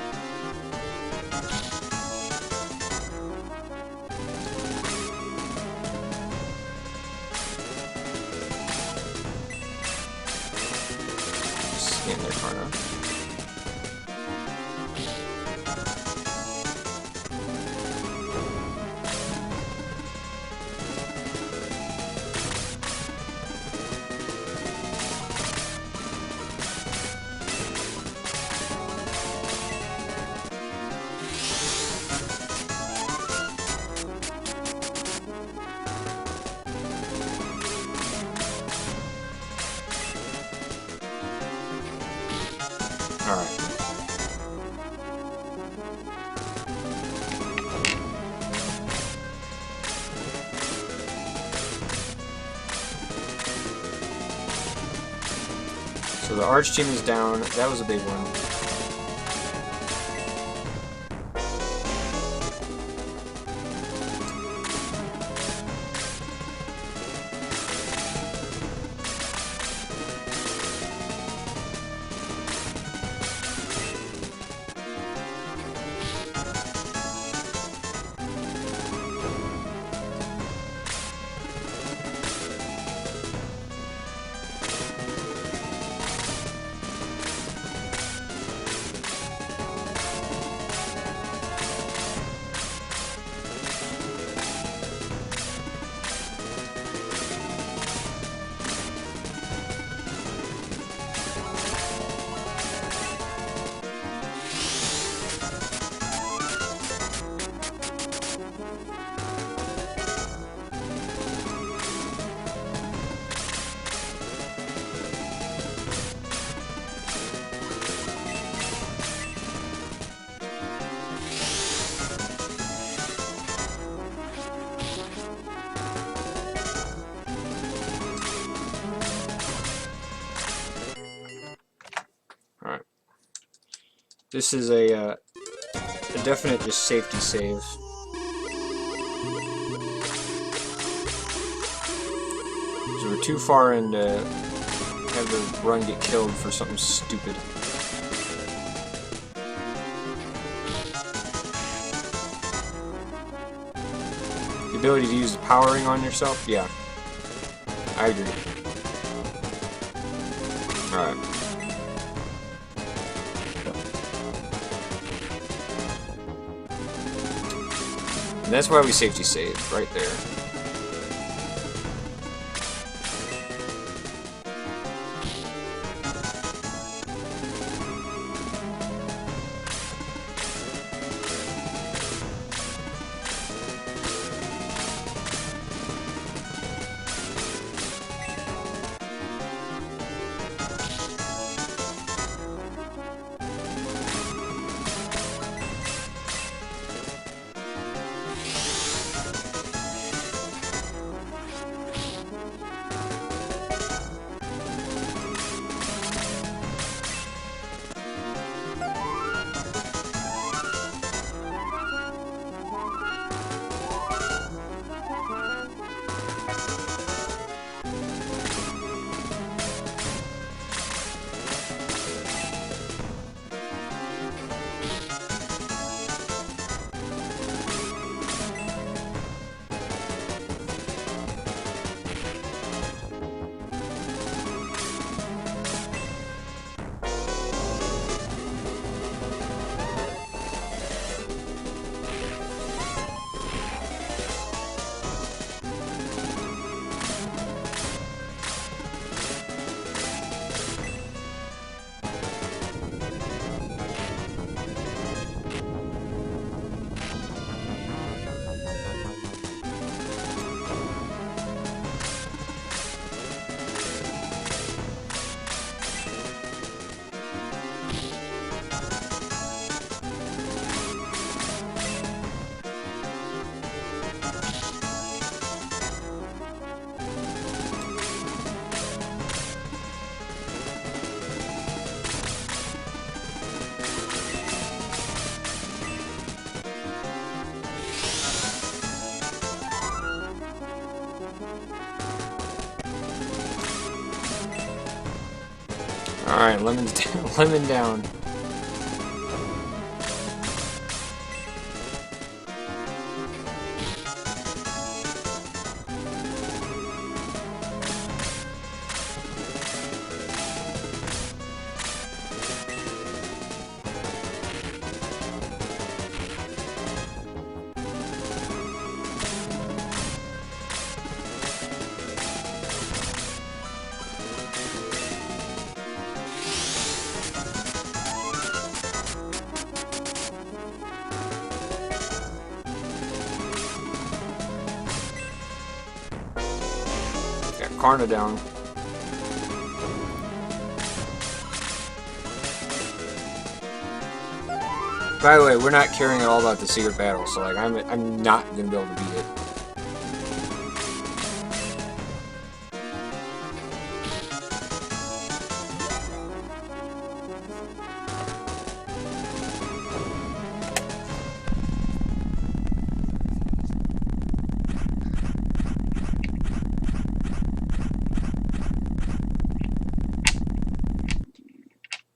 Stand there far enough. Alright. So the Arch team is down. That was a big one. Alright. This is a definite just safety save. So we're too far in to have the run get killed for something stupid. The ability to use the powering on yourself? Yeah. I agree. Alright. And that's why we safety saved, right there. Alright, lemon down. Karna down. By the way, we're not caring at all about the secret battle, so like I'm not gonna be able to beat it.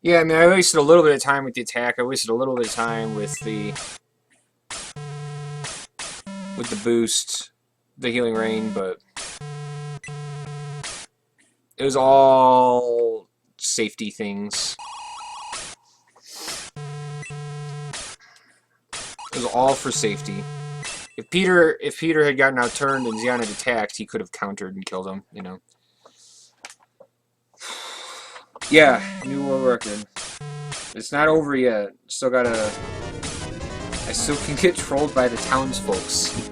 Yeah, I mean, I wasted a little bit of time with the attack. I wasted a little bit of time with the boost, the healing rain, but it was all safety things. It was all for safety. If Peter had gotten outturned and Xeon had attacked, he could have countered and killed him, you know. Yeah, new world record. It's not over yet. Still gotta... I still can get trolled by the townsfolks.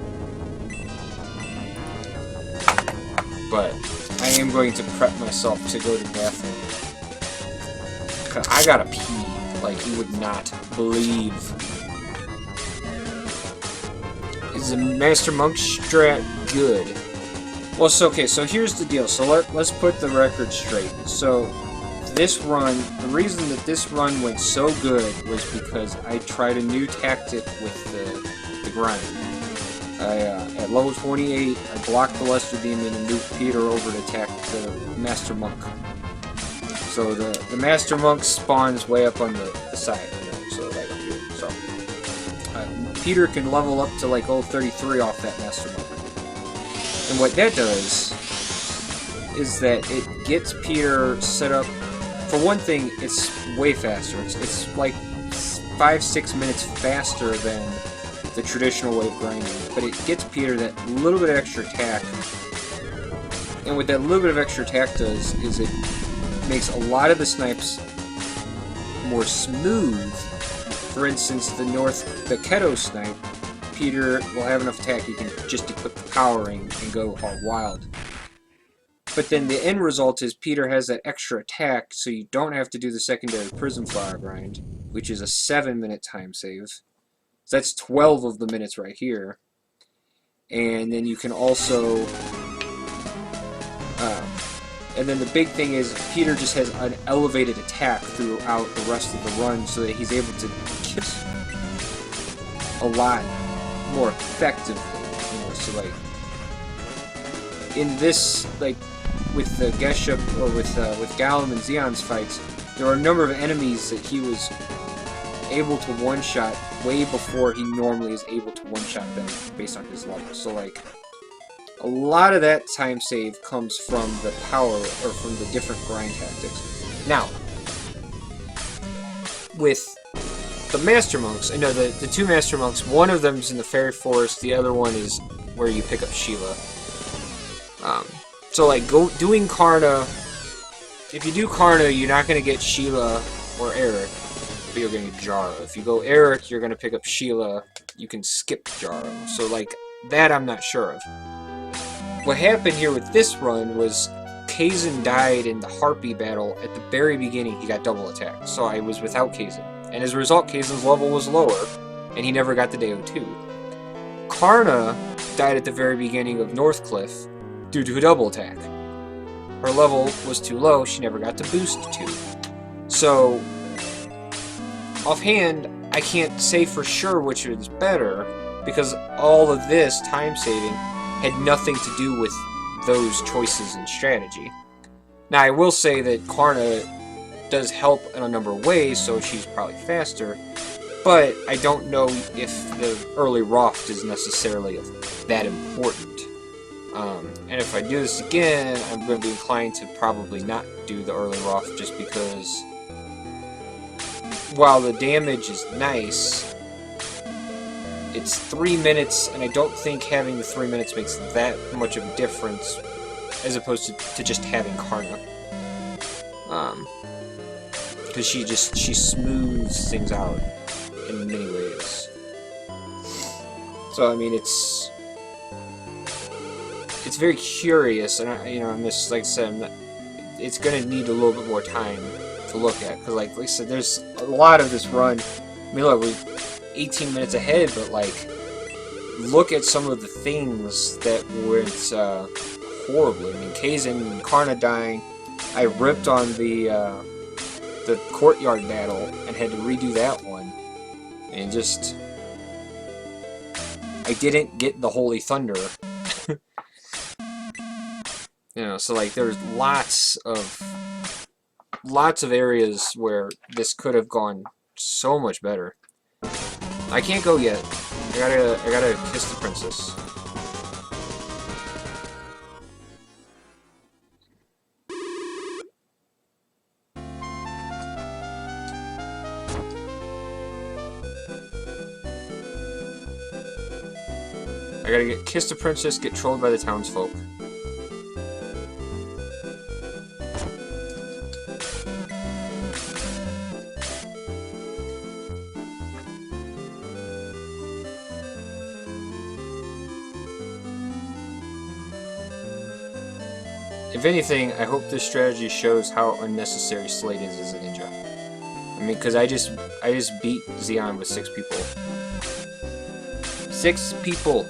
But I am going to prep myself to go to the bathroom. I gotta pee like you would not believe. Is the Master Monk strat good? Well, so, okay, so here's the deal. So let's put the record straight. So this run, the reason that this run went so good was because I tried a new tactic with the grind. At level 28, I blocked the Lesser Demon and moved Peter over to attack the Master Monk. So the Master Monk spawns way up on the side, you know, so right up here. So Peter can level up to like level 33 off that Master Monk. And what that does is that it gets Peter set up. For one thing, it's way faster. It's like 5-6 minutes faster than the traditional way of grinding, but it gets Peter that little bit of extra attack. And what that little bit of extra attack does is it makes a lot of the snipes more smooth. For instance, the Keto snipe, Peter will have enough attack he can just equip the powering and go all wild. But then the end result is Peter has that extra attack, so you don't have to do the secondary Prism Flower grind, which is a 7-minute time save. So that's 12 of the minutes right here. And then you can also... and then the big thing is Peter just has an elevated attack throughout the rest of the run so that he's able to kill a lot more effectively. You know, so like in this, like with the Geshup or with Galum and Xeon's fights, there are a number of enemies that he was able to one-shot way before he normally is able to one-shot them based on his level. So like a lot of that time save comes from the power, or from the different grind tactics. Now, with the Master Monks, I know the two Master Monks, one of them is in the Fairy Forest, the other one is where you pick up Sheila. So like doing Karna, if you do Karna, you're not going to get Sheila or Eric, but you're going to get Jaro. If you go Eric, you're going to pick up Sheila, you can skip Jaro. So like, that I'm not sure of. What happened here with this run was Kaizen died in the Harpy battle at the very beginning. He got double attacked, so I was without Kaizen. And as a result, Kaizen's level was lower, and he never got the Deo 2. Karna died at the very beginning of Northcliff due to a double attack. Her level was too low, she never got to boost 2. So, offhand, I can't say for sure which is better, because all of this time saving had nothing to do with those choices in strategy. Now, I will say that Karna does help in a number of ways, so she's probably faster, but I don't know if the early Roft is necessarily that important. And if I do this again, I'm going to be inclined to probably not do the early Roft, just because while the damage is nice, it's 3 minutes, and I don't think having the 3 minutes makes that much of a difference, as opposed to just having Karna. Because she smooths things out in many ways. So I mean, it's very curious, and I'm just, like I said, it's gonna need a little bit more time to look at, because like I said, there's a lot of this run. I mean, look, we're 18 minutes ahead, but like, look at some of the things that went horribly. I mean, Kaizen and Karna dying. I ripped on the courtyard battle and had to redo that one, and just I didn't get the Holy Thunder. You know, so like there's lots of lots of areas where this could have gone so much better. I can't go yet. I gotta kiss the princess. I gotta kiss the princess, get trolled by the townsfolk. If anything, I hope this strategy shows how unnecessary Slade is as a ninja. I mean, because I just beat Zeon with 6 people. 6 people!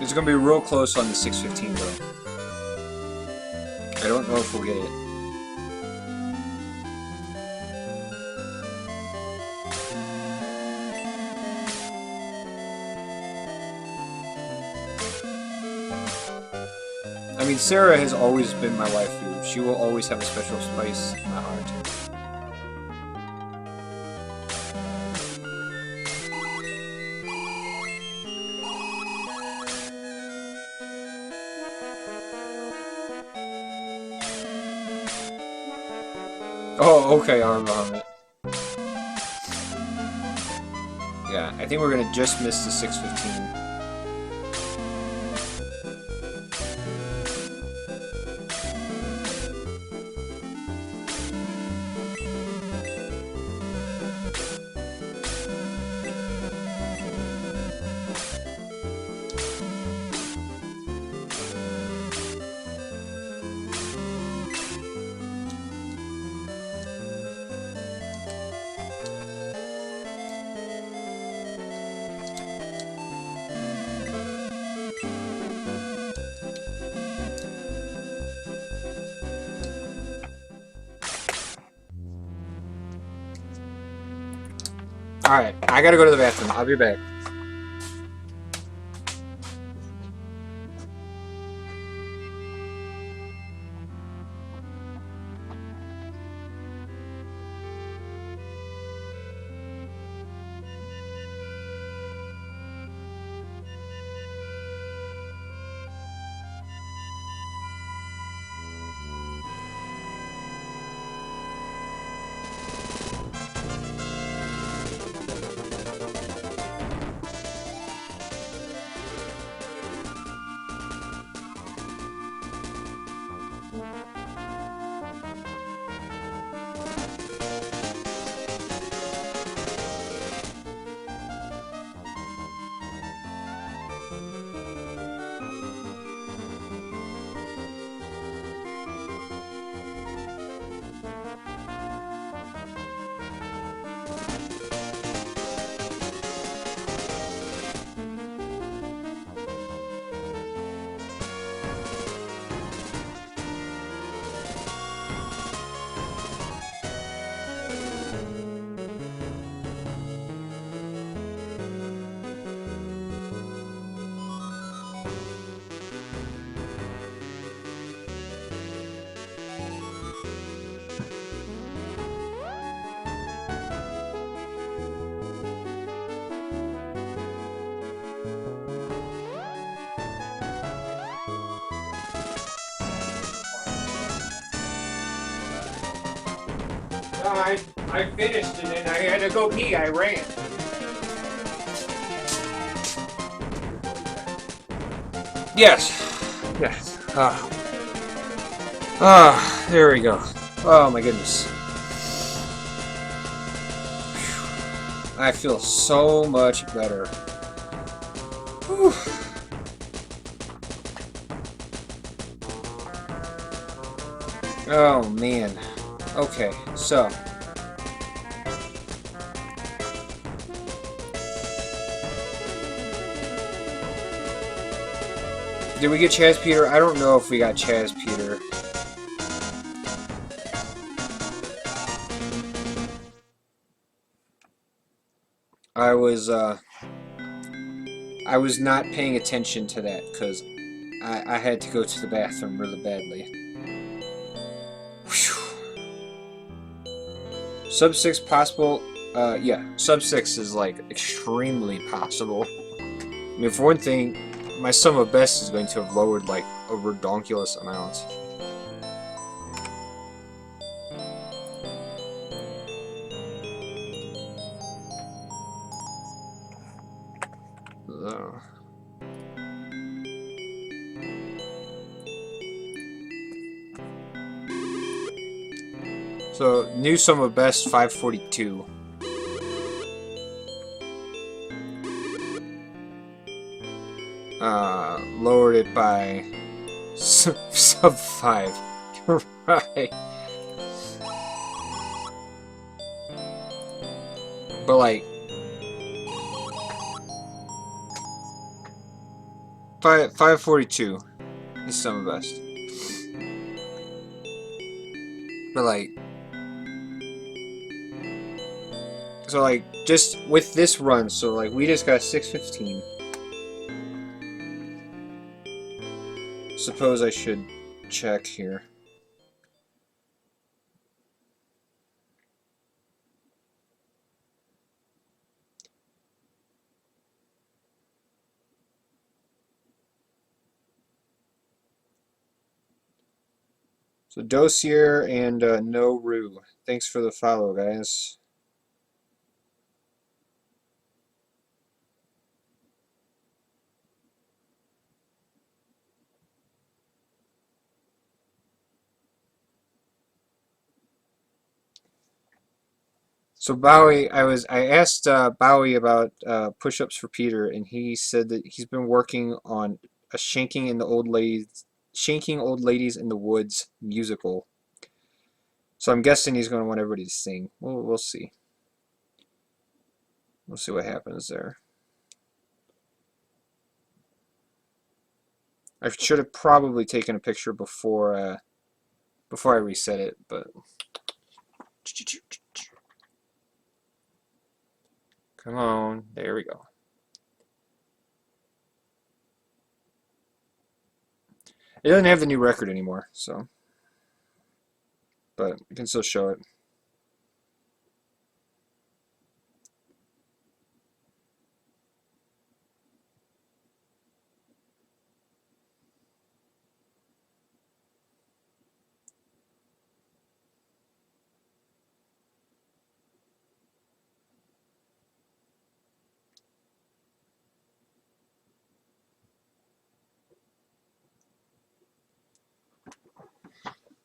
It's gonna be real close on the 615 though. I don't know if we'll get it. I mean, Sarah has always been my waifu. She will always have a special place in my heart. Oh, okay, Arm Vomit. Yeah, I think we're gonna just miss the 615. Alright, I gotta go to the bathroom. I'll be back. I finished and then I had to go pee. I ran. Yes. Yes. There we go. Oh my goodness. I feel so much better. Whew. Oh man. Okay, so Did we get Chaz Peter? I don't know if we got Chaz Peter. I was not paying attention to that because I had to go to the bathroom really badly. Whew. Sub 6 possible? Yeah, sub 6 is like extremely possible. I mean, for one thing, my sum of best is going to have lowered like a redonkulous amount. So, new sum of best 542. Lowered it by sub 5. Right. But like 542 is sum of best. But like, so like just with this run, so like we just got 615. Suppose I should check here. So Dossier and No Rue. Thanks for the follow, guys. So Bowie, I asked Bowie about push-ups for Peter, and he said that he's been working on a Shanking Old Ladies in the Woods musical. So I'm guessing he's going to want everybody to sing. We'll see. We'll see what happens there. I should have probably taken a picture before I reset it, but come on, there we go. It doesn't have the new record anymore, so, but you can still show it.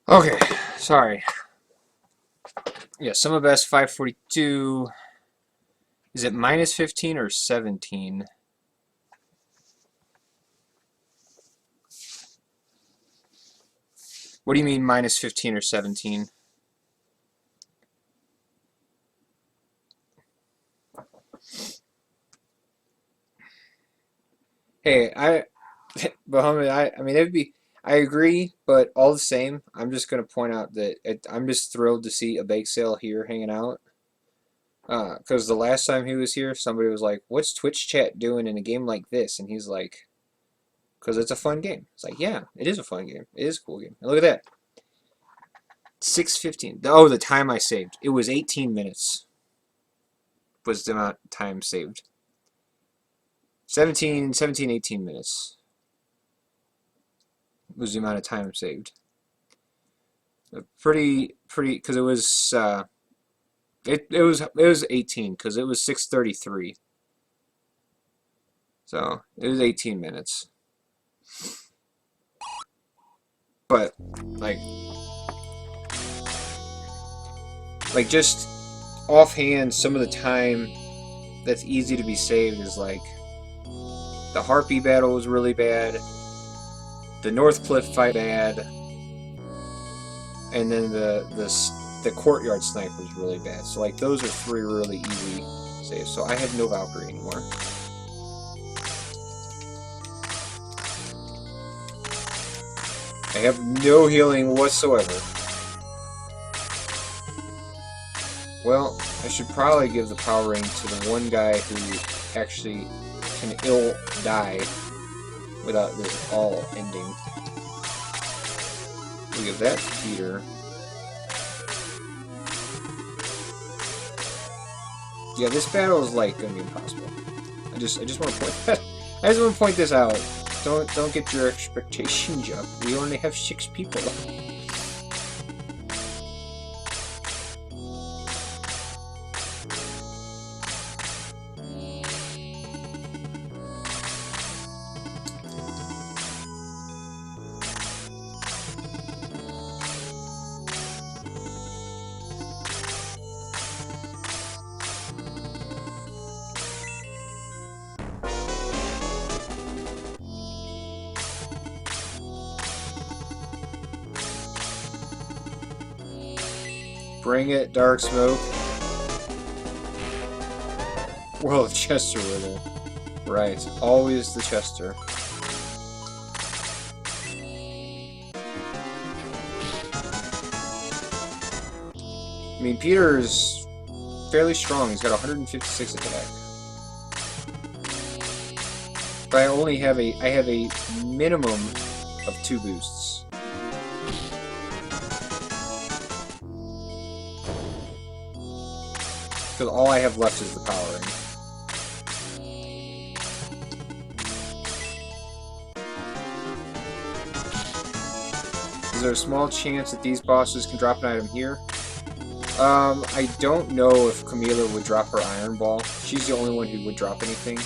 Okay, sorry. Yeah, sum of best 542. Is it minus 15 or 17? What do you mean minus 15 or 17? Hey, Muhammad, I mean, it'd be, I agree, but all the same, I'm just going to point out that I'm just thrilled to see a bake sale here hanging out. Because the last time he was here, somebody was like, what's Twitch chat doing in a game like this? And he's like, because it's a fun game. It's like, yeah, it is a fun game. It is a cool game. And look at that. 6:15. Oh, the time I saved. It was 18 minutes. Was the amount of time saved. 17, 18 minutes was the amount of time saved. Pretty, because it was, it was 18, because it was 6:33. So, it was 18 minutes. But, like just offhand, some of the time that's easy to be saved is like the Harpy battle was really bad, the Northcliffe fight bad, and then the Courtyard Sniper was really bad. So like those are 3 really easy saves. So I have no Valkyrie anymore. I have no healing whatsoever. Well, I should probably give the power ring to the one guy who actually can ill die without this all ending. We'll give that to Peter. Yeah, this battle is like gonna be impossible. I just want to point that. I just want to point this out. Don't get your expectations up. We only have 6 people. Bring it, Dark Smoke. Well, Chester with it. Right, always the Chester. I mean, Peter's fairly strong. He's got 156 attack. But I have a minimum of 2 boosts. Because all I have left is the power ring. Is there a small chance that these bosses can drop an item here? I don't know if Camila would drop her Iron Ball. She's the only one who would drop anything.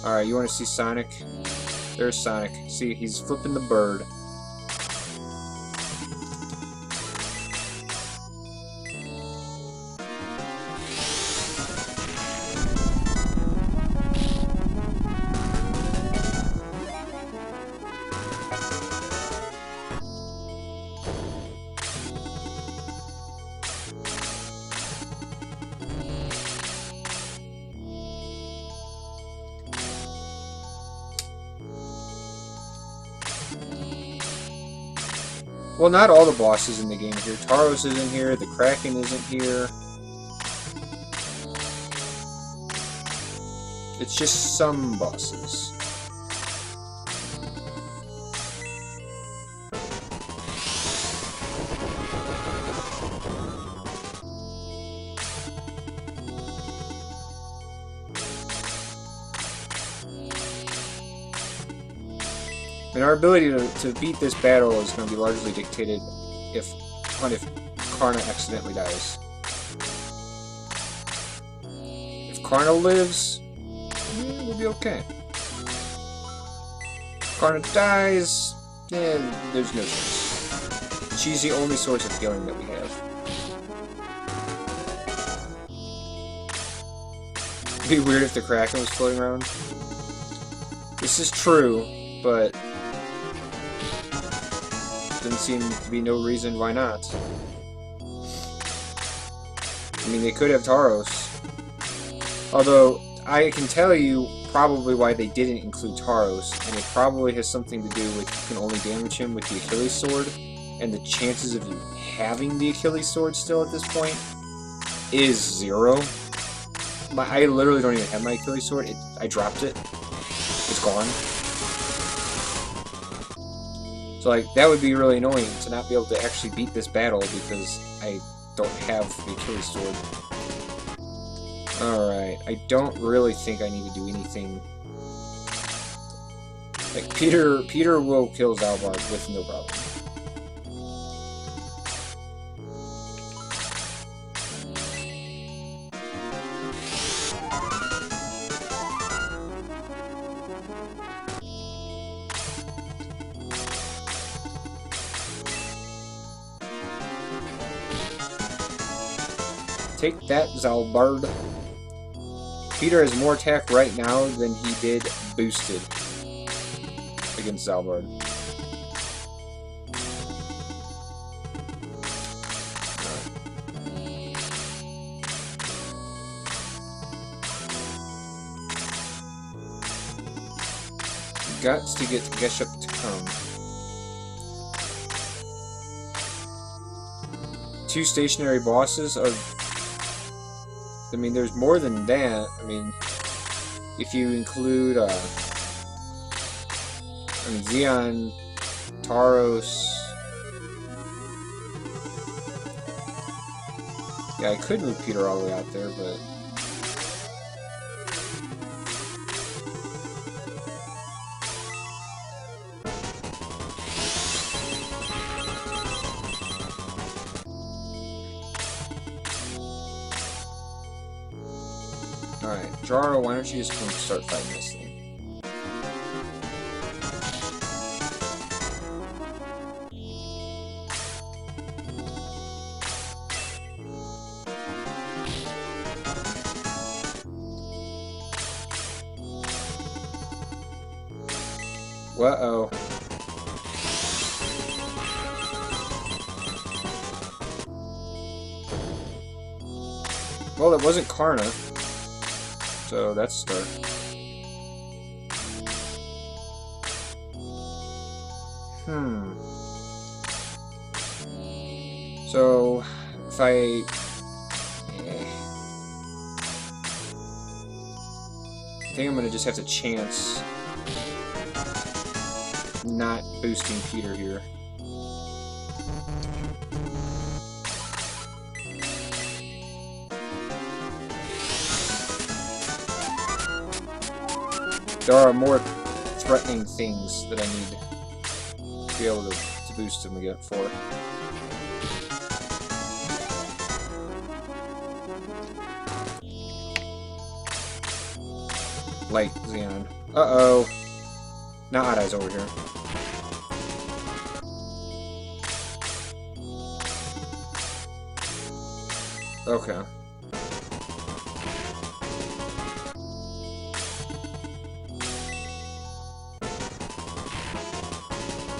Alright, you want to see Sonic? There's Sonic. See, he's flipping the bird. Well, not all the bosses in the game are here. Tauros isn't here, the Kraken isn't here. It's just some bosses. And our ability to beat this battle is going to be largely dictated if Karna accidentally dies. If Karna lives, we'll be okay. If Karna dies, then there's no chance. She's the only source of healing that we have. It'd be weird if the Kraken was floating around. This is true, but doesn't seem to be no reason why not. I mean, they could have Tauros. Although, I can tell you probably why they didn't include Tauros, and it probably has something to do with you can only damage him with the Achilles Sword, and the chances of you having the Achilles Sword still at this point is 0. I literally don't even have my Achilles Sword. I dropped it. It's gone. So, like, that would be really annoying to not be able to actually beat this battle because I don't have the Achilles Sword. Alright, I don't really think I need to do anything. Like, Peter will kill Zalbard with no problem. Take that, Zalbard. Peter has more attack right now than he did boosted against Zalbard. got to get Geshup to come. 2 stationary bosses of... I mean, there's more than that. I mean, if you include, Zeon, Tauros... Yeah, I could move Peter all the way out there, but... Alright, Jaro, why don't you just come start fighting this thing? Uh-oh. Well, it wasn't Karna. So that's a start. So, if I think I'm gonna just have to chance not boosting Peter here. There are more threatening things that I need to be able to boost him again for. Light Xeon. Uh-oh. Now Adai's over here. Okay.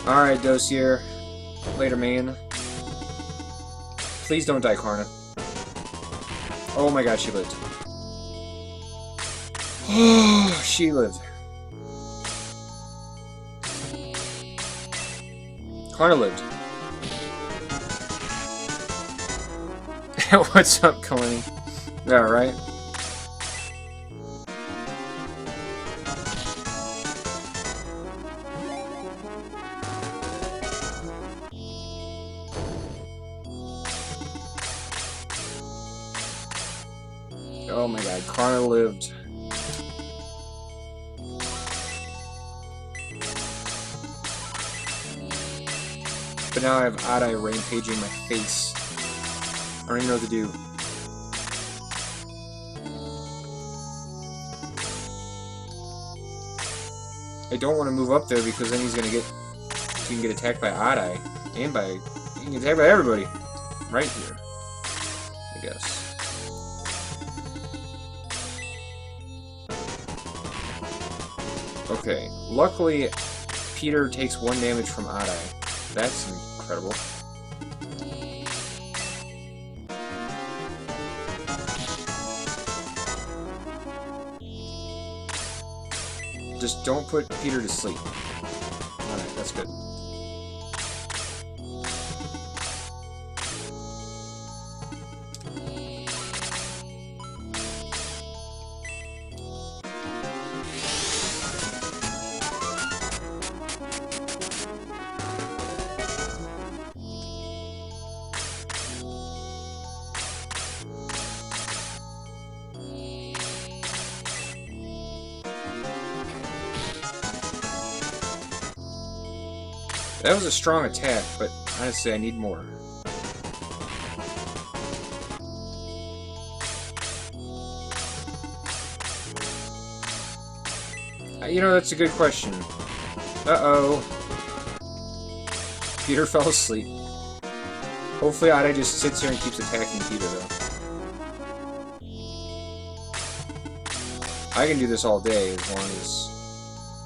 Alright, Dossier. Later, man. Please don't die, Karna. Oh my god, she lived. Oh, she lived. Karna lived. What's up, Kalani? Yeah, right? Oh my god, Karna lived. But now I have Adai rampaging my face. I don't even know what to do. I don't want to move up there because then he's gonna get... He can get attacked by Adai. And by... He can get attacked by everybody. Right here. I guess. Okay. Luckily, Peter takes 1 damage from Adai. That's incredible. Just don't put Peter to sleep. Alright, that's good. That was a strong attack, but honestly, I need more. You know, that's a good question. Uh-oh. Peter fell asleep. Hopefully Adai just sits here and keeps attacking Peter, though. I can do this all day as long as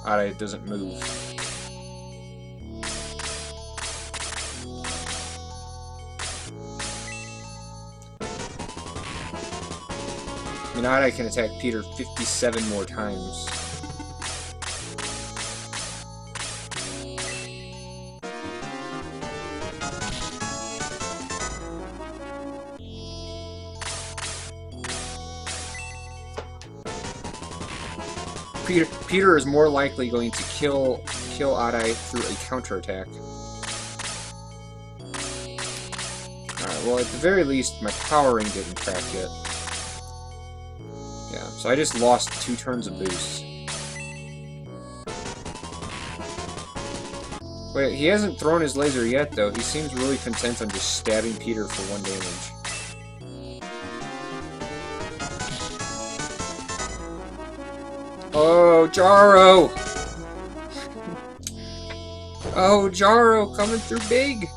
Adai doesn't move. I mean, Adai can attack Peter 57 more times. Peter is more likely going to kill Adai through a counterattack. Alright, well, at the very least, my powering didn't crack yet. Yeah, so I just lost 2 turns of boost. Wait, he hasn't thrown his laser yet, though. He seems really content on just stabbing Peter for 1 damage. Oh, Jaro! Oh, Jaro, coming through big!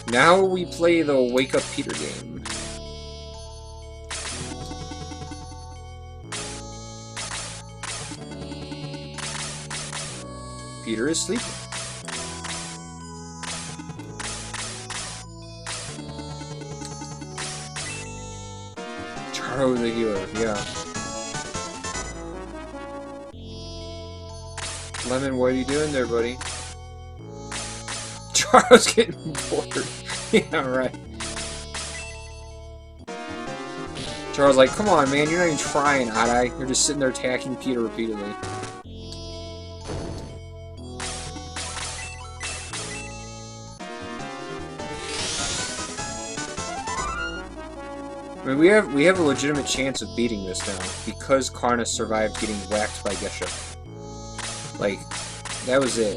Now we play the Wake Up Peter game. Peter is sleeping. Jaro the healer, yeah. Lemon, what are you doing there, buddy? Jaro's getting bored. Yeah, right. Jaro's like, come on, man, you're not even trying, Adai. You're just sitting there attacking Peter repeatedly. I mean, we have a legitimate chance of beating this now, because Karna survived getting whacked by Gesha. Like, that was it.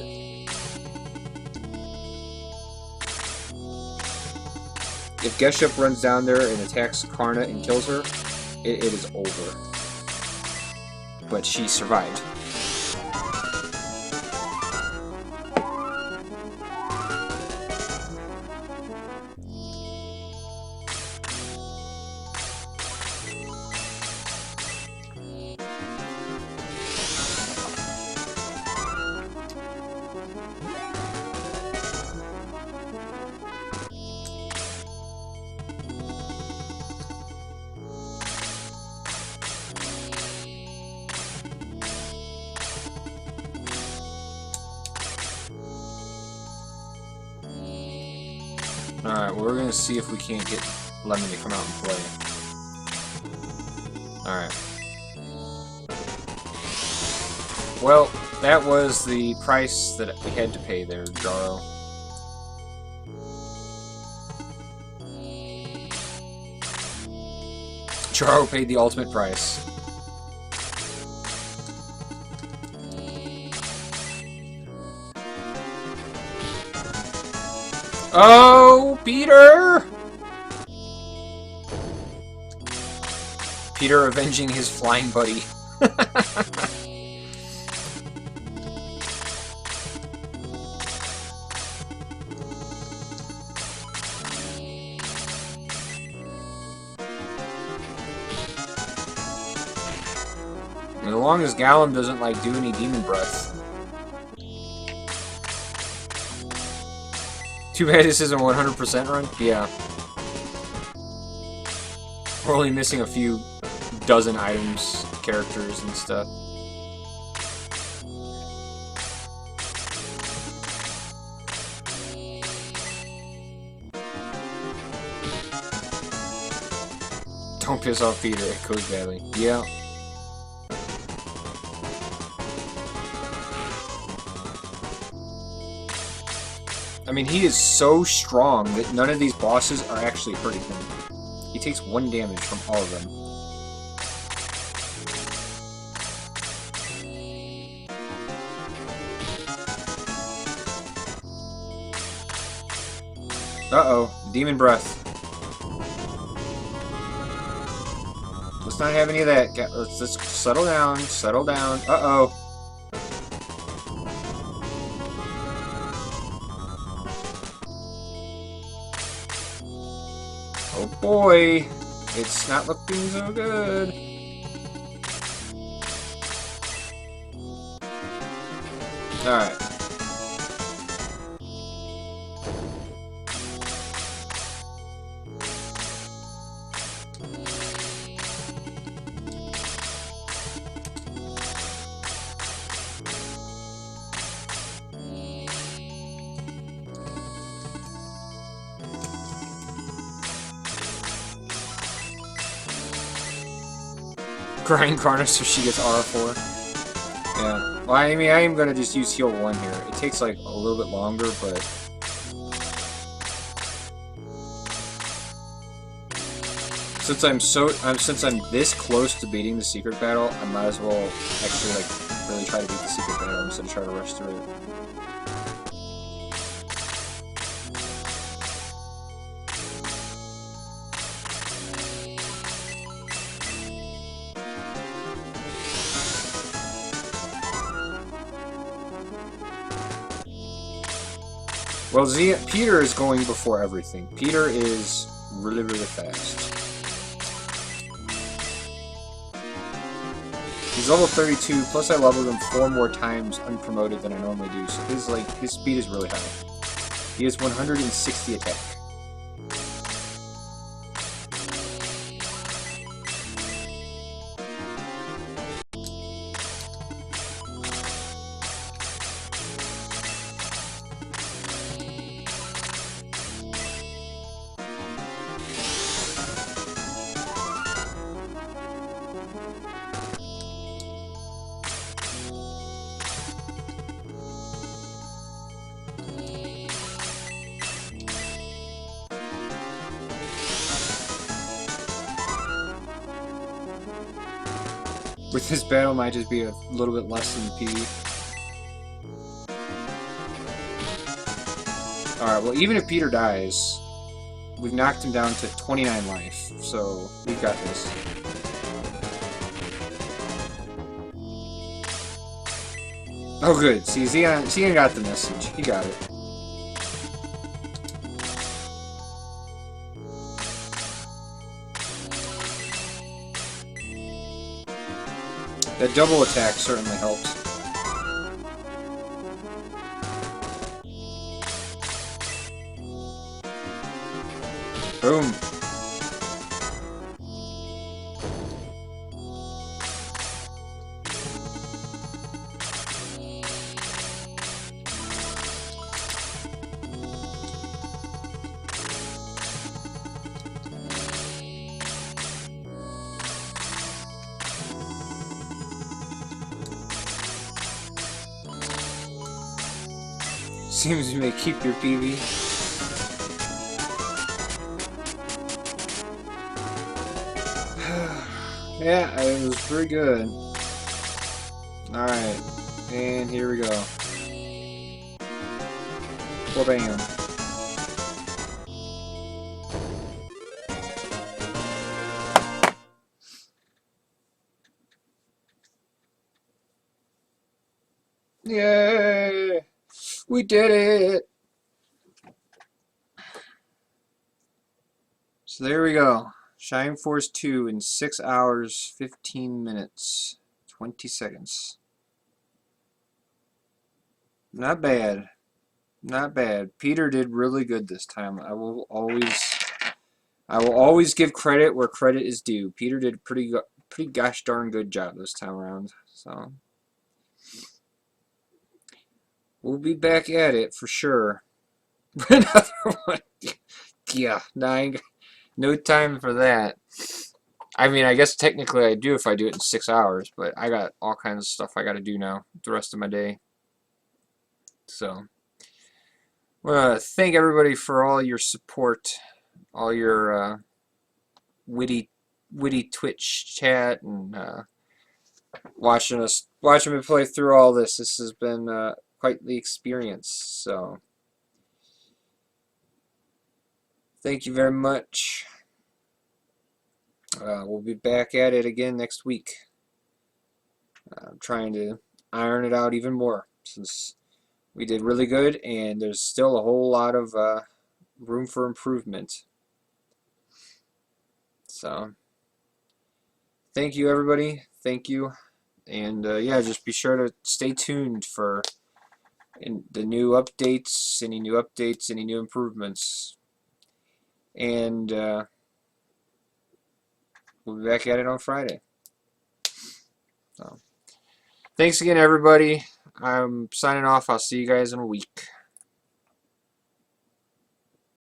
If Geshup runs down there and attacks Karna and kills her, it is over. But she survived. Alright, well, we're gonna see if we can't get Lemon to come out and play. Alright. Well, that was the price that we had to pay there, Jaro. Jaro paid the ultimate price. Oh, Peter! Peter avenging his flying buddy. As long as Gallum doesn't, like, do any demon breath. Too bad this isn't a 100% run. Yeah. We're only missing a few dozen items, characters, and stuff. Don't piss off Peter, it goes badly. Yeah. I mean, he is so strong that none of these bosses are actually hurting him. He takes 1 damage from all of them. Uh-oh. Demon breath. Let's not have any of that. Let's just settle down. Settle down. Uh-oh. Oh boy, it's not looking so good. Alright. Grind Karna so she gets R4. Yeah. Well, I mean, I am gonna just use heal 1 here. It takes like a little bit longer, but since I'm this close to beating the secret battle, I might as well actually like really try to beat the secret battle instead of try to rush through it. Well, Peter is going before everything. Peter is really, really fast. He's level 32, plus I leveled him 4 more times unpromoted than I normally do, so his speed is really high. He has 160 attack. With this battle, might just be a little bit less than PB. Alright, well, even if Peter dies, we've knocked him down to 29 life, so we've got this. Oh, good. See, Xeon got the message. He got it. That double attack certainly helps. Boom. Seems you may keep your PB. Yeah, it was pretty good. Alright, and here we go. Well, bam. Yay! We did it! So there we go. Shine Force 2 in 6 hours, 15 minutes, 20 seconds. Not bad. Not bad. Peter did really good this time. I will always give credit where credit is due. Peter did a pretty gosh darn good job this time around. So we'll be back at it for sure. Another one. Yeah, no time for that. I mean, I guess technically I do if I do it in 6 hours, but I got all kinds of stuff I got to do now the rest of my day. So, I want to thank everybody for all your support, all your witty Twitch chat, and watching me play through all this. This has been quite the experience. So, thank you very much. We'll be back at it again next week. I'm trying to iron it out even more since we did really good, and there's still a whole lot of room for improvement. So, thank you, everybody. Thank you. And yeah, just be sure to stay tuned for the new updates, any new improvements. And we'll be back at it on Friday. So, thanks again, everybody. I'm signing off. I'll see you guys in a week.